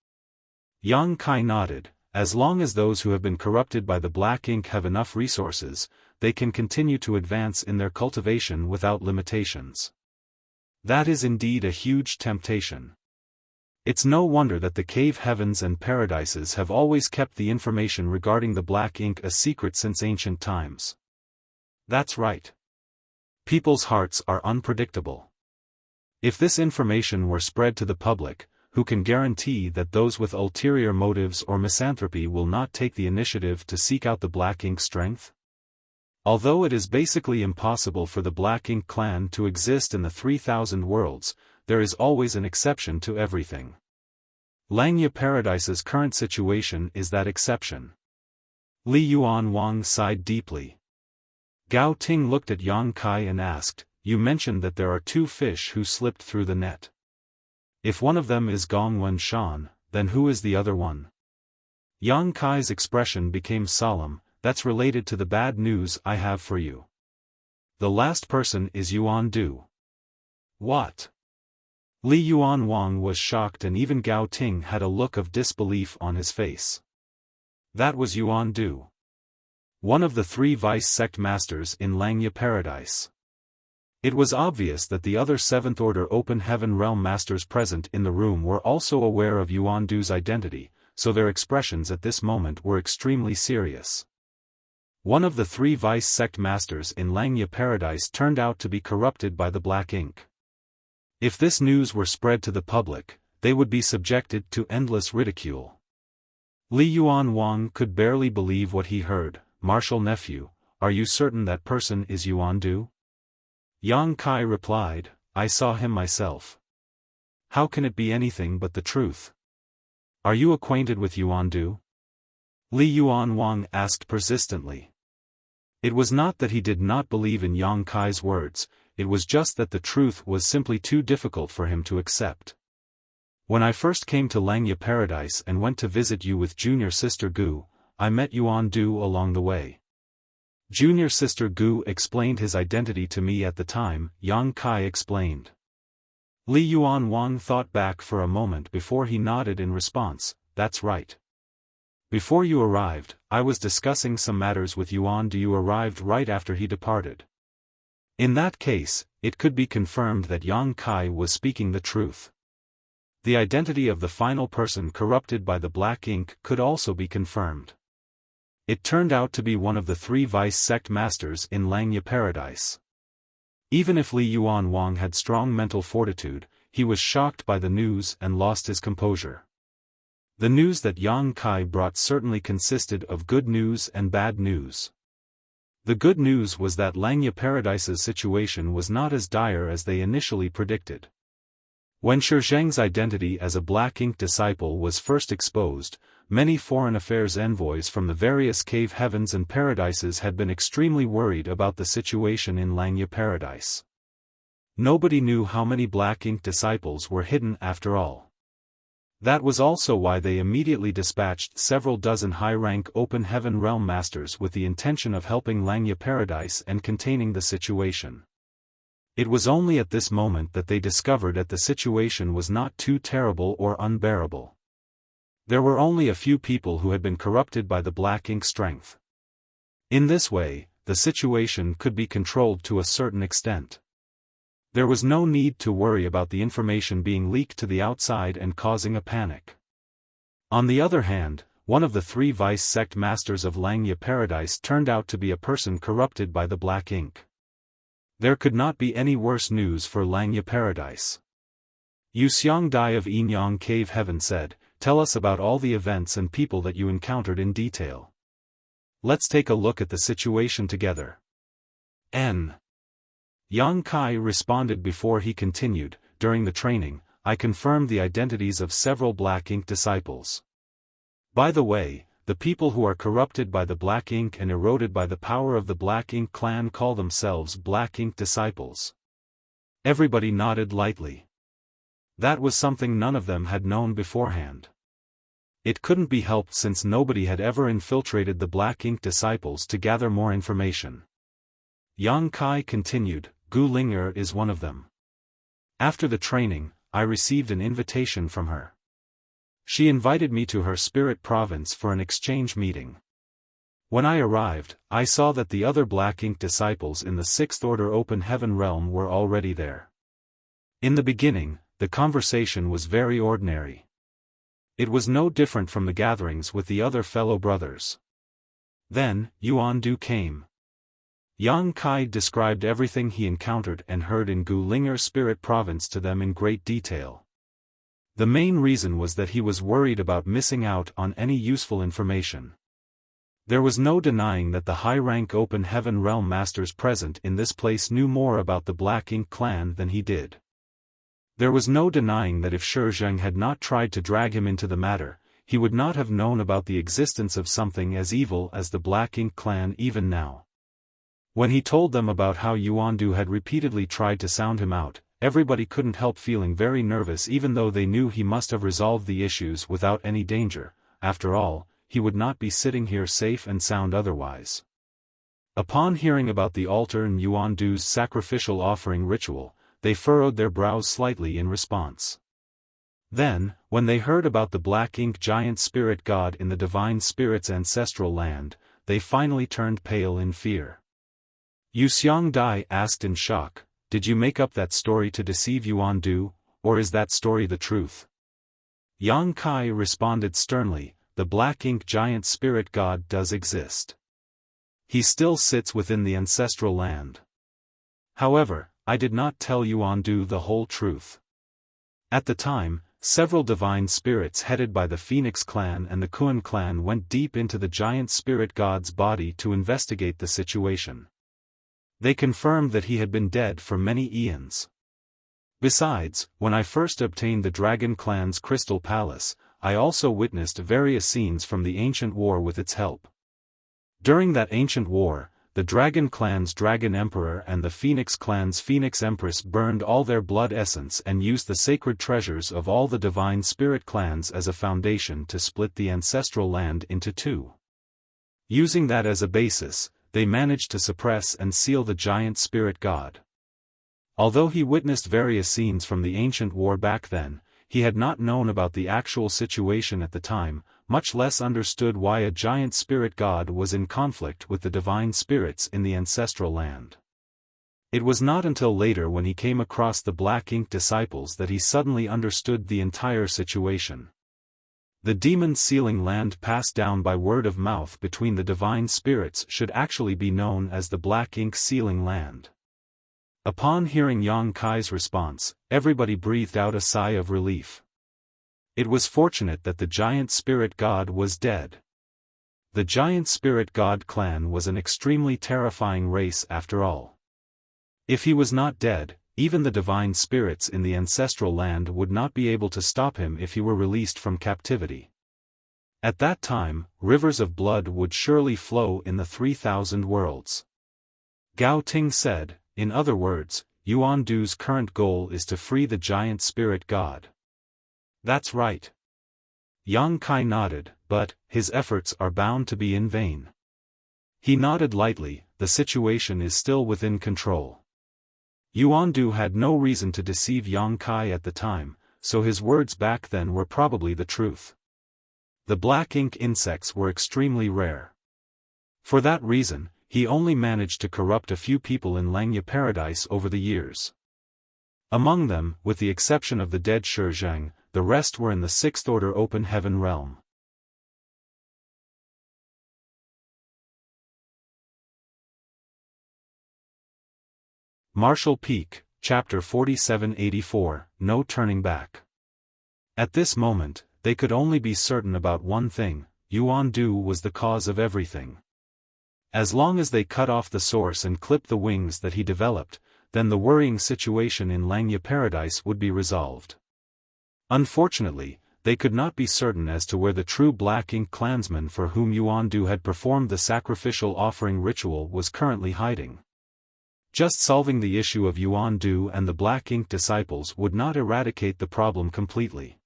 Yang Kai nodded. "As long as those who have been corrupted by the Black Ink have enough resources, they can continue to advance in their cultivation without limitations. That is indeed a huge temptation. It's no wonder that the cave heavens and paradises have always kept the information regarding the Black Ink a secret since ancient times." That's right. People's hearts are unpredictable. If this information were spread to the public, who can guarantee that those with ulterior motives or misanthropy will not take the initiative to seek out the Black Ink strength? Although it is basically impossible for the Black Ink clan to exist in the 3,000 worlds, there is always an exception to everything. Langya Paradise's current situation is that exception. Li Yuanwang sighed deeply. Gao Ting looked at Yang Kai and asked, "You mentioned that there are 2 fish who slipped through the net. If one of them is Gong Wenshan, then who is the other one?" Yang Kai's expression became solemn. "That's related to the bad news I have for you. The last person is Yuan Du." "What?" Li Yuanwang was shocked and even Gao Ting had a look of disbelief on his face. That was Yuan Du, one of the 3 vice sect masters in Langya Paradise. It was obvious that the other 7th order Open Heaven Realm masters present in the room were also aware of Yuan Du's identity, so their expressions at this moment were extremely serious. One of the 3 vice sect masters in Langya Paradise turned out to be corrupted by the Black Ink. If this news were spread to the public, they would be subjected to endless ridicule. Li Yuanwang could barely believe what he heard. "Martial nephew, are you certain that person is Yuan Du?" Yang Kai replied, "I saw him myself. How can it be anything but the truth?" "Are you acquainted with Yuan Du?" Li Yuanwang asked persistently. It was not that he did not believe in Yang Kai's words, it was just that the truth was simply too difficult for him to accept. "When I first came to Langya Paradise and went to visit you with junior sister Gu, I met Yuan Du along the way. Junior sister Gu explained his identity to me at the time," Yang Kai explained. Li Yuanwang thought back for a moment before he nodded in response, "That's right. Before you arrived, I was discussing some matters with Yuan. You arrived right after he departed. In that case, it could be confirmed that Yang Kai was speaking the truth. The identity of the final person corrupted by the black ink could also be confirmed. It turned out to be one of the 3 vice sect masters in Langya Paradise. Even if Li Yuanwang had strong mental fortitude, he was shocked by the news and lost his composure. The news that Yang Kai brought certainly consisted of good news and bad news. The good news was that Langya Paradise's situation was not as dire as they initially predicted. When Shi Zheng's identity as a black ink disciple was first exposed, many foreign affairs envoys from the various cave heavens and paradises had been extremely worried about the situation in Langya Paradise. Nobody knew how many black ink disciples were hidden after all. That was also why they immediately dispatched several dozen high-rank open heaven realm masters with the intention of helping Langya Paradise and containing the situation. It was only at this moment that they discovered that the situation was not too terrible or unbearable. There were only a few people who had been corrupted by the black ink strength. In this way, the situation could be controlled to a certain extent. There was no need to worry about the information being leaked to the outside and causing a panic. On the other hand, one of the 3 vice sect masters of Langya Paradise turned out to be a person corrupted by the black ink. There could not be any worse news for Langya Paradise. Yu Xiangdai of Yinyang Cave Heaven said, "Tell us about all the events and people that you encountered in detail. Let's take a look at the situation together." Yang Kai responded before he continued, "During the training, I confirmed the identities of several black ink disciples. By the way, the people who are corrupted by the black ink and eroded by the power of the black ink clan call themselves black ink disciples." Everybody nodded lightly. That was something none of them had known beforehand. It couldn't be helped since nobody had ever infiltrated the black ink disciples to gather more information. Yang Kai continued, "Gu Ling'er is one of them. After the training, I received an invitation from her. She invited me to her spirit province for an exchange meeting. When I arrived, I saw that the other black ink disciples in the 6th Order Open Heaven realm were already there. In the beginning, the conversation was very ordinary. It was no different from the gatherings with the other fellow brothers. Then, Yuan Du came. Yang Kai described everything he encountered and heard in Gu Ling'er spirit province to them in great detail. The main reason was that he was worried about missing out on any useful information. There was no denying that the high-rank open heaven realm masters present in this place knew more about the Black Ink clan than he did. There was no denying that if Shi Zheng had not tried to drag him into the matter, he would not have known about the existence of something as evil as the Black Ink clan even now. When he told them about how Yuandu had repeatedly tried to sound him out, everybody couldn't help feeling very nervous, even though they knew he must have resolved the issues without any danger. After all, he would not be sitting here safe and sound otherwise. Upon hearing about the altar and Yuandu's sacrificial offering ritual, they furrowed their brows slightly in response. Then, when they heard about the Black Ink giant spirit god in the divine spirit's ancestral land, they finally turned pale in fear. Yu Xiangdai asked in shock, "Did you make up that story to deceive Yuandu, or is that story the truth?" Yang Kai responded sternly, "The Black Ink giant spirit god does exist. He still sits within the ancestral land. However, I did not tell Yuandu the whole truth. At the time, several divine spirits headed by the Phoenix clan and the Kuan clan went deep into the giant spirit god's body to investigate the situation. They confirmed that he had been dead for many eons. Besides, when I first obtained the Dragon clan's crystal palace, I also witnessed various scenes from the ancient war with its help. During that ancient war, the Dragon clan's Dragon Emperor and the Phoenix clan's Phoenix Empress burned all their blood essence and used the sacred treasures of all the divine spirit clans as a foundation to split the ancestral land into two. Using that as a basis, they managed to suppress and seal the giant spirit god. Although he witnessed various scenes from the ancient war back then, he had not known about the actual situation at the time, much less understood why a giant spirit god was in conflict with the divine spirits in the ancestral land. It was not until later when he came across the Black Ink disciples that he suddenly understood the entire situation. The demon sealing land passed down by word of mouth between the divine spirits should actually be known as the Black Ink sealing land. Upon hearing Yang Kai's response, everybody breathed out a sigh of relief. It was fortunate that the giant spirit god was dead. The giant spirit god clan was an extremely terrifying race after all. If he was not dead, even the divine spirits in the ancestral land would not be able to stop him if he were released from captivity. At that time, rivers of blood would surely flow in the 3,000 worlds. Gao Ting said, in other words, Yuan Du's current goal is to free the giant spirit god. That's right. Yang Kai nodded, but his efforts are bound to be in vain. He nodded lightly, the situation is still within control. Yuan Du had no reason to deceive Yang Kai at the time, so his words back then were probably the truth. The black ink insects were extremely rare. For that reason, he only managed to corrupt a few people in Langya Paradise over the years. Among them, with the exception of the dead Shizhang, the rest were in the Sixth Order Open Heaven realm. Martial Peak, Chapter 4784, No Turning Back. At this moment, they could only be certain about one thing: Yuan Du was the cause of everything. As long as they cut off the source and clipped the wings that he developed, then the worrying situation in Langya Paradise would be resolved. Unfortunately, they could not be certain as to where the true Black Ink clansman for whom Yuan Du had performed the sacrificial offering ritual was currently hiding. Just solving the issue of Yuan Du and the Black Ink disciples would not eradicate the problem completely.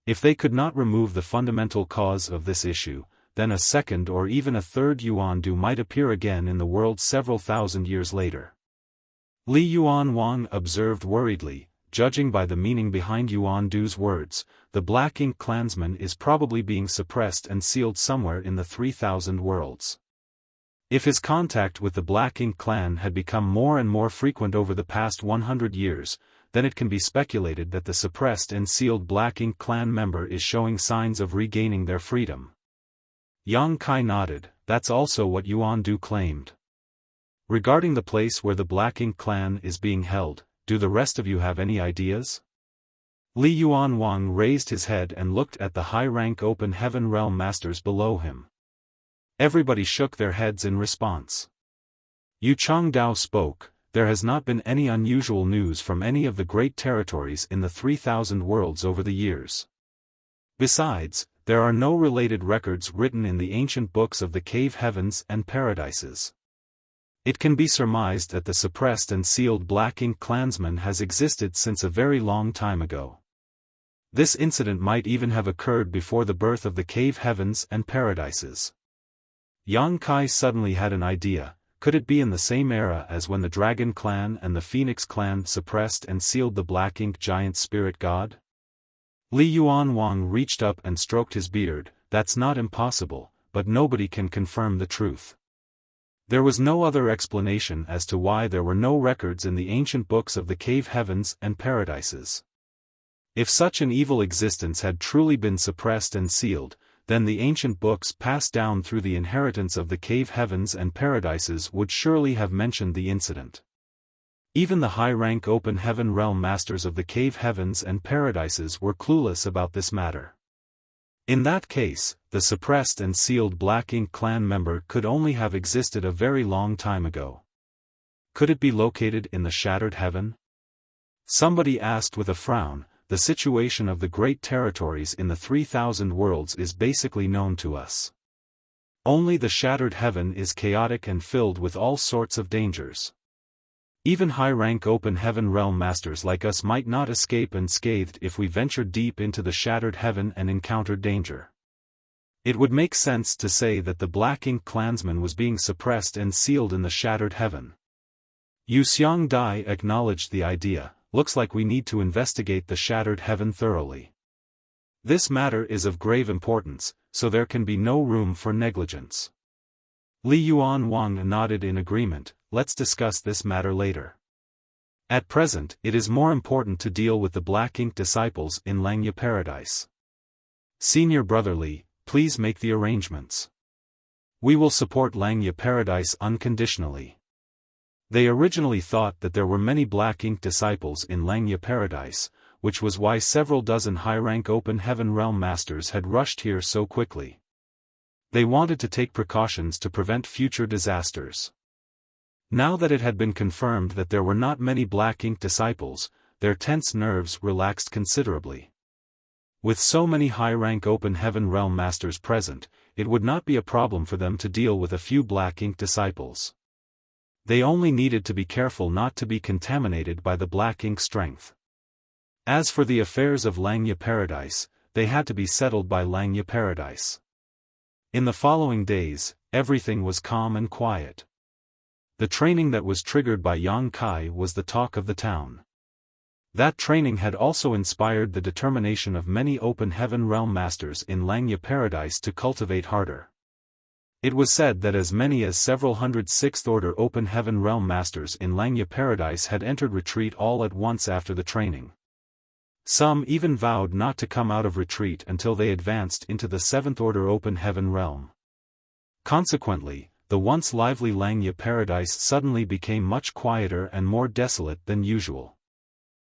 If they could not remove the fundamental cause of this issue, then a second or even a third Yuan Du might appear again in the world several thousand years later. Li Yuan Wang observed worriedly, judging by the meaning behind Yuan Du's words, the Black Ink clansman is probably being suppressed and sealed somewhere in the 3,000 worlds. If his contact with the Black Ink clan had become more and more frequent over the past 100 years, then it can be speculated that the suppressed and sealed Black Ink clan member is showing signs of regaining their freedom. Yang Kai nodded, that's also what Yuan Du claimed. Regarding the place where the Black Ink clan is being held, do the rest of you have any ideas? Li Yuan Wang raised his head and looked at the high-rank Open Heaven realm masters below him. Everybody shook their heads in response. Yu Changdao spoke, there has not been any unusual news from any of the great territories in the 3,000 worlds over the years. Besides, there are no related records written in the ancient books of the cave heavens and paradises. It can be surmised that the suppressed and sealed Black Ink clansman has existed since a very long time ago. This incident might even have occurred before the birth of the cave heavens and paradises. Yang Kai suddenly had an idea: could it be in the same era as when the Dragon clan and the Phoenix clan suppressed and sealed the Black Ink giant spirit god? Li Yuan Wang reached up and stroked his beard. That's not impossible, but nobody can confirm the truth. There was no other explanation as to why there were no records in the ancient books of the cave heavens and paradises. If such an evil existence had truly been suppressed and sealed, then the ancient books passed down through the inheritance of the cave heavens and paradises would surely have mentioned the incident. Even the high-rank Open Heaven realm masters of the cave heavens and paradises were clueless about this matter. In that case, the suppressed and sealed Black Ink clan member could only have existed a very long time ago. Could it be located in the Shattered Heaven? Somebody asked with a frown. The situation of the great territories in the 3,000 worlds is basically known to us. Only the Shattered Heaven is chaotic and filled with all sorts of dangers. Even high-rank Open Heaven realm masters like us might not escape unscathed if we ventured deep into the Shattered Heaven and encountered danger. It would make sense to say that the Black Ink clansman was being suppressed and sealed in the Shattered Heaven. Yu Xiangdai acknowledged the idea. Looks like we need to investigate the shattered heaven thoroughly. This matter is of grave importance, so there can be no room for negligence. Li Yuanwang nodded in agreement. Let's discuss this matter later. At present, it is more important to deal with the Black Ink disciples in Langya Paradise. Senior Brother Li, please make the arrangements. We will support Langya Paradise unconditionally. They originally thought that there were many Black Ink disciples in Langya Paradise, which was why several dozen high-rank Open Heaven Realm Masters had rushed here so quickly. They wanted to take precautions to prevent future disasters. Now that it had been confirmed that there were not many Black Ink disciples, their tense nerves relaxed considerably. With so many high-rank Open Heaven Realm Masters present, it would not be a problem for them to deal with a few Black Ink disciples. They only needed to be careful not to be contaminated by the Black Ink strength. As for the affairs of Langya Paradise, they had to be settled by Langya Paradise. In the following days, everything was calm and quiet. The training that was triggered by Yang Kai was the talk of the town. That training had also inspired the determination of many Open Heaven Realm Masters in Langya Paradise to cultivate harder. It was said that as many as several hundred 6th Order Open Heaven Realm Masters in Langya Paradise had entered retreat all at once after the training. Some even vowed not to come out of retreat until they advanced into the 7th Order Open Heaven Realm. Consequently, the once lively Langya Paradise suddenly became much quieter and more desolate than usual.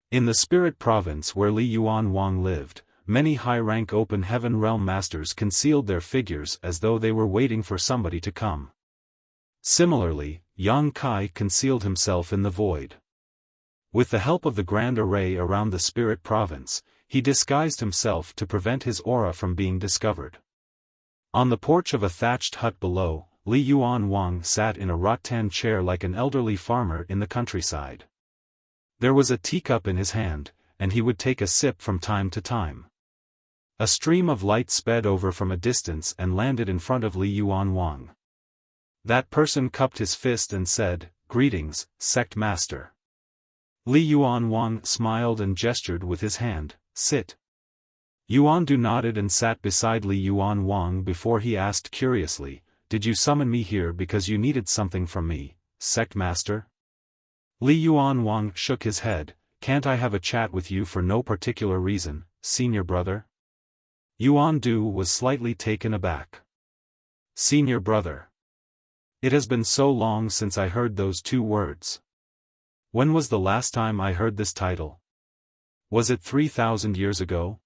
In the Spirit Province where Li Yuanwang lived, many high-rank Open Heaven Realm Masters concealed their figures as though they were waiting for somebody to come. Similarly, Yang Kai concealed himself in the void. With the help of the Grand Array around the Spirit Province, he disguised himself to prevent his aura from being discovered. On the porch of a thatched hut below, Li Yuanwang sat in a rattan chair like an elderly farmer in the countryside. There was a teacup in his hand, and he would take a sip from time to time. A stream of light sped over from a distance and landed in front of Li Yuanwang. That person cupped his fist and said, "Greetings, Sect Master." Li Yuanwang smiled and gestured with his hand, "Sit." Yuandu nodded and sat beside Li Yuanwang before he asked curiously, "Did you summon me here because you needed something from me, Sect Master?" Li Yuanwang shook his head. "Can't I have a chat with you for no particular reason, Senior Brother?" Yuandu was slightly taken aback. "Senior Brother. It has been so long since I heard those two words. When was the last time I heard this title? Was it 3,000 years ago?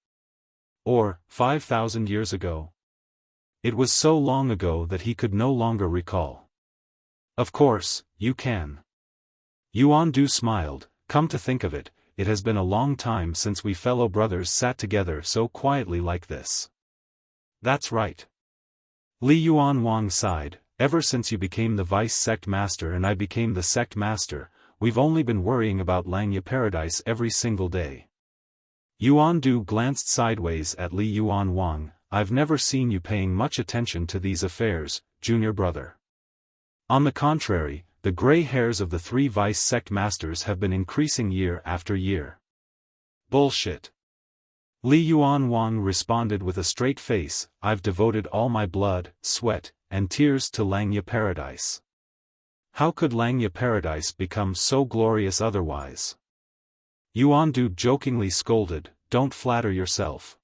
Or 5,000 years ago?" It was so long ago that he could no longer recall. "Of course, you can." Yuandu smiled. "Come to think of it, it has been a long time since we fellow brothers sat together so quietly like this." "That's right." Li Yuanwang sighed. "Ever since you became the Vice Sect Master and I became the Sect Master, we've only been worrying about Langya Paradise every single day." Yuandu glanced sideways at Li Yuanwang. "I've never seen you paying much attention to these affairs, Junior Brother." On the contrary, the gray hairs of the 3 Vice Sect Masters have been increasing year after year. "Bullshit." Li Yuanwang responded with a straight face. "I've devoted all my blood, sweat, and tears to Langya Paradise. How could Langya Paradise become so glorious otherwise?" Yuandu jokingly scolded, "Don't flatter yourself.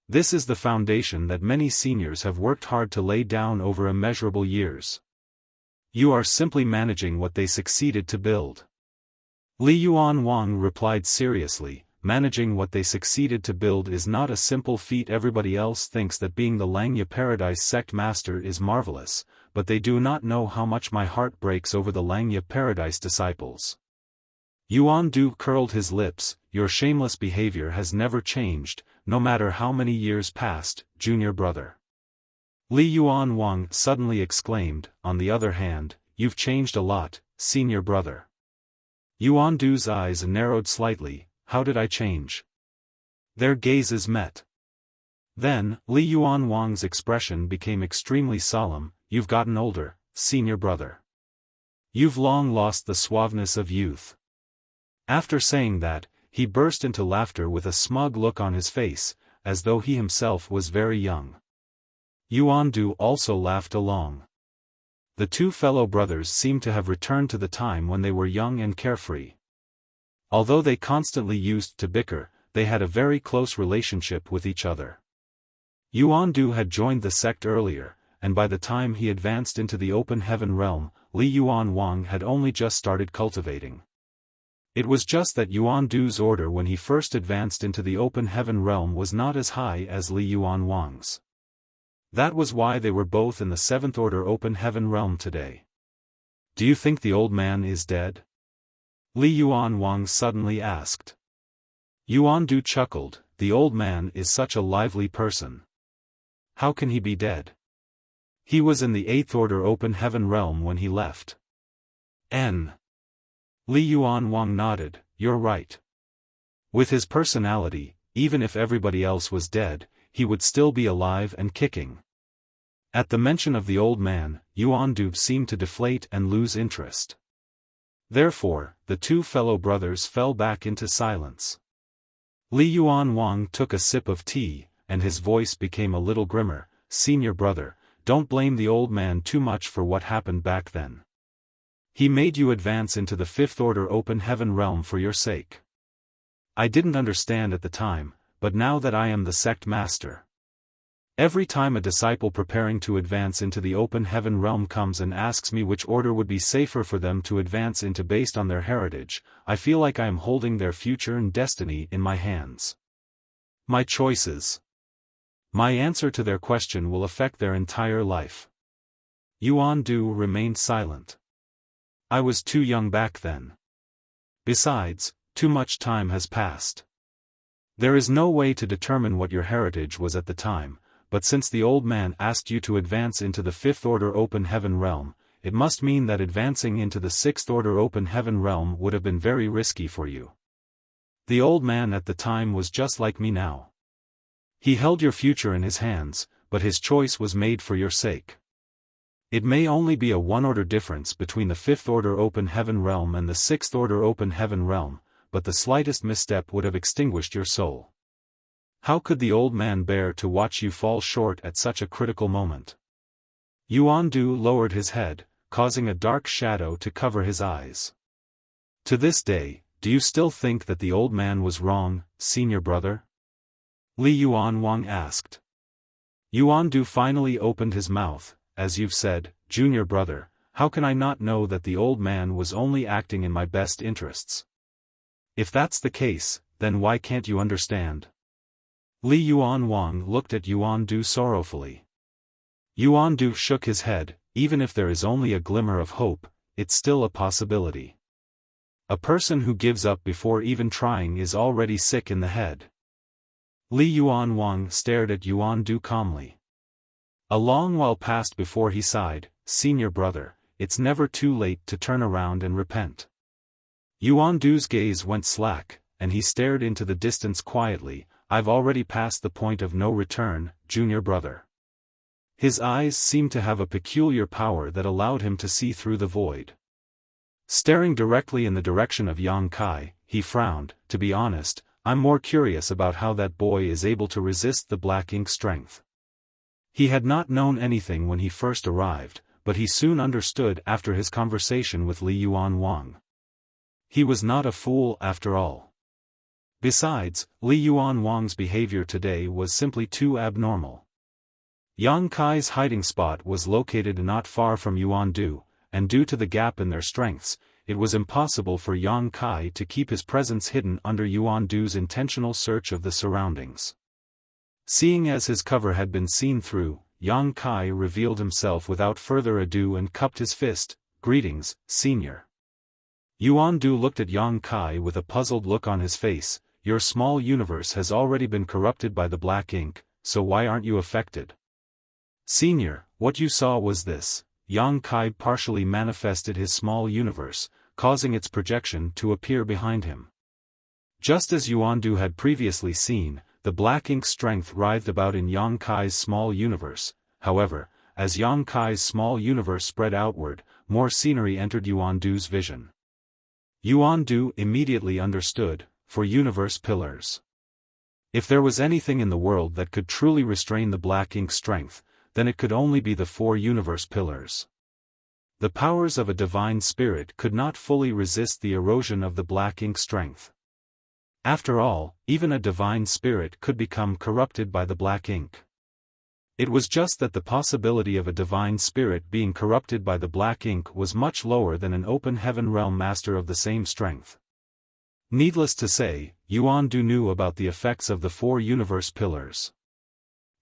This is the foundation that many seniors have worked hard to lay down over immeasurable years. You are simply managing what they succeeded to build." Li Yuanwang replied seriously, "Managing what they succeeded to build is not a simple feat. Everybody else thinks that being the Langya Paradise Sect Master is marvelous, but they do not know how much my heart breaks over the Langya Paradise disciples." Yuandu curled his lips. "Your shameless behavior has never changed, no matter how many years passed, Junior Brother." Li Yuanwang suddenly exclaimed, "On the other hand, you've changed a lot, Senior Brother." Yuandu's eyes narrowed slightly. "How did I change?" Their gazes met. Then, Li Yuanwang's expression became extremely solemn. "You've gotten older, Senior Brother." You've long lost the suaveness of youth. After saying that, he burst into laughter with a smug look on his face, as though he himself was very young. Yuandu also laughed along. The two fellow brothers seemed to have returned to the time when they were young and carefree. Although they constantly used to bicker, they had a very close relationship with each other. Yuandu had joined the sect earlier, and by the time he advanced into the open heaven realm, Li Yuanwang had only just started cultivating. It was just that Yuandu's order when he first advanced into the open heaven realm was not as high as Li Yuanwang's. That was why they were both in the 7th order open heaven realm today. Do you think the old man is dead? Li Yuanwang suddenly asked. Yuandu chuckled, the old man is such a lively person. How can he be dead? He was in the 8th order open heaven realm when he left. Li Yuanwang nodded, you're right. With his personality, even if everybody else was dead, he would still be alive and kicking. At the mention of the old man, Yuandu seemed to deflate and lose interest. Therefore, the two fellow brothers fell back into silence. Li Yuanwang took a sip of tea, and his voice became a little grimmer. Senior brother, don't blame the old man too much for what happened back then. He made you advance into the 5th order open heaven realm for your sake. I didn't understand at the time, but now that I am the sect master. Every time a disciple preparing to advance into the open heaven realm comes and asks me which order would be safer for them to advance into based on their heritage, I feel like I am holding their future and destiny in my hands. My choices. My answer to their question will affect their entire life. Yuandu remained silent. I was too young back then. Besides, too much time has passed. There is no way to determine what your heritage was at the time, but since the old man asked you to advance into the 5th order open heaven realm, it must mean that advancing into the 6th order open heaven realm would have been very risky for you. The old man at the time was just like me now. He held your future in his hands, but his choice was made for your sake. It may only be a 1-order difference between the 5th order open heaven realm and the 6th order open heaven realm, but the slightest misstep would have extinguished your soul. How could the old man bear to watch you fall short at such a critical moment? Yuandu lowered his head, causing a dark shadow to cover his eyes. To this day, do you still think that the old man was wrong, senior brother? Li Yuanwang asked. Yuandu finally opened his mouth. As you've said, junior brother, how can I not know that the old man was only acting in my best interests? If that's the case, then why can't you understand? Li Yuanwang looked at Yuandu sorrowfully. Yuandu shook his head, even if there is only a glimmer of hope, it's still a possibility. A person who gives up before even trying is already sick in the head. Li Yuanwang stared at Yuandu calmly. A long while passed before he sighed, senior brother, it's never too late to turn around and repent. Yuandu's gaze went slack, and he stared into the distance quietly. I've already passed the point of no return, junior brother. His eyes seemed to have a peculiar power that allowed him to see through the void. Staring directly in the direction of Yang Kai, he frowned. To be honest, I'm more curious about how that boy is able to resist the black ink strength. He had not known anything when he first arrived, but he soon understood after his conversation with Li Yuanwang. He was not a fool after all. Besides, Li Yuanwang's behavior today was simply too abnormal. Yang Kai's hiding spot was located not far from Yuandu, and due to the gap in their strengths, it was impossible for Yang Kai to keep his presence hidden under Yuandu's intentional search of the surroundings. Seeing as his cover had been seen through, Yang Kai revealed himself without further ado and cupped his fist. Greetings, senior. Yuandu looked at Yang Kai with a puzzled look on his face. Your small universe has already been corrupted by the black ink, so why aren't you affected? Senior, what you saw was this. Yang Kai partially manifested his small universe, causing its projection to appear behind him. Just as Yuandu had previously seen, the black ink strength writhed about in Yang Kai's small universe. However, as Yang Kai's small universe spread outward, more scenery entered Yuandu's vision. Yuandu immediately understood, for universe pillars. If there was anything in the world that could truly restrain the black ink strength, then it could only be the 4 universe pillars. The powers of a divine spirit could not fully resist the erosion of the black ink strength. After all, even a divine spirit could become corrupted by the black ink. It was just that the possibility of a divine spirit being corrupted by the black ink was much lower than an open heaven realm master of the same strength. Needless to say, Yuandu knew about the effects of the 4 universe pillars.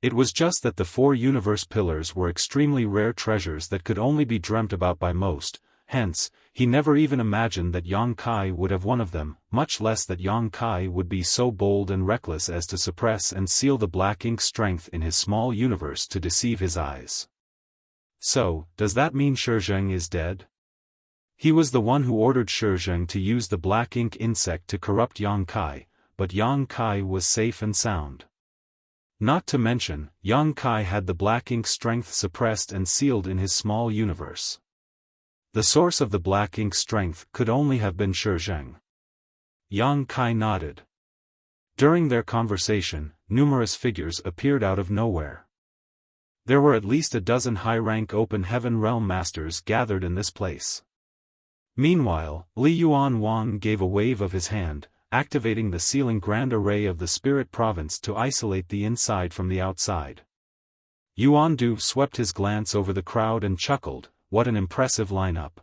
It was just that the 4 universe pillars were extremely rare treasures that could only be dreamt about by most, hence, he never even imagined that Yang Kai would have one of them, much less that Yang Kai would be so bold and reckless as to suppress and seal the black ink strength in his small universe to deceive his eyes. So, does that mean Shizheng is dead? He was the one who ordered Shizheng to use the black ink insect to corrupt Yang Kai, but Yang Kai was safe and sound. Not to mention, Yang Kai had the black ink strength suppressed and sealed in his small universe. The source of the black ink strength could only have been Shizheng. Yang Kai nodded. During their conversation, numerous figures appeared out of nowhere. There were at least a dozen high-rank open heaven realm masters gathered in this place. Meanwhile, Li Yuan Wang gave a wave of his hand, activating the sealing grand array of the spirit province to isolate the inside from the outside. Yuandu swept his glance over the crowd and chuckled, "What an impressive lineup.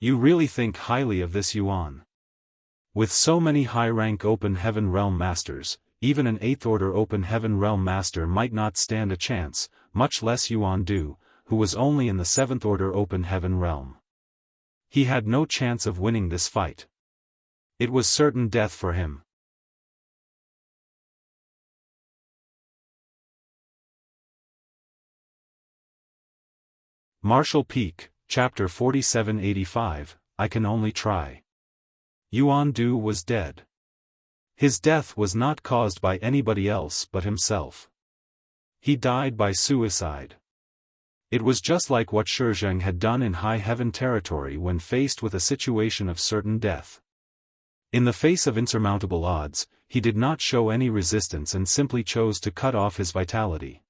You really think highly of this Yuan. With so many high-rank open heaven realm masters, even an 8th order open heaven realm master might not stand a chance, much less Yuandu, who was only in the 7th order open heaven realm. He had no chance of winning this fight. It was certain death for him." Martial Peak, Chapter 4785, I Can Only Try. Yuandu was dead. His death was not caused by anybody else but himself. He died by suicide. It was just like what Shizheng had done in high heaven territory when faced with a situation of certain death. In the face of insurmountable odds, he did not show any resistance and simply chose to cut off his vitality.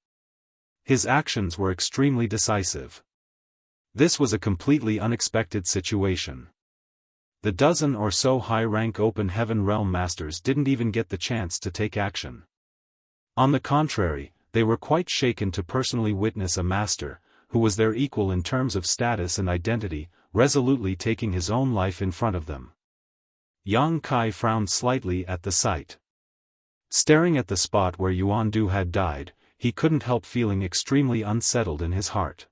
His actions were extremely decisive. This was a completely unexpected situation. The dozen or so high-rank open heaven realm masters didn't even get the chance to take action. On the contrary, they were quite shaken to personally witness a master, who was their equal in terms of status and identity, resolutely taking his own life in front of them. Yang Kai frowned slightly at the sight. Staring at the spot where Yuandu had died, he couldn't help feeling extremely unsettled in his heart.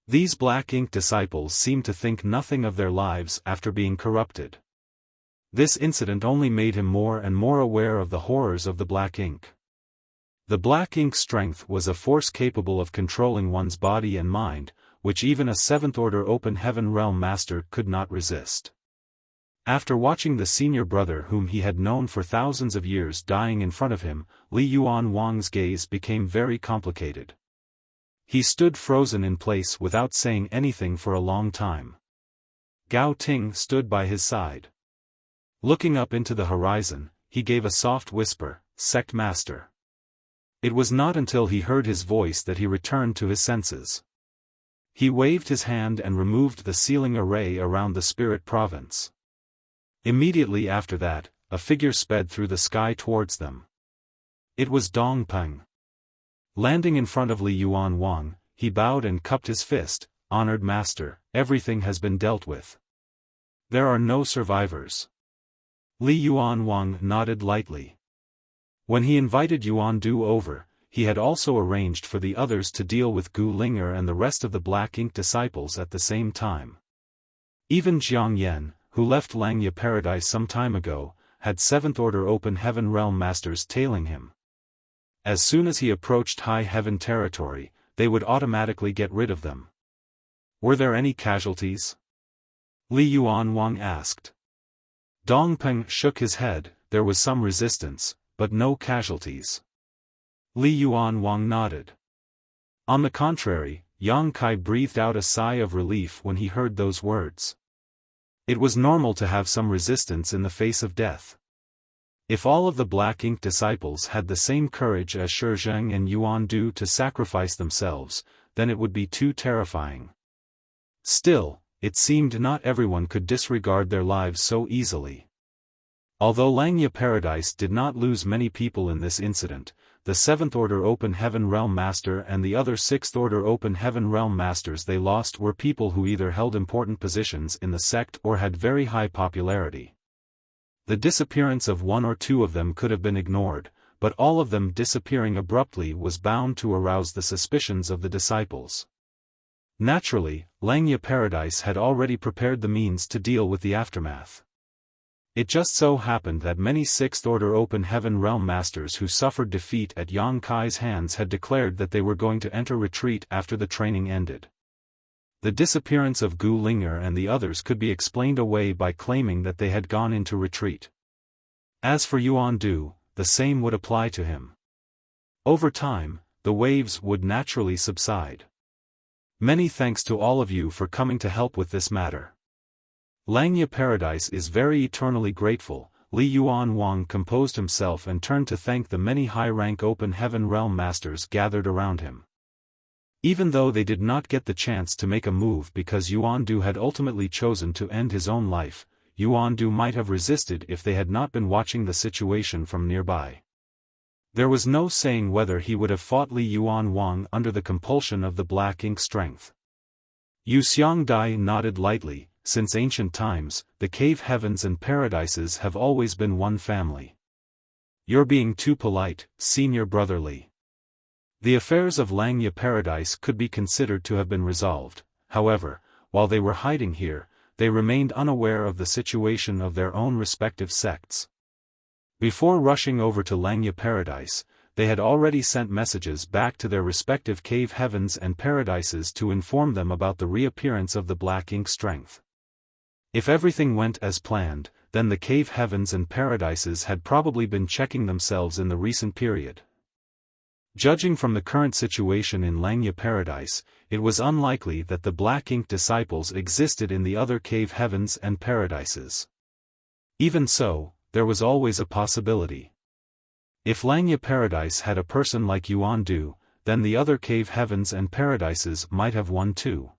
These black ink disciples seemed to think nothing of their lives after being corrupted. This incident only made him more and more aware of the horrors of the black ink. The black ink strength was a force capable of controlling one's body and mind, which even a 7th order open heaven realm master could not resist. After watching the senior brother whom he had known for thousands of years dying in front of him, Li Yuan Wang's gaze became very complicated. He stood frozen in place without saying anything for a long time. Gao Ting stood by his side. Looking up into the horizon, he gave a soft whisper, "Sect Master." It was not until he heard his voice that he returned to his senses. He waved his hand and removed the sealing array around the spirit province. Immediately after that, a figure sped through the sky towards them. It was Dong Peng. Landing in front of Li Yuan Wang, he bowed and cupped his fist, "Honored Master, everything has been dealt with. There are no survivors." Li Yuan Wang nodded lightly. When he invited Yuandu over, he had also arranged for the others to deal with Gu Linger and the rest of the black ink disciples at the same time. Even Jiang Yan, who left Langya Paradise some time ago, had 7th order open heaven realm masters tailing him. As soon as he approached high heaven territory, they would automatically get rid of them. Were there any casualties? Li Yuan Wang asked. Dong Peng shook his head. There was some resistance, but no casualties. Li Yuan Wang nodded. On the contrary, Yang Kai breathed out a sigh of relief when he heard those words. It was normal to have some resistance in the face of death. If all of the Black Ink disciples had the same courage as Shi Zheng and Yuan Du to sacrifice themselves, then it would be too terrifying. Still, it seemed not everyone could disregard their lives so easily. Although Langya Paradise did not lose many people in this incident, the 7th Order Open Heaven Realm Master and the other 6th Order Open Heaven Realm Masters they lost were people who either held important positions in the sect or had very high popularity. The disappearance of one or two of them could have been ignored, but all of them disappearing abruptly was bound to arouse the suspicions of the disciples. Naturally, Langya Paradise had already prepared the means to deal with the aftermath. It just so happened that many 6th Order Open Heaven Realm Masters who suffered defeat at Yang Kai's hands had declared that they were going to enter retreat after the training ended. The disappearance of Gu Linger and the others could be explained away by claiming that they had gone into retreat. As for Yuan Du, the same would apply to him. Over time, the waves would naturally subside. Many thanks to all of you for coming to help with this matter. Langya Paradise is very eternally grateful. Li Yuan Wang composed himself and turned to thank the many high-rank Open Heaven Realm Masters gathered around him. Even though they did not get the chance to make a move because Yuan Du had ultimately chosen to end his own life, Yuan Du might have resisted if they had not been watching the situation from nearby. There was no saying whether he would have fought Li Yuan Wang under the compulsion of the Black Ink strength. Yu Xiangdai nodded lightly. Since ancient times, the cave heavens and paradises have always been one family. You're being too polite, senior brother Li. The affairs of Langya Paradise could be considered to have been resolved. However, while they were hiding here, they remained unaware of the situation of their own respective sects. Before rushing over to Langya Paradise, they had already sent messages back to their respective cave heavens and paradises to inform them about the reappearance of the Black Ink strength. If everything went as planned, then the cave heavens and paradises had probably been checking themselves in the recent period. Judging from the current situation in Langya Paradise, it was unlikely that the Black Ink disciples existed in the other cave heavens and paradises. Even so, there was always a possibility. If Langya Paradise had a person like Yuan Du, then the other cave heavens and paradises might have one too.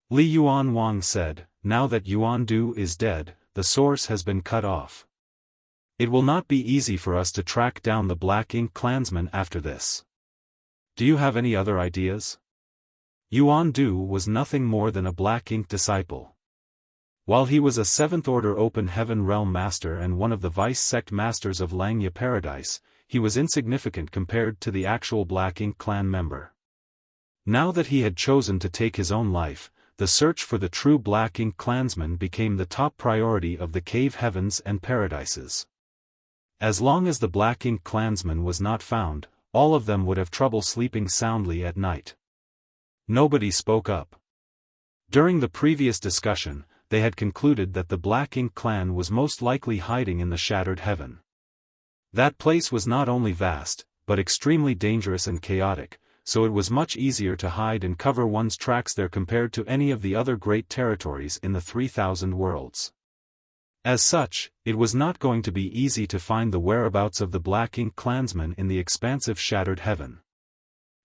Li Yuan Wang said, "Now that Yuan Du is dead, the source has been cut off. It will not be easy for us to track down the Black Ink clansmen after this. Do you have any other ideas?" Yuan Du was nothing more than a Black Ink disciple. While he was a 7th Order Open Heaven Realm Master and one of the Vice Sect Masters of Langya Paradise, he was insignificant compared to the actual Black Ink clan member. Now that he had chosen to take his own life, the search for the true Black Ink clansman became the top priority of the cave heavens and paradises. As long as the Black Ink clansman was not found, all of them would have trouble sleeping soundly at night. Nobody spoke up. During the previous discussion, they had concluded that the Black Ink clan was most likely hiding in the Shattered Heaven. That place was not only vast, but extremely dangerous and chaotic, so it was much easier to hide and cover one's tracks there compared to any of the other great territories in the 3,000 worlds. As such, it was not going to be easy to find the whereabouts of the Black Ink clansmen in the expansive Shattered Heaven.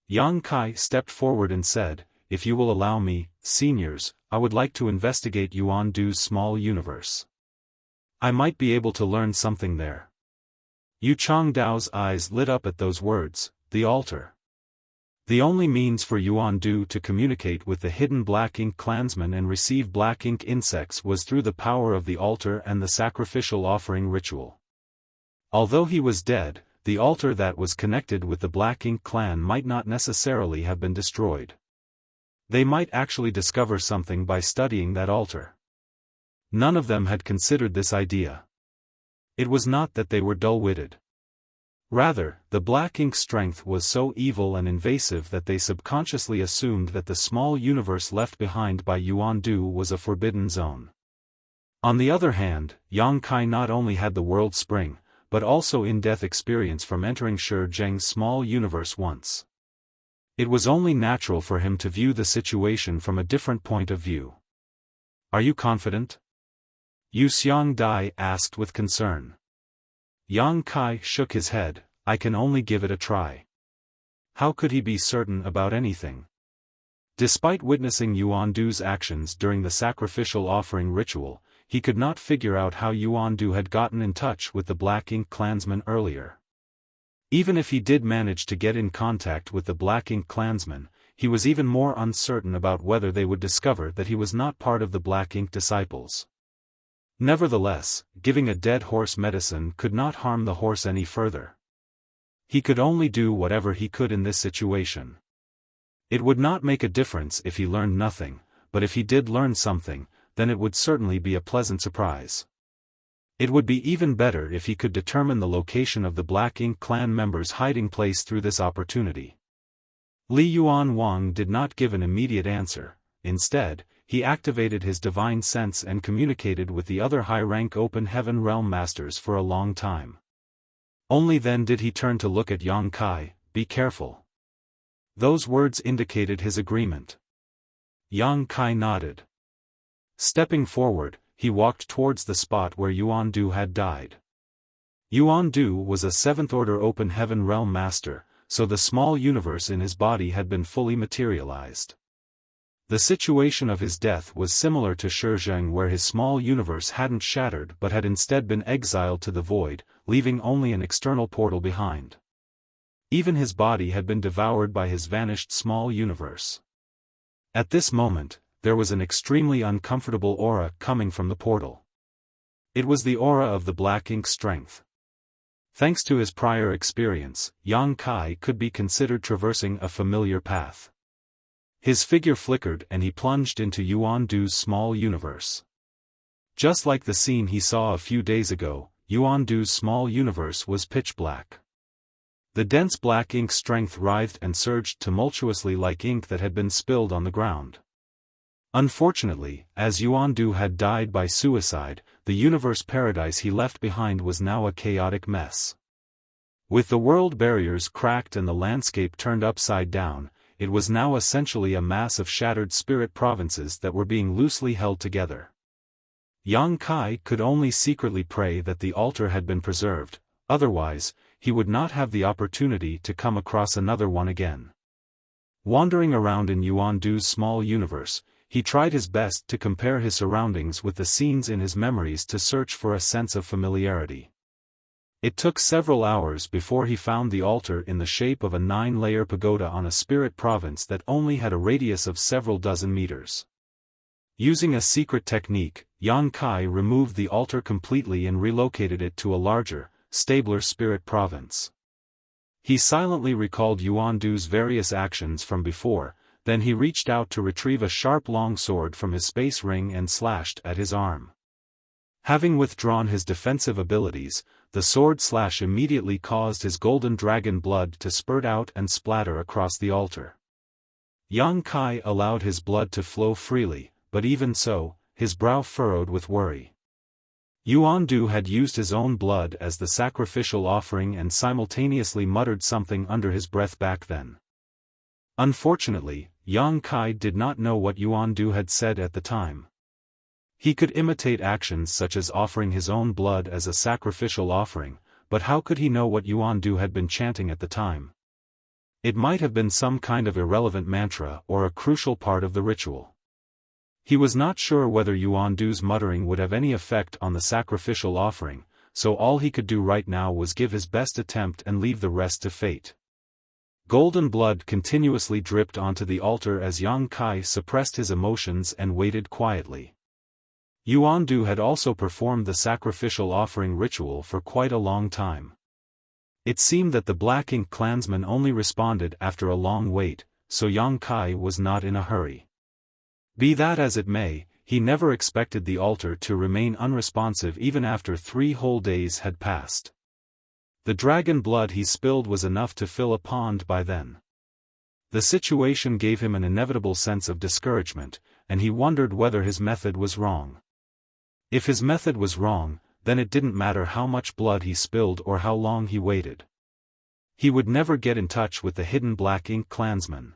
Yang Kai stepped forward and said, "If you will allow me, seniors, I would like to investigate Yuan Du's small universe. I might be able to learn something there." Yu Changdao's eyes lit up at those words, the altar. The only means for Yuan Du to communicate with the hidden Black Ink clansmen and receive Black Ink insects was through the power of the altar and the sacrificial offering ritual. Although he was dead, the altar that was connected with the Black Ink clan might not necessarily have been destroyed. They might actually discover something by studying that altar. None of them had considered this idea. It was not that they were dull-witted. Rather, the Black Ink strength was so evil and invasive that they subconsciously assumed that the small universe left behind by Yuan Du was a forbidden zone. On the other hand, Yang Kai not only had the world spring, but also in-depth experience from entering Shi Zheng's small universe once. It was only natural for him to view the situation from a different point of view. "Are you confident?" Yu Xiangdai asked with concern. Yang Kai shook his head. "I can only give it a try." How could he be certain about anything? Despite witnessing Yuandu's actions during the sacrificial offering ritual, he could not figure out how Yuandu had gotten in touch with the Black Ink clansmen earlier. Even if he did manage to get in contact with the Black Ink clansmen, he was even more uncertain about whether they would discover that he was not part of the Black Ink disciples. Nevertheless, giving a dead horse medicine could not harm the horse any further. He could only do whatever he could in this situation. It would not make a difference if he learned nothing, but if he did learn something, then it would certainly be a pleasant surprise. It would be even better if he could determine the location of the Black Ink clan members' hiding place through this opportunity. Li Yuan Wang did not give an immediate answer. Instead, he activated his divine sense and communicated with the other high-rank Open Heaven Realm Masters for a long time. Only then did he turn to look at Yang Kai. "Be careful." Those words indicated his agreement. Yang Kai nodded. Stepping forward, he walked towards the spot where Yuandu had died. Yuandu was a 7th Order Open Heaven Realm Master, so the small universe in his body had been fully materialized. The situation of his death was similar to Shizheng, where his small universe hadn't shattered but had instead been exiled to the void, leaving only an external portal behind. Even his body had been devoured by his vanished small universe. At this moment, there was an extremely uncomfortable aura coming from the portal. It was the aura of the Black Ink strength. Thanks to his prior experience, Yang Kai could be considered traversing a familiar path. His figure flickered and he plunged into Yuandu's small universe. Just like the scene he saw a few days ago, Yuandu's small universe was pitch black. The dense Black Ink strength writhed and surged tumultuously like ink that had been spilled on the ground. Unfortunately, as Yuandu had died by suicide, the universe paradise he left behind was now a chaotic mess. With the world barriers cracked and the landscape turned upside down, it was now essentially a mass of shattered spirit provinces that were being loosely held together. Yang Kai could only secretly pray that the altar had been preserved, otherwise, he would not have the opportunity to come across another one again. Wandering around in Yuandu's small universe, he tried his best to compare his surroundings with the scenes in his memories to search for a sense of familiarity. It took several hours before he found the altar in the shape of a 9-layer pagoda on a spirit province that only had a radius of several dozen meters. Using a secret technique, Yang Kai removed the altar completely and relocated it to a larger, stabler spirit province. He silently recalled Yuandu's various actions from before, then he reached out to retrieve a sharp long sword from his space ring and slashed at his arm. Having withdrawn his defensive abilities, the sword slash immediately caused his golden dragon blood to spurt out and splatter across the altar. Yang Kai allowed his blood to flow freely, but even so, his brow furrowed with worry. Yuandu had used his own blood as the sacrificial offering and simultaneously muttered something under his breath back then. Unfortunately, Yang Kai did not know what Yuandu had said at the time. He could imitate actions such as offering his own blood as a sacrificial offering, but how could he know what Yuandu had been chanting at the time? It might have been some kind of irrelevant mantra or a crucial part of the ritual. He was not sure whether Yuandu's muttering would have any effect on the sacrificial offering, so all he could do right now was give his best attempt and leave the rest to fate. Golden blood continuously dripped onto the altar as Yang Kai suppressed his emotions and waited quietly. Yuandu had also performed the sacrificial offering ritual for quite a long time. It seemed that the Black Ink clansmen only responded after a long wait, so Yang Kai was not in a hurry. Be that as it may, he never expected the altar to remain unresponsive even after 3 whole days had passed. The dragon blood he spilled was enough to fill a pond by then. The situation gave him an inevitable sense of discouragement, and he wondered whether his method was wrong. If his method was wrong, then it didn't matter how much blood he spilled or how long he waited. he would never get in touch with the hidden Black Ink clansmen.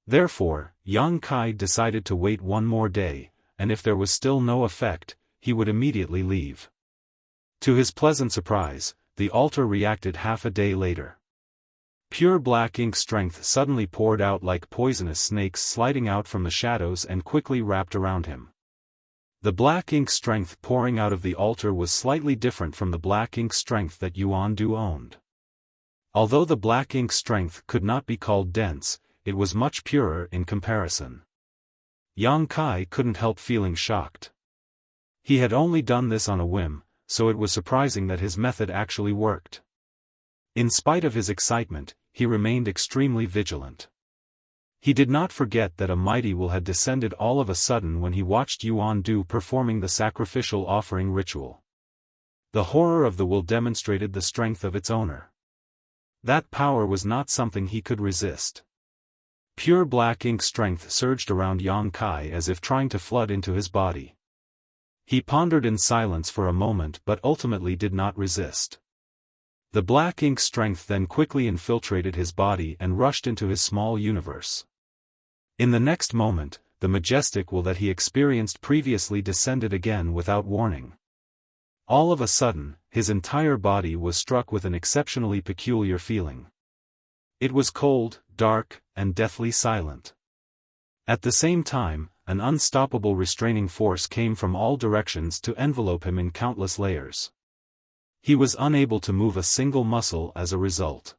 Therefore, Yang Kai decided to wait one more day, and if there was still no effect, he would immediately leave. To his pleasant surprise, the altar reacted half a day later. Pure Black Ink strength suddenly poured out like poisonous snakes sliding out from the shadows and quickly wrapped around him. The Black Ink strength pouring out of the altar was slightly different from the Black Ink strength that Yuan Du owned. Although the Black Ink strength could not be called dense, it was much purer in comparison. Yang Kai couldn't help feeling shocked. He had only done this on a whim, so it was surprising that his method actually worked. In spite of his excitement, he remained extremely vigilant. He did not forget that a mighty will had descended all of a sudden when he watched Yuan Du performing the sacrificial offering ritual. The horror of the will demonstrated the strength of its owner. That power was not something he could resist. Pure Black Ink strength surged around Yang Kai as if trying to flood into his body. He pondered in silence for a moment but ultimately did not resist. The Black Ink strength then quickly infiltrated his body and rushed into his small universe. In the next moment, the majestic will that he experienced previously descended again without warning. All of a sudden, his entire body was struck with an exceptionally peculiar feeling. It was cold, dark, and deathly silent. At the same time, an unstoppable restraining force came from all directions to envelope him in countless layers. He was unable to move a single muscle as a result.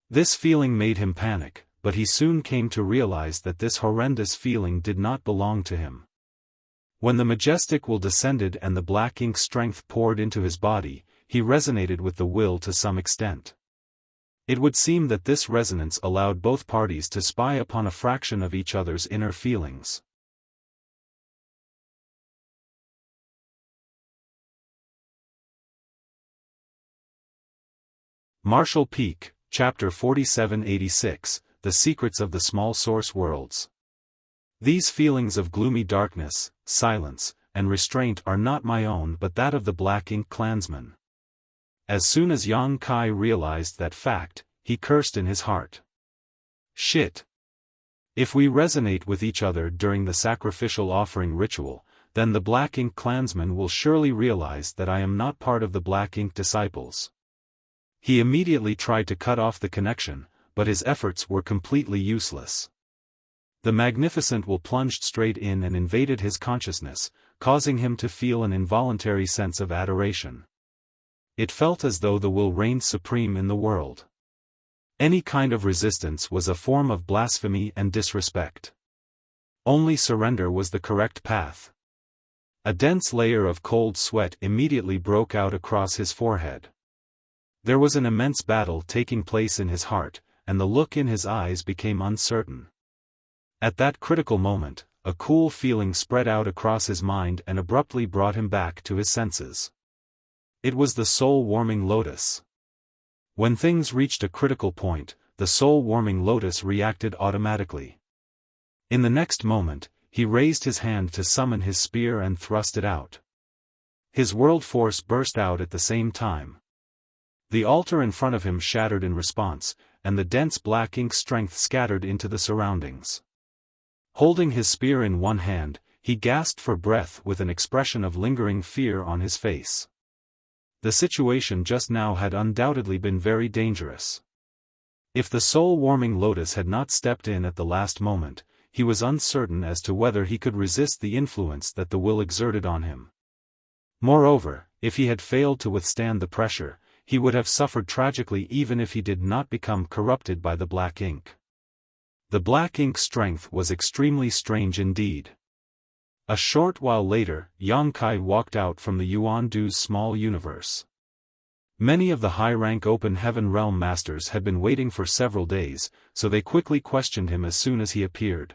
This feeling made him panic, but he soon came to realize that this horrendous feeling did not belong to him. When the majestic will descended and the Black Ink strength poured into his body, he resonated with the will to some extent. It would seem that this resonance allowed both parties to spy upon a fraction of each other's inner feelings. Marshall Peak, Chapter 4786, The Secrets of the Small Source Worlds. These feelings of gloomy darkness, silence, and restraint are not my own but that of the Black Ink clansmen. As soon as Yang Kai realized that fact, he cursed in his heart. Shit. If we resonate with each other during the sacrificial offering ritual, then the Black Ink clansmen will surely realize that I am not part of the Black Ink disciples. He immediately tried to cut off the connection, but his efforts were completely useless. The magnificent will plunged straight in and invaded his consciousness, causing him to feel an involuntary sense of adoration. It felt as though the will reigned supreme in the world. Any kind of resistance was a form of blasphemy and disrespect. Only surrender was the correct path. A dense layer of cold sweat immediately broke out across his forehead. There was an immense battle taking place in his heart, and the look in his eyes became uncertain. At that critical moment, a cool feeling spread out across his mind and abruptly brought him back to his senses. It was the soul-warming lotus. When things reached a critical point, the soul-warming lotus reacted automatically. In the next moment, he raised his hand to summon his spear and thrust it out. His world force burst out at the same time. The altar in front of him shattered in response, and the dense Black Ink strength scattered into the surroundings. Holding his spear in one hand, he gasped for breath with an expression of lingering fear on his face. The situation just now had undoubtedly been very dangerous. If the soul-warming lotus had not stepped in at the last moment, he was uncertain as to whether he could resist the influence that the will exerted on him. Moreover, if he had failed to withstand the pressure, he would have suffered tragically even if he did not become corrupted by the Black Ink. The Black Ink strength was extremely strange indeed. A short while later, Yang Kai walked out from the Yuan Du's small universe. Many of the high-rank Open Heaven Realm Masters had been waiting for several days, so they quickly questioned him as soon as he appeared.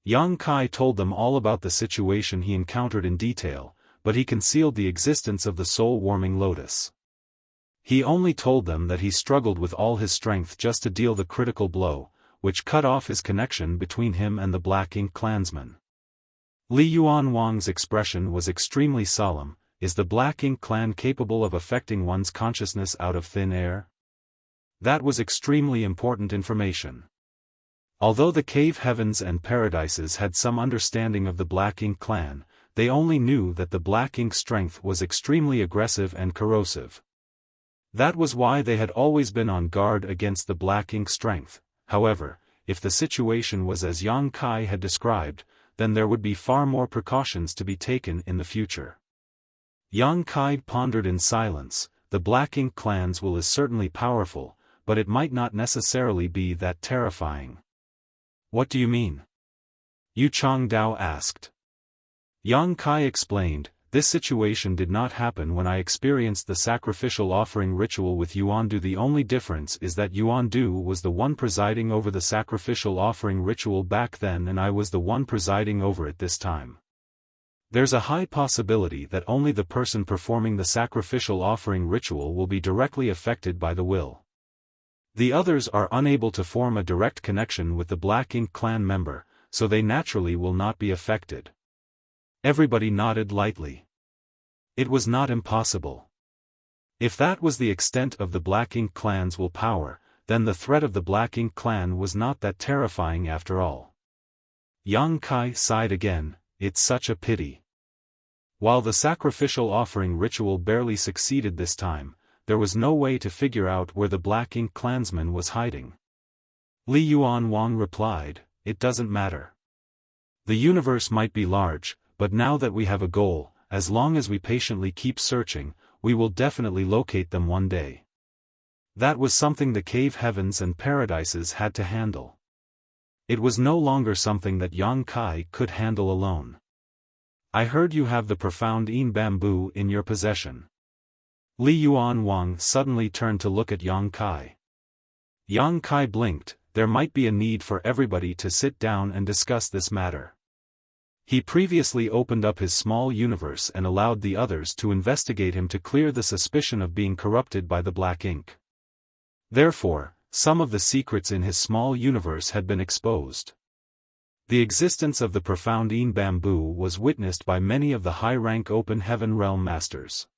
Yang Kai told them all about the situation he encountered in detail, but he concealed the existence of the soul-warming lotus. He only told them that he struggled with all his strength just to deal the critical blow, which cut off his connection between him and the Black Ink clansmen. Li Yuan Wang's expression was extremely solemn. Is the Black Ink clan capable of affecting one's consciousness out of thin air? That was extremely important information. Although the cave heavens and paradises had some understanding of the Black Ink clan, they only knew that the Black Ink strength was extremely aggressive and corrosive. That was why they had always been on guard against the Black Ink strength. However, if the situation was as Yang Kai had described, then there would be far more precautions to be taken in the future. Yang Kai pondered in silence. The Black Ink clans is certainly powerful, but it might not necessarily be that terrifying. What do you mean? Yu Changdao asked. Yang Kai explained, this situation did not happen when I experienced the sacrificial offering ritual with Yuandu. The only difference is that Yuandu was the one presiding over the sacrificial offering ritual back then and I was the one presiding over it this time. There's a high possibility that only the person performing the sacrificial offering ritual will be directly affected by the will. The others are unable to form a direct connection with the Black Ink clan member, so they naturally will not be affected. Everybody nodded lightly. It was not impossible. If that was the extent of the Black Ink clan's willpower, then the threat of the Black Ink clan was not that terrifying after all. Yang Kai sighed again, it's such a pity. While the sacrificial offering ritual barely succeeded this time, there was no way to figure out where the Black Ink clansman was hiding. Li Yuan Wang replied, it doesn't matter. The universe might be large, but now that we have a goal, as long as we patiently keep searching, we will definitely locate them one day. That was something the cave heavens and paradises had to handle. It was no longer something that Yang Kai could handle alone. I heard you have the profound Yin bamboo in your possession. Li Yuan Wang suddenly turned to look at Yang Kai. Yang Kai blinked. There might be a need for everybody to sit down and discuss this matter. He previously opened up his small universe and allowed the others to investigate him to clear the suspicion of being corrupted by the Black Ink. Therefore, some of the secrets in his small universe had been exposed. The existence of the profound Yin bamboo was witnessed by many of the high-rank Open Heaven Realm Masters.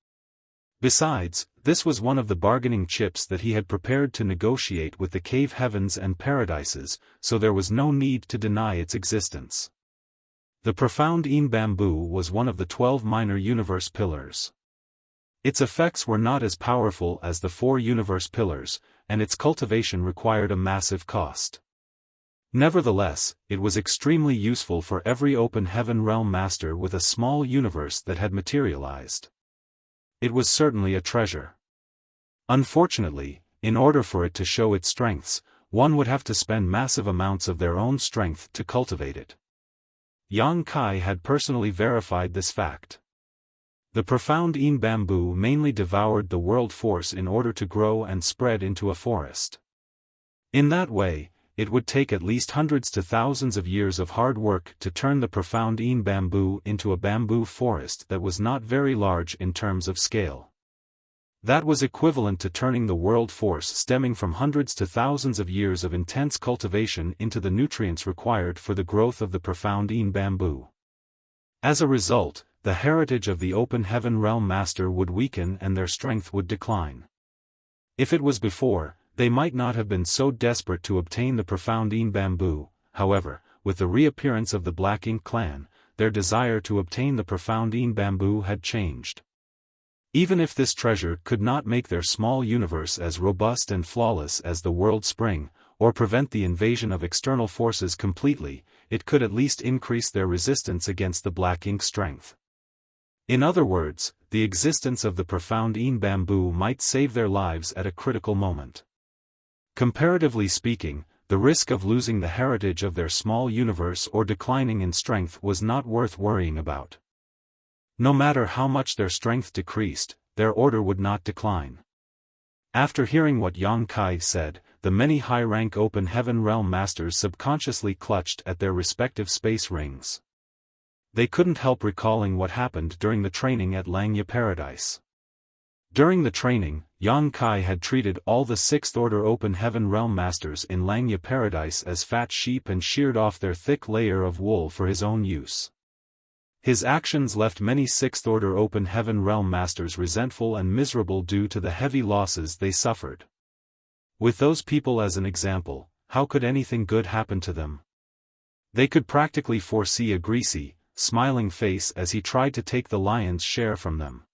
Besides, this was one of the bargaining chips that he had prepared to negotiate with the cave heavens and paradises, so there was no need to deny its existence. The profound Yin bamboo was one of the 12 minor universe pillars. Its effects were not as powerful as the 4 universe pillars, and its cultivation required a massive cost. Nevertheless, it was extremely useful for every Open Heaven Realm Master with a small universe that had materialized. It was certainly a treasure. Unfortunately, in order for it to show its strengths, one would have to spend massive amounts of their own strength to cultivate it. Yang Kai had personally verified this fact. The profound Yin bamboo mainly devoured the world force in order to grow and spread into a forest. In that way, it would take at least hundreds to thousands of years of hard work to turn the profound Yin bamboo into a bamboo forest that was not very large in terms of scale. That was equivalent to turning the world force stemming from hundreds to thousands of years of intense cultivation into the nutrients required for the growth of the profound Yin bamboo. As a result, the heritage of the Open Heaven Realm Master would weaken and their strength would decline. If it was before, they might not have been so desperate to obtain the profound Yin bamboo. However, with the reappearance of the Black Ink clan, their desire to obtain the profound Yin bamboo had changed. Even if this treasure could not make their small universe as robust and flawless as the world spring, or prevent the invasion of external forces completely, it could at least increase their resistance against the Black Ink strength. In other words, the existence of the profound Yin bamboo might save their lives at a critical moment. Comparatively speaking, the risk of losing the heritage of their small universe or declining in strength was not worth worrying about. No matter how much their strength decreased, their order would not decline. After hearing what Yang Kai said, the many high-rank Open Heaven Realm Masters subconsciously clutched at their respective space rings. They couldn't help recalling what happened during the training at Langya Paradise. During the training, Yang Kai had treated all the 6th Order Open Heaven Realm Masters in Langya Paradise as fat sheep and sheared off their thick layer of wool for his own use. His actions left many 6th Order Open Heaven Realm Masters resentful and miserable due to the heavy losses they suffered. With those people as an example, how could anything good happen to them? They could practically foresee a greasy, smiling face as he tried to take the lion's share from them.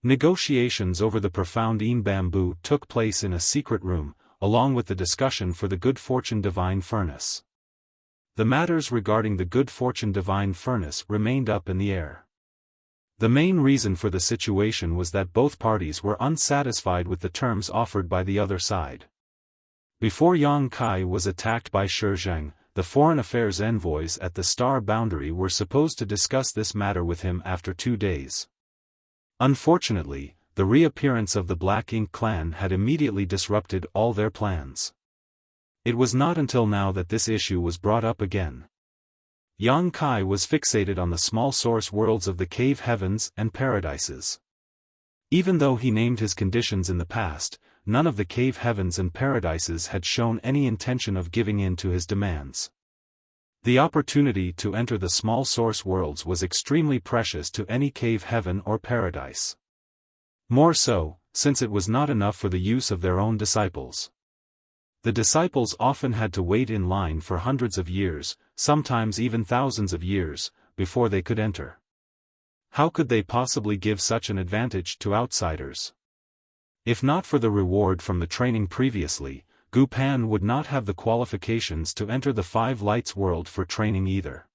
Negotiations over the profound bamboo took place in a secret room, along with the discussion for the good fortune divine furnace. The matters regarding the good fortune divine furnace remained up in the air. The main reason for the situation was that both parties were unsatisfied with the terms offered by the other side. Before Yang Kai was attacked by Shi Zheng, the foreign affairs envoys at the Star Boundary were supposed to discuss this matter with him after 2 days. Unfortunately, the reappearance of the Black Ink clan had immediately disrupted all their plans. It was not until now that this issue was brought up again. Yang Kai was fixated on the small source worlds of the cave heavens and paradises. Even though he named his conditions in the past, none of the cave heavens and paradises had shown any intention of giving in to his demands. The opportunity to enter the small source worlds was extremely precious to any cave heaven or paradise. More so, since it was not enough for the use of their own disciples. The disciples often had to wait in line for hundreds of years, sometimes even thousands of years, before they could enter. How could they possibly give such an advantage to outsiders? If not for the reward from the training previously, Gu Pan would not have the qualifications to enter the Five Lights world for training either.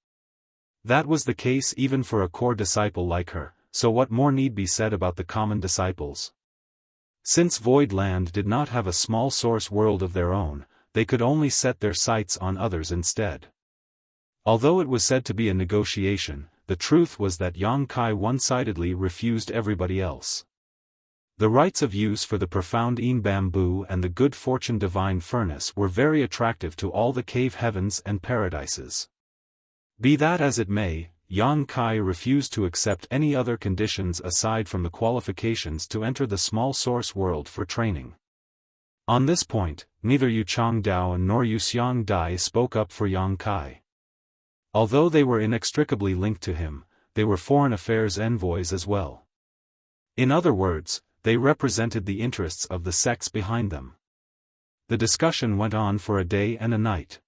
That was the case even for a core disciple like her, so what more need be said about the common disciples? Since Void Land did not have a small source world of their own, they could only set their sights on others instead. Although it was said to be a negotiation, the truth was that Yang Kai one-sidedly refused everybody else. The rights of use for the profound bamboo and the good fortune divine furnace were very attractive to all the cave heavens and paradises. Be that as it may, Yang Kai refused to accept any other conditions aside from the qualifications to enter the small source world for training. On this point, neither Yu Changdao nor Yu Xiang Dai spoke up for Yang Kai. Although they were inextricably linked to him, they were foreign affairs envoys as well. In other words, they represented the interests of the sects behind them. The discussion went on for a day and a night.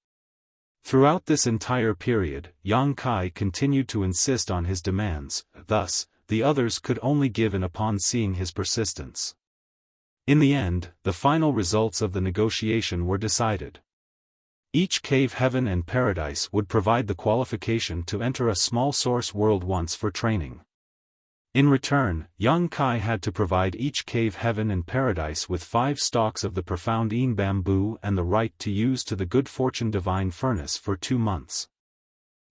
Throughout this entire period, Yang Kai continued to insist on his demands, thus, the others could only give in upon seeing his persistence. In the end, the final results of the negotiation were decided. Each cave heaven and paradise would provide the qualification to enter a small source world once for training. In return, Yang Kai had to provide each cave heaven and paradise with 5 stalks of the profound bamboo and the right to use to the good fortune divine furnace for 2 months.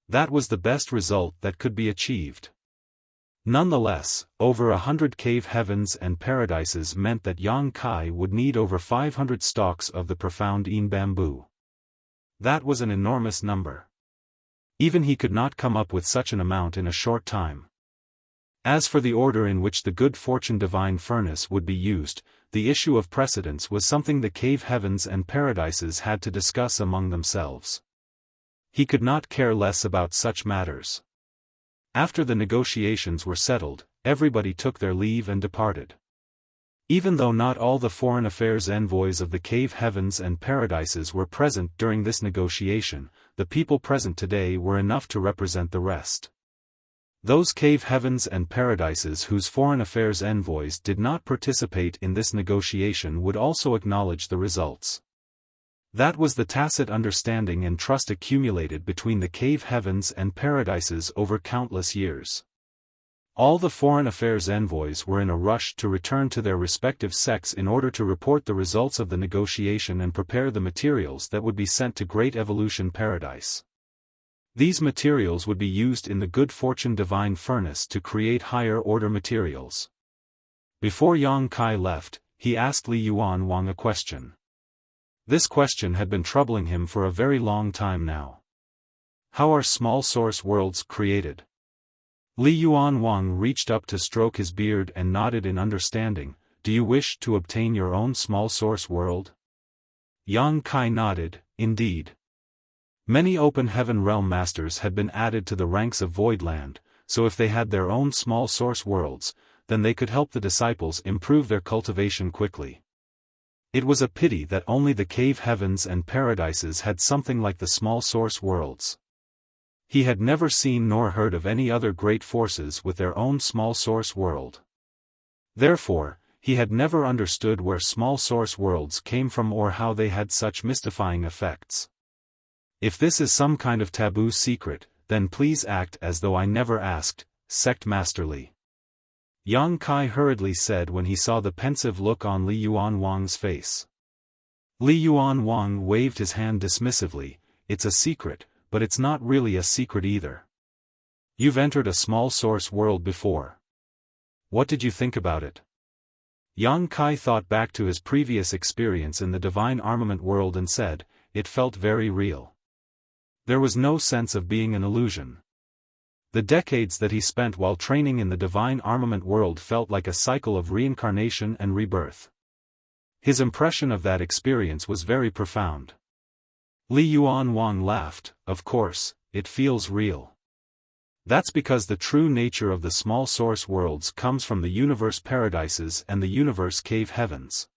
That was the best result that could be achieved. Nonetheless, over 100 cave heavens and paradises meant that Yang Kai would need over 500 stalks of the profound bamboo. That was an enormous number. Even he could not come up with such an amount in a short time. As for the order in which the good fortune divine furnace would be used, the issue of precedence was something the cave heavens and paradises had to discuss among themselves. He could not care less about such matters. After the negotiations were settled, everybody took their leave and departed. Even though not all the foreign affairs envoys of the cave heavens and paradises were present during this negotiation, the people present today were enough to represent the rest. Those cave heavens and paradises whose foreign affairs envoys did not participate in this negotiation would also acknowledge the results. That was the tacit understanding and trust accumulated between the cave heavens and paradises over countless years. All the foreign affairs envoys were in a rush to return to their respective sects in order to report the results of the negotiation and prepare the materials that would be sent to Great Evolution Paradise. These materials would be used in the good fortune divine furnace to create higher order materials. Before Yang Kai left, he asked Li Yuan Wang a question. This question had been troubling him for a very long time now. How are small source worlds created? Li Yuan Wang reached up to stroke his beard and nodded in understanding. Do you wish to obtain your own small source world? Yang Kai nodded, indeed. Many open heaven realm masters had been added to the ranks of Voidland, so if they had their own small source worlds, then they could help the disciples improve their cultivation quickly. It was a pity that only the cave heavens and paradises had something like the small source worlds. He had never seen nor heard of any other great forces with their own small source world. Therefore, he had never understood where small source worlds came from or how they had such mystifying effects. If this is some kind of taboo secret, then please act as though I never asked, Sect Master Li. Yang Kai hurriedly said when he saw the pensive look on Li Yuanwang's face. Li Yuanwang waved his hand dismissively. It's a secret, but it's not really a secret either. You've entered a small source world before. What did you think about it? Yang Kai thought back to his previous experience in the divine armament world and said, it felt very real. There was no sense of being an illusion. The decades that he spent while training in the divine armament world felt like a cycle of reincarnation and rebirth. His impression of that experience was very profound. Li Yuanwang laughed. Of course, it feels real. That's because the true nature of the small source worlds comes from the universe paradises and the universe cave heavens.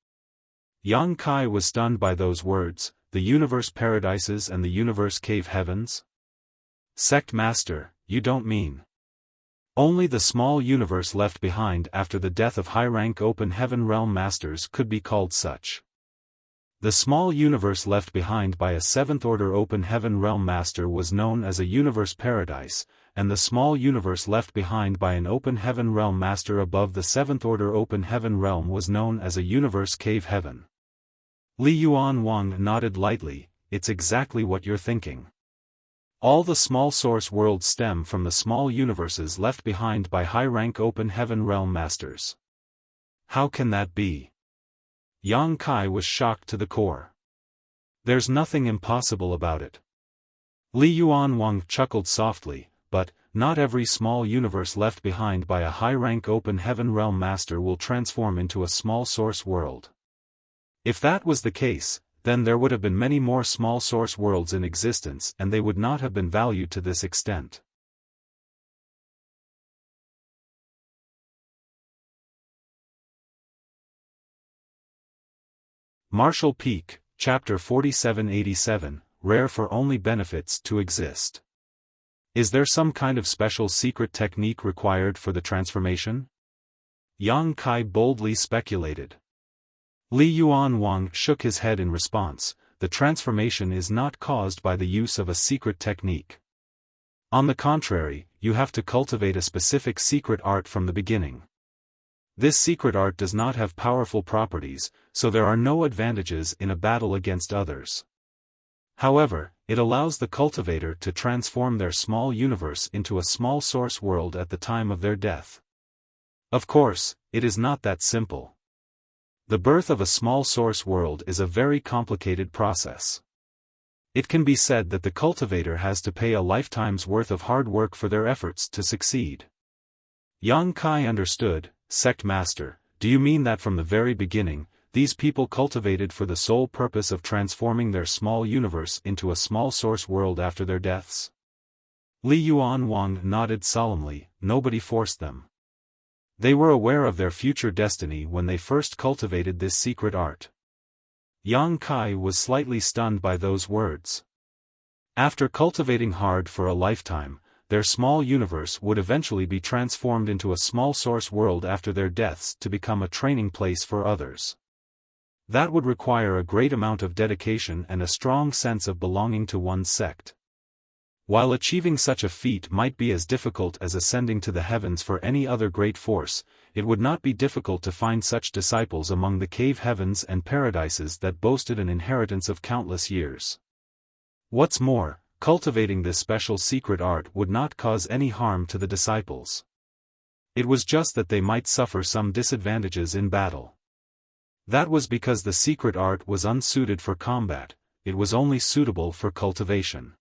Yang Kai was stunned by those words, the universe paradises and the universe cave heavens? Sect Master, you don't mean. Only the small universe left behind after the death of high-rank open heaven realm masters could be called such. The small universe left behind by a 7th-order open heaven realm master was known as a universe paradise, and the small universe left behind by an open heaven realm master above the 7th-order open heaven realm was known as a universe cave heaven. Li Yuanwang nodded lightly. It's exactly what you're thinking. All the small source worlds stem from the small universes left behind by high-rank open heaven realm masters. How can that be? Yang Kai was shocked to the core. There's nothing impossible about it. Li Yuanwang chuckled softly, but, not every small universe left behind by a high-rank open heaven realm master will transform into a small source world. If that was the case, then there would have been many more small source worlds in existence and they would not have been valued to this extent. Martial Peak, Chapter 4787, Rare for Only Benefits to Exist. Is there some kind of special secret technique required for the transformation? Yang Kai boldly speculated. Li Yuanwang shook his head in response. The transformation is not caused by the use of a secret technique. On the contrary, you have to cultivate a specific secret art from the beginning. This secret art does not have powerful properties, so there are no advantages in a battle against others. However, it allows the cultivator to transform their small universe into a small source world at the time of their death. Of course, it is not that simple. The birth of a small source world is a very complicated process. It can be said that the cultivator has to pay a lifetime's worth of hard work for their efforts to succeed. Yang Kai understood. Sect Master, do you mean that from the very beginning, these people cultivated for the sole purpose of transforming their small universe into a small source world after their deaths? Li Yuanwang nodded solemnly. Nobody forced them. They were aware of their future destiny when they first cultivated this secret art. Yang Kai was slightly stunned by those words. After cultivating hard for a lifetime, their small universe would eventually be transformed into a small source world after their deaths to become a training place for others. That would require a great amount of dedication and a strong sense of belonging to one's sect. While achieving such a feat might be as difficult as ascending to the heavens for any other great force, it would not be difficult to find such disciples among the cave heavens and paradises that boasted an inheritance of countless years. What's more, cultivating this special secret art would not cause any harm to the disciples. It was just that they might suffer some disadvantages in battle. That was because the secret art was unsuited for combat, it was only suitable for cultivation.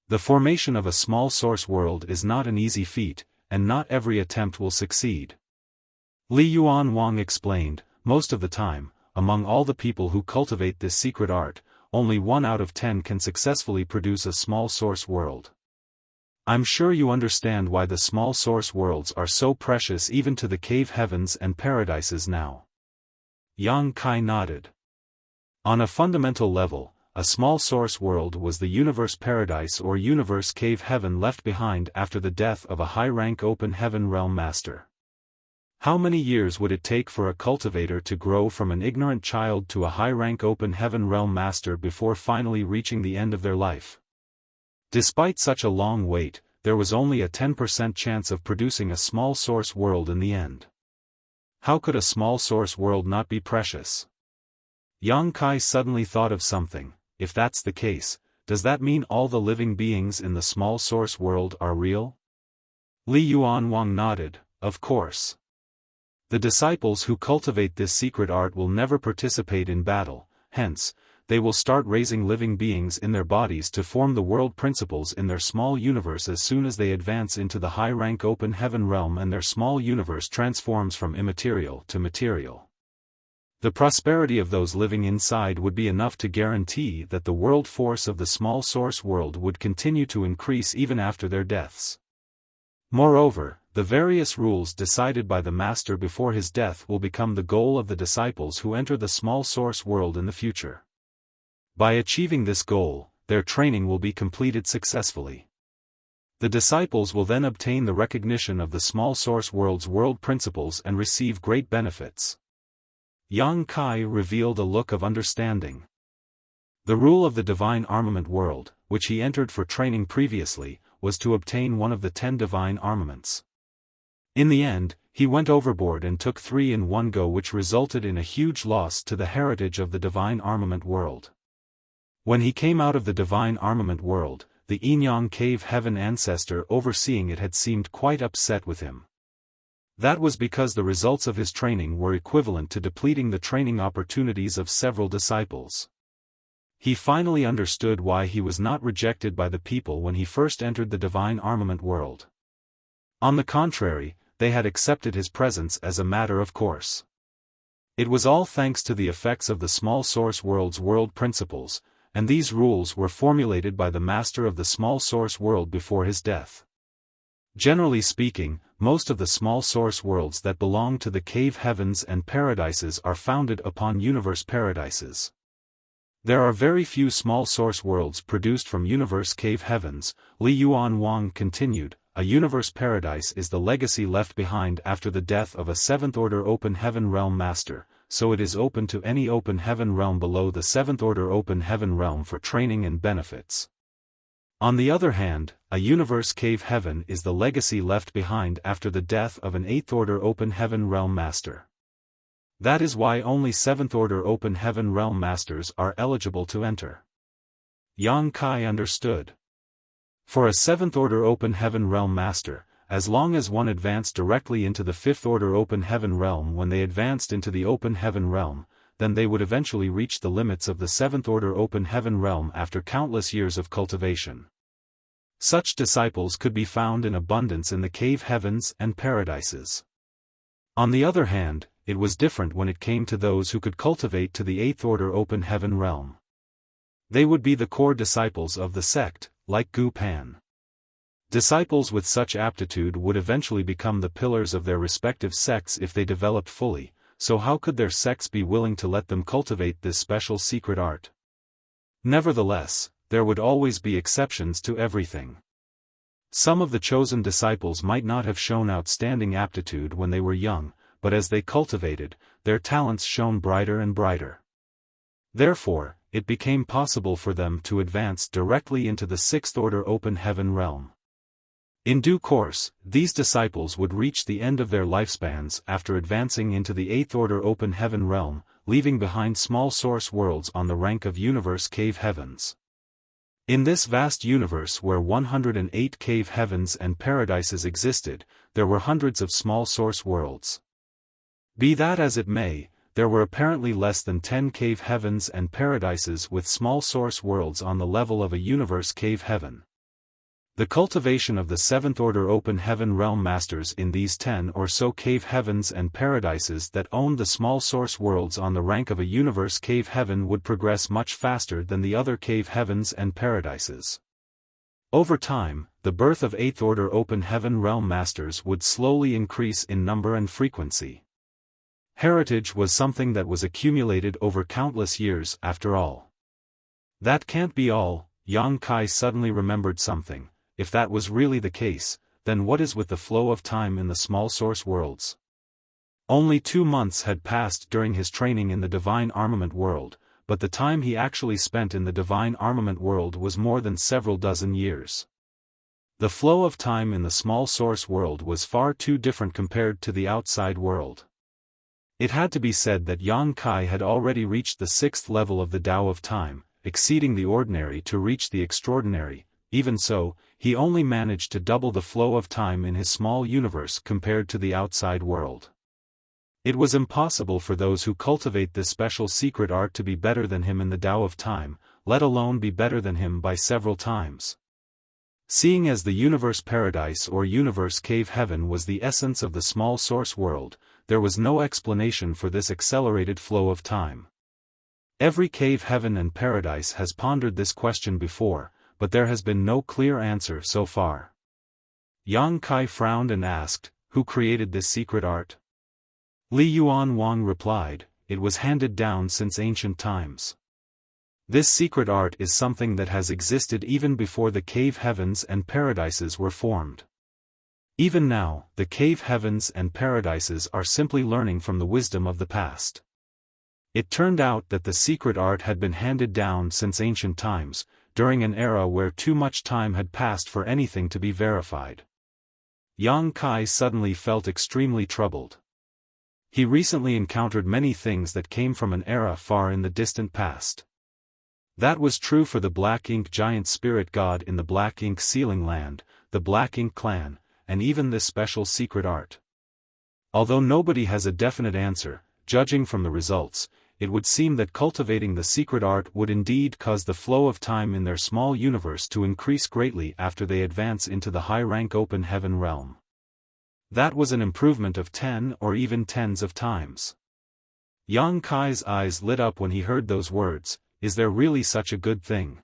The formation of a small source world is not an easy feat, and not every attempt will succeed. Li Yuanwang explained, most of the time, among all the people who cultivate this secret art, only 1 out of 10 can successfully produce a small source world. I'm sure you understand why the small source worlds are so precious even to the cave heavens and paradises now. Yang Kai nodded. On a fundamental level, a small source world was the universe paradise or universe cave heaven left behind after the death of a high-rank open heaven realm master. How many years would it take for a cultivator to grow from an ignorant child to a high-rank open heaven realm master before finally reaching the end of their life? Despite such a long wait, there was only a 10% chance of producing a small source world in the end. How could a small source world not be precious? Yang Kai suddenly thought of something. If that's the case, does that mean all the living beings in the small source world are real? Li Yuanwang nodded, of course. The disciples who cultivate this secret art will never participate in battle, hence, they will start raising living beings in their bodies to form the world principles in their small universe as soon as they advance into the high-rank open heaven realm and their small universe transforms from immaterial to material. The prosperity of those living inside would be enough to guarantee that the world force of the small source world would continue to increase even after their deaths. Moreover, the various rules decided by the master before his death will become the goal of the disciples who enter the small source world in the future. By achieving this goal, their training will be completed successfully. The disciples will then obtain the recognition of the small source world's world principles and receive great benefits. Yang Kai revealed a look of understanding. The rule of the divine armament world, which he entered for training previously, was to obtain one of the 10 divine armaments. In the end, he went overboard and took 3 in one go, which resulted in a huge loss to the heritage of the divine armament world. When he came out of the divine armament world, the Yinyang cave heaven ancestor overseeing it had seemed quite upset with him. That was because the results of his training were equivalent to depleting the training opportunities of several disciples. He finally understood why he was not rejected by the people when he first entered the divine armament world. On the contrary, they had accepted his presence as a matter of course. It was all thanks to the effects of the small source world's world principles, and these rules were formulated by the master of the small source world before his death. Generally speaking, most of the small source worlds that belong to the cave heavens and paradises are founded upon universe paradises. There are very few small source worlds produced from universe cave heavens. Li Yuanwang continued, a universe paradise is the legacy left behind after the death of a 7th-order open heaven realm master, so it is open to any open heaven realm below the 7th-order open heaven realm for training and benefits. On the other hand, a universe cave heaven is the legacy left behind after the death of an 8th-order open heaven realm master. That is why only 7th-order open heaven realm masters are eligible to enter. Yang Kai understood. For a 7th-order open heaven realm master, as long as one advanced directly into the 5th-order open heaven realm when they advanced into the open heaven realm, then they would eventually reach the limits of the 7th-order open heaven realm after countless years of cultivation. Such disciples could be found in abundance in the cave heavens and paradises. On the other hand, it was different when it came to those who could cultivate to the 8th-order open heaven realm. They would be the core disciples of the sect, like Gu Pan. Disciples with such aptitude would eventually become the pillars of their respective sects if they developed fully, so how could their sects be willing to let them cultivate this special secret art? Nevertheless, there would always be exceptions to everything. Some of the chosen disciples might not have shown outstanding aptitude when they were young, but as they cultivated, their talents shone brighter and brighter. Therefore, it became possible for them to advance directly into the 6th-order open heaven realm. In due course, these disciples would reach the end of their lifespans after advancing into the 8th-order open heaven realm, leaving behind small source worlds on the rank of universe cave heavens. In this vast universe where 108 cave heavens and paradises existed, there were hundreds of small source worlds. Be that as it may, there were apparently less than 10 cave heavens and paradises with small source worlds on the level of a universe cave heaven. The cultivation of the 7th-order open heaven realm masters in these 10 or so cave heavens and paradises that owned the small source worlds on the rank of a universe cave heaven would progress much faster than the other cave heavens and paradises. Over time, the birth of 8th-order open heaven realm masters would slowly increase in number and frequency. Heritage was something that was accumulated over countless years after all. That can't be all. Yang Kai suddenly remembered something. If that was really the case, then what is with the flow of time in the small source worlds? Only 2 months had passed during his training in the divine armament world, but the time he actually spent in the divine armament world was more than several dozen years. The flow of time in the small source world was far too different compared to the outside world. It had to be said that Yang Kai had already reached the 6th level of the Tao of Time, exceeding the ordinary to reach the extraordinary. Even so, he only managed to double the flow of time in his small universe compared to the outside world. It was impossible for those who cultivate this special secret art to be better than him in the Tao of Time, let alone be better than him by several times. Seeing as the universe paradise or universe cave heaven was the essence of the small source world, there was no explanation for this accelerated flow of time. Every cave heaven and paradise has pondered this question before, but there has been no clear answer so far. Yang Kai frowned and asked, "Who created this secret art?" Li Yuan Wang replied, "It was handed down since ancient times. This secret art is something that has existed even before the cave heavens and paradises were formed. Even now, the cave heavens and paradises are simply learning from the wisdom of the past." It turned out that the secret art had been handed down since ancient times, during an era where too much time had passed for anything to be verified. Yang Kai suddenly felt extremely troubled. He recently encountered many things that came from an era far in the distant past. That was true for the Black Ink giant spirit god in the Black Ink sealing land, the Black Ink clan, and even this special secret art. Although nobody has a definite answer, judging from the results, it would seem that cultivating the secret art would indeed cause the flow of time in their small universe to increase greatly after they advance into the high-rank open heaven realm. That was an improvement of 10 or even tens of times. Yang Kai's eyes lit up when he heard those words. Is there really such a good thing?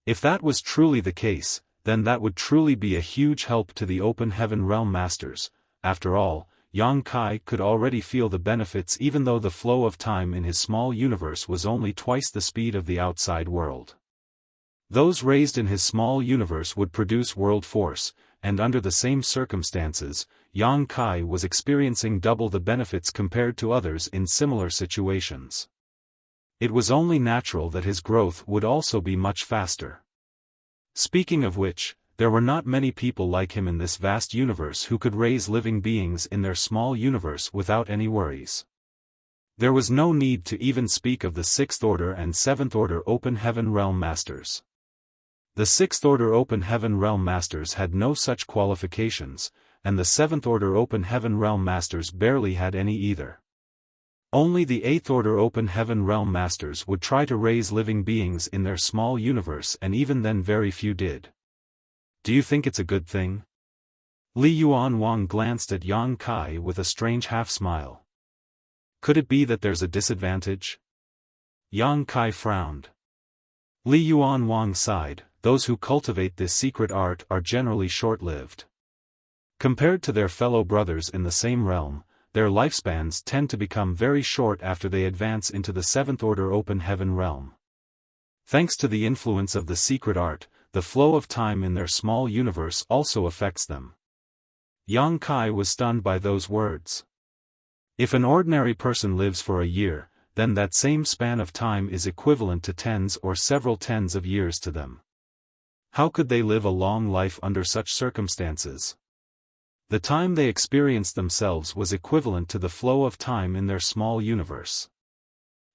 If that was truly the case, then that would truly be a huge help to the open heaven realm masters. After all, Yang Kai could already feel the benefits even though the flow of time in his small universe was only twice the speed of the outside world. Those raised in his small universe would produce world force, and under the same circumstances, Yang Kai was experiencing double the benefits compared to others in similar situations. It was only natural that his growth would also be much faster. Speaking of which, there were not many people like him in this vast universe who could raise living beings in their small universe without any worries. There was no need to even speak of the 6th Order and 7th Order Open Heaven Realm Masters. The 6th Order Open Heaven Realm Masters had no such qualifications, and the 7th Order Open Heaven Realm Masters barely had any either. Only the 8th Order Open Heaven Realm Masters would try to raise living beings in their small universe, and even then very few did. Do you think it's a good thing? Li Yuan Wang glanced at Yang Kai with a strange half-smile. Could it be that there's a disadvantage? Yang Kai frowned. Li Yuan Wang sighed. Those who cultivate this secret art are generally short-lived. Compared to their fellow brothers in the same realm, their lifespans tend to become very short after they advance into the 7th Order Open Heaven realm. Thanks to the influence of the secret art, the flow of time in their small universe also affects them. Yang Kai was stunned by those words. If an ordinary person lives for a year, then that same span of time is equivalent to tens or several tens of years to them. How could they live a long life under such circumstances? The time they experienced themselves was equivalent to the flow of time in their small universe.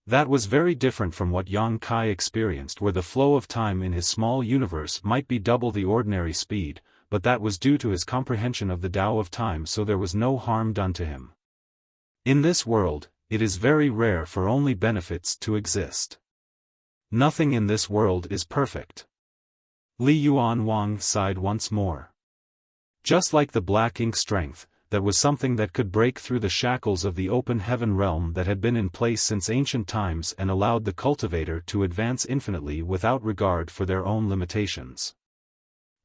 That was very different from what Yang Kai experienced, where the flow of time in his small universe might be double the ordinary speed, but that was due to his comprehension of the Tao of Time, so there was no harm done to him. In this world, it is very rare for only benefits to exist. Nothing in this world is perfect. Li Yuan Wang sighed once more. Just like the Black Ink strength, that was something that could break through the shackles of the open heaven realm that had been in place since ancient times and allowed the cultivator to advance infinitely without regard for their own limitations.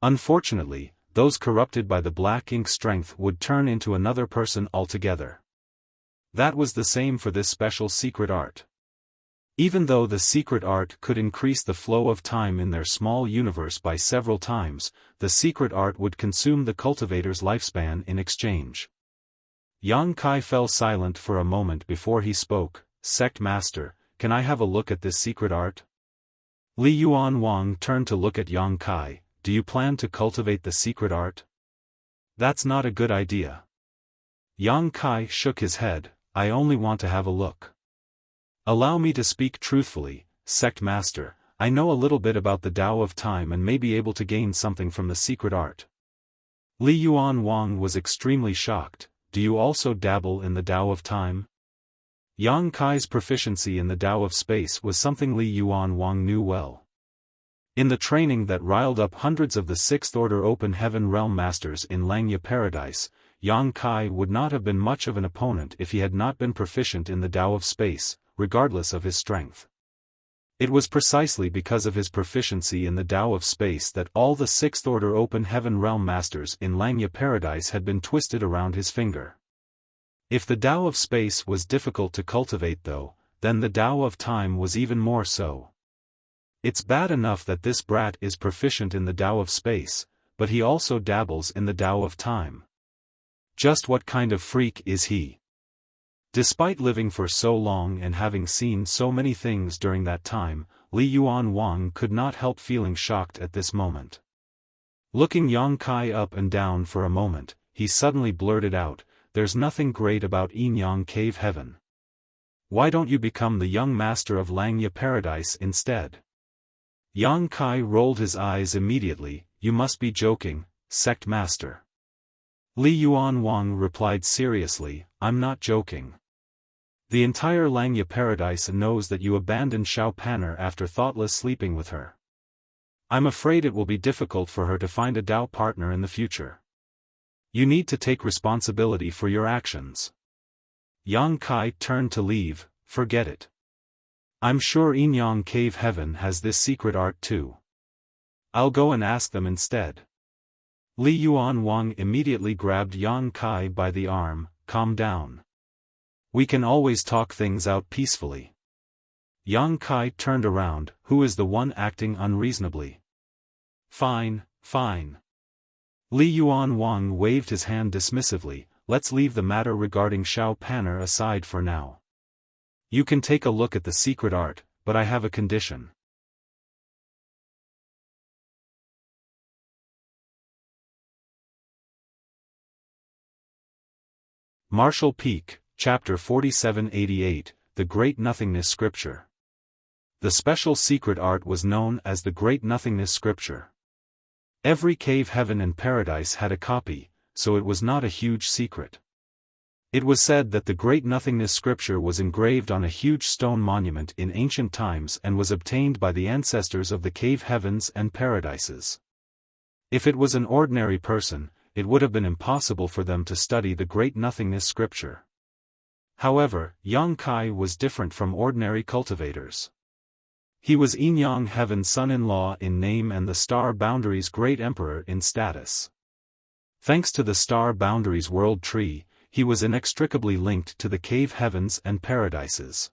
Unfortunately, those corrupted by the Black Ink strength would turn into another person altogether. That was the same for this special secret art. Even though the secret art could increase the flow of time in their small universe by several times, the secret art would consume the cultivator's lifespan in exchange. Yang Kai fell silent for a moment before he spoke. Sect Master, can I have a look at this secret art? Li Yuan Wang turned to look at Yang Kai. Do you plan to cultivate the secret art? That's not a good idea. Yang Kai shook his head. I only want to have a look. Allow me to speak truthfully, Sect Master. I know a little bit about the Tao of Time and may be able to gain something from the secret art. Li Yuan Wang was extremely shocked. Do you also dabble in the Tao of Time? Yang Kai's proficiency in the Tao of Space was something Li Yuan Wang knew well. In the training that riled up hundreds of the Sixth Order Open Heaven Realm Masters in Langya Paradise, Yang Kai would not have been much of an opponent if he had not been proficient in the Tao of Space, regardless of his strength. It was precisely because of his proficiency in the Tao of Space that all the Sixth Order Open Heaven Realm Masters in Langya Paradise had been twisted around his finger. If the Tao of Space was difficult to cultivate though, then the Tao of Time was even more so. It's bad enough that this brat is proficient in the Tao of Space, but he also dabbles in the Tao of Time. Just what kind of freak is he? Despite living for so long and having seen so many things during that time, Li Yuan Wang could not help feeling shocked at this moment. Looking Yang Kai up and down for a moment, he suddenly blurted out, "There's nothing great about Yinyang Cave Heaven. Why don't you become the young master of Langya Paradise instead?" Yang Kai rolled his eyes immediately. "You must be joking, Sect Master." Li Yuan Wang replied seriously, "I'm not joking. The entire Langya Paradise knows that you abandoned Xiaofan after thoughtless sleeping with her. I'm afraid it will be difficult for her to find a Tao partner in the future. You need to take responsibility for your actions." Yang Kai turned to leave. "Forget it. I'm sure Yinyang Cave Heaven has this secret art too. I'll go and ask them instead." Li Yuan Wang immediately grabbed Yang Kai by the arm. "Calm down. We can always talk things out peacefully." Yang Kai turned around. "Who is the one acting unreasonably?" "Fine, fine." Li Yuan Wang waved his hand dismissively. "Let's leave the matter regarding Xiaofan aside for now. You can take a look at the secret art, but I have a condition." Martial Peak, Chapter 4788, The Great Nothingness Scripture. The special secret art was known as the Great Nothingness Scripture. Every cave heaven and paradise had a copy, so it was not a huge secret. It was said that the Great Nothingness Scripture was engraved on a huge stone monument in ancient times and was obtained by the ancestors of the cave heavens and paradises. If it was an ordinary person, it would have been impossible for them to study the Great Nothingness Scripture. However, Yang Kai was different from ordinary cultivators. He was Yinyang Heaven's son-in-law in name and the Star Boundaries' great emperor in status. Thanks to the Star Boundaries world tree, he was inextricably linked to the cave heavens and paradises.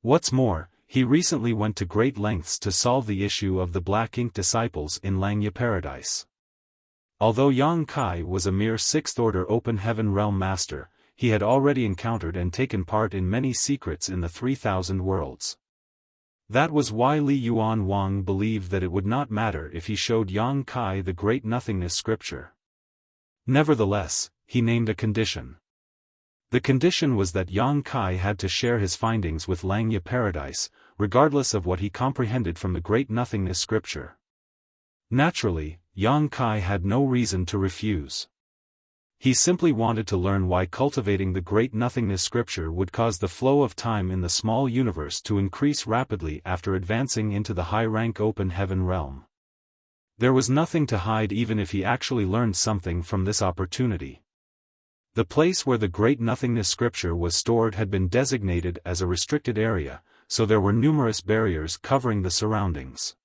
What's more, he recently went to great lengths to solve the issue of the Black Ink disciples in Langya Paradise. Although Yang Kai was a mere Sixth Order Open Heaven Realm Master, he had already encountered and taken part in many secrets in the 3,000 worlds. That was why Li Yuan Wang believed that it would not matter if he showed Yang Kai the Great Nothingness Scripture. Nevertheless, he named a condition. The condition was that Yang Kai had to share his findings with Langya Paradise, regardless of what he comprehended from the Great Nothingness Scripture. Naturally, Yang Kai had no reason to refuse. He simply wanted to learn why cultivating the Great Nothingness Scripture would cause the flow of time in the small universe to increase rapidly after advancing into the high-rank Open Heaven realm. There was nothing to hide even if he actually learned something from this opportunity. The place where the Great Nothingness Scripture was stored had been designated as a restricted area, so there were numerous barriers covering the surroundings.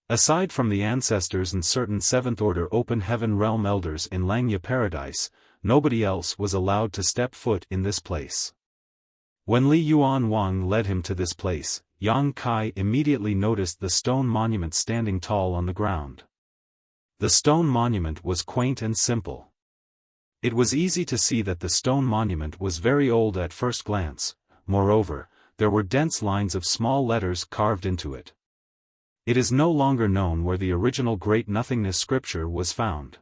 Aside from the ancestors and certain Seventh Order Open Heaven Realm elders in Langya Paradise, nobody else was allowed to step foot in this place. When Li Yuanwang led him to this place, Yang Kai immediately noticed the stone monument standing tall on the ground. The stone monument was quaint and simple. It was easy to see that the stone monument was very old at first glance. Moreover, there were dense lines of small letters carved into it. It is no longer known where the original Great Nothingness scripture was found.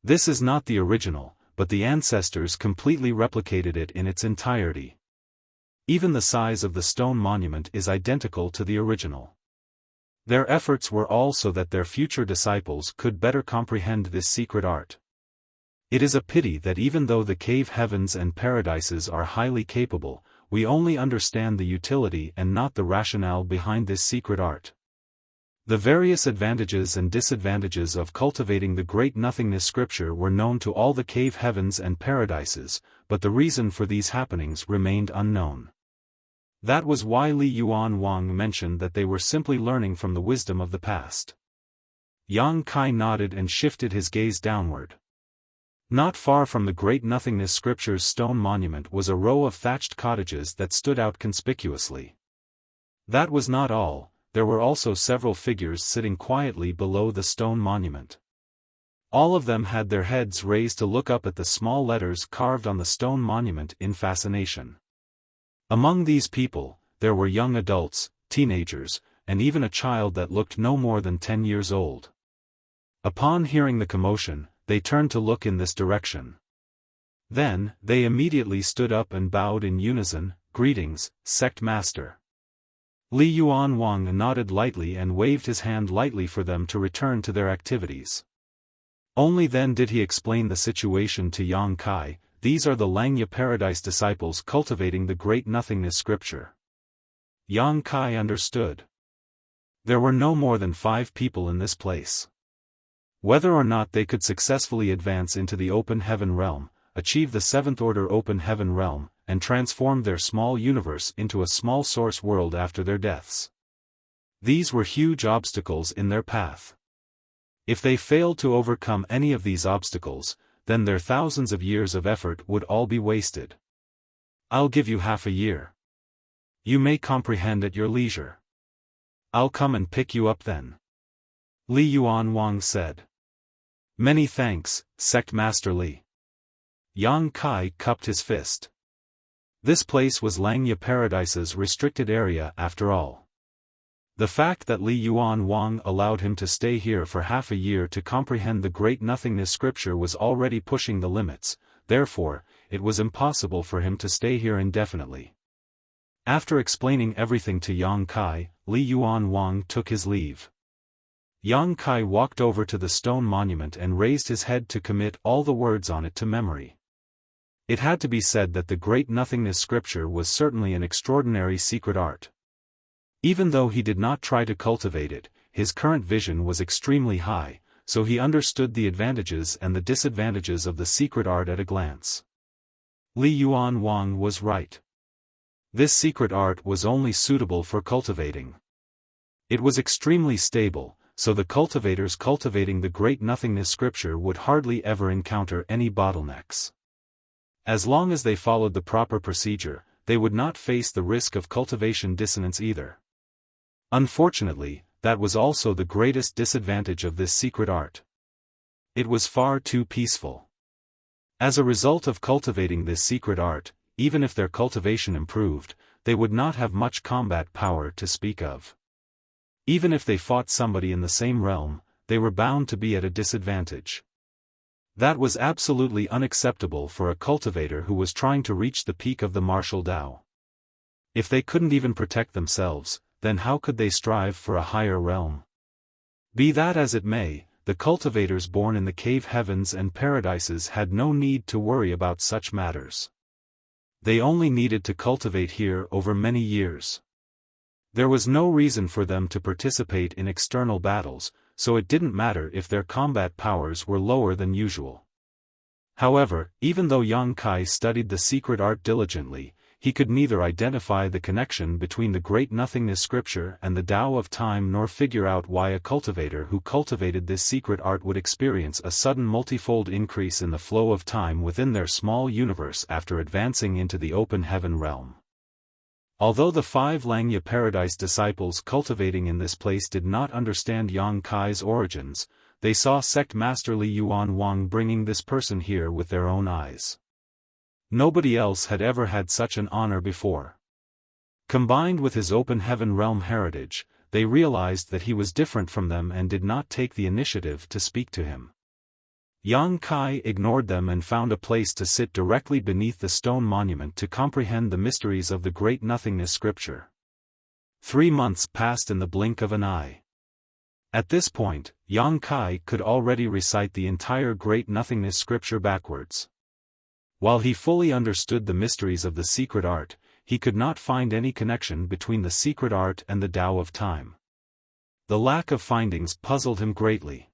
This is not the original, but the ancestors completely replicated it in its entirety. Even the size of the stone monument is identical to the original. Their efforts were all so that their future disciples could better comprehend this secret art. It is a pity that even though the cave heavens and paradises are highly capable, we only understand the utility and not the rationale behind this secret art. The various advantages and disadvantages of cultivating the Great Nothingness scripture were known to all the cave heavens and paradises, but the reason for these happenings remained unknown. That was why Li Yuanwang mentioned that they were simply learning from the wisdom of the past. Yang Kai nodded and shifted his gaze downward. Not far from the Great Nothingness scripture's stone monument was a row of thatched cottages that stood out conspicuously. That was not all. There were also several figures sitting quietly below the stone monument. All of them had their heads raised to look up at the small letters carved on the stone monument in fascination. Among these people, there were young adults, teenagers, and even a child that looked no more than 10 years old. Upon hearing the commotion, they turned to look in this direction. Then, they immediately stood up and bowed in unison, "Greetings, Sect Master." Li Yuanwang nodded lightly and waved his hand lightly for them to return to their activities. Only then did he explain the situation to Yang Kai. These are the Langya Paradise disciples cultivating the Great Nothingness scripture. Yang Kai understood. There were no more than 5 people in this place. Whether or not they could successfully advance into the open heaven realm, achieve the 7th order open heaven realm, and transform their small universe into a small source world after their deaths. These were huge obstacles in their path. If they failed to overcome any of these obstacles, then their thousands of years of effort would all be wasted. I'll give you half a year. You may comprehend at your leisure. I'll come and pick you up then. Li Yuanwang said. Many thanks, Sect Master Li. Yang Kai cupped his fist. This place was Langya Paradise's restricted area after all. The fact that Li Yuanwang allowed him to stay here for half a year to comprehend the Great Nothingness scripture was already pushing the limits, therefore, it was impossible for him to stay here indefinitely. After explaining everything to Yang Kai, Li Yuanwang took his leave. Yang Kai walked over to the stone monument and raised his head to commit all the words on it to memory. It had to be said that the Great Nothingness scripture was certainly an extraordinary secret art. Even though he did not try to cultivate it, his current vision was extremely high, so he understood the advantages and the disadvantages of the secret art at a glance. Li Yuanwang was right. This secret art was only suitable for cultivating. It was extremely stable, so the cultivators cultivating the Great Nothingness scripture would hardly ever encounter any bottlenecks. As long as they followed the proper procedure, they would not face the risk of cultivation dissonance either. Unfortunately, that was also the greatest disadvantage of this secret art. It was far too peaceful. As a result of cultivating this secret art, even if their cultivation improved, they would not have much combat power to speak of. Even if they fought somebody in the same realm, they were bound to be at a disadvantage. That was absolutely unacceptable for a cultivator who was trying to reach the peak of the martial Tao. If they couldn't even protect themselves, then how could they strive for a higher realm? Be that as it may, the cultivators born in the cave heavens and paradises had no need to worry about such matters. They only needed to cultivate here over many years. There was no reason for them to participate in external battles, so it didn't matter if their combat powers were lower than usual. However, even though Yang Kai studied the secret art diligently, he could neither identify the connection between the Great Nothingness scripture and the Tao of Time nor figure out why a cultivator who cultivated this secret art would experience a sudden multifold increase in the flow of time within their small universe after advancing into the open heaven realm. Although the 5 Langya Paradise disciples cultivating in this place did not understand Yang Kai's origins, they saw sect master Li Yuan Wang bringing this person here with their own eyes. Nobody else had ever had such an honor before. Combined with his open heaven realm heritage, they realized that he was different from them and did not take the initiative to speak to him. Yang Kai ignored them and found a place to sit directly beneath the stone monument to comprehend the mysteries of the Great Nothingness scripture. 3 months passed in the blink of an eye. At this point, Yang Kai could already recite the entire Great Nothingness scripture backwards. While he fully understood the mysteries of the secret art, he could not find any connection between the secret art and the Tao of Time. The lack of findings puzzled him greatly.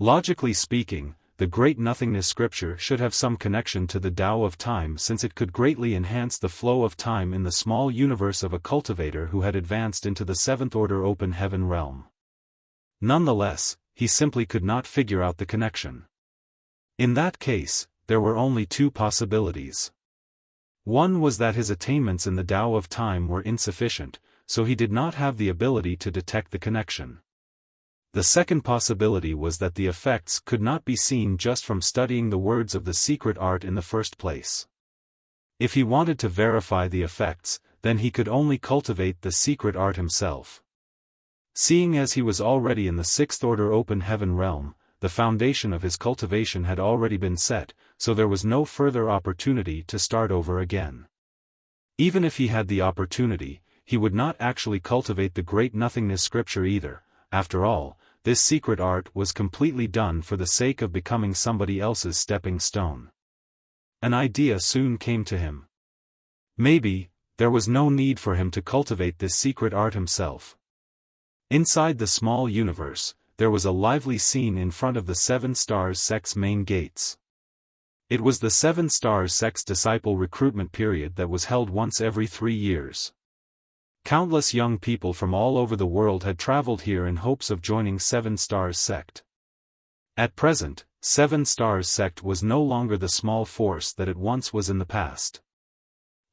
Logically speaking, the Great Nothingness scripture should have some connection to the Tao of Time since it could greatly enhance the flow of time in the small universe of a cultivator who had advanced into the 7th order open heaven realm. Nonetheless, he simply could not figure out the connection. In that case, there were only 2 possibilities. One was that his attainments in the Tao of Time were insufficient, so he did not have the ability to detect the connection. The second possibility was that the effects could not be seen just from studying the words of the secret art in the first place. If he wanted to verify the effects, then he could only cultivate the secret art himself. Seeing as he was already in the 6th order open heaven realm, the foundation of his cultivation had already been set, so there was no further opportunity to start over again. Even if he had the opportunity, he would not actually cultivate the Great Nothingness scripture either. After all, this secret art was completely done for the sake of becoming somebody else's stepping stone. An idea soon came to him. Maybe, there was no need for him to cultivate this secret art himself. Inside the small universe, there was a lively scene in front of the 7 Stars sect's main gates. It was the 7 Stars sect's disciple recruitment period that was held once every 3 years. Countless young people from all over the world had traveled here in hopes of joining 7 Stars sect. At present, 7 Stars sect was no longer the small force that it once was in the past.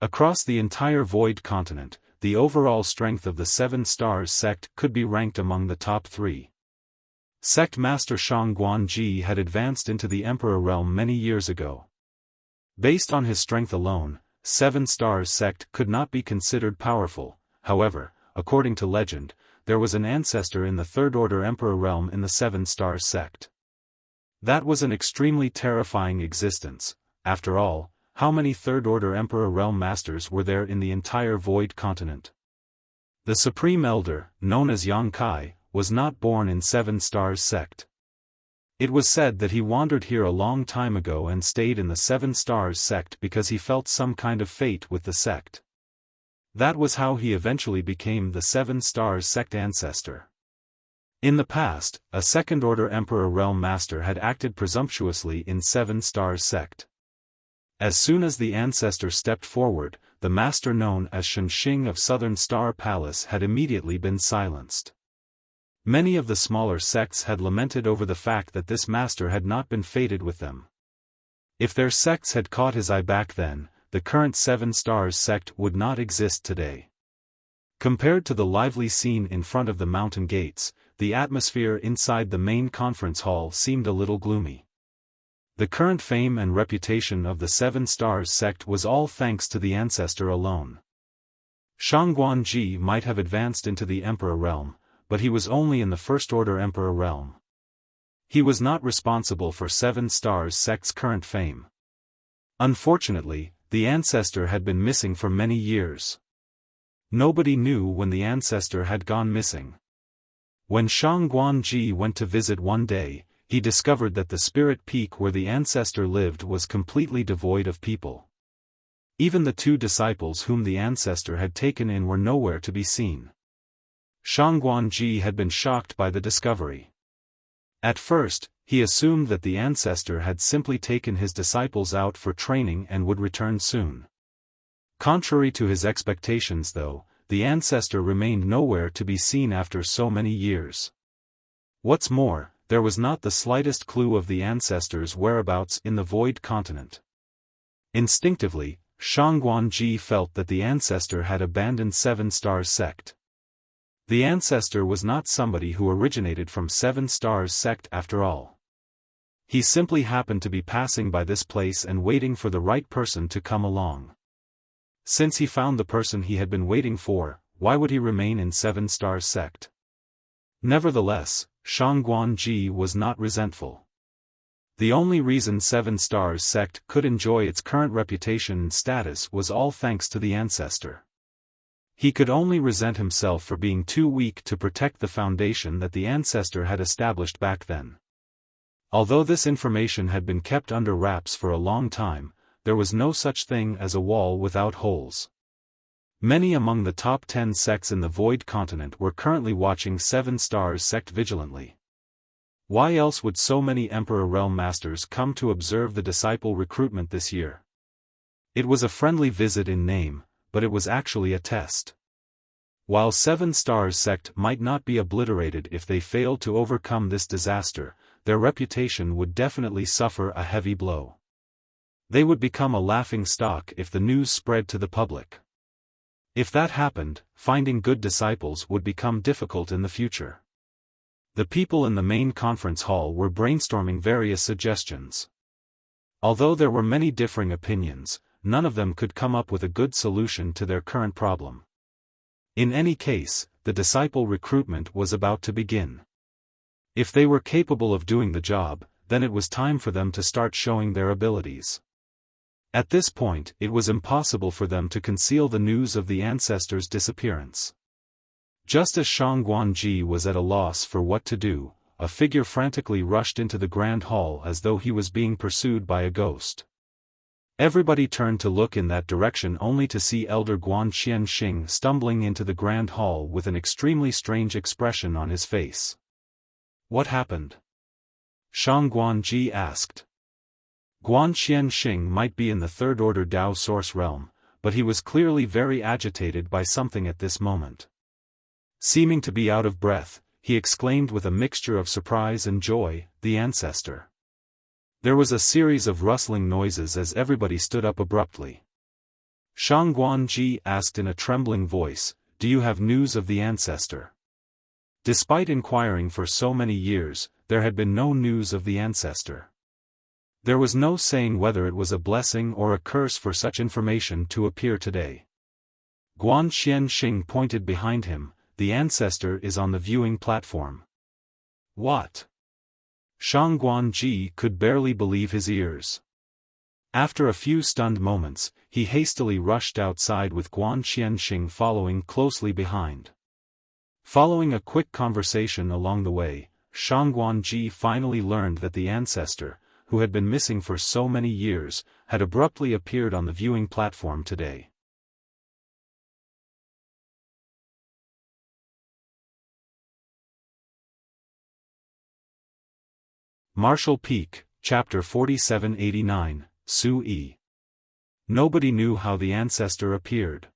Across the entire Void continent, the overall strength of the 7 Stars sect could be ranked among the top 3. Sect Master Shangguanji had advanced into the Emperor realm many years ago. Based on his strength alone, 7 Stars sect could not be considered powerful. However, according to legend, there was an ancestor in the 3rd order Emperor realm in the 7 Stars sect. That was an extremely terrifying existence. After all, how many 3rd order Emperor realm masters were there in the entire Void continent? The Supreme Elder, known as Yang Kai, was not born in 7 Stars sect. It was said that he wandered here a long time ago and stayed in the 7 Stars sect because he felt some kind of fate with the sect. That was how he eventually became the 7 Stars sect ancestor. In the past, a 2nd order Emperor realm master had acted presumptuously in 7 Stars sect. As soon as the ancestor stepped forward, the master known as Shenxing of Southern Star Palace had immediately been silenced. Many of the smaller sects had lamented over the fact that this master had not been fated with them. If their sects had caught his eye back then, the current 7 Stars sect would not exist today. Compared to the lively scene in front of the mountain gates, the atmosphere inside the main conference hall seemed a little gloomy. The current fame and reputation of the 7 Stars sect was all thanks to the ancestor alone. Shangguanji might have advanced into the Emperor realm, but he was only in the 1st order Emperor realm. He was not responsible for 7 Stars sect's current fame. Unfortunately, the ancestor had been missing for many years. Nobody knew when the ancestor had gone missing. When Shangguanji went to visit one day, he discovered that the spirit peak where the ancestor lived was completely devoid of people. Even the 2 disciples whom the ancestor had taken in were nowhere to be seen. Shangguanji had been shocked by the discovery. At first, he assumed that the ancestor had simply taken his disciples out for training and would return soon. Contrary to his expectations though, the ancestor remained nowhere to be seen after so many years. What's more, there was not the slightest clue of the ancestor's whereabouts in the void continent. Instinctively, Shang Guanji felt that the ancestor had abandoned Seven Stars sect. The ancestor was not somebody who originated from Seven Stars sect after all. He simply happened to be passing by this place and waiting for the right person to come along. Since he found the person he had been waiting for, why would he remain in Seven Stars sect? Nevertheless, Shang Guanji was not resentful. The only reason Seven Stars sect could enjoy its current reputation and status was all thanks to the ancestor. He could only resent himself for being too weak to protect the foundation that the ancestor had established back then. Although this information had been kept under wraps for a long time, there was no such thing as a wall without holes. Many among the top 10 sects in the Void Continent were currently watching Seven Stars sect vigilantly. Why else would so many Emperor Realm Masters come to observe the disciple recruitment this year? It was a friendly visit in name, but it was actually a test. While Seven Stars sect might not be obliterated if they failed to overcome this disaster, their reputation would definitely suffer a heavy blow. They would become a laughing stock if the news spread to the public. If that happened, finding good disciples would become difficult in the future. The people in the main conference hall were brainstorming various suggestions. Although there were many differing opinions, none of them could come up with a good solution to their current problem. In any case, the disciple recruitment was about to begin. If they were capable of doing the job, then it was time for them to start showing their abilities. At this point, it was impossible for them to conceal the news of the ancestor's disappearance. Just as Shang Guanji was at a loss for what to do, a figure frantically rushed into the grand hall as though he was being pursued by a ghost. Everybody turned to look in that direction only to see Elder Guan Qianxing stumbling into the grand hall with an extremely strange expression on his face. What happened? Shang Guanji asked. Guan Qianxing might be in the Third Order Dao Source realm, but he was clearly very agitated by something at this moment. Seeming to be out of breath, he exclaimed with a mixture of surprise and joy, "The ancestor." There was a series of rustling noises as everybody stood up abruptly. Shang Guanji asked in a trembling voice, "Do you have news of the ancestor?" Despite inquiring for so many years, there had been no news of the ancestor. There was no saying whether it was a blessing or a curse for such information to appear today. Guan Qianxing pointed behind him, "The ancestor is on the viewing platform." What? Shang Guanji could barely believe his ears. After a few stunned moments, he hastily rushed outside with Guan Qianxing following closely behind. Following a quick conversation along the way, Shang Guanji finally learned that the ancestor, who had been missing for so many years, had abruptly appeared on the viewing platform today. Martial Peak, Chapter 4789, Su Yi. Nobody knew how the ancestor appeared.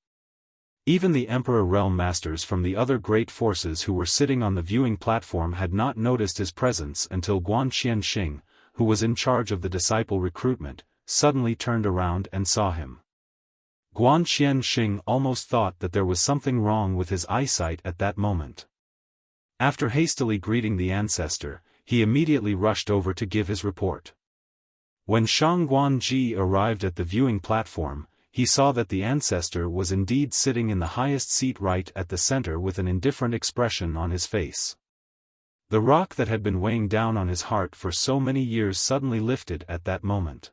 Even the Emperor Realm Masters from the other great forces who were sitting on the viewing platform had not noticed his presence until Guan Qianxing, who was in charge of the disciple recruitment, suddenly turned around and saw him. Guan Qianxing almost thought that there was something wrong with his eyesight at that moment. After hastily greeting the ancestor, he immediately rushed over to give his report. When Shang Guanji arrived at the viewing platform, he saw that the ancestor was indeed sitting in the highest seat right at the center with an indifferent expression on his face. The rock that had been weighing down on his heart for so many years suddenly lifted at that moment.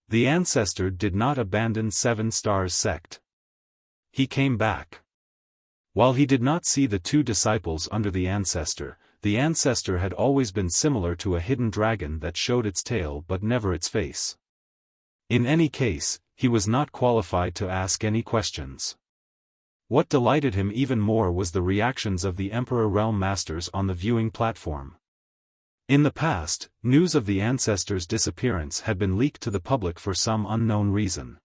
The ancestor did not abandon Seven Stars sect. He came back. While he did not see the two disciples under the ancestor had always been similar to a hidden dragon that showed its tail but never its face. In any case, he was not qualified to ask any questions. What delighted him even more was the reactions of the Emperor Realm Masters on the viewing platform. In the past, news of the ancestor's disappearance had been leaked to the public for some unknown reason.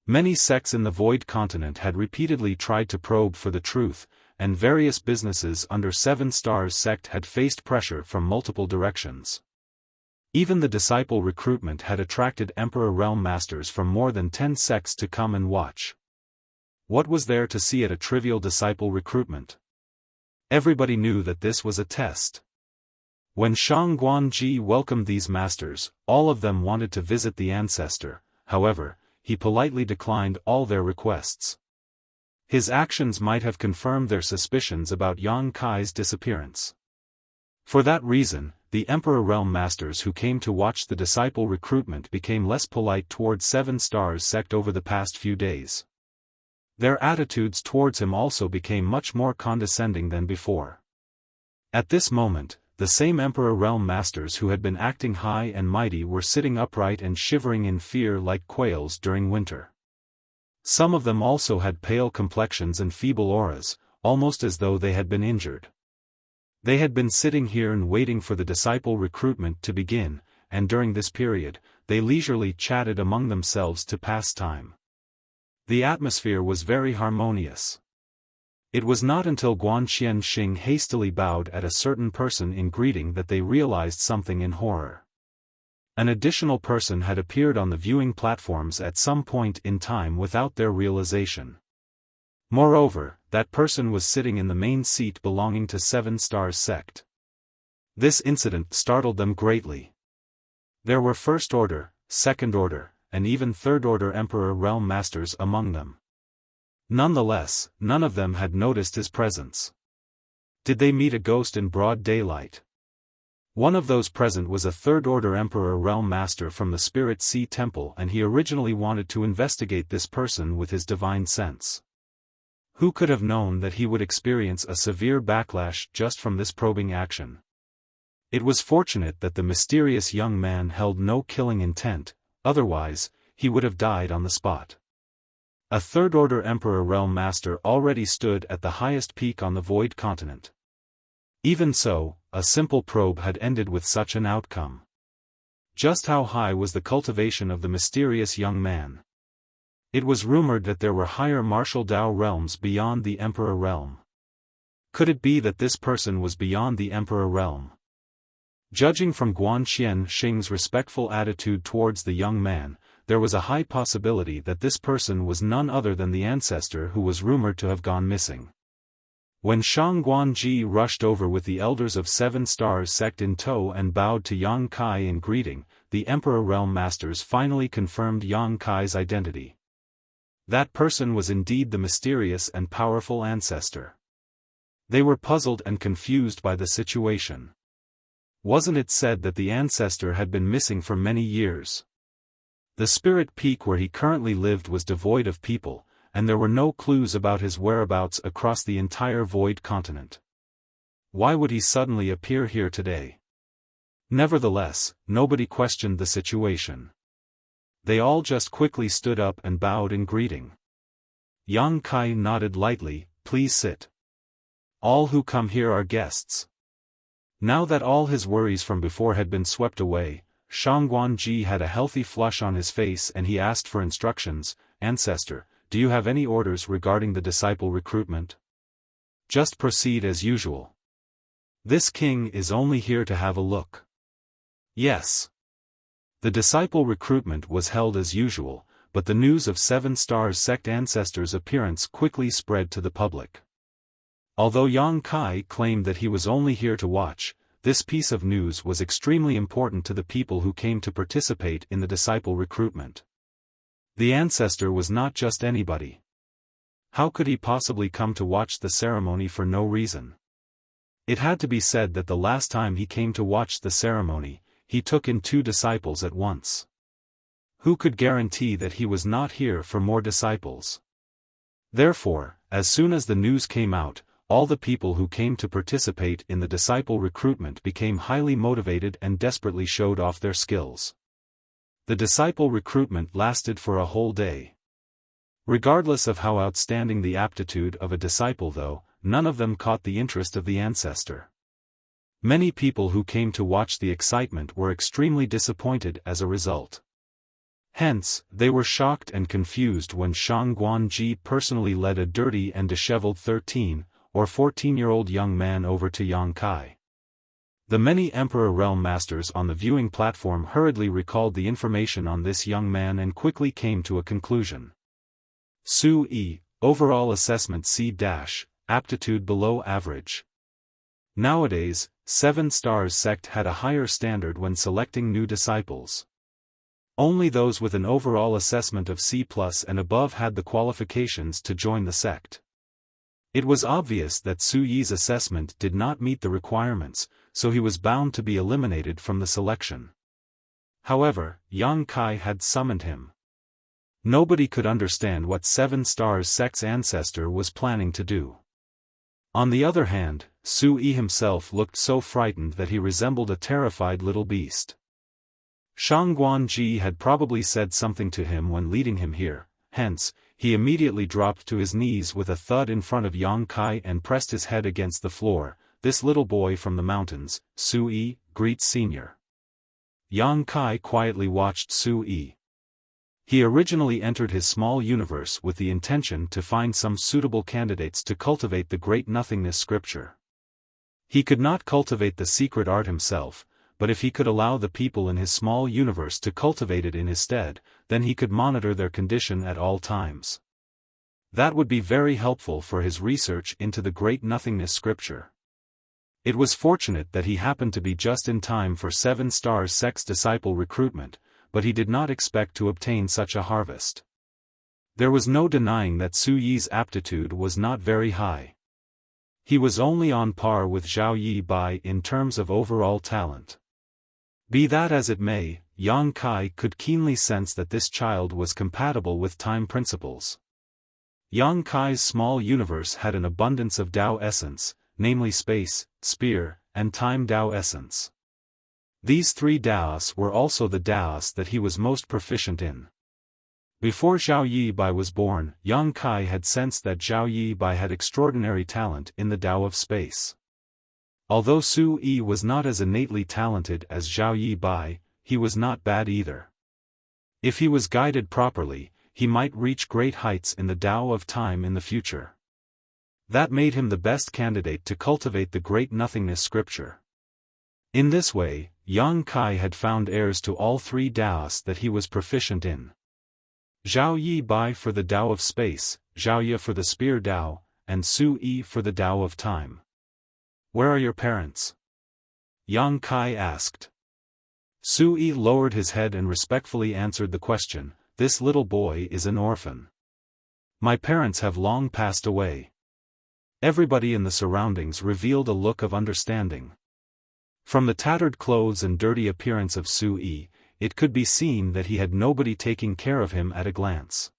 Many sects in the Void Continent had repeatedly tried to probe for the truth, and various businesses under Seven Stars sect had faced pressure from multiple directions. Even the disciple recruitment had attracted Emperor Realm Masters from more than 10 sects to come and watch. What was there to see at a trivial disciple recruitment? Everybody knew that this was a test. When Shang Guanji welcomed these masters, all of them wanted to visit the ancestor. However, he politely declined all their requests. His actions might have confirmed their suspicions about Yang Kai's disappearance. For that reason, the Emperor Realm Masters who came to watch the disciple recruitment became less polite towards Seven Stars sect over the past few days. Their attitudes towards him also became much more condescending than before. At this moment, the same Emperor Realm Masters who had been acting high and mighty were sitting upright and shivering in fear like quails during winter. Some of them also had pale complexions and feeble auras, almost as though they had been injured. They had been sitting here and waiting for the disciple recruitment to begin, and during this period, they leisurely chatted among themselves to pass time. The atmosphere was very harmonious. It was not until Guanxian Xing hastily bowed at a certain person in greeting that they realized something in horror. An additional person had appeared on the viewing platforms at some point in time without their realization. Moreover, that person was sitting in the main seat belonging to Seven Stars sect. This incident startled them greatly. There were First Order, Second Order, and even Third Order Emperor Realm Masters among them. Nonetheless, none of them had noticed his presence. Did they meet a ghost in broad daylight? One of those present was a Third Order Emperor Realm Master from the Spirit Sea Temple, and he originally wanted to investigate this person with his divine sense. Who could have known that he would experience a severe backlash just from this probing action? It was fortunate that the mysterious young man held no killing intent, otherwise, he would have died on the spot. A Third Order Emperor Realm Master already stood at the highest peak on the Void Continent. Even so, a simple probe had ended with such an outcome. Just how high was the cultivation of the mysterious young man? It was rumored that there were higher martial Dao realms beyond the Emperor Realm. Could it be that this person was beyond the Emperor Realm? Judging from Guanxian Xing's respectful attitude towards the young man, there was a high possibility that this person was none other than the ancestor who was rumored to have gone missing. When Shang Guanji rushed over with the elders of Seven Stars sect in tow and bowed to Yang Kai in greeting, the Emperor Realm Masters finally confirmed Yang Kai's identity. That person was indeed the mysterious and powerful ancestor. They were puzzled and confused by the situation. Wasn't it said that the ancestor had been missing for many years? The Spirit Peak where he currently lived was devoid of people, and there were no clues about his whereabouts across the entire Void Continent. Why would he suddenly appear here today? Nevertheless, nobody questioned the situation. They all just quickly stood up and bowed in greeting. Yang Kai nodded lightly, "Please sit. All who come here are guests." Now that all his worries from before had been swept away, Shang Guanji had a healthy flush on his face and he asked for instructions. "Ancestor, do you have any orders regarding the disciple recruitment?" "Just proceed as usual. This king is only here to have a look." "Yes." The disciple recruitment was held as usual, but the news of Seven Stars sect ancestors' appearance quickly spread to the public. Although Yang Kai claimed that he was only here to watch, this piece of news was extremely important to the people who came to participate in the disciple recruitment. The ancestor was not just anybody. How could he possibly come to watch the ceremony for no reason? It had to be said that the last time he came to watch the ceremony, he took in 2 disciples at once. Who could guarantee that he was not here for more disciples? Therefore, as soon as the news came out, all the people who came to participate in the disciple recruitment became highly motivated and desperately showed off their skills. The disciple recruitment lasted for a whole day. Regardless of how outstanding the aptitude of a disciple though, none of them caught the interest of the ancestor. Many people who came to watch the excitement were extremely disappointed as a result. Hence, they were shocked and confused when Shang Guanji personally led a dirty and disheveled 13- or 14-year-old young man over to Yang Kai. The many Emperor Realm Masters on the viewing platform hurriedly recalled the information on this young man and quickly came to a conclusion. Su Yi, overall assessment C-, aptitude below average. Nowadays, 7 Stars sect had a higher standard when selecting new disciples. Only those with an overall assessment of C+ and above had the qualifications to join the sect. It was obvious that Su Yi's assessment did not meet the requirements, so he was bound to be eliminated from the selection. However, Yang Kai had summoned him. Nobody could understand what 7 Stars sect's ancestor was planning to do. On the other hand, Su Yi himself looked so frightened that he resembled a terrified little beast. Shang Guanji had probably said something to him when leading him here, hence, he immediately dropped to his knees with a thud in front of Yang Kai and pressed his head against the floor. This little boy from the mountains, Su Yi, greets Senior. Yang Kai quietly watched Su Yi. He originally entered his small universe with the intention to find some suitable candidates to cultivate the great nothingness scripture. He could not cultivate the secret art himself, but if he could allow the people in his small universe to cultivate it in his stead, then he could monitor their condition at all times. That would be very helpful for his research into the great nothingness scripture. It was fortunate that he happened to be just in time for 7 Stars sect's disciple recruitment, but he did not expect to obtain such a harvest. There was no denying that Su Yi's aptitude was not very high. He was only on par with Zhao Yi Bai in terms of overall talent. Be that as it may, Yang Kai could keenly sense that this child was compatible with time principles. Yang Kai's small universe had an abundance of Tao essence, namely space, spear, and time Tao essence. These 3 Taos were also the Taos that he was most proficient in. Before Zhao Yi Bai was born, Yang Kai had sensed that Zhao Yi Bai had extraordinary talent in the Tao of space. Although Su Yi was not as innately talented as Zhao Yi Bai, he was not bad either. If he was guided properly, he might reach great heights in the Tao of time in the future. That made him the best candidate to cultivate the great nothingness scripture. In this way, Yang Kai had found heirs to all 3 Taos that he was proficient in. Zhao Yi Bai for the Tao of space, Zhao Yi for the spear Tao, and Su Yi for the Tao of time. Where are your parents? Yang Kai asked. Su Yi lowered his head and respectfully answered the question, "This little boy is an orphan. My parents have long passed away." Everybody in the surroundings revealed a look of understanding. From the tattered clothes and dirty appearance of Su Yi, it could be seen that he had nobody taking care of him at a glance.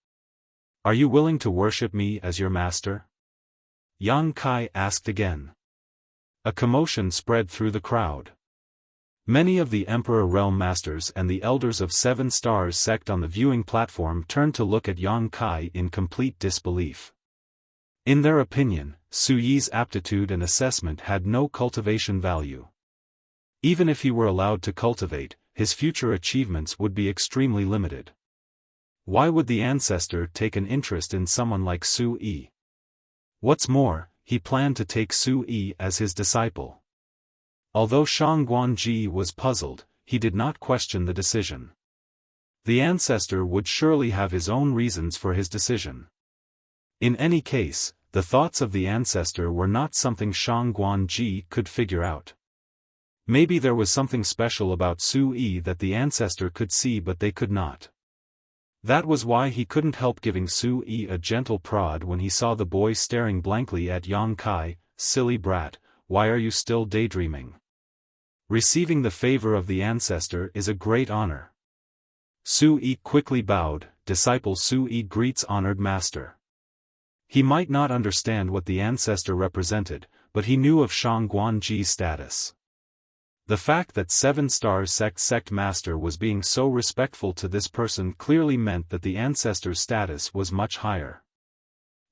"Are you willing to worship me as your master?" Yang Kai asked again. A commotion spread through the crowd. Many of the Emperor Realm Masters and the elders of 7 Stars sect on the viewing platform turned to look at Yang Kai in complete disbelief. In their opinion, Su Yi's aptitude and assessment had no cultivation value. Even if he were allowed to cultivate, his future achievements would be extremely limited. Why would the ancestor take an interest in someone like Su Yi? What's more, he planned to take Su Yi as his disciple. Although Shang Guanji was puzzled, he did not question the decision. The ancestor would surely have his own reasons for his decision. In any case, the thoughts of the ancestor were not something Shang Guanji could figure out. Maybe there was something special about Su Yi that the ancestor could see but they could not. That was why he couldn't help giving Su Yi a gentle prod when he saw the boy staring blankly at Yang Kai. "Silly brat, why are you still daydreaming? Receiving the favor of the ancestor is a great honor." Su Yi quickly bowed. Disciple Su Yi greets honored master. He might not understand what the ancestor represented, but he knew of Shang Guanji's status. The fact that 7 Stars sect master was being so respectful to this person clearly meant that the ancestor's status was much higher.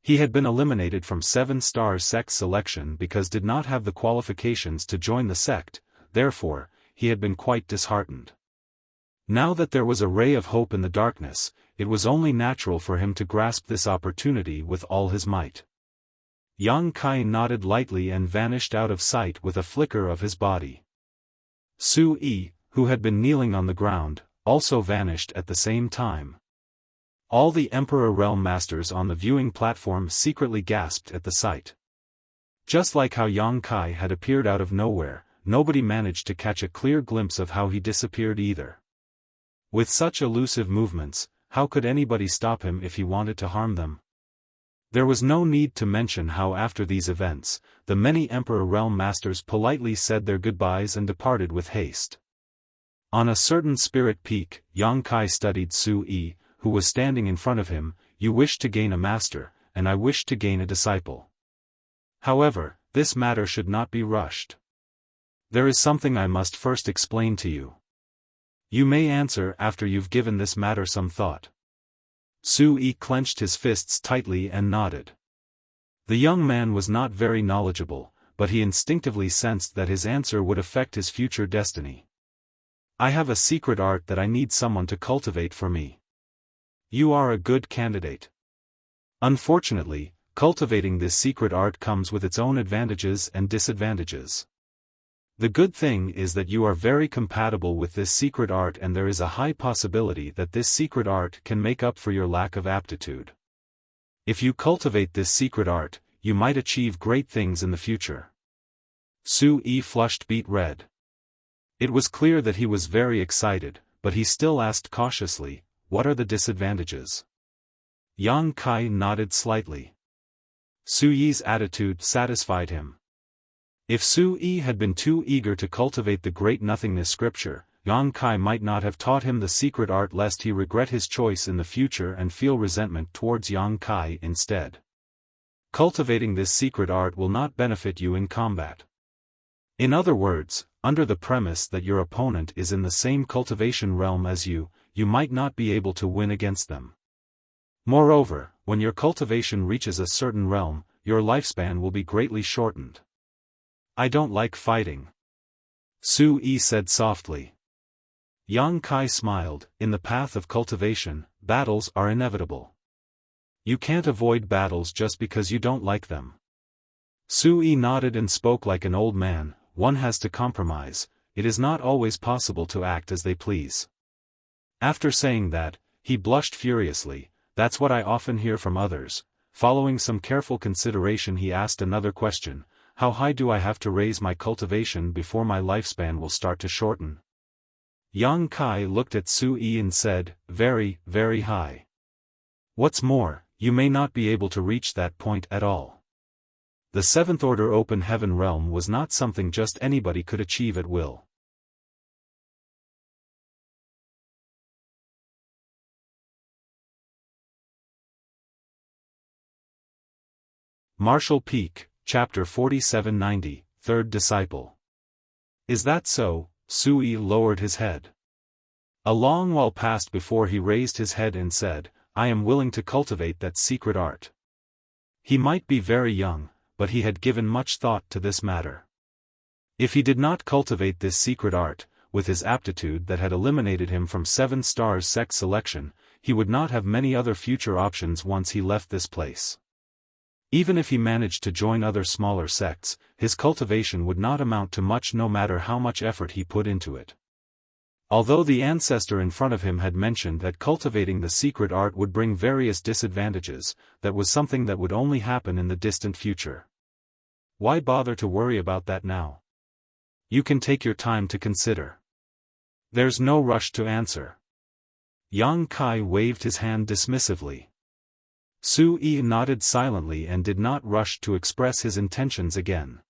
He had been eliminated from 7 Stars sect selection because did not have the qualifications to join the sect, therefore, he had been quite disheartened. Now that there was a ray of hope in the darkness, it was only natural for him to grasp this opportunity with all his might. Yang Kai nodded lightly and vanished out of sight with a flicker of his body. Su Yi, who had been kneeling on the ground, also vanished at the same time. All the Emperor Realm Masters on the viewing platform secretly gasped at the sight. Just like how Yang Kai had appeared out of nowhere, nobody managed to catch a clear glimpse of how he disappeared either. With such elusive movements, how could anybody stop him if he wanted to harm them? There was no need to mention how after these events, the many Emperor Realm Masters politely said their goodbyes and departed with haste. On a certain spirit peak, Yang Kai studied Su Yi, who was standing in front of him. You wish to gain a master, and I wish to gain a disciple. However, this matter should not be rushed. There is something I must first explain to you. You may answer after you've given this matter some thought. Su Yi clenched his fists tightly and nodded. The young man was not very knowledgeable, but he instinctively sensed that his answer would affect his future destiny. I have a secret art that I need someone to cultivate for me. You are a good candidate. Unfortunately, cultivating this secret art comes with its own advantages and disadvantages. The good thing is that you are very compatible with this secret art, and there is a high possibility that this secret art can make up for your lack of aptitude. If you cultivate this secret art, you might achieve great things in the future. Su Yi flushed beet red. It was clear that he was very excited, but he still asked cautiously, what are the disadvantages? Yang Kai nodded slightly. Su Yi's attitude satisfied him. If Su Yi had been too eager to cultivate the great nothingness scripture, Yang Kai might not have taught him the secret art lest he regret his choice in the future and feel resentment towards Yang Kai instead. Cultivating this secret art will not benefit you in combat. In other words, under the premise that your opponent is in the same cultivation realm as you, you might not be able to win against them. Moreover, when your cultivation reaches a certain realm, your lifespan will be greatly shortened. I don't like fighting. Su Yi said softly. Yang Kai smiled. In the path of cultivation, battles are inevitable. You can't avoid battles just because you don't like them. Su Yi nodded and spoke like an old man. One has to compromise. It is not always possible to act as they please. After saying that, he blushed furiously. That's what I often hear from others. Following some careful consideration, he asked another question. How high do I have to raise my cultivation before my lifespan will start to shorten? Yang Kai looked at Su Yi and said, very, very high. What's more, you may not be able to reach that point at all. The seventh order open heaven realm was not something just anybody could achieve at will. Martial Peak, Chapter 4790, Third Disciple. Is that so? Su Yi lowered his head. A long while passed before he raised his head and said, I am willing to cultivate that secret art. He might be very young, but he had given much thought to this matter. If he did not cultivate this secret art, with his aptitude that had eliminated him from 7 stars sect selection, he would not have many other future options once he left this place. Even if he managed to join other smaller sects, his cultivation would not amount to much no matter how much effort he put into it. Although the ancestor in front of him had mentioned that cultivating the secret art would bring various disadvantages, that was something that would only happen in the distant future. Why bother to worry about that now? You can take your time to consider. There's no rush to answer. Yang Kai waved his hand dismissively. Su Yi nodded silently and did not rush to express his intentions again.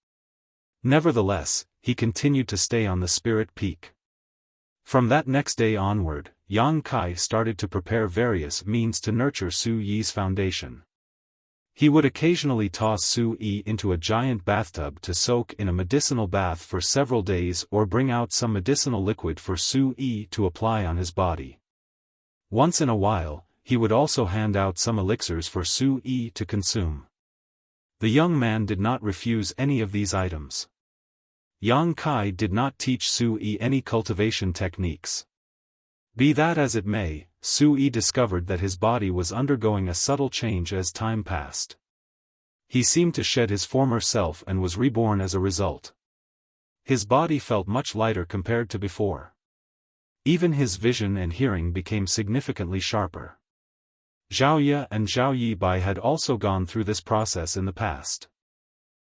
Nevertheless, he continued to stay on the spirit peak. From that next day onward, Yang Kai started to prepare various means to nurture Su Yi's foundation. He would occasionally toss Su Yi into a giant bathtub to soak in a medicinal bath for several days or bring out some medicinal liquid for Su Yi to apply on his body. Once in a while, he would also hand out some elixirs for Su Yi to consume. The young man did not refuse any of these items. Yang Kai did not teach Su Yi any cultivation techniques. Be that as it may, Sui discovered that his body was undergoing a subtle change as time passed. He seemed to shed his former self and was reborn as a result. His body felt much lighter compared to before. Even his vision and hearing became significantly sharper. Zhao and Zhao Yibai had also gone through this process in the past.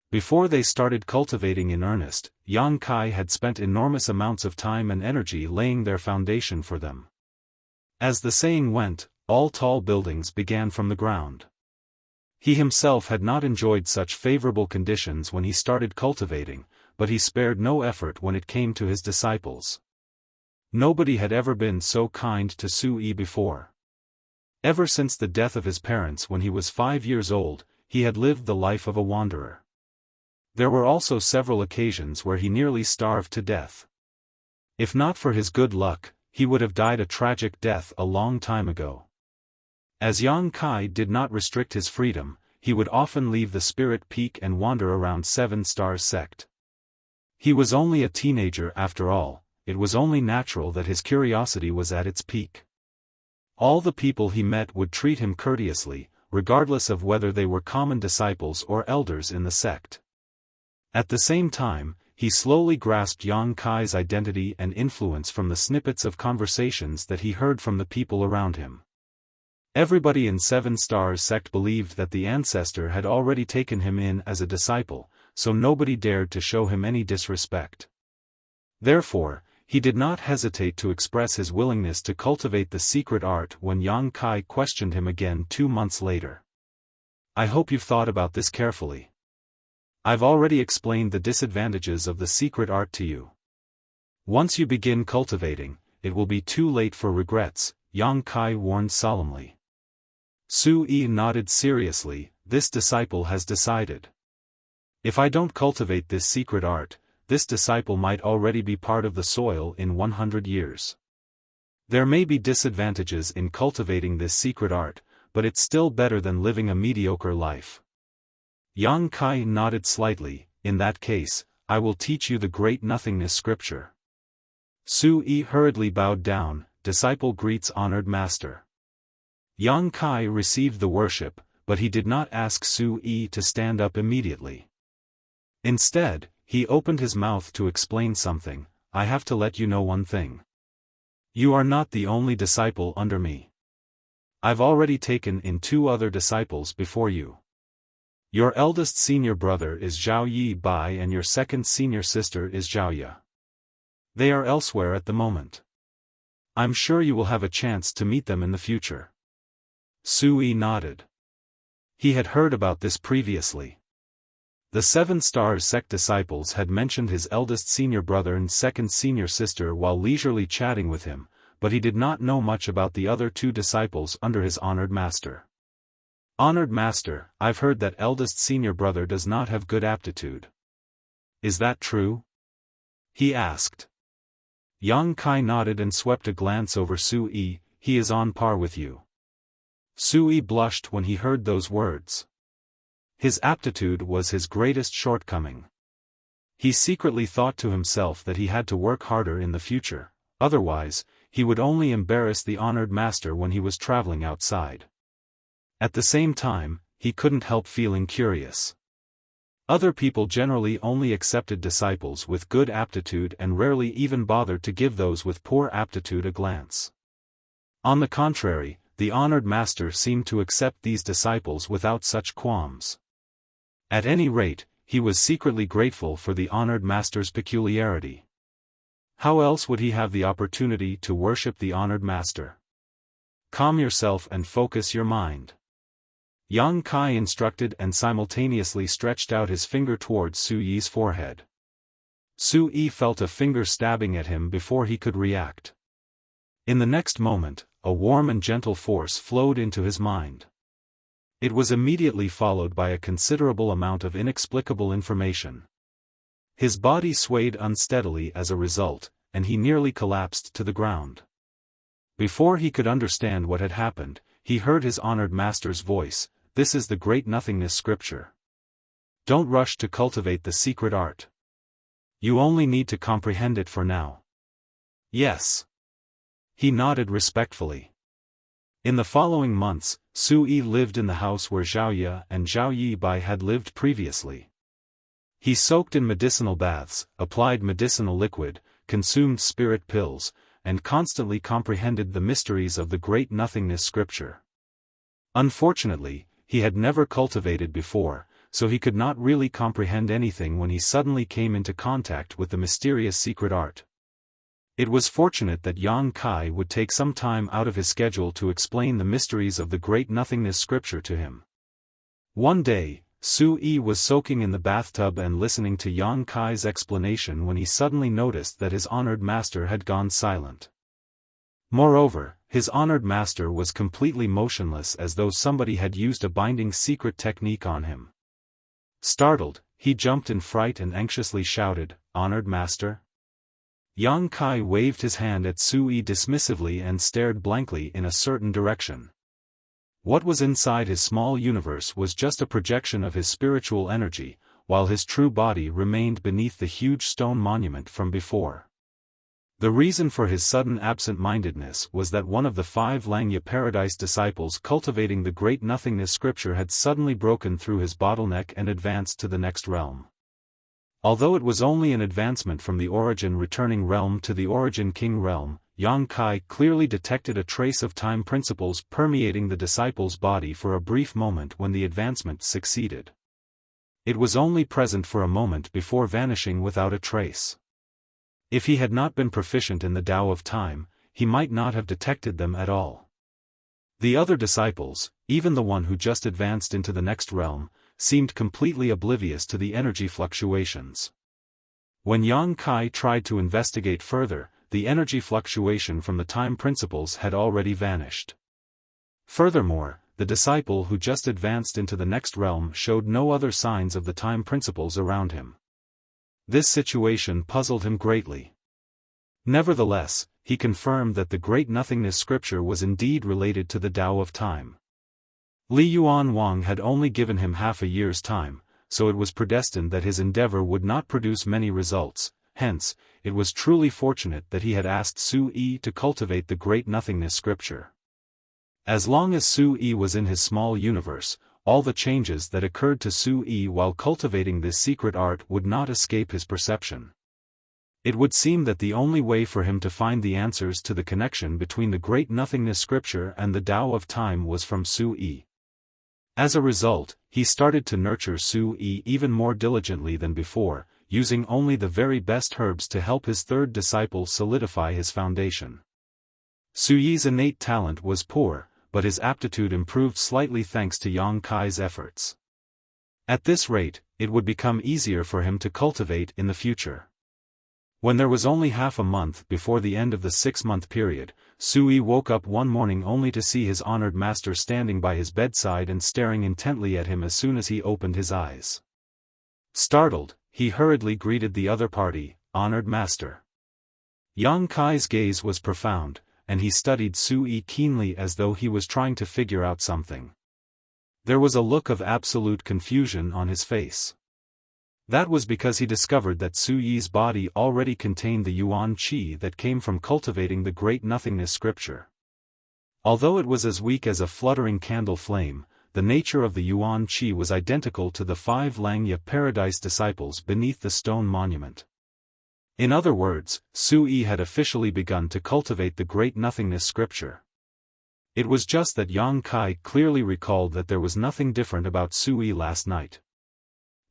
Before they started cultivating in earnest, Yang Kai had spent enormous amounts of time and energy laying their foundation for them. As the saying went, all tall buildings began from the ground. He himself had not enjoyed such favorable conditions when he started cultivating, but he spared no effort when it came to his disciples. Nobody had ever been so kind to Sui before. Ever since the death of his parents when he was 5 years old, he had lived the life of a wanderer. There were also several occasions where he nearly starved to death. If not for his good luck, he would have died a tragic death a long time ago. As Yang Kai did not restrict his freedom, he would often leave the Spirit Peak and wander around 7 Stars sect. He was only a teenager after all, it was only natural that his curiosity was at its peak. All the people he met would treat him courteously, regardless of whether they were common disciples or elders in the sect. At the same time, he slowly grasped Yang Kai's identity and influence from the snippets of conversations that he heard from the people around him. Everybody in 7 Stars sect believed that the ancestor had already taken him in as a disciple, so nobody dared to show him any disrespect. Therefore, he did not hesitate to express his willingness to cultivate the secret art when Yang Kai questioned him again 2 months later. I hope you've thought about this carefully. I've already explained the disadvantages of the secret art to you. Once you begin cultivating, it will be too late for regrets, Yang Kai warned solemnly. Sui nodded seriously. This disciple has decided. If I don't cultivate this secret art, this disciple might already be part of the soil in 100 years. There may be disadvantages in cultivating this secret art, but it's still better than living a mediocre life. Yang Kai nodded slightly. In that case, I will teach you the great nothingness scripture. Sui hurriedly bowed down. Disciple greets honored master. Yang Kai received the worship, but he did not ask Sui to stand up immediately. Instead, he opened his mouth to explain something. I have to let you know one thing. You are not the only disciple under me. I've already taken in 2 other disciples before you. Your eldest senior brother is Zhao Yibai and your second senior sister is Zhao Ye. They are elsewhere at the moment. I'm sure you will have a chance to meet them in the future. Sui nodded. He had heard about this previously. The 7 Stars sect disciples had mentioned his eldest senior brother and second senior sister while leisurely chatting with him, but he did not know much about the other 2 disciples under his honored master. Honored master, I've heard that eldest senior brother does not have good aptitude. Is that true? He asked. Yang Kai nodded and swept a glance over Sui. He is on par with you. Sui blushed when he heard those words. His aptitude was his greatest shortcoming. He secretly thought to himself that he had to work harder in the future, otherwise, he would only embarrass the honored master when he was traveling outside. At the same time, he couldn't help feeling curious. Other people generally only accepted disciples with good aptitude and rarely even bothered to give those with poor aptitude a glance. On the contrary, the honored master seemed to accept these disciples without such qualms. At any rate, he was secretly grateful for the honored master's peculiarity. How else would he have the opportunity to worship the honored master? Calm yourself and focus your mind. Yang Kai instructed and simultaneously stretched out his finger towards Sui's forehead. Sui felt a finger stabbing at him before he could react. In the next moment, a warm and gentle force flowed into his mind. It was immediately followed by a considerable amount of inexplicable information. His body swayed unsteadily as a result, and he nearly collapsed to the ground. Before he could understand what had happened, he heard his honored master's voice. This is the great nothingness scripture. Don't rush to cultivate the secret art. You only need to comprehend it for now. Yes. He nodded respectfully. In the following months, Su Yi lived in the house where Zhao Ye and Zhao Yibai had lived previously. He soaked in medicinal baths, applied medicinal liquid, consumed spirit pills, and constantly comprehended the mysteries of the Great Nothingness scripture. Unfortunately, he had never cultivated before, so he could not really comprehend anything when he suddenly came into contact with the mysterious secret art. It was fortunate that Yang Kai would take some time out of his schedule to explain the mysteries of the Great Nothingness scripture to him. One day, Su Yi was soaking in the bathtub and listening to Yang Kai's explanation when he suddenly noticed that his honored master had gone silent. Moreover, his honored master was completely motionless, as though somebody had used a binding secret technique on him. Startled, he jumped in fright and anxiously shouted, "Honored master?" Yang Kai waved his hand at Su Yi dismissively and stared blankly in a certain direction. What was inside his small universe was just a projection of his spiritual energy, while his true body remained beneath the huge stone monument from before. The reason for his sudden absent-mindedness was that one of the 5 Langya Paradise disciples cultivating the Great Nothingness scripture had suddenly broken through his bottleneck and advanced to the next realm. Although it was only an advancement from the Origin Returning Realm to the Origin King Realm, Yang Kai clearly detected a trace of time principles permeating the disciple's body for a brief moment when the advancement succeeded. It was only present for a moment before vanishing without a trace. If he had not been proficient in the Tao of Time, he might not have detected them at all. The other disciples, even the one who just advanced into the next realm, seemed completely oblivious to the energy fluctuations. When Yang Kai tried to investigate further, the energy fluctuation from the time principles had already vanished. Furthermore, the disciple who just advanced into the next realm showed no other signs of the time principles around him. This situation puzzled him greatly. Nevertheless, he confirmed that the Great Nothingness scripture was indeed related to the Tao of Time. Li Yuan Wang had only given him half a year's time, so it was predestined that his endeavor would not produce many results. Hence, it was truly fortunate that he had asked Su Yi to cultivate the Great Nothingness scripture. As long as Su Yi was in his small universe, all the changes that occurred to Su Yi while cultivating this secret art would not escape his perception. It would seem that the only way for him to find the answers to the connection between the Great Nothingness scripture and the Tao of Time was from Su Yi. As a result, he started to nurture Su Yi even more diligently than before, using only the very best herbs to help his third disciple solidify his foundation. Su Yi's innate talent was poor, but his aptitude improved slightly thanks to Yang Kai's efforts. At this rate, it would become easier for him to cultivate in the future. When there was only half a month before the end of the 6-month period, Su Yi woke up one morning only to see his honored master standing by his bedside and staring intently at him as soon as he opened his eyes. Startled, he hurriedly greeted the other party, "Honored master." Yang Kai's gaze was profound, and he studied Su Yi keenly as though he was trying to figure out something. There was a look of absolute confusion on his face. That was because he discovered that Su Yi's body already contained the Yuan Qi that came from cultivating the Great Nothingness scripture. Although it was as weak as a fluttering candle flame, the nature of the Yuan Qi was identical to the 5 Langya Paradise disciples beneath the stone monument. In other words, Su Yi had officially begun to cultivate the Great Nothingness scripture. It was just that Yang Kai clearly recalled that there was nothing different about Su Yi last night.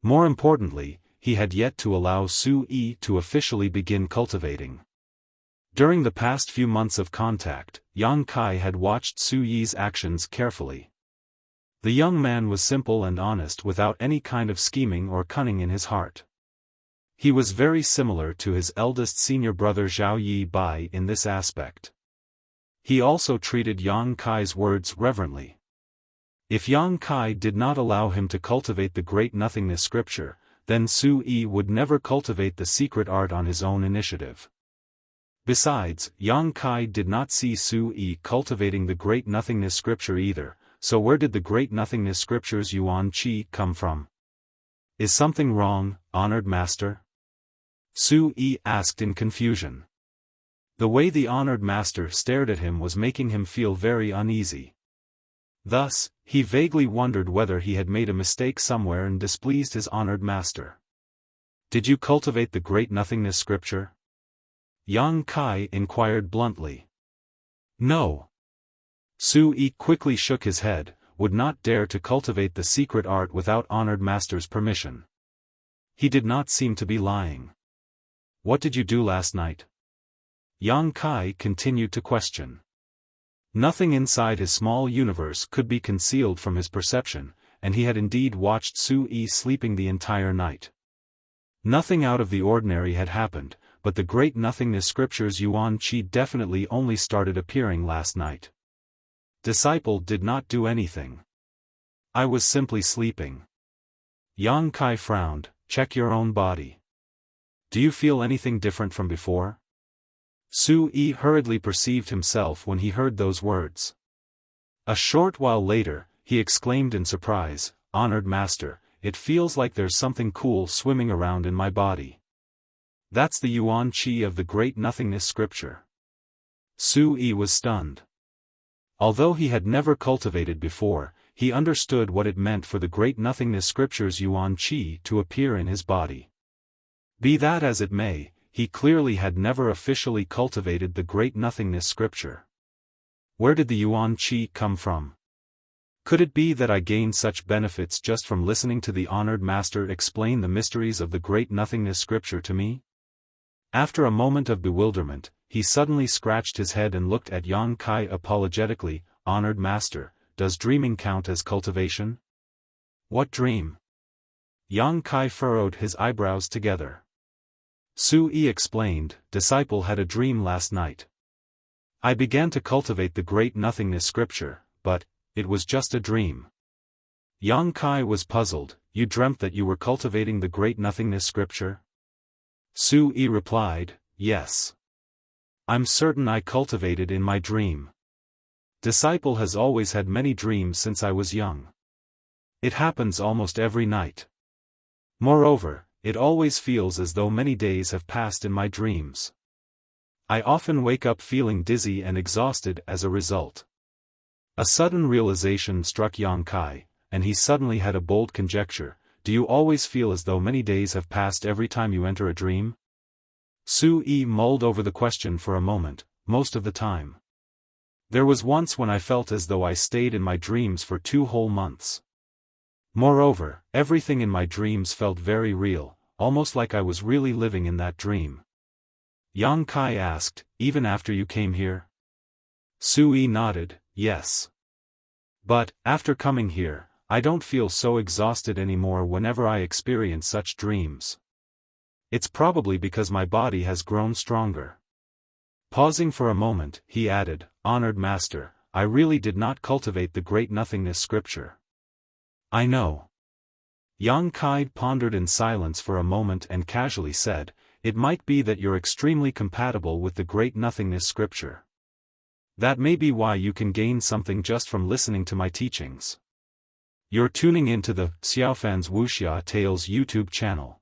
More importantly, he had yet to allow Su Yi to officially begin cultivating. During the past few months of contact, Yang Kai had watched Su Yi's actions carefully. The young man was simple and honest without any kind of scheming or cunning in his heart. He was very similar to his eldest senior brother Zhao Yibai in this aspect. He also treated Yang Kai's words reverently. If Yang Kai did not allow him to cultivate the Great Nothingness scripture, then Su Yi would never cultivate the secret art on his own initiative. Besides, Yang Kai did not see Su Yi cultivating the Great Nothingness scripture either, so where did the Great Nothingness scripture's Yuan Qi come from? Is something wrong, honored master? Su Yi asked in confusion. The way the honored master stared at him was making him feel very uneasy. Thus, he vaguely wondered whether he had made a mistake somewhere and displeased his honored master. "Did you cultivate the great nothingness scripture?" Yang Kai inquired bluntly. "No." Su-yi quickly shook his head, would not dare to cultivate the secret art without honored master's permission. He did not seem to be lying. "What did you do last night?" Yang Kai continued to question. Nothing inside his small universe could be concealed from his perception, and he had indeed watched Su-yi sleeping the entire night. Nothing out of the ordinary had happened, but the great nothingness scriptures Yuan Qi definitely only started appearing last night. Disciple did not do anything. "I was simply sleeping." Yang Kai frowned. "Check your own body. Do you feel anything different from before?" Su-yi hurriedly perceived himself when he heard those words. A short while later, he exclaimed in surprise, "Honored master, it feels like there's something cool swimming around in my body." "That's the Yuan Qi of the great nothingness scripture." Su-yi was stunned. Although he had never cultivated before, he understood what it meant for the great nothingness scripture's Yuan Qi to appear in his body. Be that as it may, he clearly had never officially cultivated the great nothingness scripture. Where did the Yuan Qi come from? Could it be that I gained such benefits just from listening to the honored master explain the mysteries of the great nothingness scripture to me? After a moment of bewilderment, he suddenly scratched his head and looked at Yang Kai apologetically. "Honored master, does dreaming count as cultivation?" "What dream?" Yang Kai furrowed his eyebrows together. Su-yi explained, "Disciple had a dream last night. I began to cultivate the great nothingness scripture, but it was just a dream." Yang Kai was puzzled. "You dreamt that you were cultivating the great nothingness scripture?" Su-yi replied, "Yes. I'm certain I cultivated in my dream. Disciple has always had many dreams since I was young. It happens almost every night. Moreover, it always feels as though many days have passed in my dreams. I often wake up feeling dizzy and exhausted as a result." A sudden realization struck Yang Kai, and he suddenly had a bold conjecture. "Do you always feel as though many days have passed every time you enter a dream?" Su-yi mulled over the question for a moment. "Most of the time. There was once when I felt as though I stayed in my dreams for 2 whole months. Moreover, everything in my dreams felt very real, almost like I was really living in that dream." Yang Kai asked, "Even after you came here?" Su-yi nodded, "Yes. But, after coming here, I don't feel so exhausted anymore whenever I experience such dreams. It's probably because my body has grown stronger." Pausing for a moment, he added, "Honored master, I really did not cultivate the great nothingness scripture." "I know." Yang Kai pondered in silence for a moment and casually said, "It might be that you're extremely compatible with the great nothingness scripture. That may be why you can gain something just from listening to my teachings." You're tuning into the Xiaofan's Wuxia Tales YouTube channel.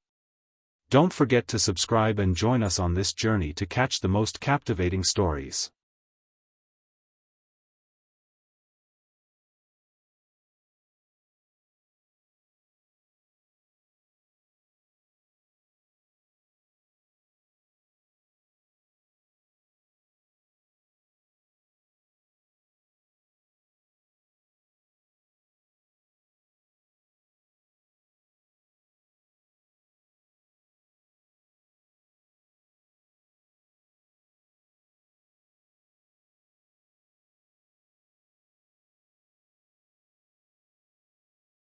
Don't forget to subscribe and join us on this journey to catch the most captivating stories.